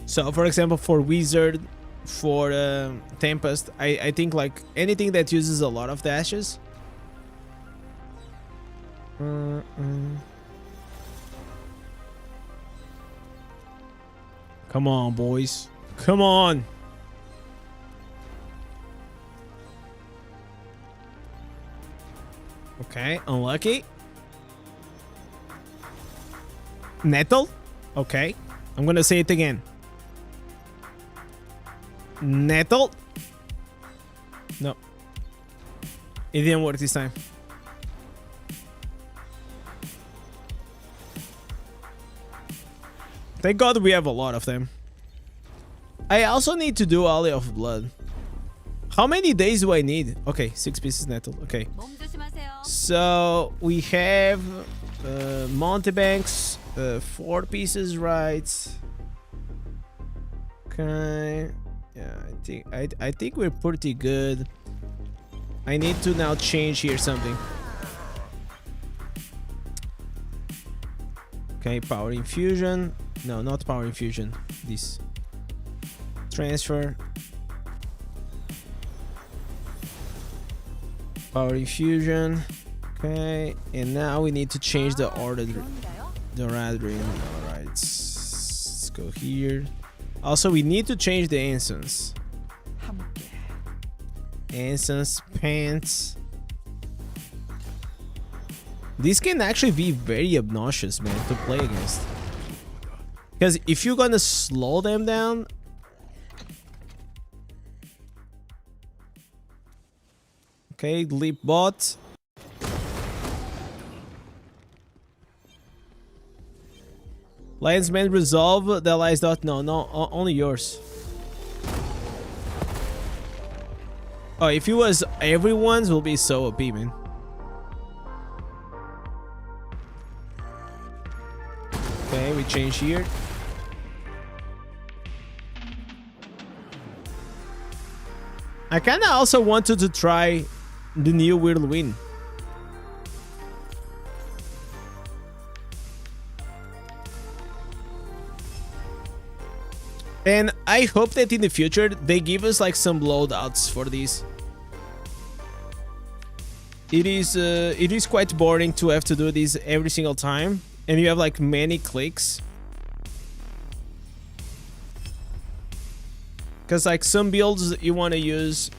So, for example, for Wizard, for Tempest, I think like anything that uses a lot of dashes. Come on, boys. Come on. Okay, unlucky. Nettle? Okay, I'm gonna say it again. Nettle? No. It didn't work this time. Thank God we have a lot of them. I also need to do Alley of Blood. How many days do I need? Okay, 6 pieces nettle. Okay. 몸 조심하세요. So we have Montebanks, 4 pieces, right? Okay. Yeah, I think we're pretty good. I need to now change here something. Okay, power infusion. No, not power infusion. This transfer. Power infusion. Okay, and now we need to change the order. The Radrin. Alright, let's go here. Also, we need to change the instance. Instance pants. This can actually be very obnoxious, man, to play against. Because if you're gonna slow them down. Okay, leap bot. Lionsman resolve the allies dot. No, only yours. Oh, if it was everyone's, will be so OP, man. Okay, we change here. I kinda also wanted to try the new whirlwind. And I hope that in the future they give us like some loadouts for these. It is quite boring to have to do this every single time, and you have like many clicks. Because like some builds you want to use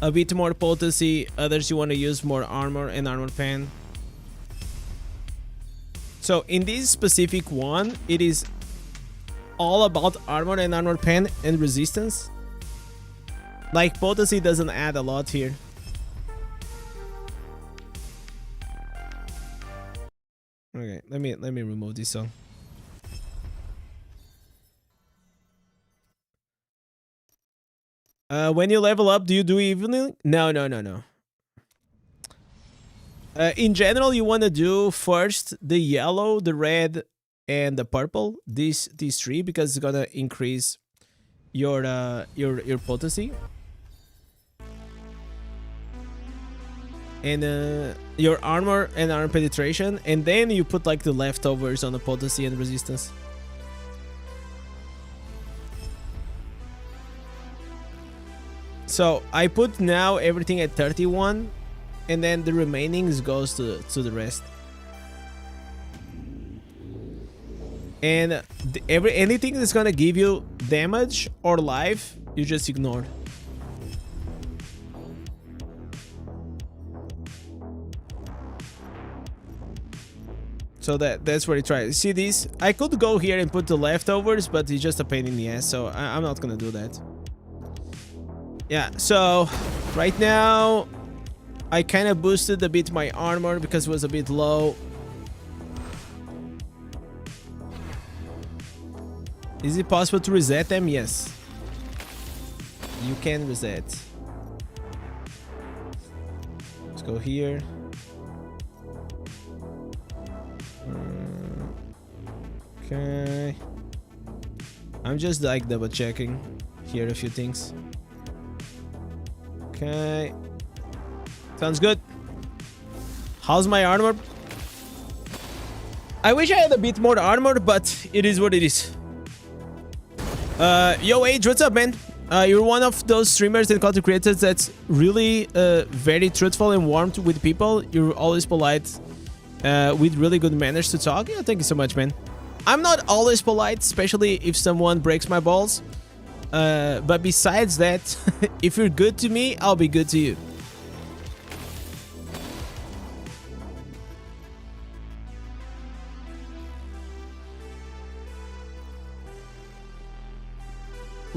a bit more potency, others you want to use more armor and armor pen. So in this specific one, it is all about armor and armor pen and resistance. Like potency doesn't add a lot here. Okay, let me remove this song. When you level up, do you do evening? No. In general, you want to do first the yellow, the red, and the purple. These 3 because it's gonna increase your potency and your armor and armor penetration, and then you put like the leftovers on the potency and resistance. So I put now everything at 31, and then the remaining goes to the rest. And anything that's gonna give you damage or life, you just ignore. So that's where you try. See these? I could go here and put the leftovers, but it's just a pain in the ass, so I'm not gonna do that. Yeah, so right now I kind of boosted a bit my armor because it was a bit low. Is it possible to reset them? Yes. You can reset. Let's go here. Okay. I'm just like double checking here a few things. Okay. Sounds good. How's my armor? I wish I had a bit more armor, but it is what it is. Yo, Age, what's up, man? You're one of those streamers and content creators that's really very truthful and warm with people. You're always polite with really good manners to talk. Yeah, thank you so much, man. I'm not always polite, especially if someone breaks my balls. But besides that, if you're good to me, I'll be good to you.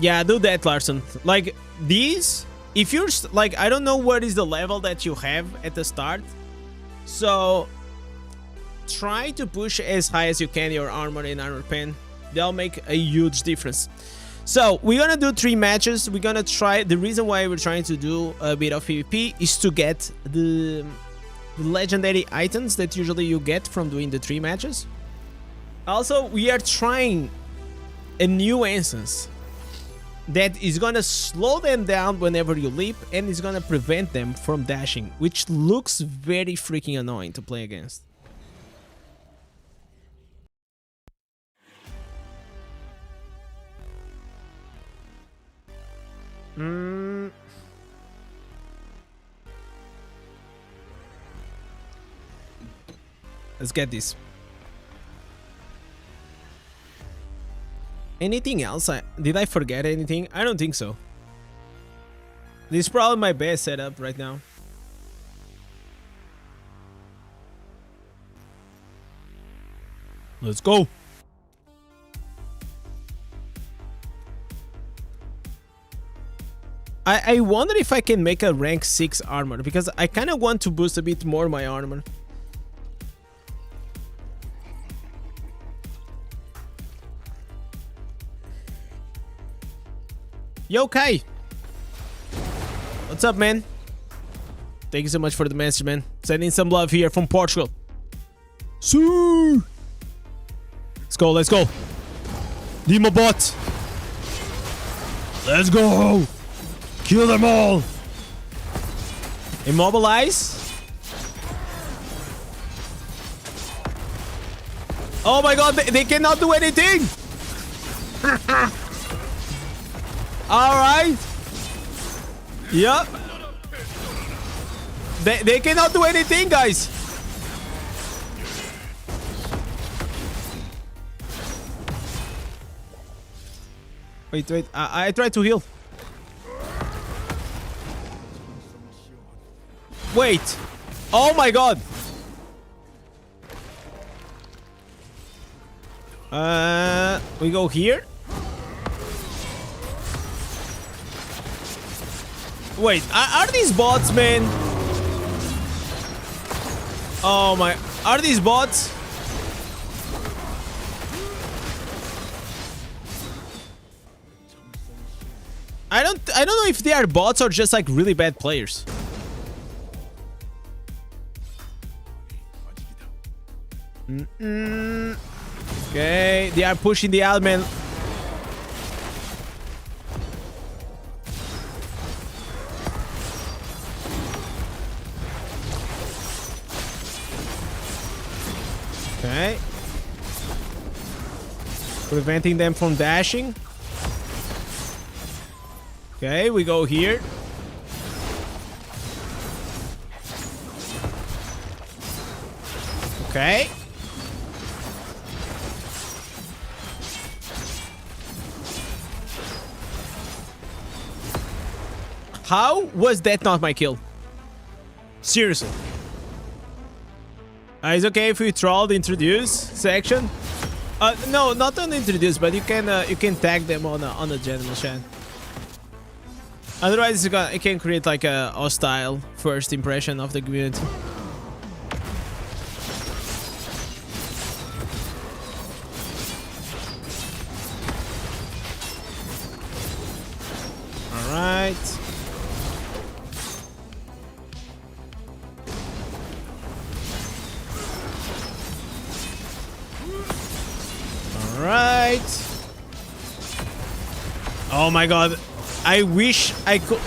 Yeah, do that, Larson. Like, these, if you're, like, I don't know what is the level that you have at the start. So, try to push as high as you can your armor and armor pen. They'll make a huge difference. So we're gonna do 3 matches. We're gonna try. The reason why we're trying to do a bit of PvP is to get the legendary items that usually you get from doing the 3 matches. Also, we are trying a new instance that is gonna slow them down whenever you leap and is gonna prevent them from dashing, which looks very freaking annoying to play against. Let's get this. Anything else? Did I forget anything? I don't think so. This is probably my best setup right now. Let's go. I wonder if I can make a rank 6 armor, because I kind of want to boost a bit more my armor. Yo, Kai. What's up, man? Thank you so much for the message, man. Sending some love here from Portugal. Sue. Let's go, let's go. Demo bot. Let's go. Kill them all. Immobilize. Oh my god, they cannot do anything. Alright. Yep. They cannot do anything, guys. Wait. I tried to heal. Wait. Oh my god. We go here. Wait, are these bots, man? Oh my, are these bots? I don't know if they are bots or just like really bad players. Okay, they are pushing the admin. Okay. Preventing them from dashing. Okay, we go here. Okay. How was that not my kill? Seriously. It's okay if we troll the introduce section. No, not on the introduce, but you can tag them on the general chat. Otherwise, it can create like a hostile first impression of the community. All right. Right. Oh my god. I wish I could.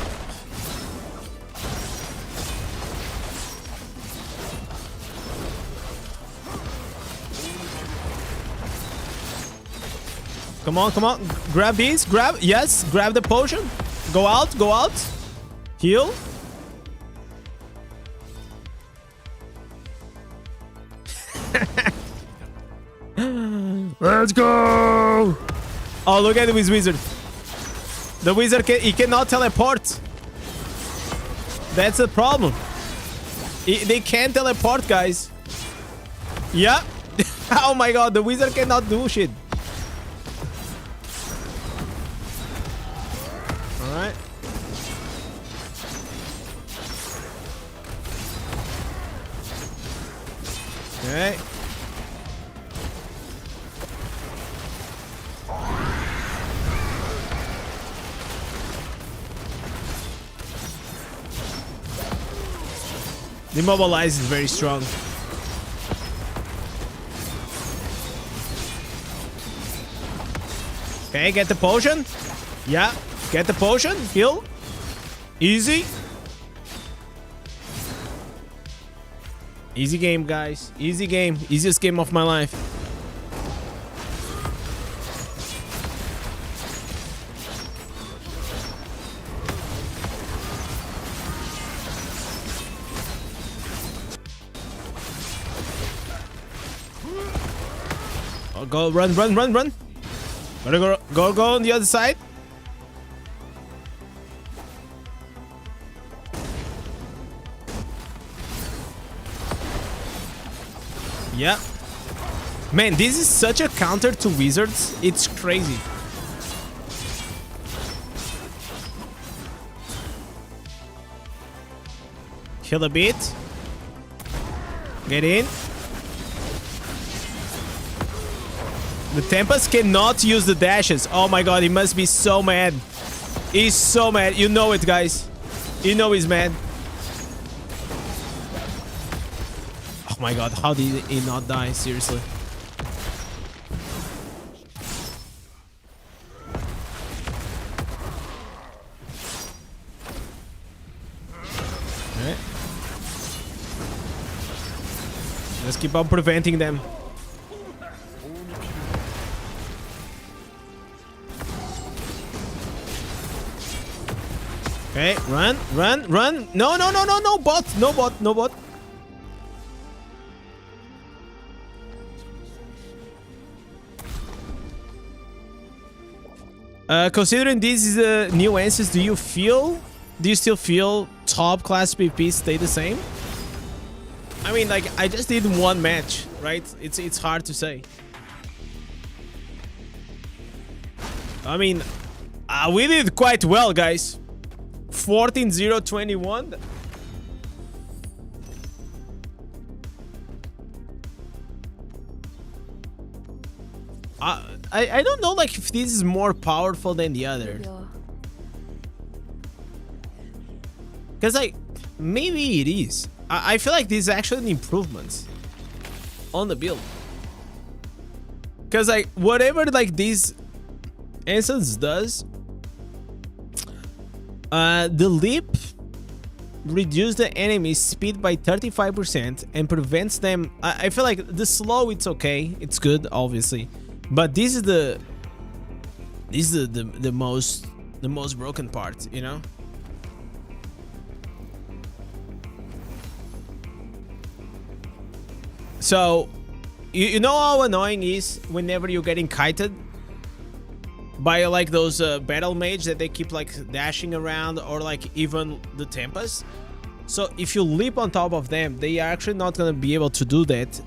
Come on, come on. Grab these. Grab. Yes. Grab the potion. Go out. Go out. Heal. Let's go! Oh, look at this wizard. The wizard he cannot teleport. That's a problem. They can't teleport, guys. Yeah. Oh my god, the wizard cannot do shit. Alright. Okay. The mobilize is very strong. Okay, get the potion. Yeah, get the potion. Heal. Easy. Easy game, guys. Easy game. Easiest game of my life. Oh, go, run, run, run, run. Gotta go on the other side. Yeah. Man, this is such a counter to wizards. It's crazy. Heal a bit. Get in. The Tempest cannot use the dashes. Oh my god, he must be so mad. He's so mad. You know it, guys. You know he's mad. Oh my god, how did he not die? Seriously. Alright. Let's keep on preventing them. Okay, run, run, run. No, no, no, no, no bot. No bot, no bot. Considering this is a new answers, do you still feel top class PvP stay the same? I mean, like, I just did one match, right? It's hard to say. I mean, we did quite well, guys. 14-0-21. I don't know, like, if this is more powerful than the other. Because, like, maybe it is. I feel like this is actually an improvement on the build. Because, like, whatever, like, this essence does, the leap reduces the enemy's speed by 35% and prevents them. I feel like the slow, it's okay, it's good, obviously, but this is the most broken part, you know. So you know how annoying is whenever you're getting kited by like those battle mage that they keep like dashing around, or like even the Tempest. So if you leap on top of them, they are actually not gonna be able to do that.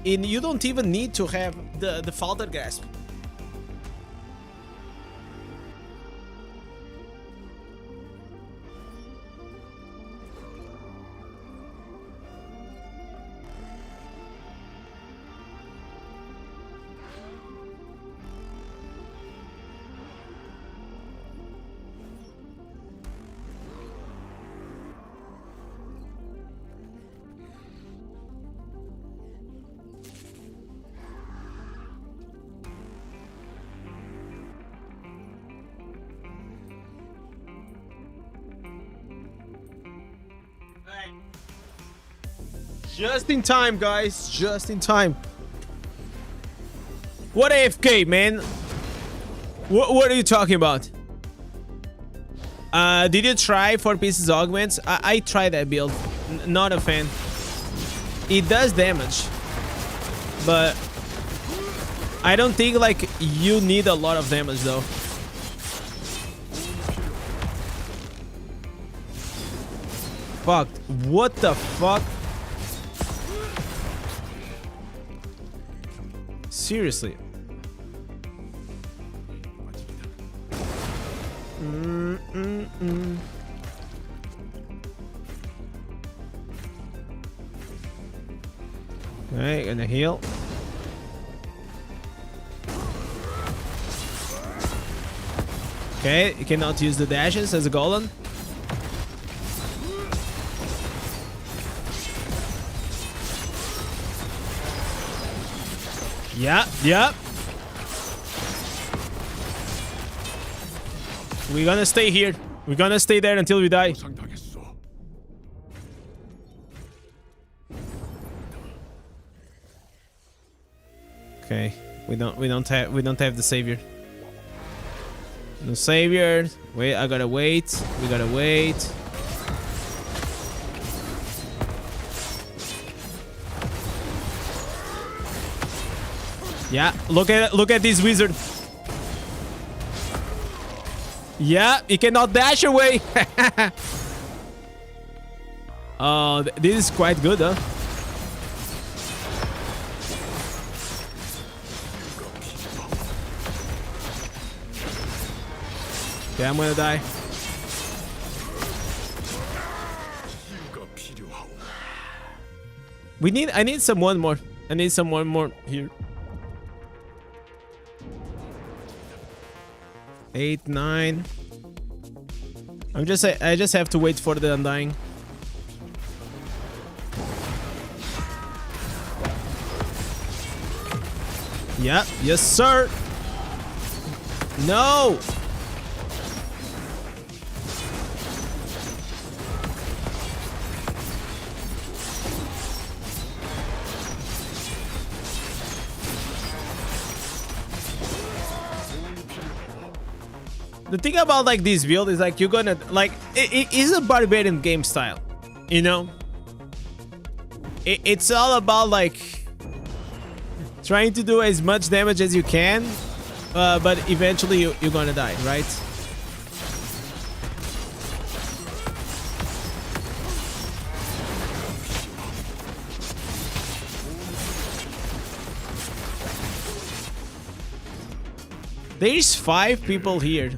And you don't even need to have the Falter Grasp. Just in time, guys. Just in time. What AFK, man? What are you talking about? Did you try 4 pieces augments? I tried that build. Not a fan. It does damage, but I don't think like you need a lot of damage though. Fuck. What the fuck? Seriously. Okay, gonna heal. Okay, you cannot use the dashes as a golem. Yeah, yeah. We're gonna stay here. We're gonna stay there until we die. Okay, we don't have the savior. No savior. Wait, I gotta wait. We gotta wait. Yeah, look at this wizard. Yeah, he cannot dash away. Oh, this is quite good, huh? Okay, I'm gonna die. I need someone more. I need someone more here. 8, 9. I just have to wait for the undying. Yeah, yes sir. No. The thing about like this build is like you're gonna like it is a barbarian game style, you know. It's all about like trying to do as much damage as you can, but eventually you're gonna die, right? There's 5 people here.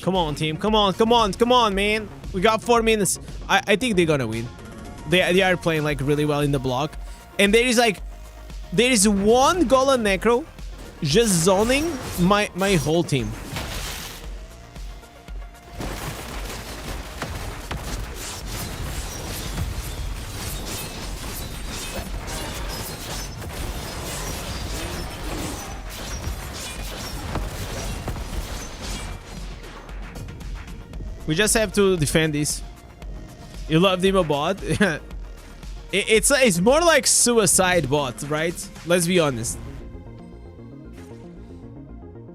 Come on, team. Come on, come on, come on, man. We got 4 minutes. I think they're gonna win. They are playing like really well in the block. And there is one Golem Necro just zoning my whole team. We just have to defend this. You love Demo bot? It's more like suicide bot, right? Let's be honest.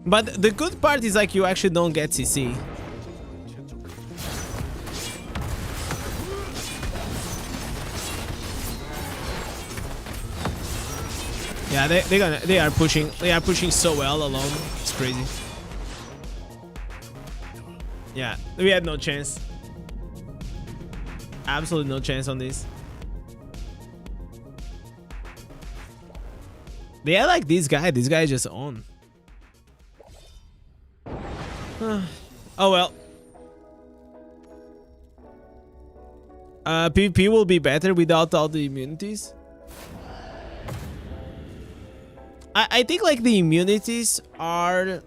But the good part is like you actually don't get CC. Yeah, they are pushing so well alone. It's crazy. Yeah, we had no chance. Absolutely no chance on this. They are like this guy. This guy is just on. Oh well. PvP will be better without all the immunities. I think like the immunities are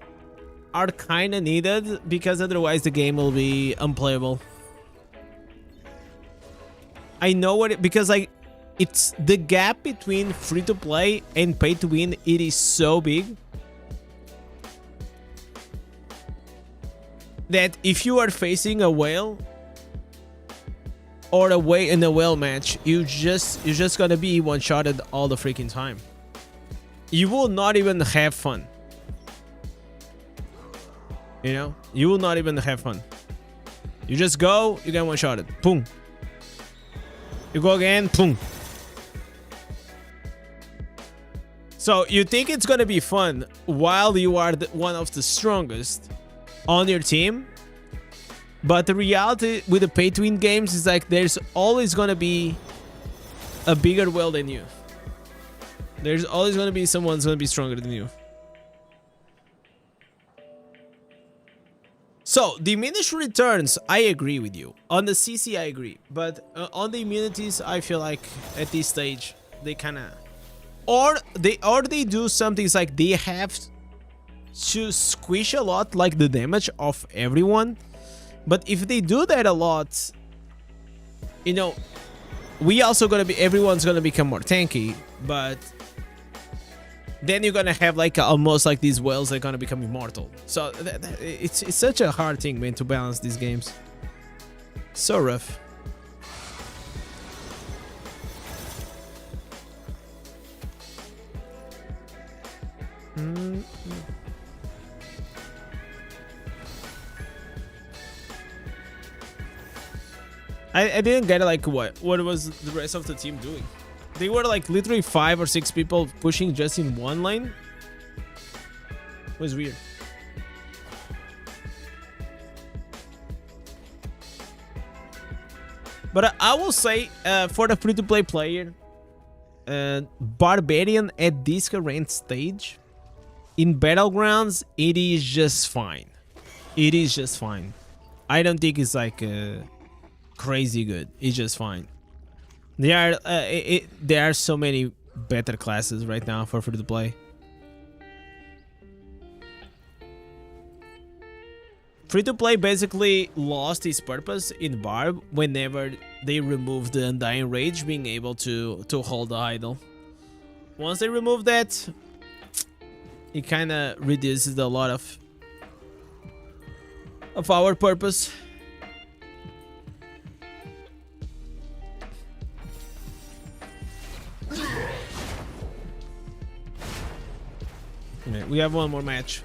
kind of needed because otherwise the game will be unplayable. I know what because like it's the gap between free to play and pay to win. It is so big that if you are facing a whale or in a whale match, you're just gonna be one-shotted all the freaking time. You will not even have fun. You know, you will not even have fun. You just go, you get one-shotted. Boom. You go again. Boom. So you think it's gonna be fun while you are one of the strongest on your team, but the reality with the pay-to-win games is like there's always gonna be a bigger whale than you. There's always gonna be someone who's gonna be stronger than you. So, diminished returns, I agree with you. On the CC, I agree. But on the immunities, I feel like at this stage, they kind of... Or they do something, it's like they have to squish a lot, like the damage of everyone. But if they do that a lot, you know, everyone's gonna become more tanky. But then you're gonna have like almost like these whales that are gonna become immortal. So it's such a hard thing, man, to balance these games. So rough. I didn't get like what was the rest of the team doing. They were like literally 5 or 6 people pushing just in one lane. It was weird. But I will say for the free-to-play player, Barbarian at this current stage in Battlegrounds, it is just fine. It is just fine. I don't think it's like crazy good. It's just fine. There are so many better classes right now for free to play. Free to play basically lost its purpose in Barb whenever they removed the Undying Rage being able to hold the idol. Once they remove that, it kind of reduces a lot of our purpose. Okay, we have one more match.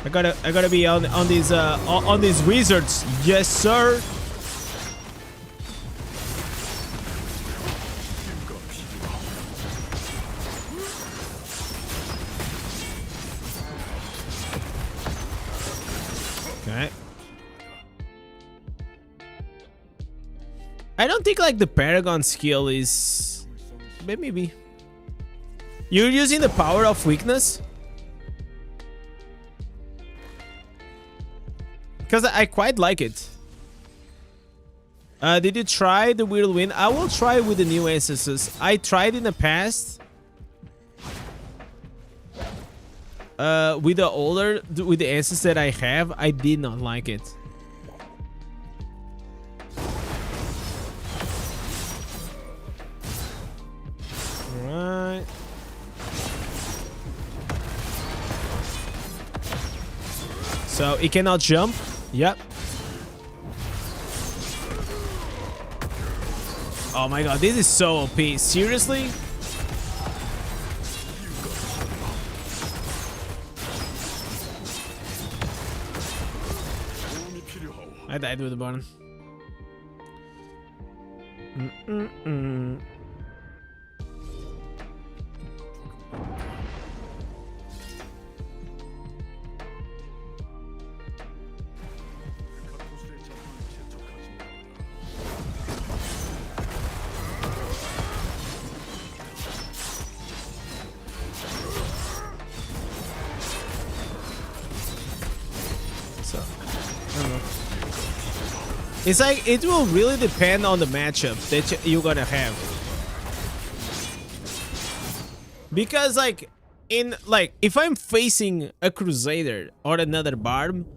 I gotta be on these wizards. Yes, sir. Okay. I don't think like the Paragon skill is maybe. You're using the power of weakness? Because I quite like it. Did you try the Whirlwind? I will try with the new instances. I tried in the past. With the instance that I have, I did not like it. Alright. So it cannot jump. Yep. Oh my god, this is so OP. Seriously? I died with the button. It's like, it will really depend on the matchup that you're gonna have. Because like, if I'm facing a Crusader or another Barb,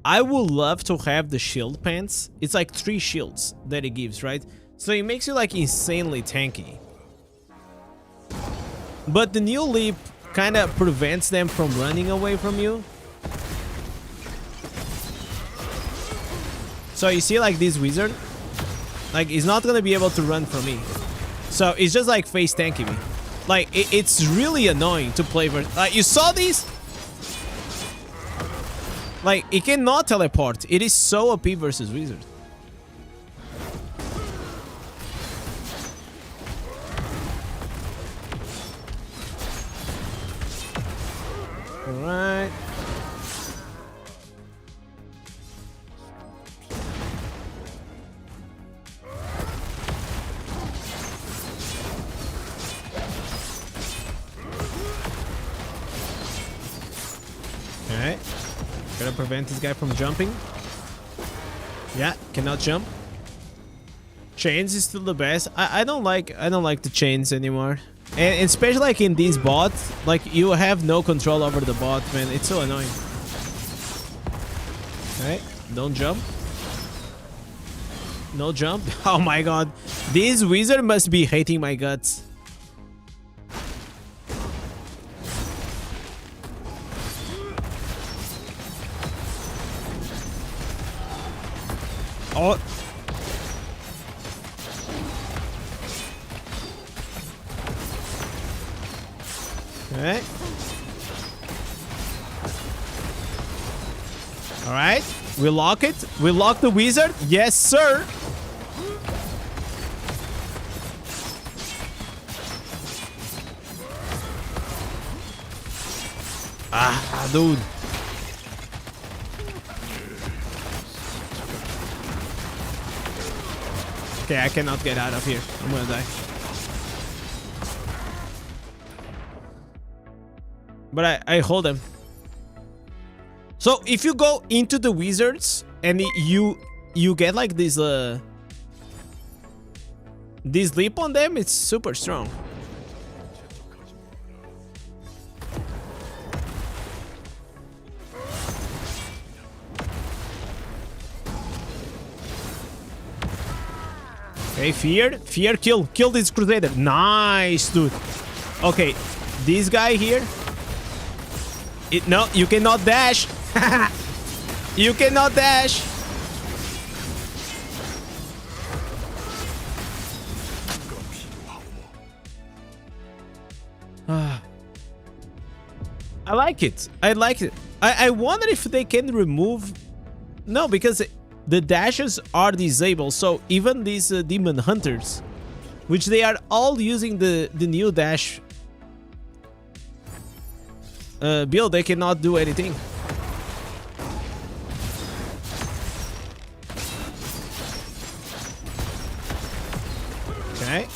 I would love to have the shield pants. It's like 3 shields that it gives, right? So it makes you like insanely tanky. But the new leap kind of prevents them from running away from you. So you see like this wizard, like he's not gonna be able to run from me. So it's just like face tanking me. Like it's really annoying to play versus. You saw these? Like it cannot teleport. It is so OP versus wizard. All right. Alright. Gotta prevent this guy from jumping. Yeah, cannot jump. Chains is still the best. I don't like the chains anymore. And especially like in these bots, like you have no control over the bot, man. It's so annoying. Alright, Don't jump. No jump. Oh my god. This wizard must be hating my guts. Oh. Okay. All right. We lock it. We lock the wizard. Yes, sir. Ah, dude. Okay, I cannot get out of here. I'm gonna die. But I hold him. So if you go into the wizards and you get like this leap on them, it's super strong. Okay, fear, kill this crusader. Nice, dude. Okay, this guy here. No, you cannot dash. You cannot dash. I like it. I like it. I wonder if they can remove... No, because the dashes are disabled. So even these demon hunters, which they are all using the new dash build, they cannot do anything. Okay.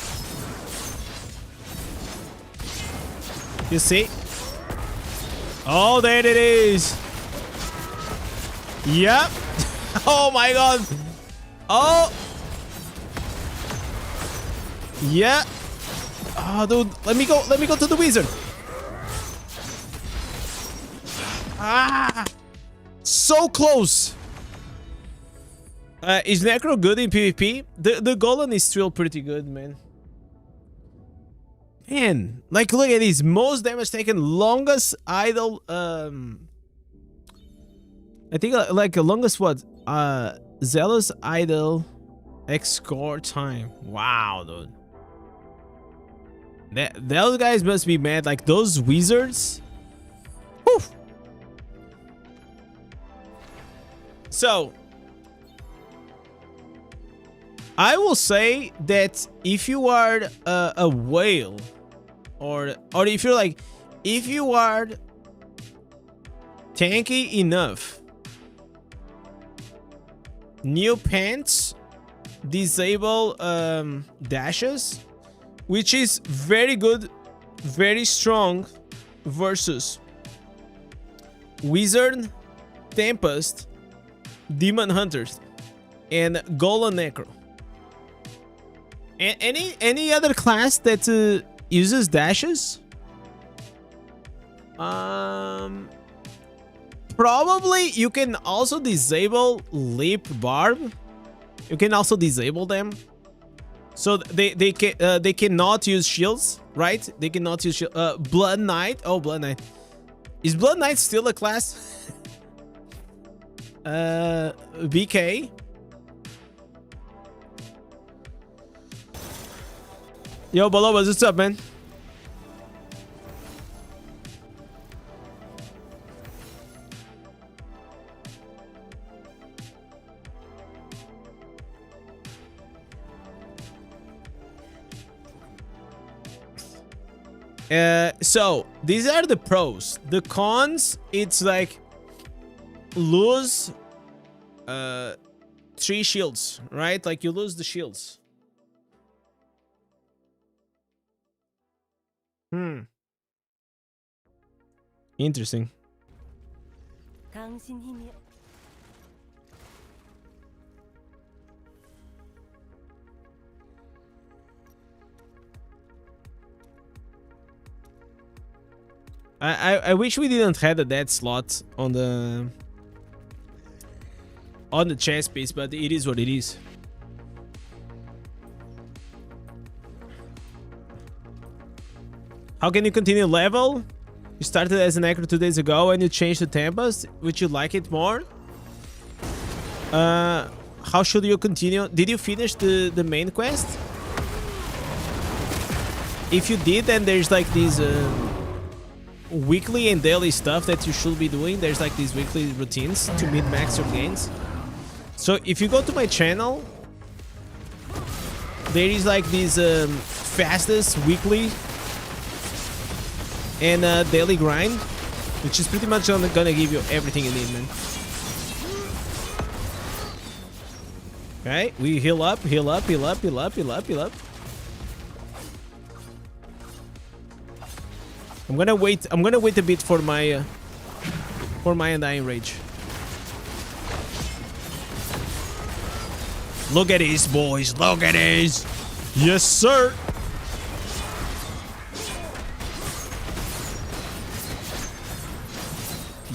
You see? Oh, there it is. Yep. Oh my god. Oh. Yeah. Oh, dude. Let me go to the wizard. Ah. So close. Is Necro good in PvP? The golem is still pretty good, man. Man, like look at this. Most damage taken, longest idle, I think like longest what? Zealous idle X score time. Wow, dude. Those guys must be mad. Like those wizards. Whew. So I will say that if you are a whale, or if you're like, if you are tanky enough, new pants disable dashes, which is very good, very strong versus wizard, tempest, demon hunters, and golem necro. And any other class that uses dashes? Probably you can also disable leap barb. You can also disable them, so they cannot use shields, right? They cannot use shield. Blood Knight. Oh, Blood Knight. Is Blood Knight still a class? BK. Yo, Balobas, what's up, man? So these are the pros. The cons, it's like lose 3 shields, right? Like you lose the shields. Interesting. I wish we didn't have a dead slot on the on the chess piece, but it is what it is. How can you continue level? You started as an actor 2 days ago and you changed to Tempest. Would you like it more? How should you continue? Did you finish the main quest? If you did, then there's like these weekly and daily stuff that you should be doing. There's like these weekly routines to min-max your gains. So if you go to my channel, there is like these fastest weekly and daily grind, which is pretty much gonna give you everything you need, man. Okay, we heal up, heal up, heal up, heal up, heal up, heal up. I'm gonna wait a bit for my Undying Rage. Look at this, boys, look at this. Yes, sir.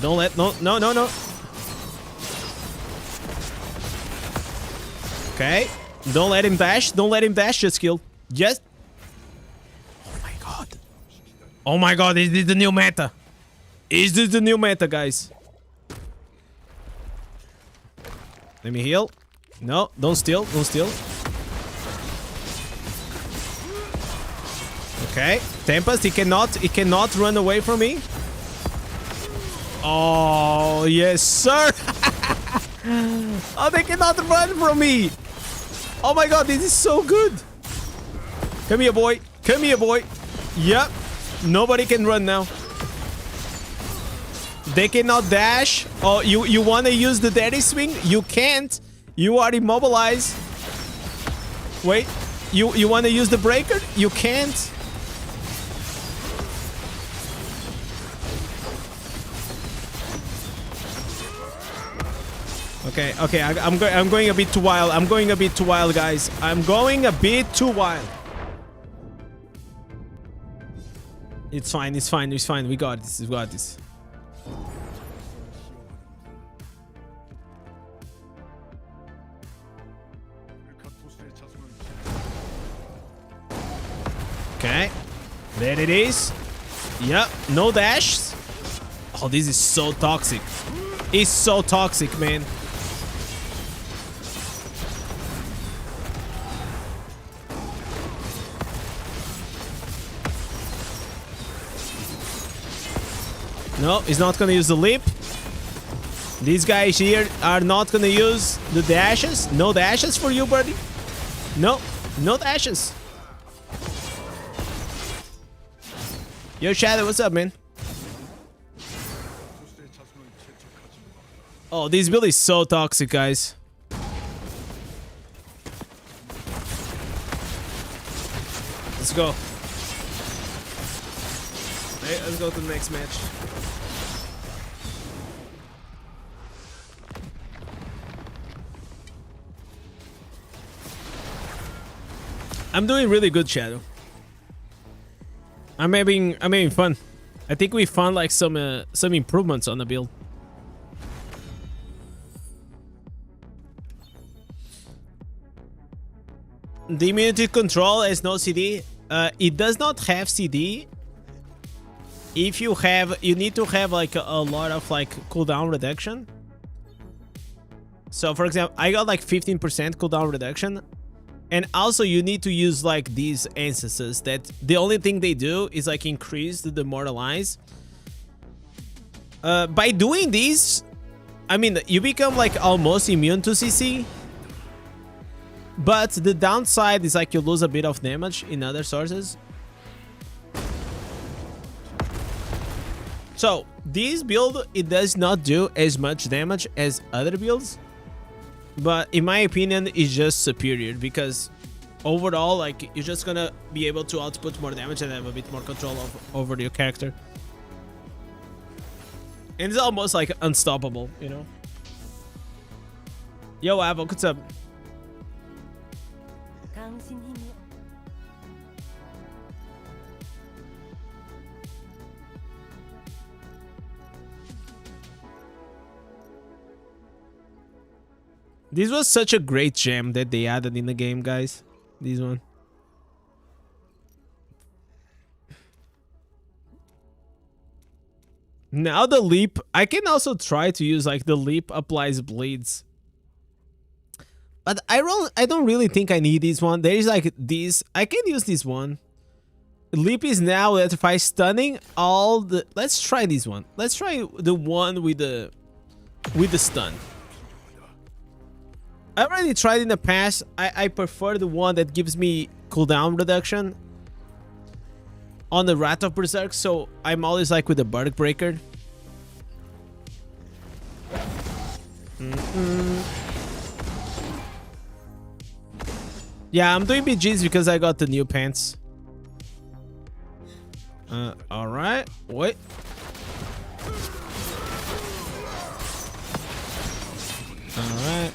Don't let, no. Okay, don't let him dash, just kill. Just. Oh my god, is this the new meta? Is this the new meta, guys? Let me heal. No, don't steal, don't steal. Okay, Tempest, he cannot run away from me. Oh, yes, sir. Oh, they cannot run from me. Oh my god, this is so good. Come here, boy. Come here, boy. Yep. Nobody can run now. They cannot dash. Oh, you want to use the daddy swing? You can't. You are immobilized. Wait. You want to use the breaker? You can't. Okay. I'm going a bit too wild. I'm going a bit too wild, guys. I'm going a bit too wild. It's fine, it's fine, it's fine. We got this, we got this. Okay. There it is. Yep, no dash. Oh, this is so toxic. It's so toxic, man. No, he's not gonna use the leap. These guys here are not gonna use the dashes. No dashes for you, buddy. No, no dashes. Yo, Shadow, what's up, man? Oh, this build is so toxic, guys. Let's go. Hey, let's go to the next match. I'm doing really good, Shadow. I'm having fun. I think we found like some improvements on the build. The immunity control has no CD. It does not have CD. If you have, you need to have like a lot of like cooldown reduction. So for example, I got like 15% cooldown reduction. And also you need to use like these instances that the only thing they do is like increase the demoralize. By doing these, I mean, you become like almost immune to CC. But the downside is like you lose a bit of damage in other sources. So this build, it does not do as much damage as other builds. But in my opinion, it's just superior because overall, like, you're just gonna be able to output more damage and have a bit more control over your character. And it's almost like unstoppable, you know? Yo, Avo, what's up? This was such a great gem that they added in the game, guys. This one. Now the leap, I can also try to use like the leap applies bleeds. But I don't really think I need this one. There is like this. I can use this one. Leap is now electrify, stunning all the. Let's try this one. Let's try the one with the stun. I already tried in the past. I prefer the one that gives me cooldown reduction on the Wrath of Berserk, so I'm always like with the Battleground. Yeah, I'm doing BGs because I got the new pants. Alright. Wait. Alright.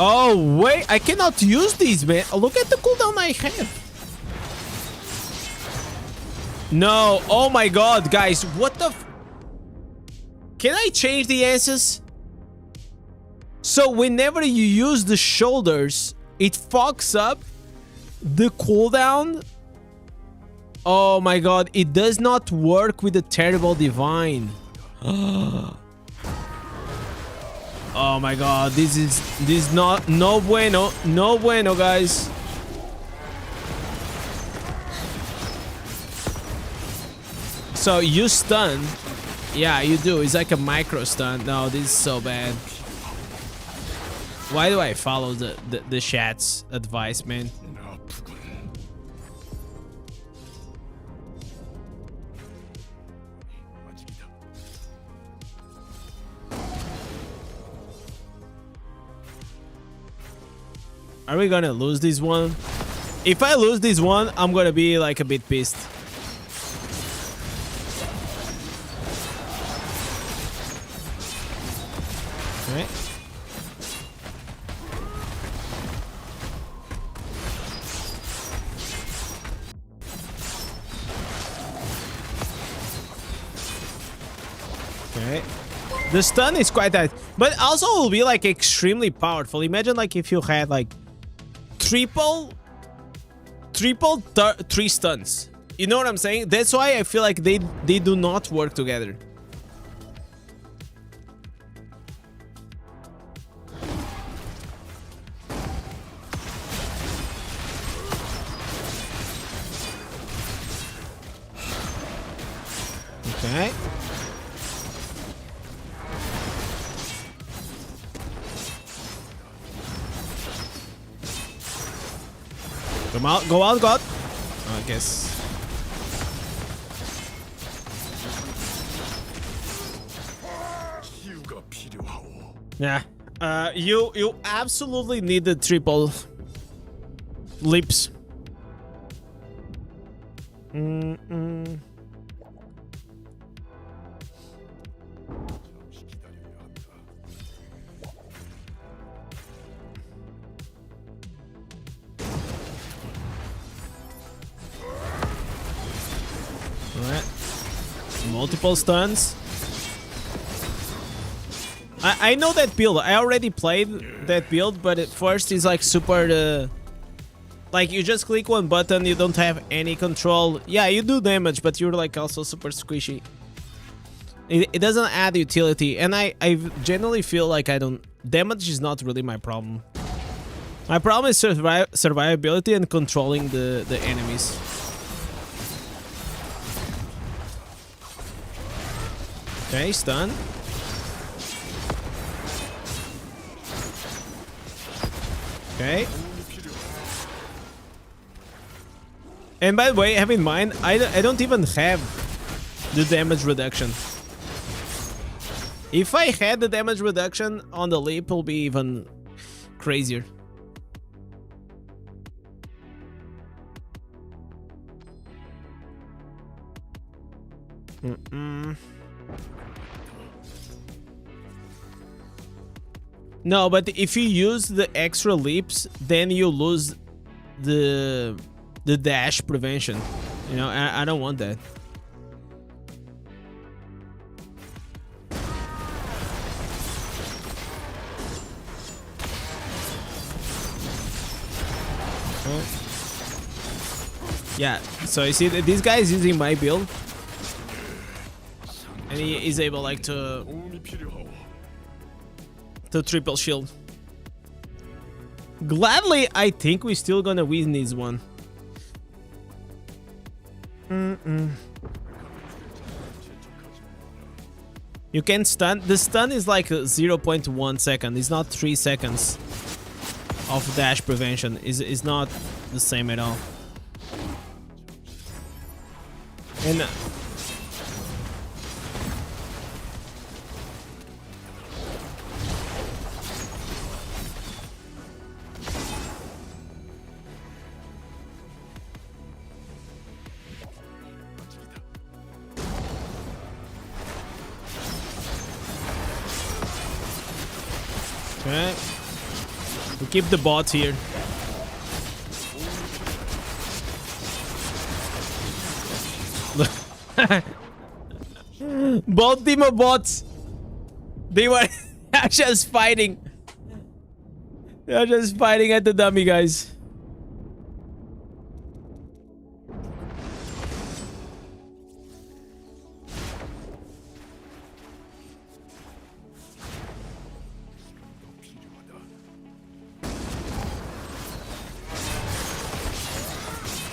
Oh, wait. I cannot use these, man. Look at the cooldown I have. No. Oh my god, guys. What the f... Can I change the answers? So whenever you use the shoulders, it fucks up the cooldown. Oh my god, it does not work with the Terrible Divine. Oh my god, this is not no bueno, no bueno, guys. So you stun. Yeah, you do. It's like a micro stun. No, this is so bad. Why do I follow the chat's advice, man? Are we gonna lose this one? If I lose this one, I'm gonna be like a bit pissed. Okay. Okay. The stun is quite tight, but also will be like extremely powerful. Imagine like if you had like triple 3 stuns. You know what I'm saying? That's why I feel like they do not work together. Okay. Come out, go out, God. I guess. Yeah. You absolutely need the triple leaps. Alright. Multiple stuns. I know that build. I already played that build, but at first it's like super... like you just click one button, you don't have any control. Yeah, you do damage, but you're like also super squishy. It doesn't add utility, and I generally feel like I don't... Damage is not really my problem. My problem is survivability and controlling the enemies. Okay, stun. Okay. And by the way, have in mind, I don't even have the damage reduction. If I had the damage reduction on the leap, it'll be even crazier. No, but if you use the extra leaps, then you lose the dash prevention. You know, I don't want that. Yeah, so you see that this guy is using my build. And he is able like to triple shield. Gladly, I think we're still gonna win this one. You can stun. The stun is like 0.1 second. It's not 3 seconds of dash prevention. Is not the same at all. And okay. We keep the bots here. Both team of bots. They were just fighting. They are just fighting at the dummy, guys.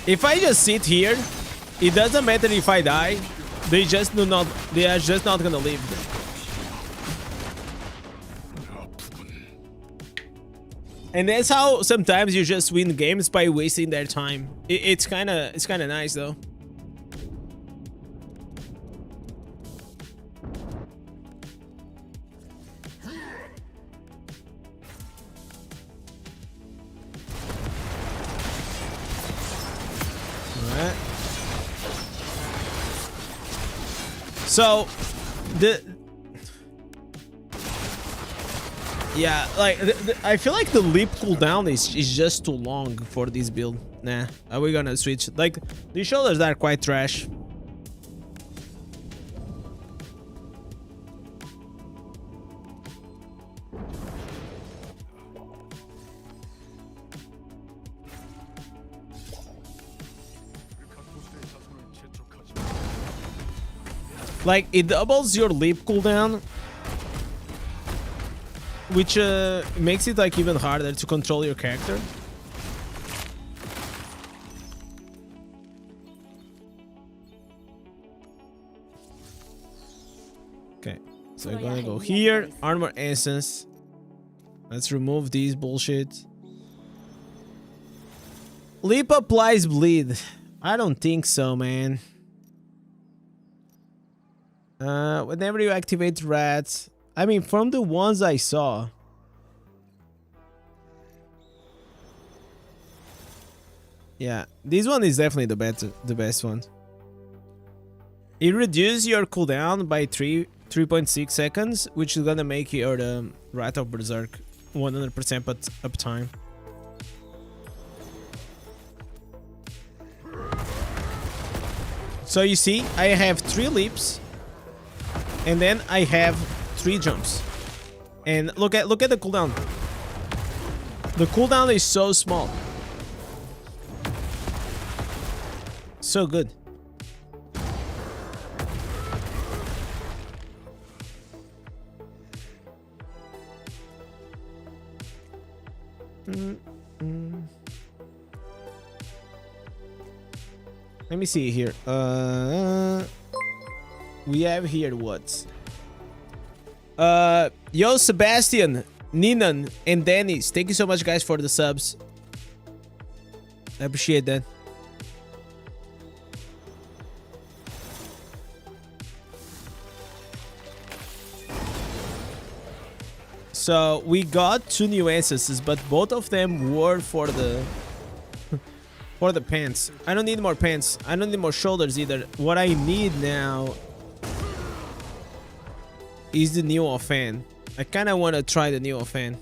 If I just sit here, it doesn't matter if I die. They just do not. They are just not gonna live. And that's how sometimes you just win games by wasting their time. It's kind of nice though. Alright. So, yeah, like I feel like the leap cooldown is just too long for this build. Nah, are we gonna switch? Like these shoulders are quite trash. Like it doubles your leap cooldown, which makes it like even harder to control your character. Okay, so we're gonna go here, armor essence. Let's remove these bullshit. Leap applies bleed. I don't think so, man. Whenever you activate rats, I mean, from the ones I saw, yeah, this one is definitely the best one. It reduces your cooldown by 3.6 seconds, which is gonna make your Rat of Berserk 100% uptime. So you see, I have 3 leaps. And then I have 3 jumps. And look at the cooldown. The cooldown is so small. So good. Let me see here. We have here what? Yo, Sebastian, Ninan, and Dennis. Thank you so much, guys, for the subs. I appreciate that. So we got 2 new ancestors, but both of them were for the for the pants. I don't need more pants. I don't need more shoulders either. What I need now is the new offhand. I kind of want to try the new offhand.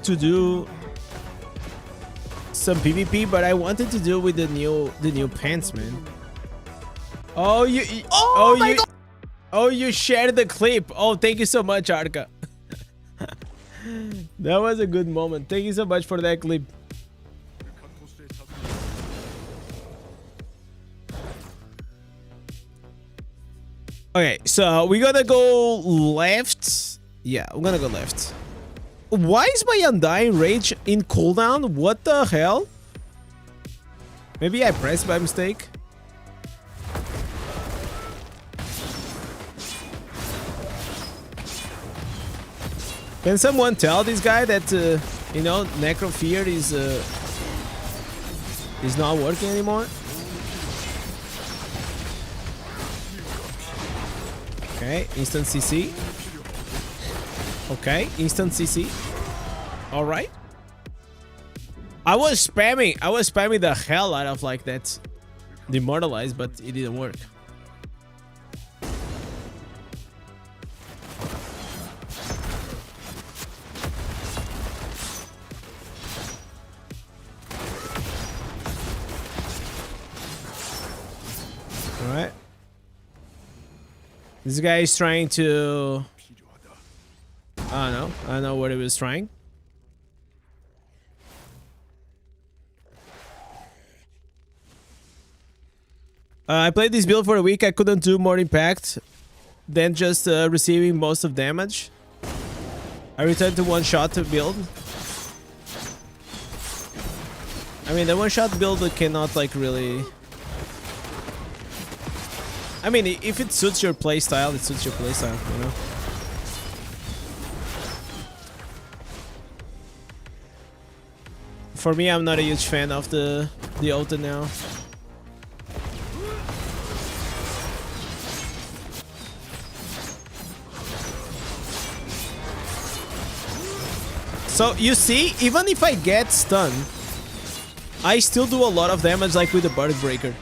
to do some PvP, but I wanted to do with the new pants, man. Oh, you shared the clip. Oh, thank you so much, Arca. That was a good moment. Thank you so much for that clip. Okay, so we gotta go left. Yeah, I'm gonna go left. Why is my Undying Rage in cooldown? What the hell? Maybe I pressed by mistake. Can someone tell this guy that you know, Necrofear is not working anymore? Okay, instant CC. Okay, instant CC. All right. I was spamming the hell out of like that demoralize, but it didn't work. All right. This guy is trying to... I don't know what he was trying. I played this build for a week. I couldn't do more impact than just receiving most of damage. I returned to one-shot build. I mean, the one-shot build cannot like really... I mean, if it suits your playstyle, it suits your playstyle, you know? For me, I'm not a huge fan of the auto now. So, you see, even if I get stunned, I still do a lot of damage like with the Battleground.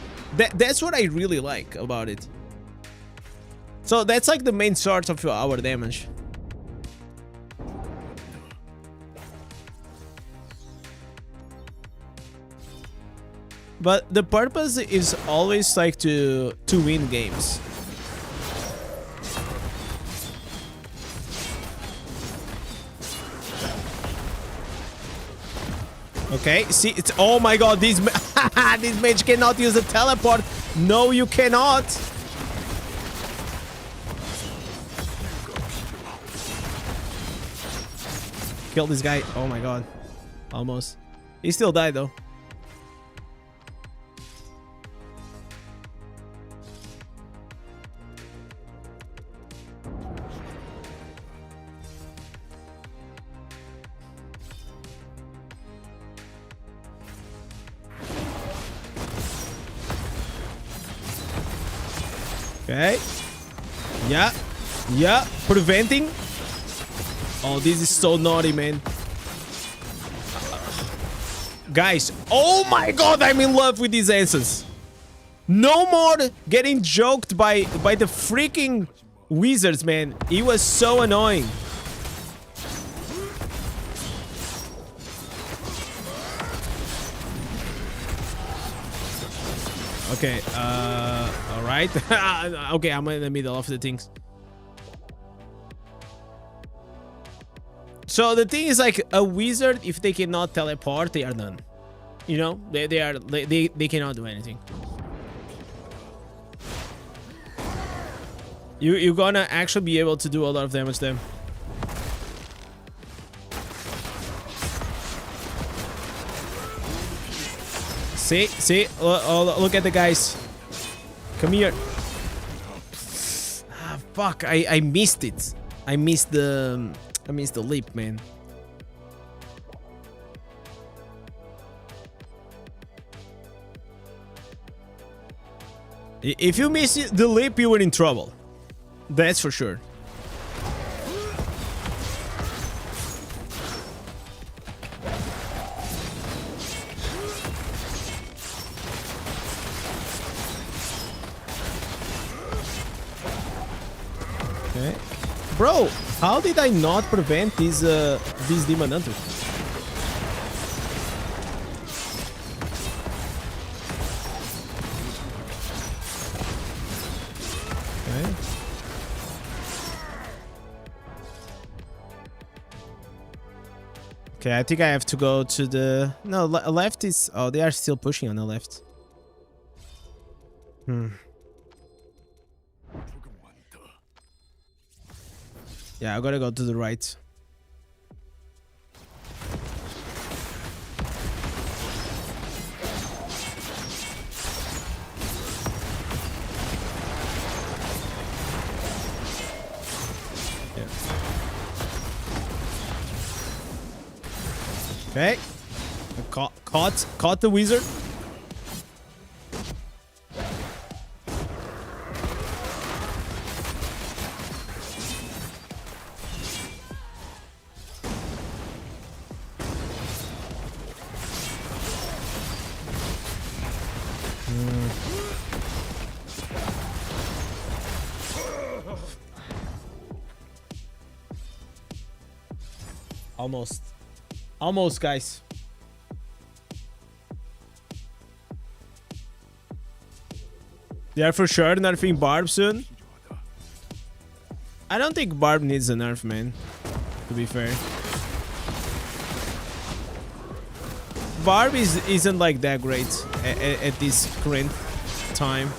That's what I really like about it. So that's like the main source of our damage. But the purpose is always like to win games. Okay, see, it's... Oh my god, this mage cannot use the teleport. No, you cannot. Kill this guy. Oh my god. Almost. He still died though. Okay. Yeah. Yeah. Preventing. Oh, this is so naughty, man. Guys. Oh my god, I'm in love with these answers. No more getting joked by the freaking wizards, man. It was so annoying. Okay, alright. Okay, I'm in the middle of the things. So the thing is, like, a wizard, if they cannot teleport, they are done. You know, they cannot do anything. You're gonna actually be able to do a lot of damage to them. See, look at the guys. Come here. Ah, fuck! I missed it. I missed the leap, man. If you miss the leap, you were in trouble. That's for sure. Okay. Bro, how did I not prevent this Demon Hunter? Okay. Okay, I think I have to go to the... No, left is... Oh, they are still pushing on the left. Yeah, I gotta go to the right. Okay. Caught the wizard. Almost. Almost, guys. They are for sure nerfing Barb soon. I don't think Barb needs a nerf, man. To be fair. Barb isn't like that great at this current time.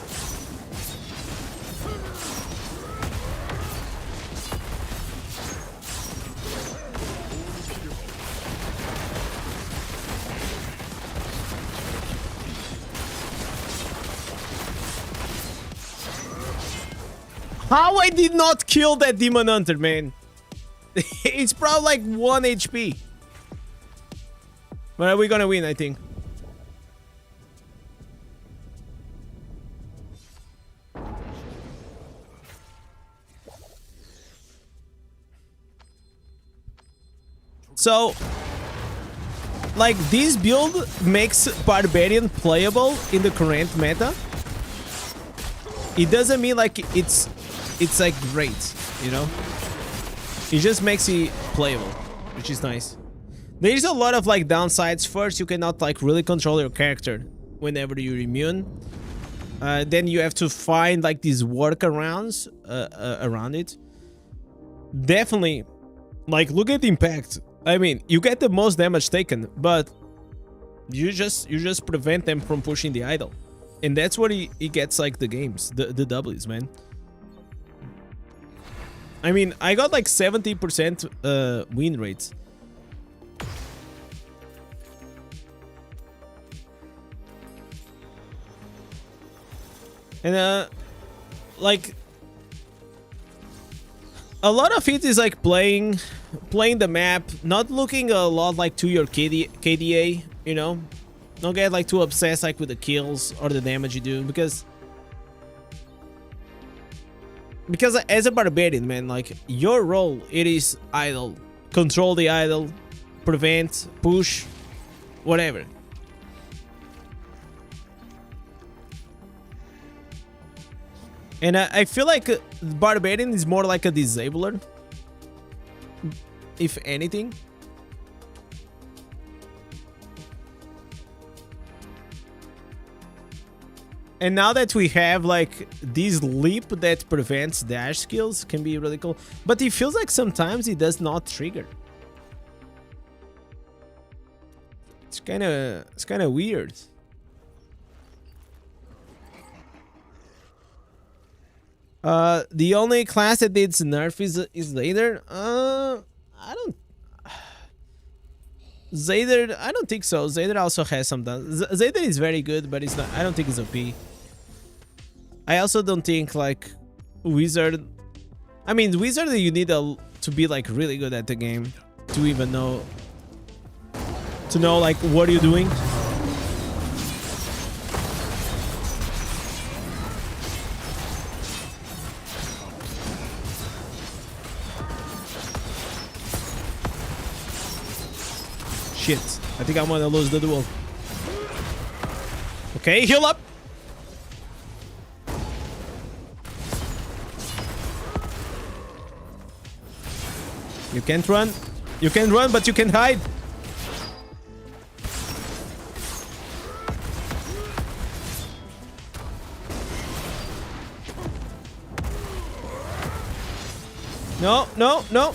How I did not kill that demon hunter, man. It's probably like 1 HP. But we're gonna win, I think. So, like, this build makes Barbarian playable in the current meta. It doesn't mean like it's like great, you know? It just makes it playable, which is nice. There's a lot of like downsides. First, you cannot like really control your character whenever you're immune. Then you have to find like these workarounds around it. Definitely, like, look at the impact. I mean, you get the most damage taken, but you just prevent them from pushing the idol. And that's what he gets like the games, the W's, man. I mean, I got like 70% win rates. And like, a lot of it is like playing the map, not looking a lot like to your KDA, you know? Don't get like too obsessed like with the kills or the damage you do, because as a barbarian, man, like, your role, it is idle. Control the idle, prevent, push, whatever. And I feel like Barbarian is more like a disabler, if anything. And now that we have like this leap that prevents dash skills, can be really cool. But it feels like sometimes it does not trigger. It's kind of weird. The only class that needs nerf is Zayder. I don't. Zayder, I don't think so. Zayder also has some done. Zayder is very good, but it's not. I don't think it's OP. I also don't think like Wizard. I mean, Wizard, you need to be like really good at the game to even know. To know like what you're doing. Shit, I think I'm gonna lose the duel. Okay, heal up. You can't run. You can run, but you can hide. No, no, no.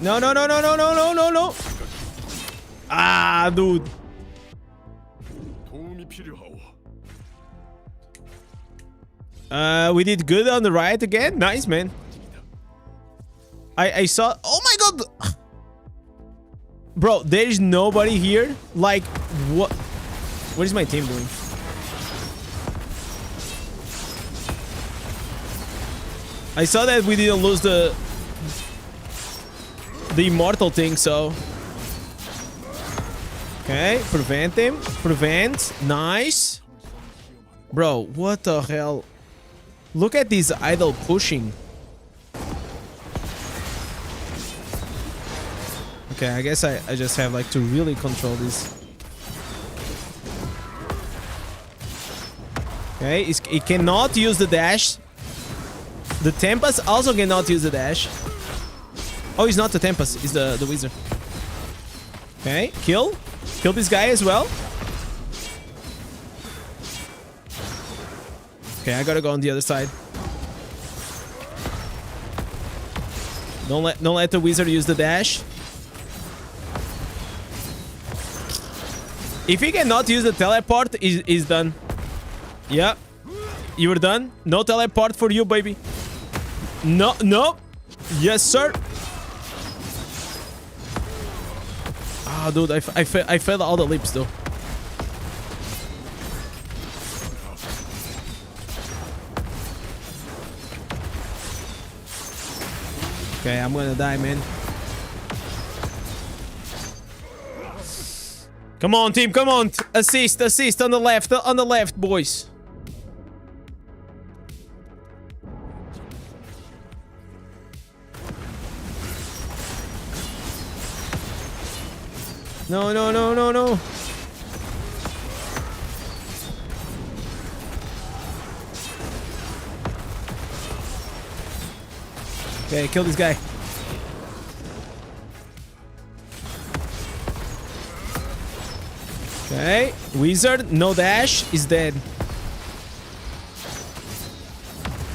No, no, no, no, no, no, no, no, no. Ah, dude. We did good on the right again. Nice, man. I saw... Oh my god! Bro, there's nobody here. Like, what? What is my team doing? I saw that we didn't lose the immortal thing, so... Okay, prevent him. Prevent. Nice. Bro, what the hell? Look at this idol pushing. Okay, I guess I just have like to really control this. Okay, it cannot use the dash. The Tempest also cannot use the dash. Oh, it's not the Tempest, it's the wizard. Okay, kill. Kill this guy as well. Okay, I gotta go on the other side. Don't let the wizard use the dash. If he cannot use the teleport, he's done. Yeah. You were done. No teleport for you, baby. No, no. Yes, sir. Ah, dude, I failed all the leaps, though. Okay, I'm gonna die, man. Come on, team, come on. Assist, assist on the left, boys. No, no, no, no, no. Okay, kill this guy. Okay, wizard, no dash, is dead.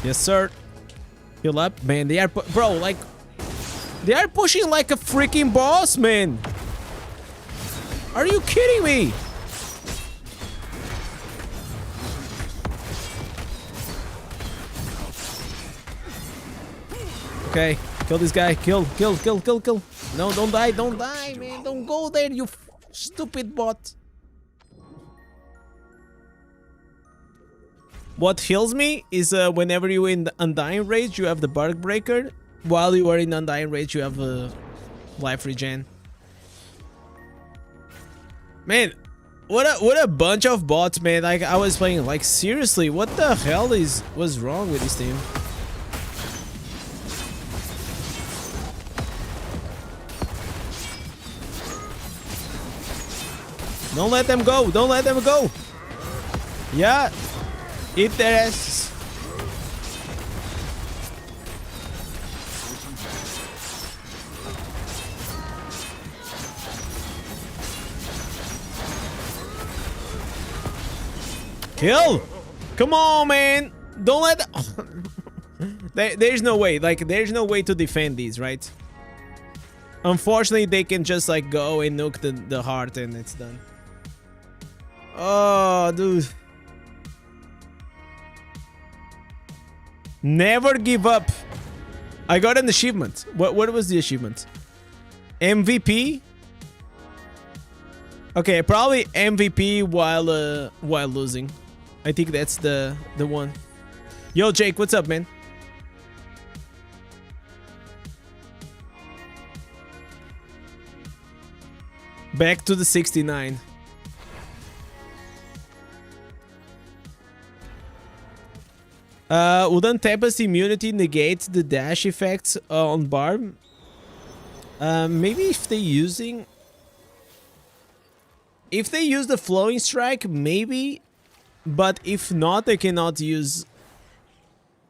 Yes, sir. Heal up, man. They are, bro, like, they are pushing like a freaking boss, man. Are you kidding me? Okay, kill this guy. Kill, kill, kill, kill, kill. No, don't die, man. Don't go there, you stupid bot. What heals me is whenever you're in the Undying Rage, you have the Breaker. While you are in Undying Rage, you have life regen. Man, what a bunch of bots, man. Like, I was playing, like, seriously, what the hell was wrong with this team? Don't let them go. Don't let them go. Yeah. Eat their asses. Kill. Come on, man. Don't let... There's no way. Like, there's no way to defend these, right? Unfortunately, they can just, like, go and nuke the heart and it's done. Oh, dude. Never give up. I got an achievement. What was the achievement? MVP? Okay, probably MVP while losing. I think that's the one. Yo, Jake, what's up, man? Back to the 69. Wouldn't Tempest immunity negate the dash effects on Barb? Maybe if they use the flowing strike, maybe. But if not, they cannot use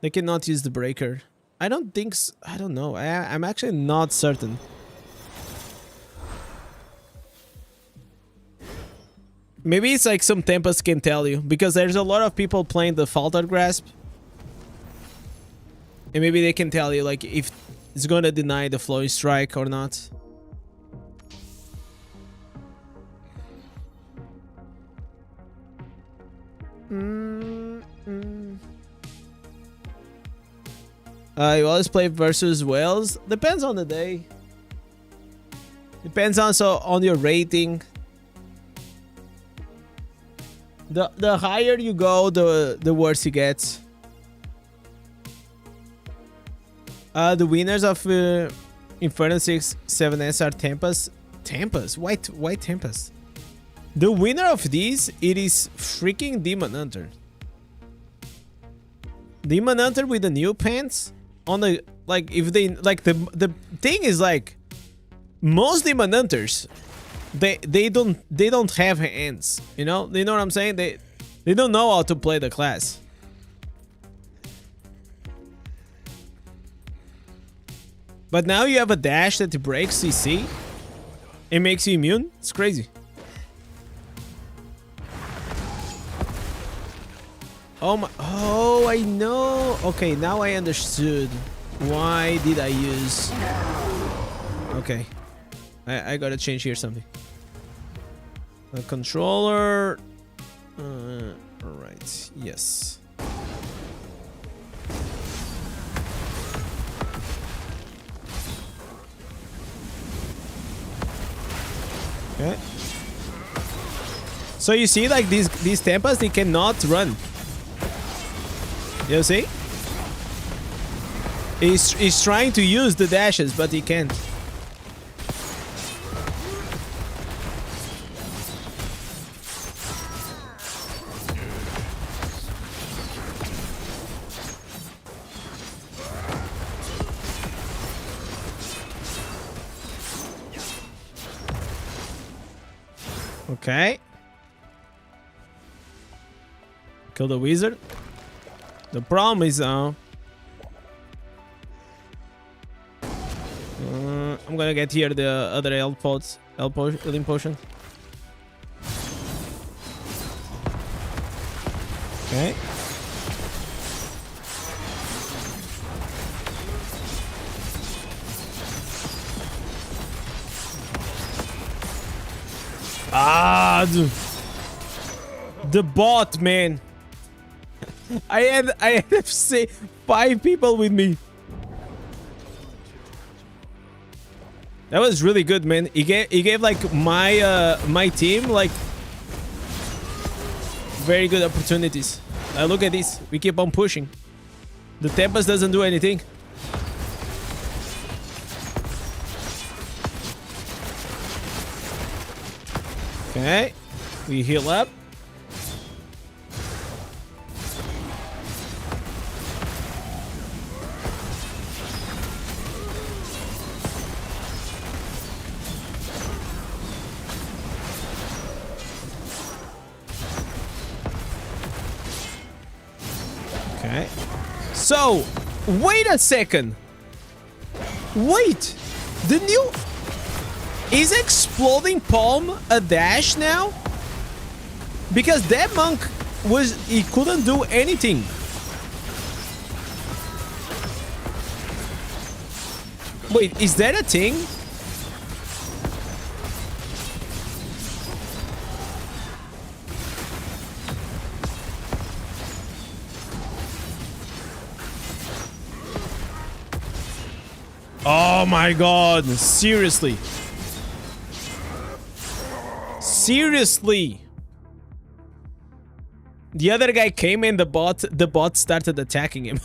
the breaker. I don't think so. I don't know. I'm actually not certain. Maybe it's like some Tempest can tell you, because there's a lot of people playing the Faltered Grasp. And maybe they can tell you like if it's gonna deny the flowing strike or not. You always play versus whales. Depends on the day. Depends also on your rating. The higher you go, the worse you get. The winners of Inferno 6 7S are Tempest. Tempest? Why Tempest? The winner of these, it is freaking Demon Hunter. Demon Hunter with the new pants on the like if they like the thing is like most Demon Hunters they don't have hands, you know what I'm saying? They don't know how to play the class. But now you have a dash that breaks CC. It makes you immune. It's crazy. Oh my! Oh, I know. Okay, now I understood. Why did I use? Okay, I gotta change here something. The controller. All right. Yes. Okay. So you see, like these Tempas, they cannot run. You see? He's trying to use the dashes, but he can't. Okay. Kill the wizard. The problem is I'm gonna get here the other healing potion. Okay. Ah, dude. The bot, man. I had say 5 people with me. That was really good, man. He gave like my team like very good opportunities. Look at this. We keep on pushing. The Tempest doesn't do anything. Okay, we heal up. Okay. So, wait a second. Wait. The new... Is Exploding Palm a dash now? Because that monk he couldn't do anything. Wait, is that a thing? Oh my god, seriously. Seriously. The other guy came and the bot started attacking him.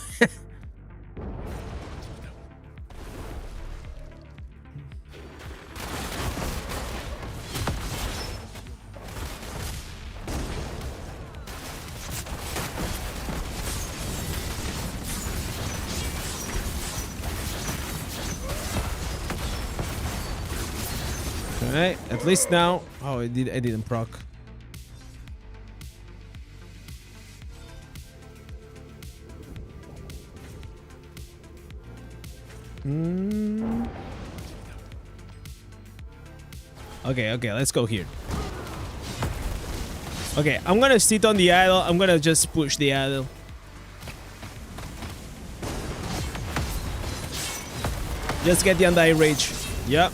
Alright, at least now. Oh, I didn't proc. Okay, let's go here. Okay, I'm gonna sit on the idol. I'm gonna just push the idol. Just get the Undying Rage. Yep.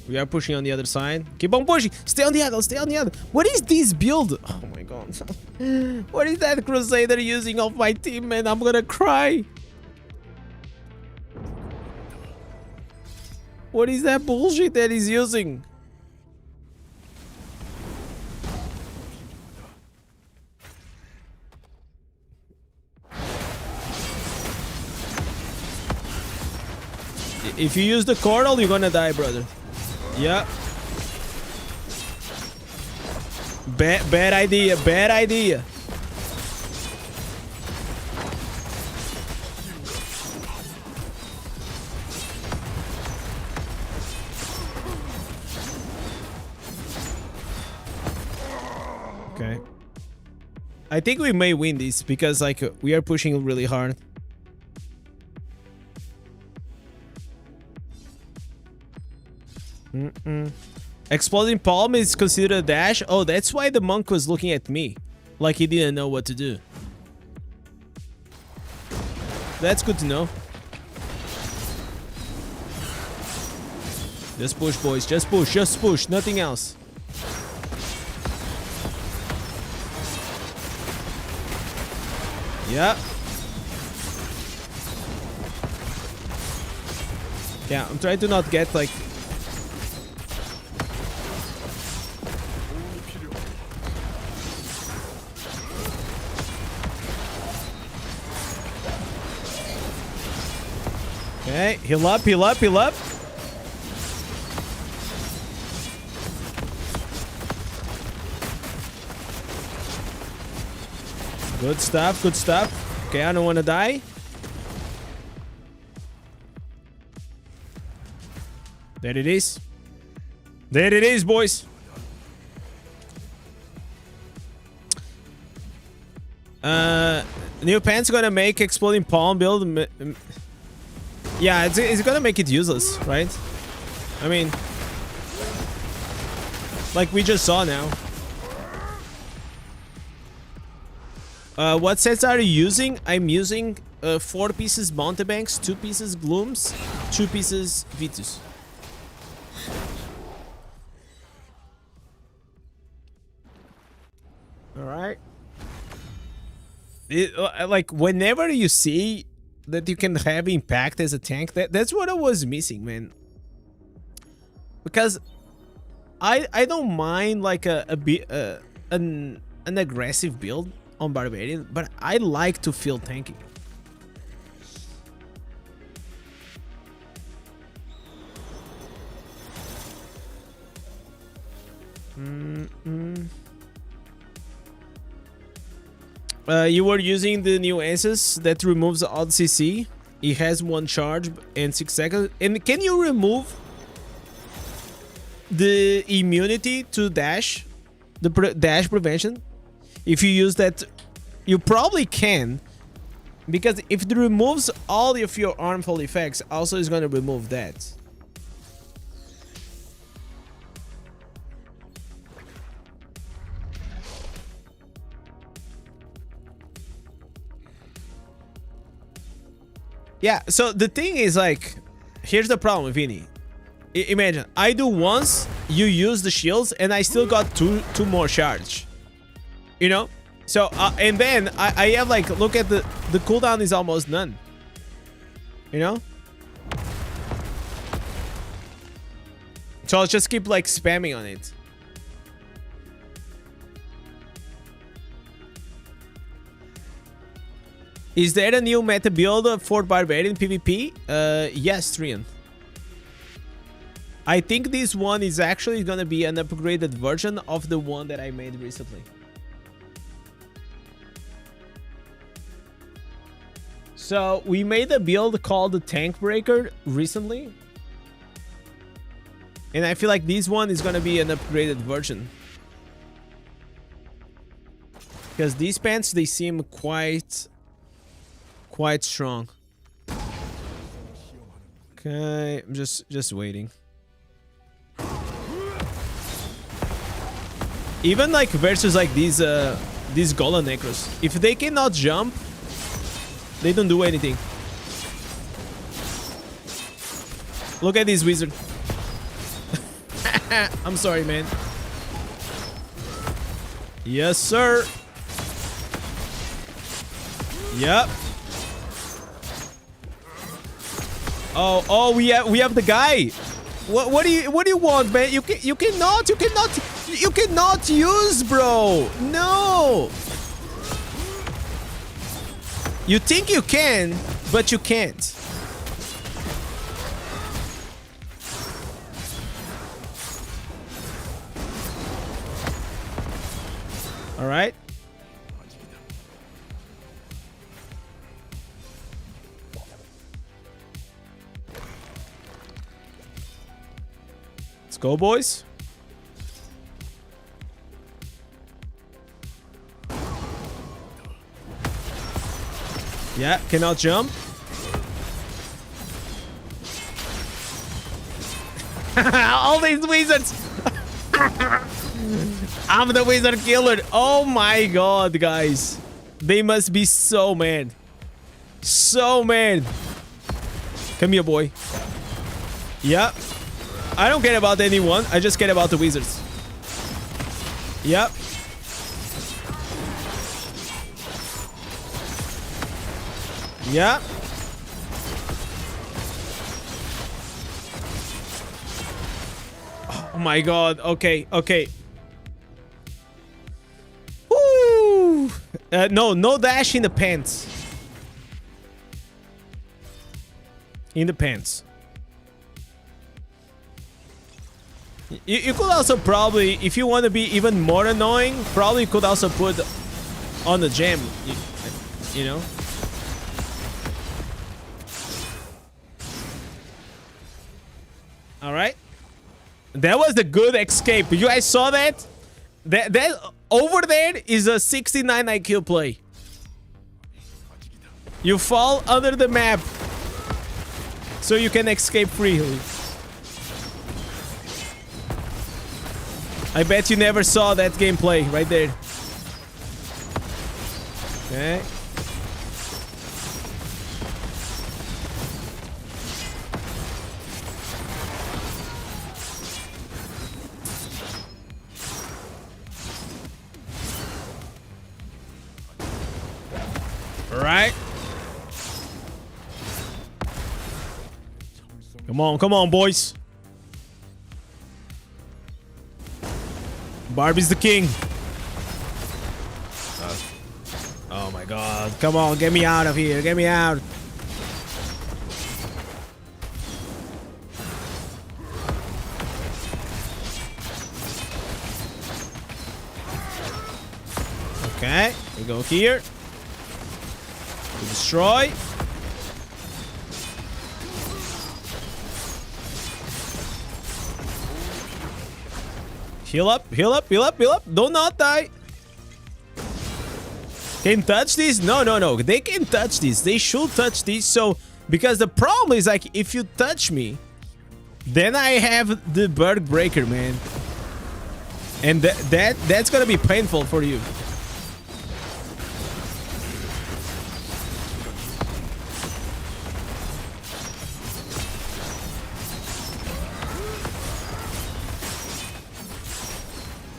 We are pushing on the other side. Keep on pushing. Stay on the angle. Stay on the angle. What is this build? Oh my god. What is that Crusader using off my team, man? I'm gonna cry. What is that bullshit that he's using? If you use the Cordal, you're gonna die, brother. Yeah. Bad idea. Bad idea. Okay. I think we may win this because like we are pushing really hard. Exploding palm is considered a dash. Oh, that's why the monk was looking at me like he didn't know what to do. That's good to know. Just push, boys. Just push. Just push. Nothing else. Yeah. Yeah, I'm trying to not get like... Okay, heal up, heal up, heal up. Good stuff, good stuff. Okay, I don't want to die. There it is. There it is, boys. New pants gonna make exploding palm build. Yeah, it's gonna make it useless, right? I mean, like we just saw now. What sets are you using? I'm using 4 pieces Mountebanks, 2 pieces Glooms, 2 pieces Vitus. Alright. Like, whenever you see that you can have impact as a tank, that's what I was missing, man. Because I don't mind like an aggressive build on Barbarian, but I like to feel tanky. You were using the new Aces that removes odd CC. It has 1 charge and 6 seconds. And can you remove the immunity to dash? The dash prevention? If you use that, you probably can. Because if it removes all of your harmful effects, also is going to remove that. Yeah, so the thing is like, here's the problem, Vinny. Imagine, I do once, you use the shields, and I still got two more charge. You know? So, and then I have like, look at the cooldown is almost none. You know? So I'll just keep like spamming on it. Is there a new meta build for Barbarian PvP? Yes, Trian. I think this one is actually gonna be an upgraded version of the one that I made recently. So we made a build called the Tank Breaker recently. And I feel like this one is gonna be an upgraded version. Because these pants, they seem quite strong. Okay, I'm just waiting. Even like versus like these golem necros, if they cannot jump, they don't do anything. Look at this wizard. I'm sorry, man. Yes, sir. Yep. Oh, we have the guy. What do you want, man? You cannot use, bro. No. You think you can, but you can't. All right. Let's go, boys. Yeah, cannot jump. All these wizards. I'm the wizard killer. Oh my god, guys. They must be so mad. So mad. Come here, boy. Yep. I don't care about anyone. I just care about the wizards. Yep. Yeah. Oh my god. Okay, okay. Woo! No dash in the pants. In the pants. You could also probably, if you want to be even more annoying, probably could also put on the gem, you know? All right. That was a good escape. You guys saw that? That over there is a 69 IQ play. You fall under the map so you can escape freely. I bet you never saw that gameplay right there. Okay. All right. Come on, boys. Barbie's the king. Oh my god. Come on, get me out of here. Get me out. Okay, we go here. To destroy. Heal up, heal up, heal up, heal up. Do not die. Can touch this? No. They can touch this. They should touch this. So, because the problem is like, if you touch me, then I have the Bergbreaker, man. And that's gonna be painful for you.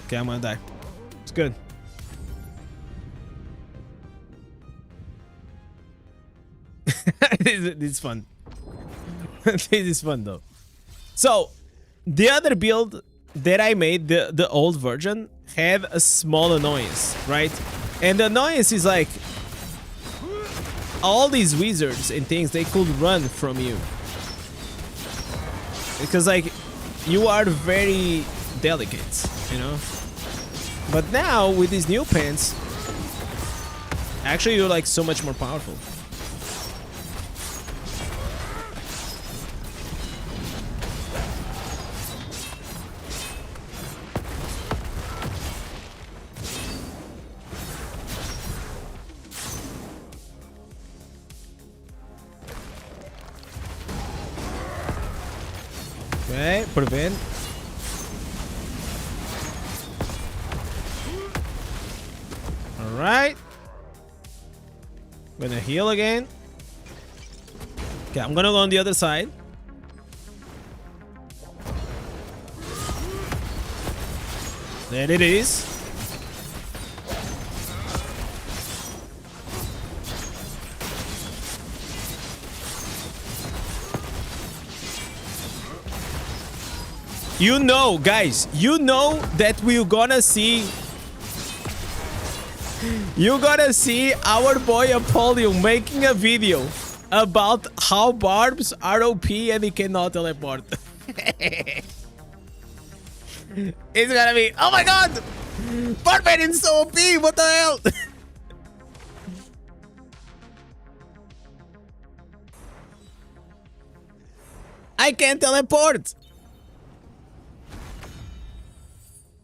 Okay, I'm gonna die. It's good. This is fun. This is fun though. So, the other build that I made, the old version, had a small annoyance, right? And the annoyance is like, all these wizards and things, they could run from you. Because like, you are very delicate, you know? But now, with these new pants, actually you're like so much more powerful. Okay, prevent. Alright. I'm gonna heal again. Okay, I'm gonna go on the other side. There it is. You know, guys, you know that we're gonna see... You're gonna see our boy Apollyon making a video about how Barbs are OP and he cannot teleport. It's gonna be, oh my god! Barbarian's so OP, what the hell? I can't teleport!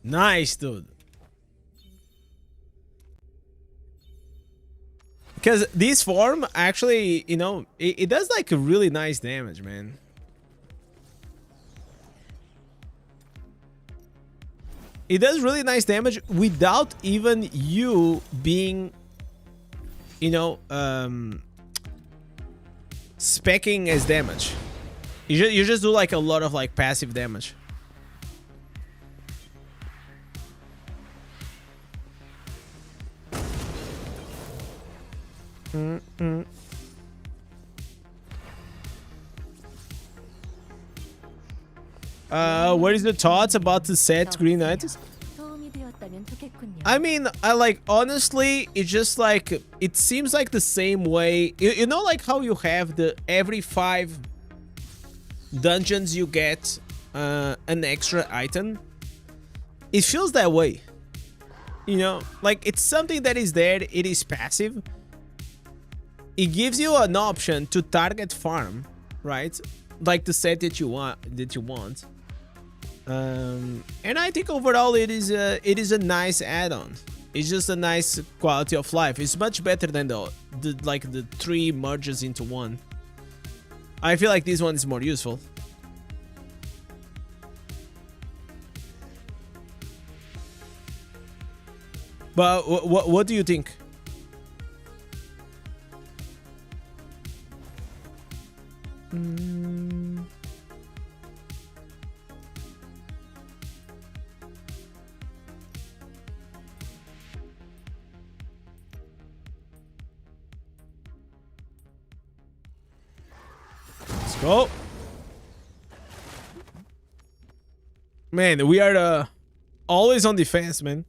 Nice, dude. Because this form actually, you know, it does like a really nice damage, man. It does really nice damage without even you being, you know, speccing as damage. You just do like a lot of like passive damage. What is the thoughts about the set Green Knights? I mean, I like, honestly, it's just like, it seems like the same way. You know, like how you have the every 5 dungeons you get an extra item? It feels that way. You know, like it's something that is there, it is passive. It gives you an option to target farm, right? Like the set that you want. And I think overall it is a nice add-on. It's just a nice quality of life. It's much better than the 3 merges into one. I feel like this one is more useful. But what do you think? Let's go. Man, we are always on defense, man.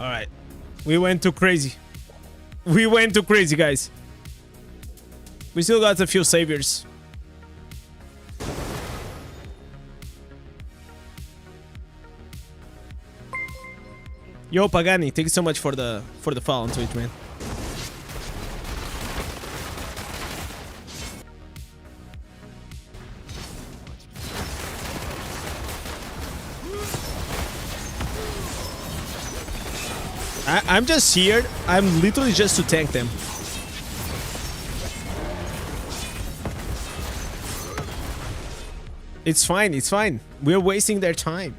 Alright. We went too crazy. We went too crazy, guys. We still got a few saviors. Yo, Pagani, thank you so much for the follow on Twitch, man. I'm just here. I'm literally just to tank them. It's fine. It's fine. We're wasting their time.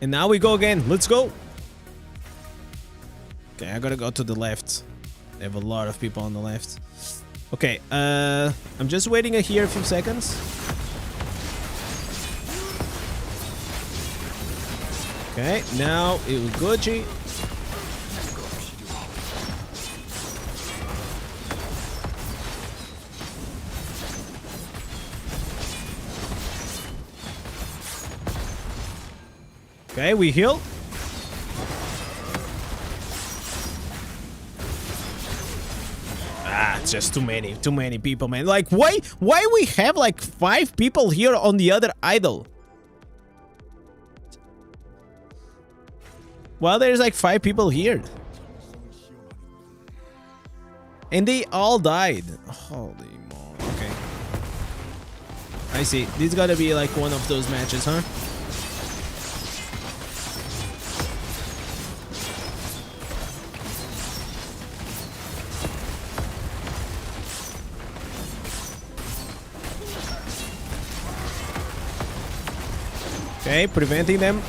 And now we go again. Let's go. Okay, I gotta go to the left. They have a lot of people on the left. Okay, I'm just waiting here a few seconds. Okay, now it will Gucci. Okay, we heal. it's just too many people, man. Like, why we have like 5 people here on the other idol? Well, there's like 5 people here. And they all died. Holy moly. Okay. I see. This gotta be like one of those matches, huh? Okay, preventing them.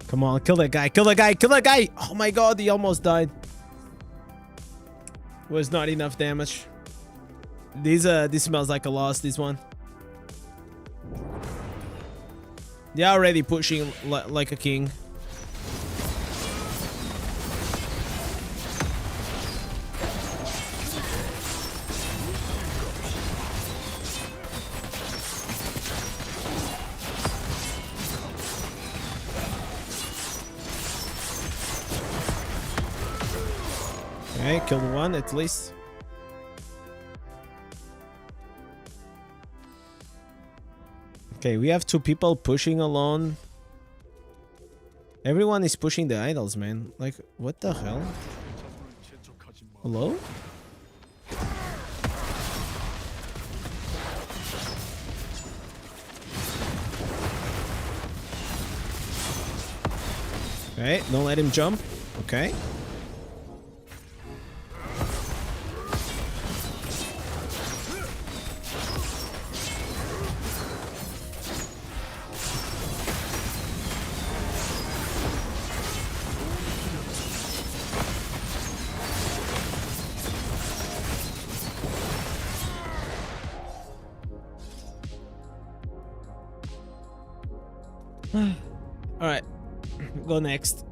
Come on, kill that guy, kill that guy, kill that guy! Oh my god, he almost died. Was not enough damage. This smells like a loss, this one. They're already pushing like a king. Okay, killed one at least. Okay, we have 2 people pushing alone. Everyone is pushing the idols, man. Like, what the hell? Hello? Okay, don't let him jump. Okay. All right, go next.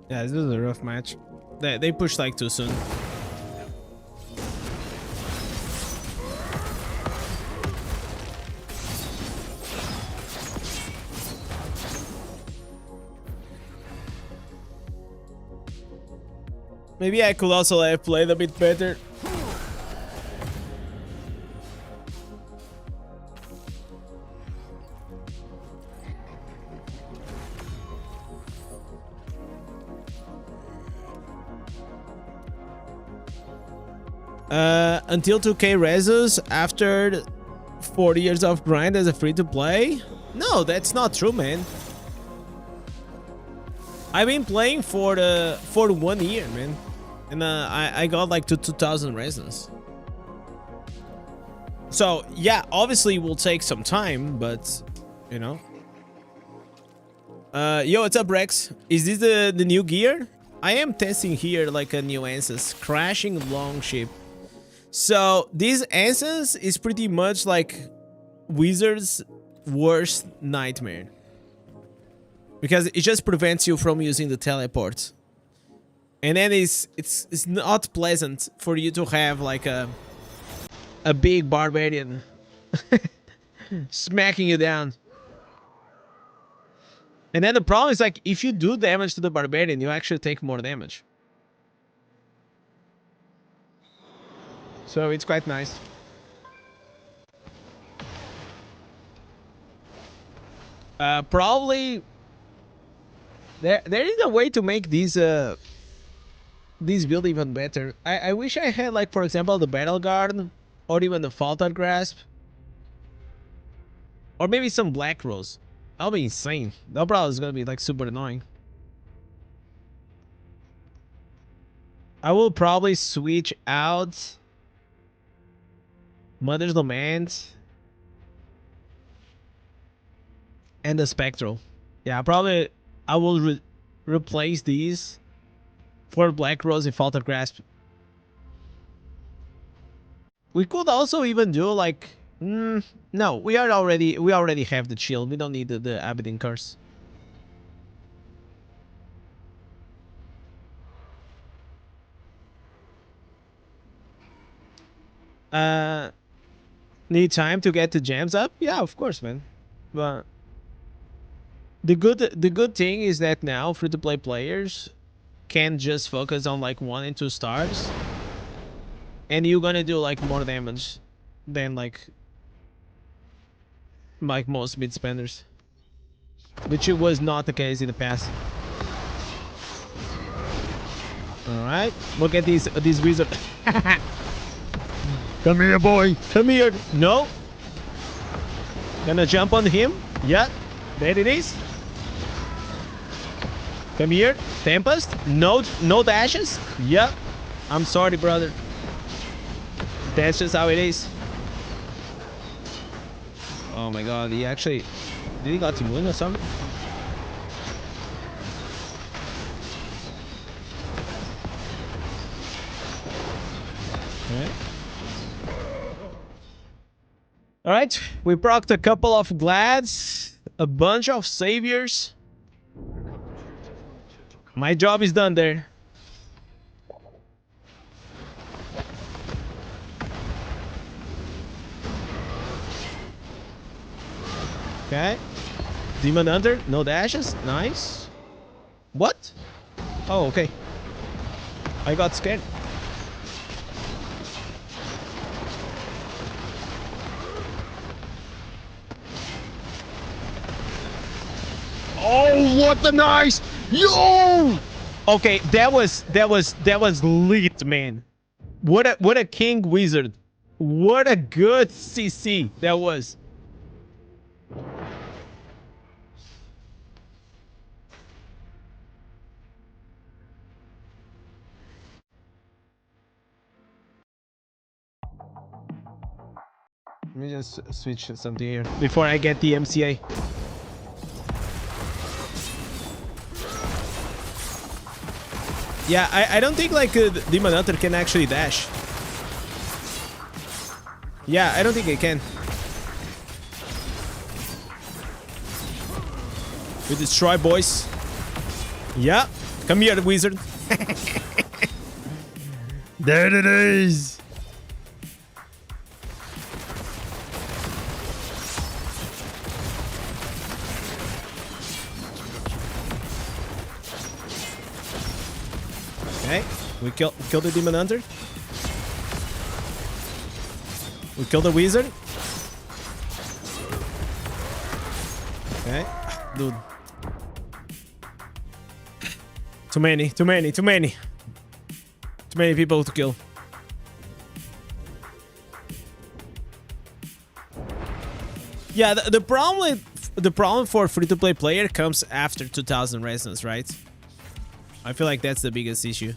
Yeah, this was a rough match. They pushed like too soon. Maybe I could also have played a bit better. Until 2K Resus after 40 years of grind as a free-to-play? No, that's not true, man. I've been playing for 1 year, man. And I got like to 2,000 Resons. So, yeah, obviously it will take some time, but, you know. Yo, what's up, Rex? Is this the new gear? I am testing here like a new Ansys, crashing longship. So this Ansys is pretty much like Wizard's worst nightmare, because it just prevents you from using the teleport, and then it's not pleasant for you to have like a big barbarian smacking you down. And then the problem is, like, if you do damage to the barbarian, you actually take more damage. So it's quite nice. Probably there is a way to make these build even better. I wish I had, like, for example, the Battleground or even the Faulted Grasp. Or maybe some Black Rose. That'll be insane. That probably is gonna be like super annoying. I will probably switch out Mother's Lament and the Spectral. Yeah, probably I will replace these for Black Rose and Faulted Grasp. We could also even do like no, we already have the shield. We don't need the Abaddon Curse. Need time to get the gems up? Yeah, of course, man. But the good thing is that now free-to-play players can just focus on like 1 and 2 stars, and you're gonna do like more damage than like most mid spenders, which it was not the case in the past. All right, look at these wizards. Come here, boy. Come here. No. Gonna jump on him. Yeah. There it is. Come here. Tempest. No dashes. Yep. I'm sorry, brother. That's just how it is. Oh my god. He actually... Did he got Timun or something? Okay. Alright, we procced a couple of Glads, a bunch of Saviors. My job is done there. Okay. Demon Hunter, no dashes, nice. What? Oh, okay. I got scared. Oh, what the nice! Yo! Okay, that was lit, man. What a king wizard. What a good CC that was. Let me just switch something here before I get the MCA. Yeah, I don't think like Demon Hunter can actually dash. Yeah, I don't think it can. We destroy, boys. Yeah, come here, wizard. There it is. Okay, we kill the Demon Hunter. We kill the wizard. Okay, dude. Too many people to kill. Yeah, the problem for free-to-play player comes after 2000 resonance, right? I feel like that's the biggest issue.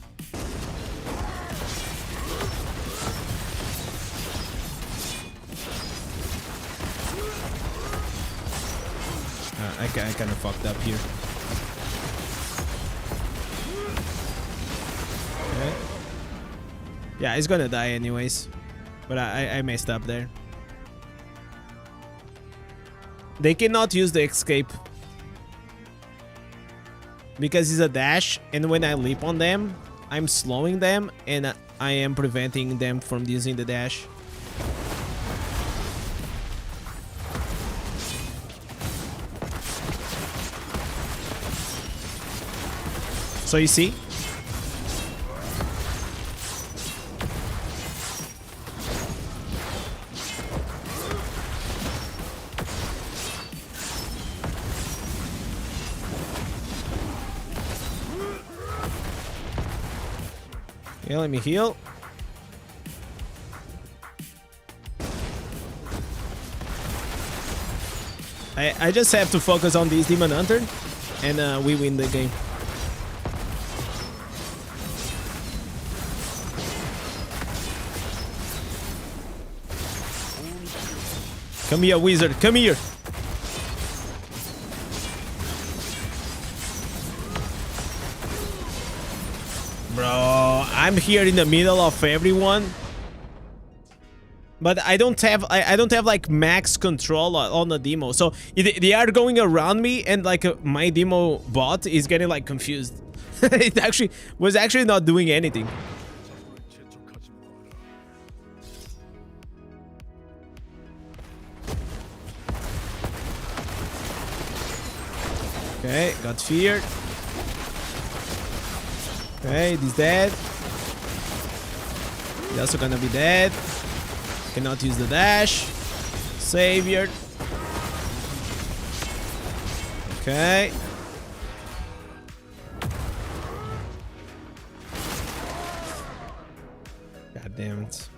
I kind of fucked up here. Okay. Yeah, he's gonna die anyways. But I messed up there. They cannot use the escape because it's a dash, and when I leap on them, I'm slowing them, and I am preventing them from using the dash. So you see? Okay, let me heal. I just have to focus on this Demon Hunter, and we win the game. Come here, wizard. Come here. Bro, I'm here in the middle of everyone. But I don't have like max control on the demo, so they are going around me, and like my demo bot is getting like confused. It was actually not doing anything. Okay, got feared. Okay, he's dead. He's also gonna be dead. Cannot use the dash. Savior. Okay. God damn it.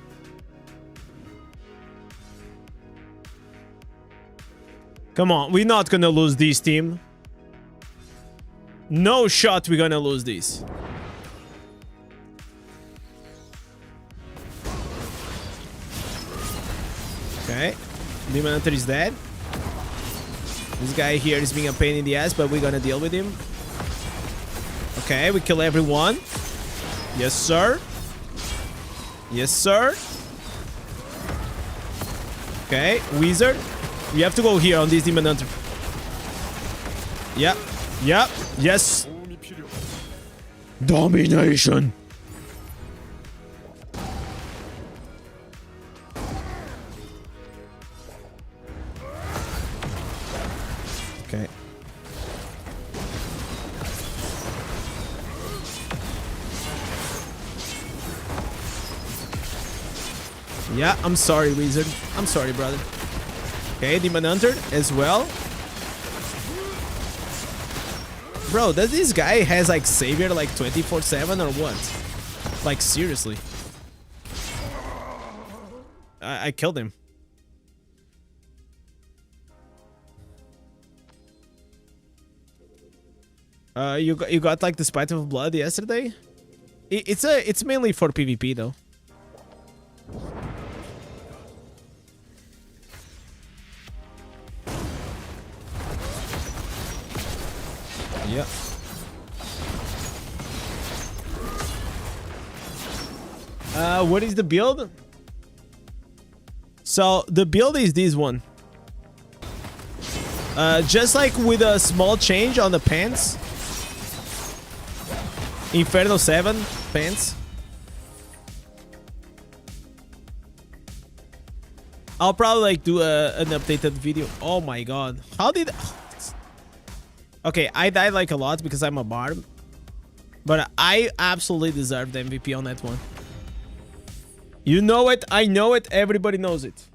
Come on, we're not gonna lose this team. No shot we're gonna lose this. Okay, Demon Hunter is dead. This guy here is being a pain in the ass, but we're gonna deal with him. Okay, we kill everyone. Yes, sir. Yes, sir. Okay, wizard. We have to go here on this Demon Hunter. Yep. Yep. Yes. Domination. Okay. Yeah, I'm sorry, wizard. I'm sorry, brother. Okay, Demon Hunter as well. Bro, does this guy has like Savior like 24/7 or what? Like seriously. I killed him. You got like the Spite of Blood yesterday? It's mainly for PvP though. Yeah. What is the build? So the build is this one. Just like with a small change on the pants. Inferno 7 pants. I'll probably like do an updated video. Oh my god. How did... Okay, I died like a lot because I'm a bard. But I absolutely deserve the MVP on that one. You know it, I know it, everybody knows it.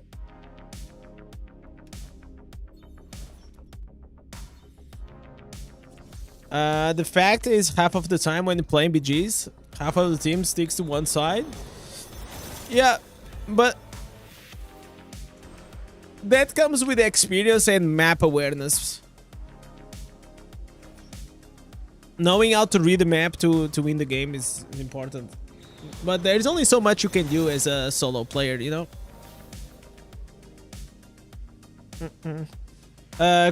The fact is, half of the time when playing BGs, half of the team sticks to one side. Yeah, but that comes with experience and map awareness. Knowing how to read the map to win the game is important. But there's only so much you can do as a solo player, you know?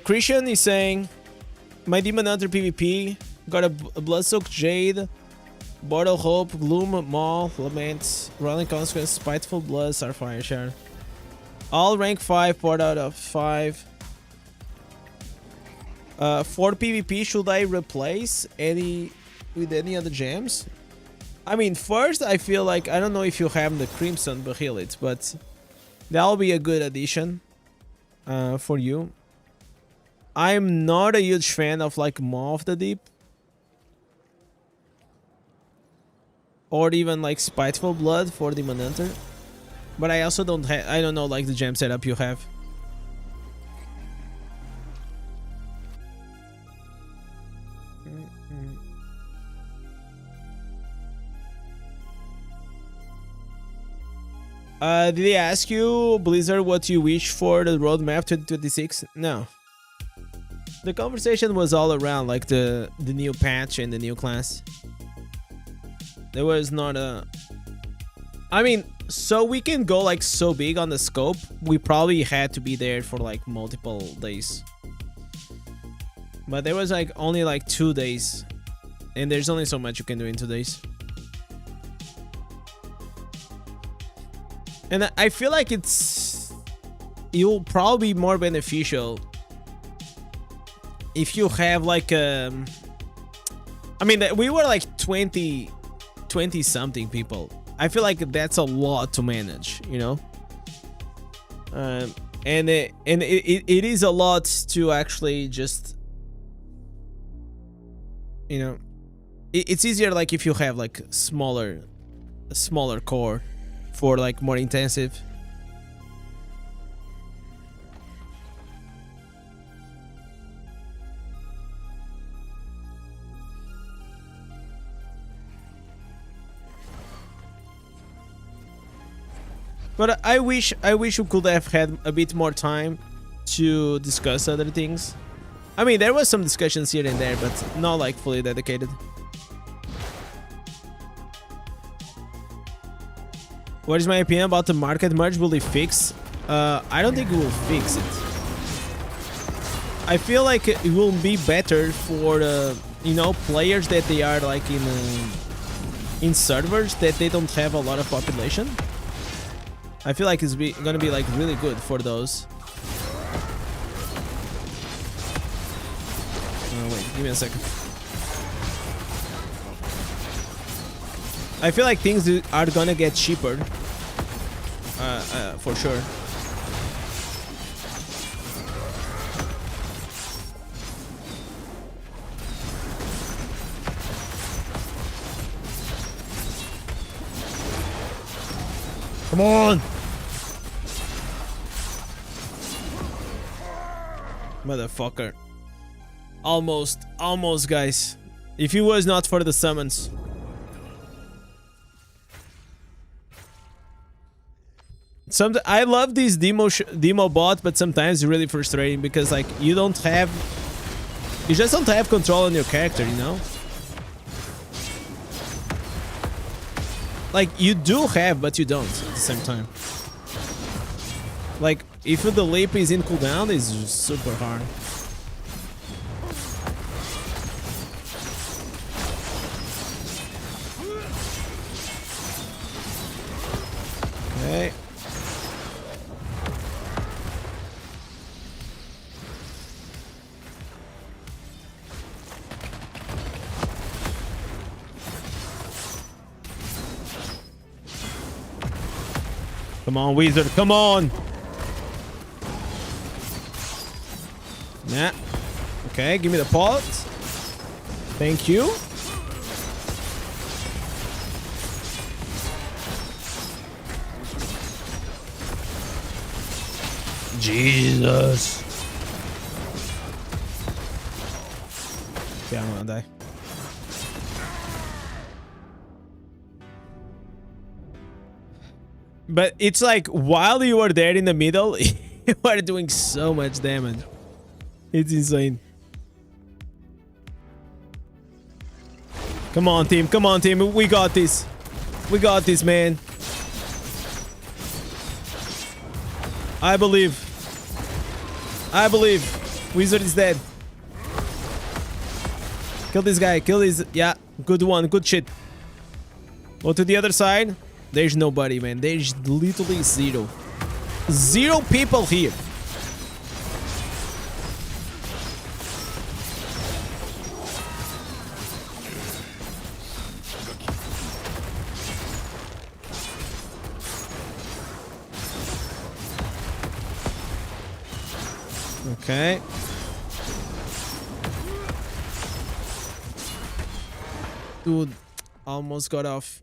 Christian is saying, my Demon Hunter PvP got a Bloodsoaked Jade, Bottle Hope, Gloom, Maul, Lament, Rolling Consequence, Spiteful Blood, Starfire Shard. All rank 5, 4 out of 5. For PvP, should I replace with any other gems? I mean, first, I feel like, I don't know if you have the Crimson Behelit, but that'll be a good addition for you. I'm not a huge fan of like Maw of the Deep. Or even like Spiteful Blood for Demon Hunter. But I also don't have, I don't know like the gem setup you have. Did they ask you, Blizzard, what you wish for the roadmap 2026? No. The conversation was all around like the new patch and the new class. There was not a... I mean, so we can go like so big on the scope, we probably had to be there for like multiple days. But there was like only like 2 days. And there's only so much you can do in 2 days. And I feel like it'll probably be more beneficial if you have like I mean, we were like 20 something people. I feel like that's a lot to manage, you know. And it is a lot to actually just, you know, it's easier like if you have like a smaller core for like more intensive. But I wish we could have had a bit more time to discuss other things. I mean, there was some discussions here and there, but not like fully dedicated. What is my opinion about the market merge? Will it fix? I don't think it will fix it. I feel like it will be better for you know, players that they are like in servers that they don't have a lot of population. I feel like it's gonna be like really good for those. Wait, give me a second. I feel like things are gonna get cheaper. For sure. Come on! Motherfucker. Almost, guys. If it was not for the summons. I love this demo bot, but sometimes it's really frustrating because like you just don't have control on your character, you know? Like you do have, but you don't at the same time. Like if the leap is in cooldown, it's just super hard. Okay. Come on, Wizard, come on! Nah. Okay, give me the pot. Thank you. Jesus. Okay, I'm gonna die. But it's like while you were there in the middle, you are doing so much damage. It's insane. Come on, team. Come on, team. We got this. We got this, man. I believe. I believe. Wizard is dead. Kill this guy. Kill this. Yeah, good one. Good shit. Go to the other side. There's nobody, man. There's literally zero. Zero people here. Okay. Dude, almost got off.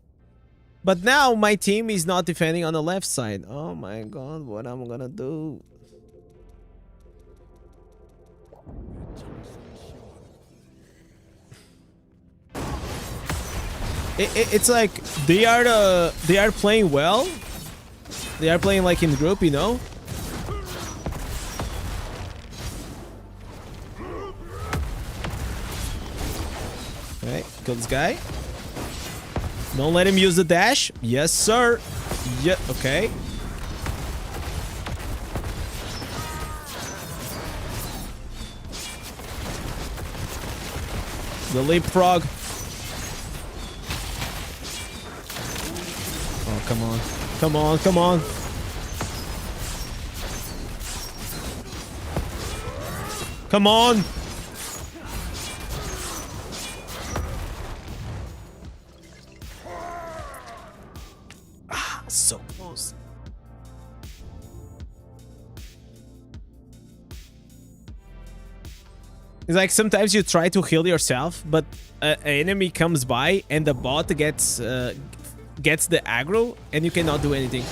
But now my team is not defending on the left side. Oh my god, what am I gonna do? It's like they are playing well, They are playing like in group, you know? Okay, kill this guy. Don't let him use the dash. Yes, sir. Yeah, okay. The leapfrog. Oh, come on. Come on, come on. Come on. Ah, so close. It's like sometimes you try to heal yourself, but an enemy comes by and the bot gets the aggro and you cannot do anything.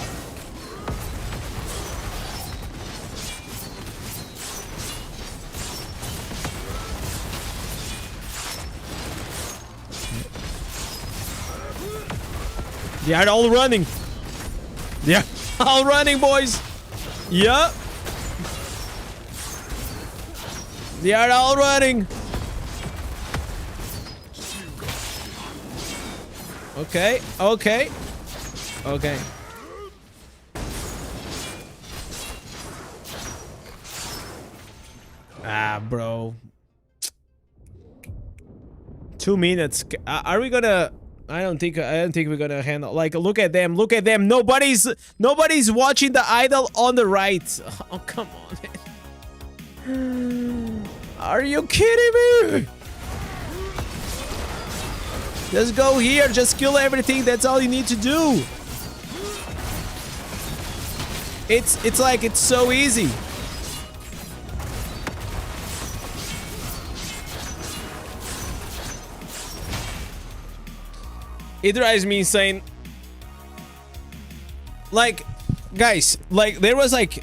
They are all running. They are all running, boys. Yeah. They are all running. Okay, okay, okay. Ah, bro. 2 minutes. Are we gonna? I don't think we're gonna handle. Like, look at them. Look at them. Nobody's watching the idol on the right. Oh, come on, man. Are you kidding me? Just go here. Just kill everything. That's all you need to do. It's like it's so easy. It drives me insane. Like, guys, like there was like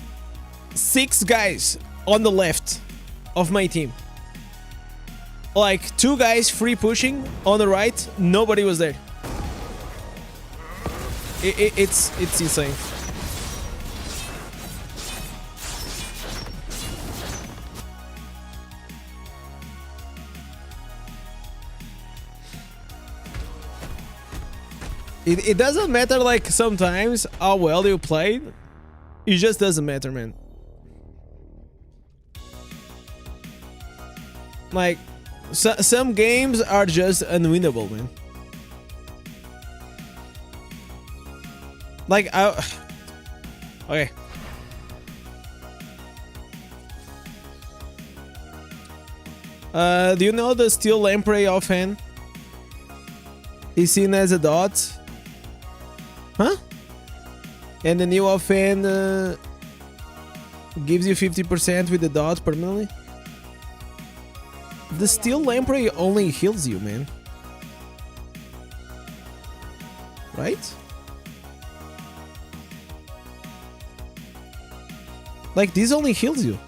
6 guys on the left of my team. Like 2 guys free pushing on the right. Nobody was there. It's insane. It doesn't matter, like, sometimes how well you played. It just doesn't matter, man. Like, some games are just unwinnable, man. Like, okay. Do you know the Steel Lamprey offhand? He's seen as a dot. Huh? And the new offhand gives you 50% with the dot permanently. The Steel Lamprey only heals you, man. Right? Like, this only heals you.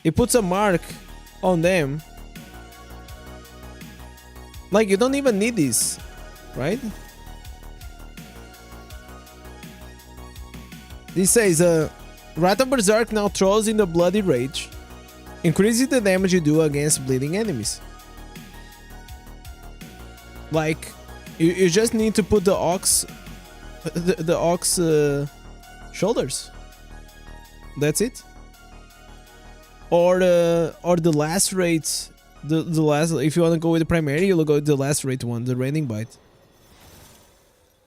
It puts a mark on them. Like, you don't even need this, right? This says, Wrath of Berserk now throws in the Bloody Rage, increasing the damage you do against bleeding enemies. Like, you just need to put the ox, the ox shoulders. That's it. Or the last rate, the last. If you want to go with the primary, you'll go with the last rate one, the Raining Bite.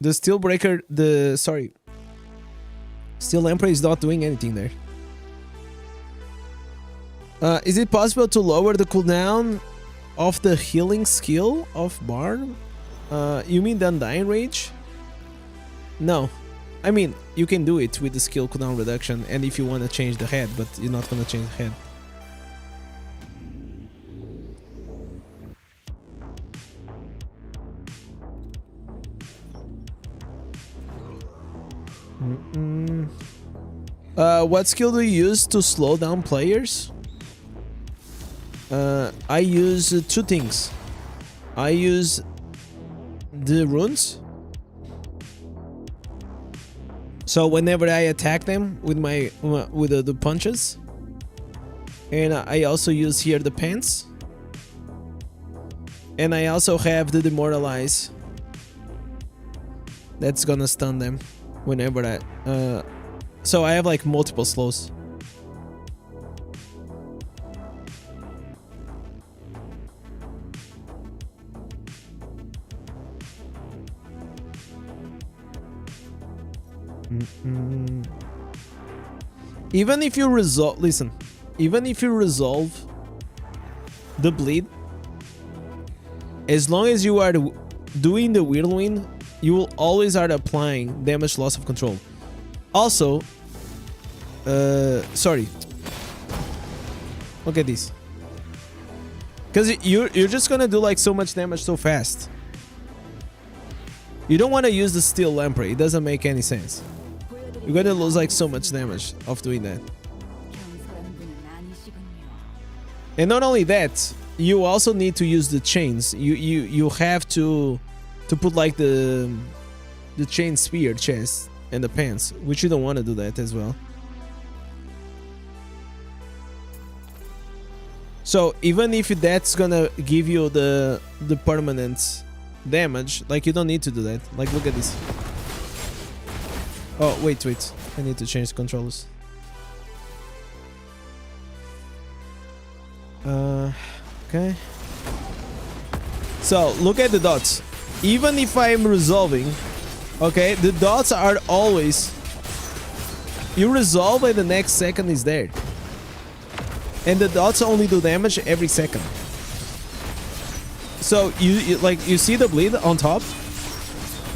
The Steelbreaker, Steel Lamprey is not doing anything there. Is it possible to lower the cooldown of the healing skill of Barn? You mean the Undying Rage? No. I mean, you can do it with the skill cooldown reduction and if you want to change the head, but you're not going to change the head. What skill do you use to slow down players? I use 2 things. I use the runes So whenever I attack them with my the punches, and I also use here the pants, and I also have the demoralize. That's gonna stun them whenever I. So I have like multiple slows. Even if you resolve, listen, even if you resolve the bleed, as long as you are doing the whirlwind, you will always are applying damage loss of control. Also, sorry, look at this, because you're just gonna do like so much damage so fast. You don't want to use the steel lamprey. It doesn't make any sense. You're gonna lose like so much damage of doing that. And not only that, you also need to use the chains. You have to put like the chain spear chest and the pants, which you don't want to do that as well. So even if that's gonna give you the permanent damage, like you don't need to do that. Like look at this. Oh wait, I need to change the controllers. Okay. So look at the dots. Even if I'm resolving, okay, the dots are always, you resolve and the next second is there, and the dots only do damage every second. So you see the bleed on top,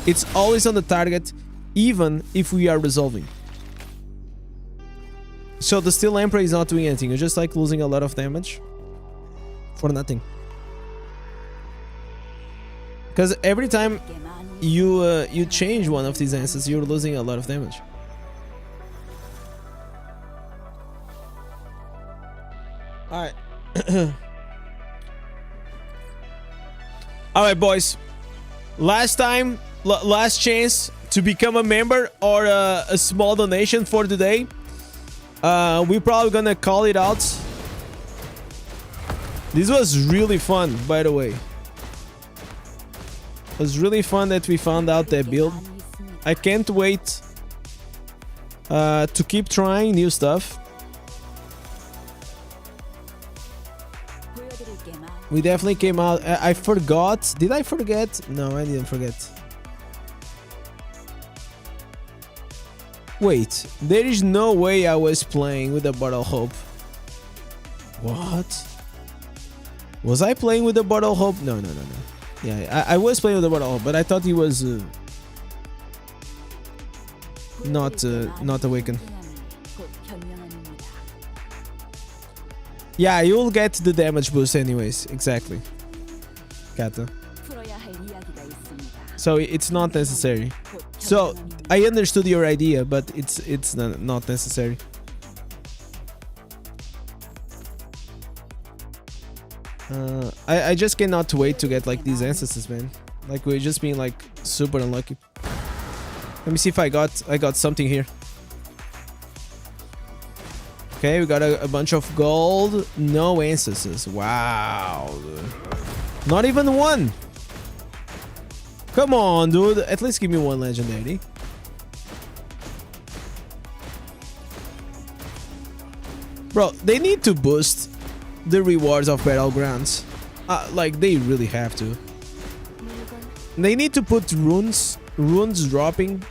it's always on the target even if we are resolving. So the steel lamprey is not doing anything, you're just like losing a lot of damage for nothing. Because every time you change one of these answers, you're losing a lot of damage. Alright. Alright, boys. Last time, last chance to become a member or a small donation for today. We're probably gonna call it out. This was really fun, by the way. It was really fun that we found out that build. I can't wait to keep trying new stuff. We definitely came out. I forgot. Did I forget? No, I didn't forget. Wait, there is no way I was playing with the Bottle Hope. What? Was I playing with the Bottle Hope? No. Yeah, I was playing with the Bottle Hope, but I thought he was not awakened. Yeah, you'll get the damage boost anyways. Exactly. Kata. So it's not necessary. So I understood your idea, but it's not necessary. I just cannot wait to get like these ancestors, man. Like we're just being like super unlucky. Let me see if I got something here. Okay, we got a bunch of gold. No ancestors. Wow. Not even one. Come on, dude. At least give me one legendary. Bro, they need to boost the rewards of Battlegrounds. Like, they really have to. They need to put runes dropping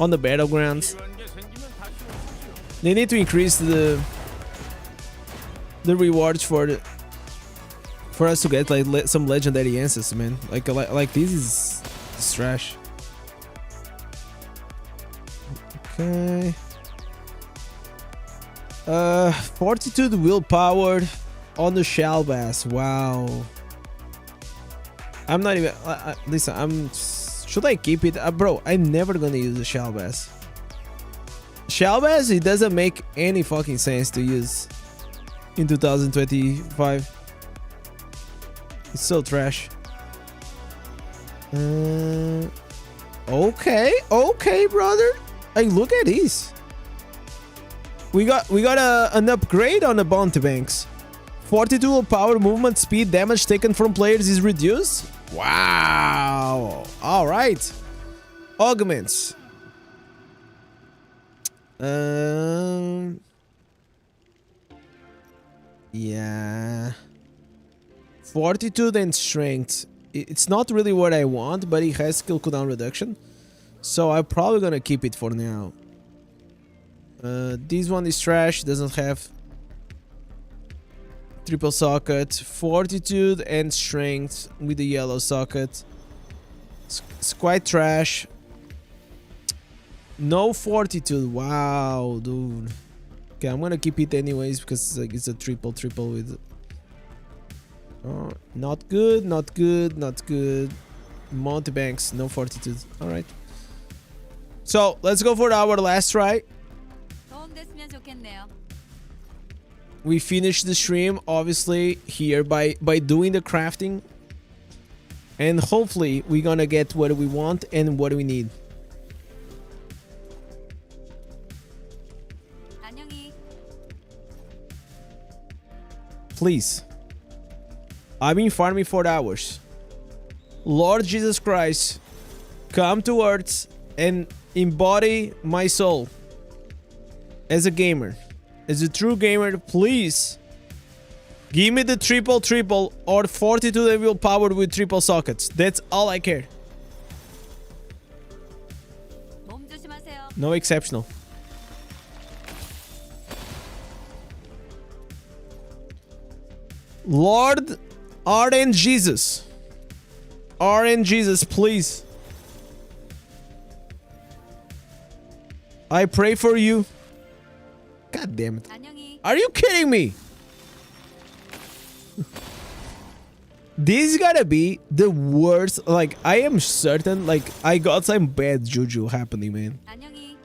on the Battlegrounds. They need to increase the rewards for us to get like some legendary answers, man. Like this is trash. Okay. Fortitude willpower on the shell bass. Wow. I'm not even. Listen, should I keep it, bro? I'm never gonna use the shell bass. Shell bass, it doesn't make any fucking sense to use in 2025. It's so trash. Okay, okay, brother. Hey, look at this. We got an upgrade on the bounty banks. 42 power, movement speed, damage taken from players is reduced. Wow. All right. Augments. Yeah. Fortitude and strength. It's not really what I want, but it has skill cooldown reduction. So I'm probably gonna keep it for now. This one is trash, doesn't have triple socket. Fortitude and strength with the yellow socket. It's quite trash. No fortitude. Wow, dude. Okay, I'm gonna keep it anyways because it's a triple with. Oh, not good, not good, not good. Multi-banks, no fortitude. Alright. So, let's go for our last try. 도움됐으면 좋겠네요. We finished the stream, obviously, here by doing the crafting. And hopefully, we're gonna get what we want and what we need. 안녕히. Please. I've been farming for hours. Lord Jesus Christ, come to earth and embody my soul. As a gamer, as a true gamer, please give me the triple or 42 and willpower with triple sockets. That's all I care. 몸 조심하세요. No exceptional. Lord RN Jesus. RN Jesus, please. I pray for you. God damn it. 안녕히. Are you kidding me? This gotta be the worst. Like, I am certain, like, I got some bad juju happening, man. 안녕히.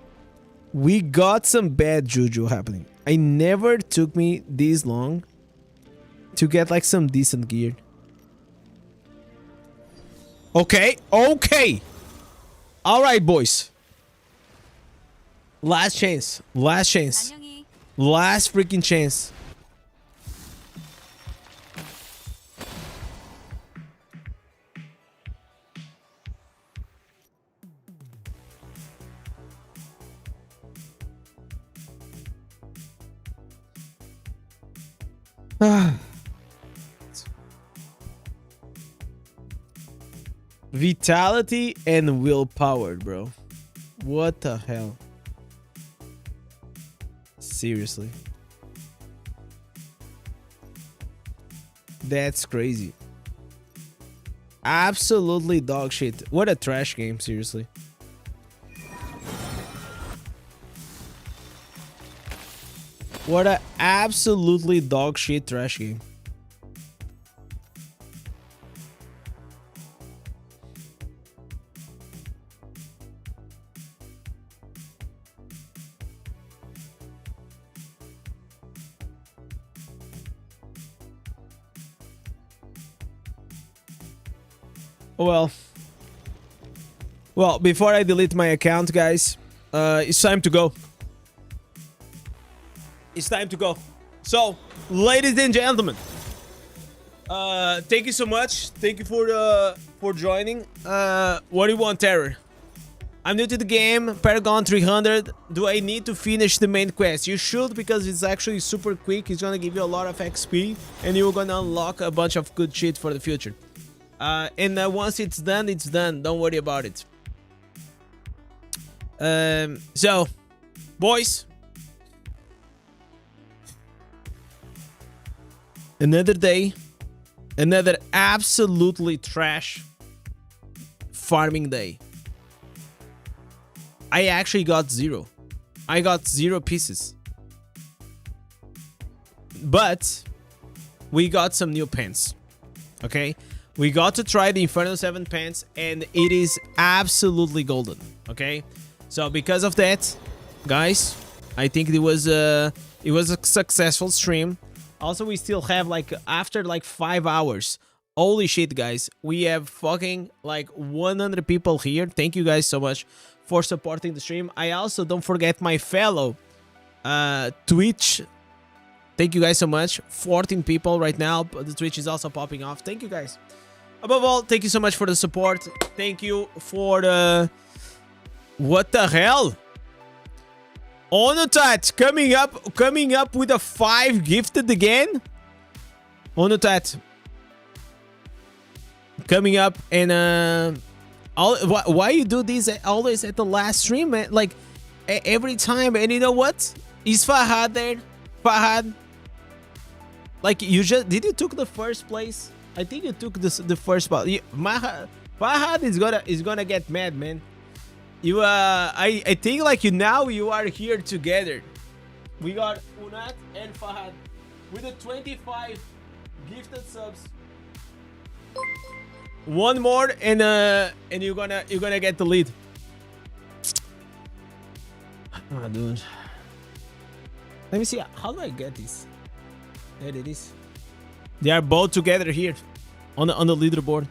We got some bad juju happening. I never took me this long to get, like, some decent gear. Okay, okay. All right, boys. Last chance. Last chance. 안녕히. Last freaking chance. Vitality and willpower, bro. What the hell? Seriously. That's crazy. Absolutely dog shit. What a trash game, seriously. What a absolutely dog shit trash game. Well, before I delete my account, guys, it's time to go. It's time to go. So, ladies and gentlemen, thank you so much. Thank you for joining. What do you want, Terror? I'm new to the game, Paragon 300. Do I need to finish the main quest? You should, because it's actually super quick. It's gonna give you a lot of XP, and you're gonna unlock a bunch of good shit for the future. And once it's done, it's done. Don't worry about it. So, boys, another day, another absolutely trash farming day. I actually got 0. I got 0 pieces. But we got some new pants. Okay? We got to try the Inferno 7 pants, and it is absolutely golden. Okay? So because of that, guys, I think it was a successful stream. Also, we still have, like, after like 5 hours Holy shit, guys. We have fucking like 100 people here. Thank you guys so much for supporting the stream. I also don't forget my fellow Twitch. Thank you guys so much. 14 people right now. But the Twitch is also popping off. Thank you guys. Above all, thank you so much for the support. Thank you for the... What the hell? Onotat coming up with a 5 gifted again. Onotat coming up and why you do this always at the last stream, man? Like every time. And you know what? Is Fahad there? Fahad, like you just did you took the first place? I think you took the first spot. Fahad is gonna get mad, man. You I think like you are here together. We got Unat and Fahad with the 25 gifted subs. One more and you're gonna get the lead. Oh, dude. Let me see, how do I get this? There it is. They are both together here on the leaderboard.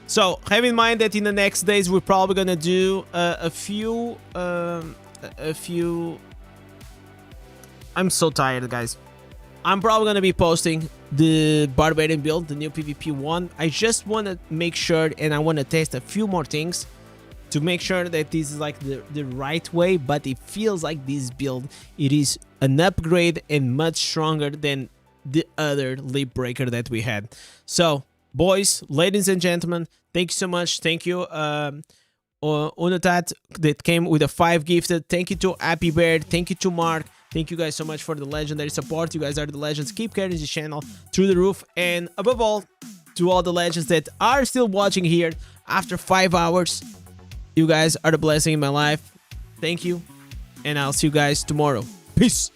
So have in mind that in the next days we're probably gonna do a few. I'm so tired, guys. I'm probably gonna be posting the Barbarian build, the new PvP one. I just want to make sure, and I want to test a few more things to make sure that this is like the right way. But it feels like this build, it is an upgrade and much stronger than the other leap breaker that we had. So boys, ladies and gentlemen, thank you so much. Thank you Unotat that came with a 5 gifted. Thank you to Happy Bear. Thank you to Mark. Thank you guys so much for the legendary support. You guys are the legends. Keep carrying this channel through the roof. And above all, to all the legends that are still watching here after 5 hours, you guys are the blessing in my life. Thank you. And I'll see you guys tomorrow. Peace.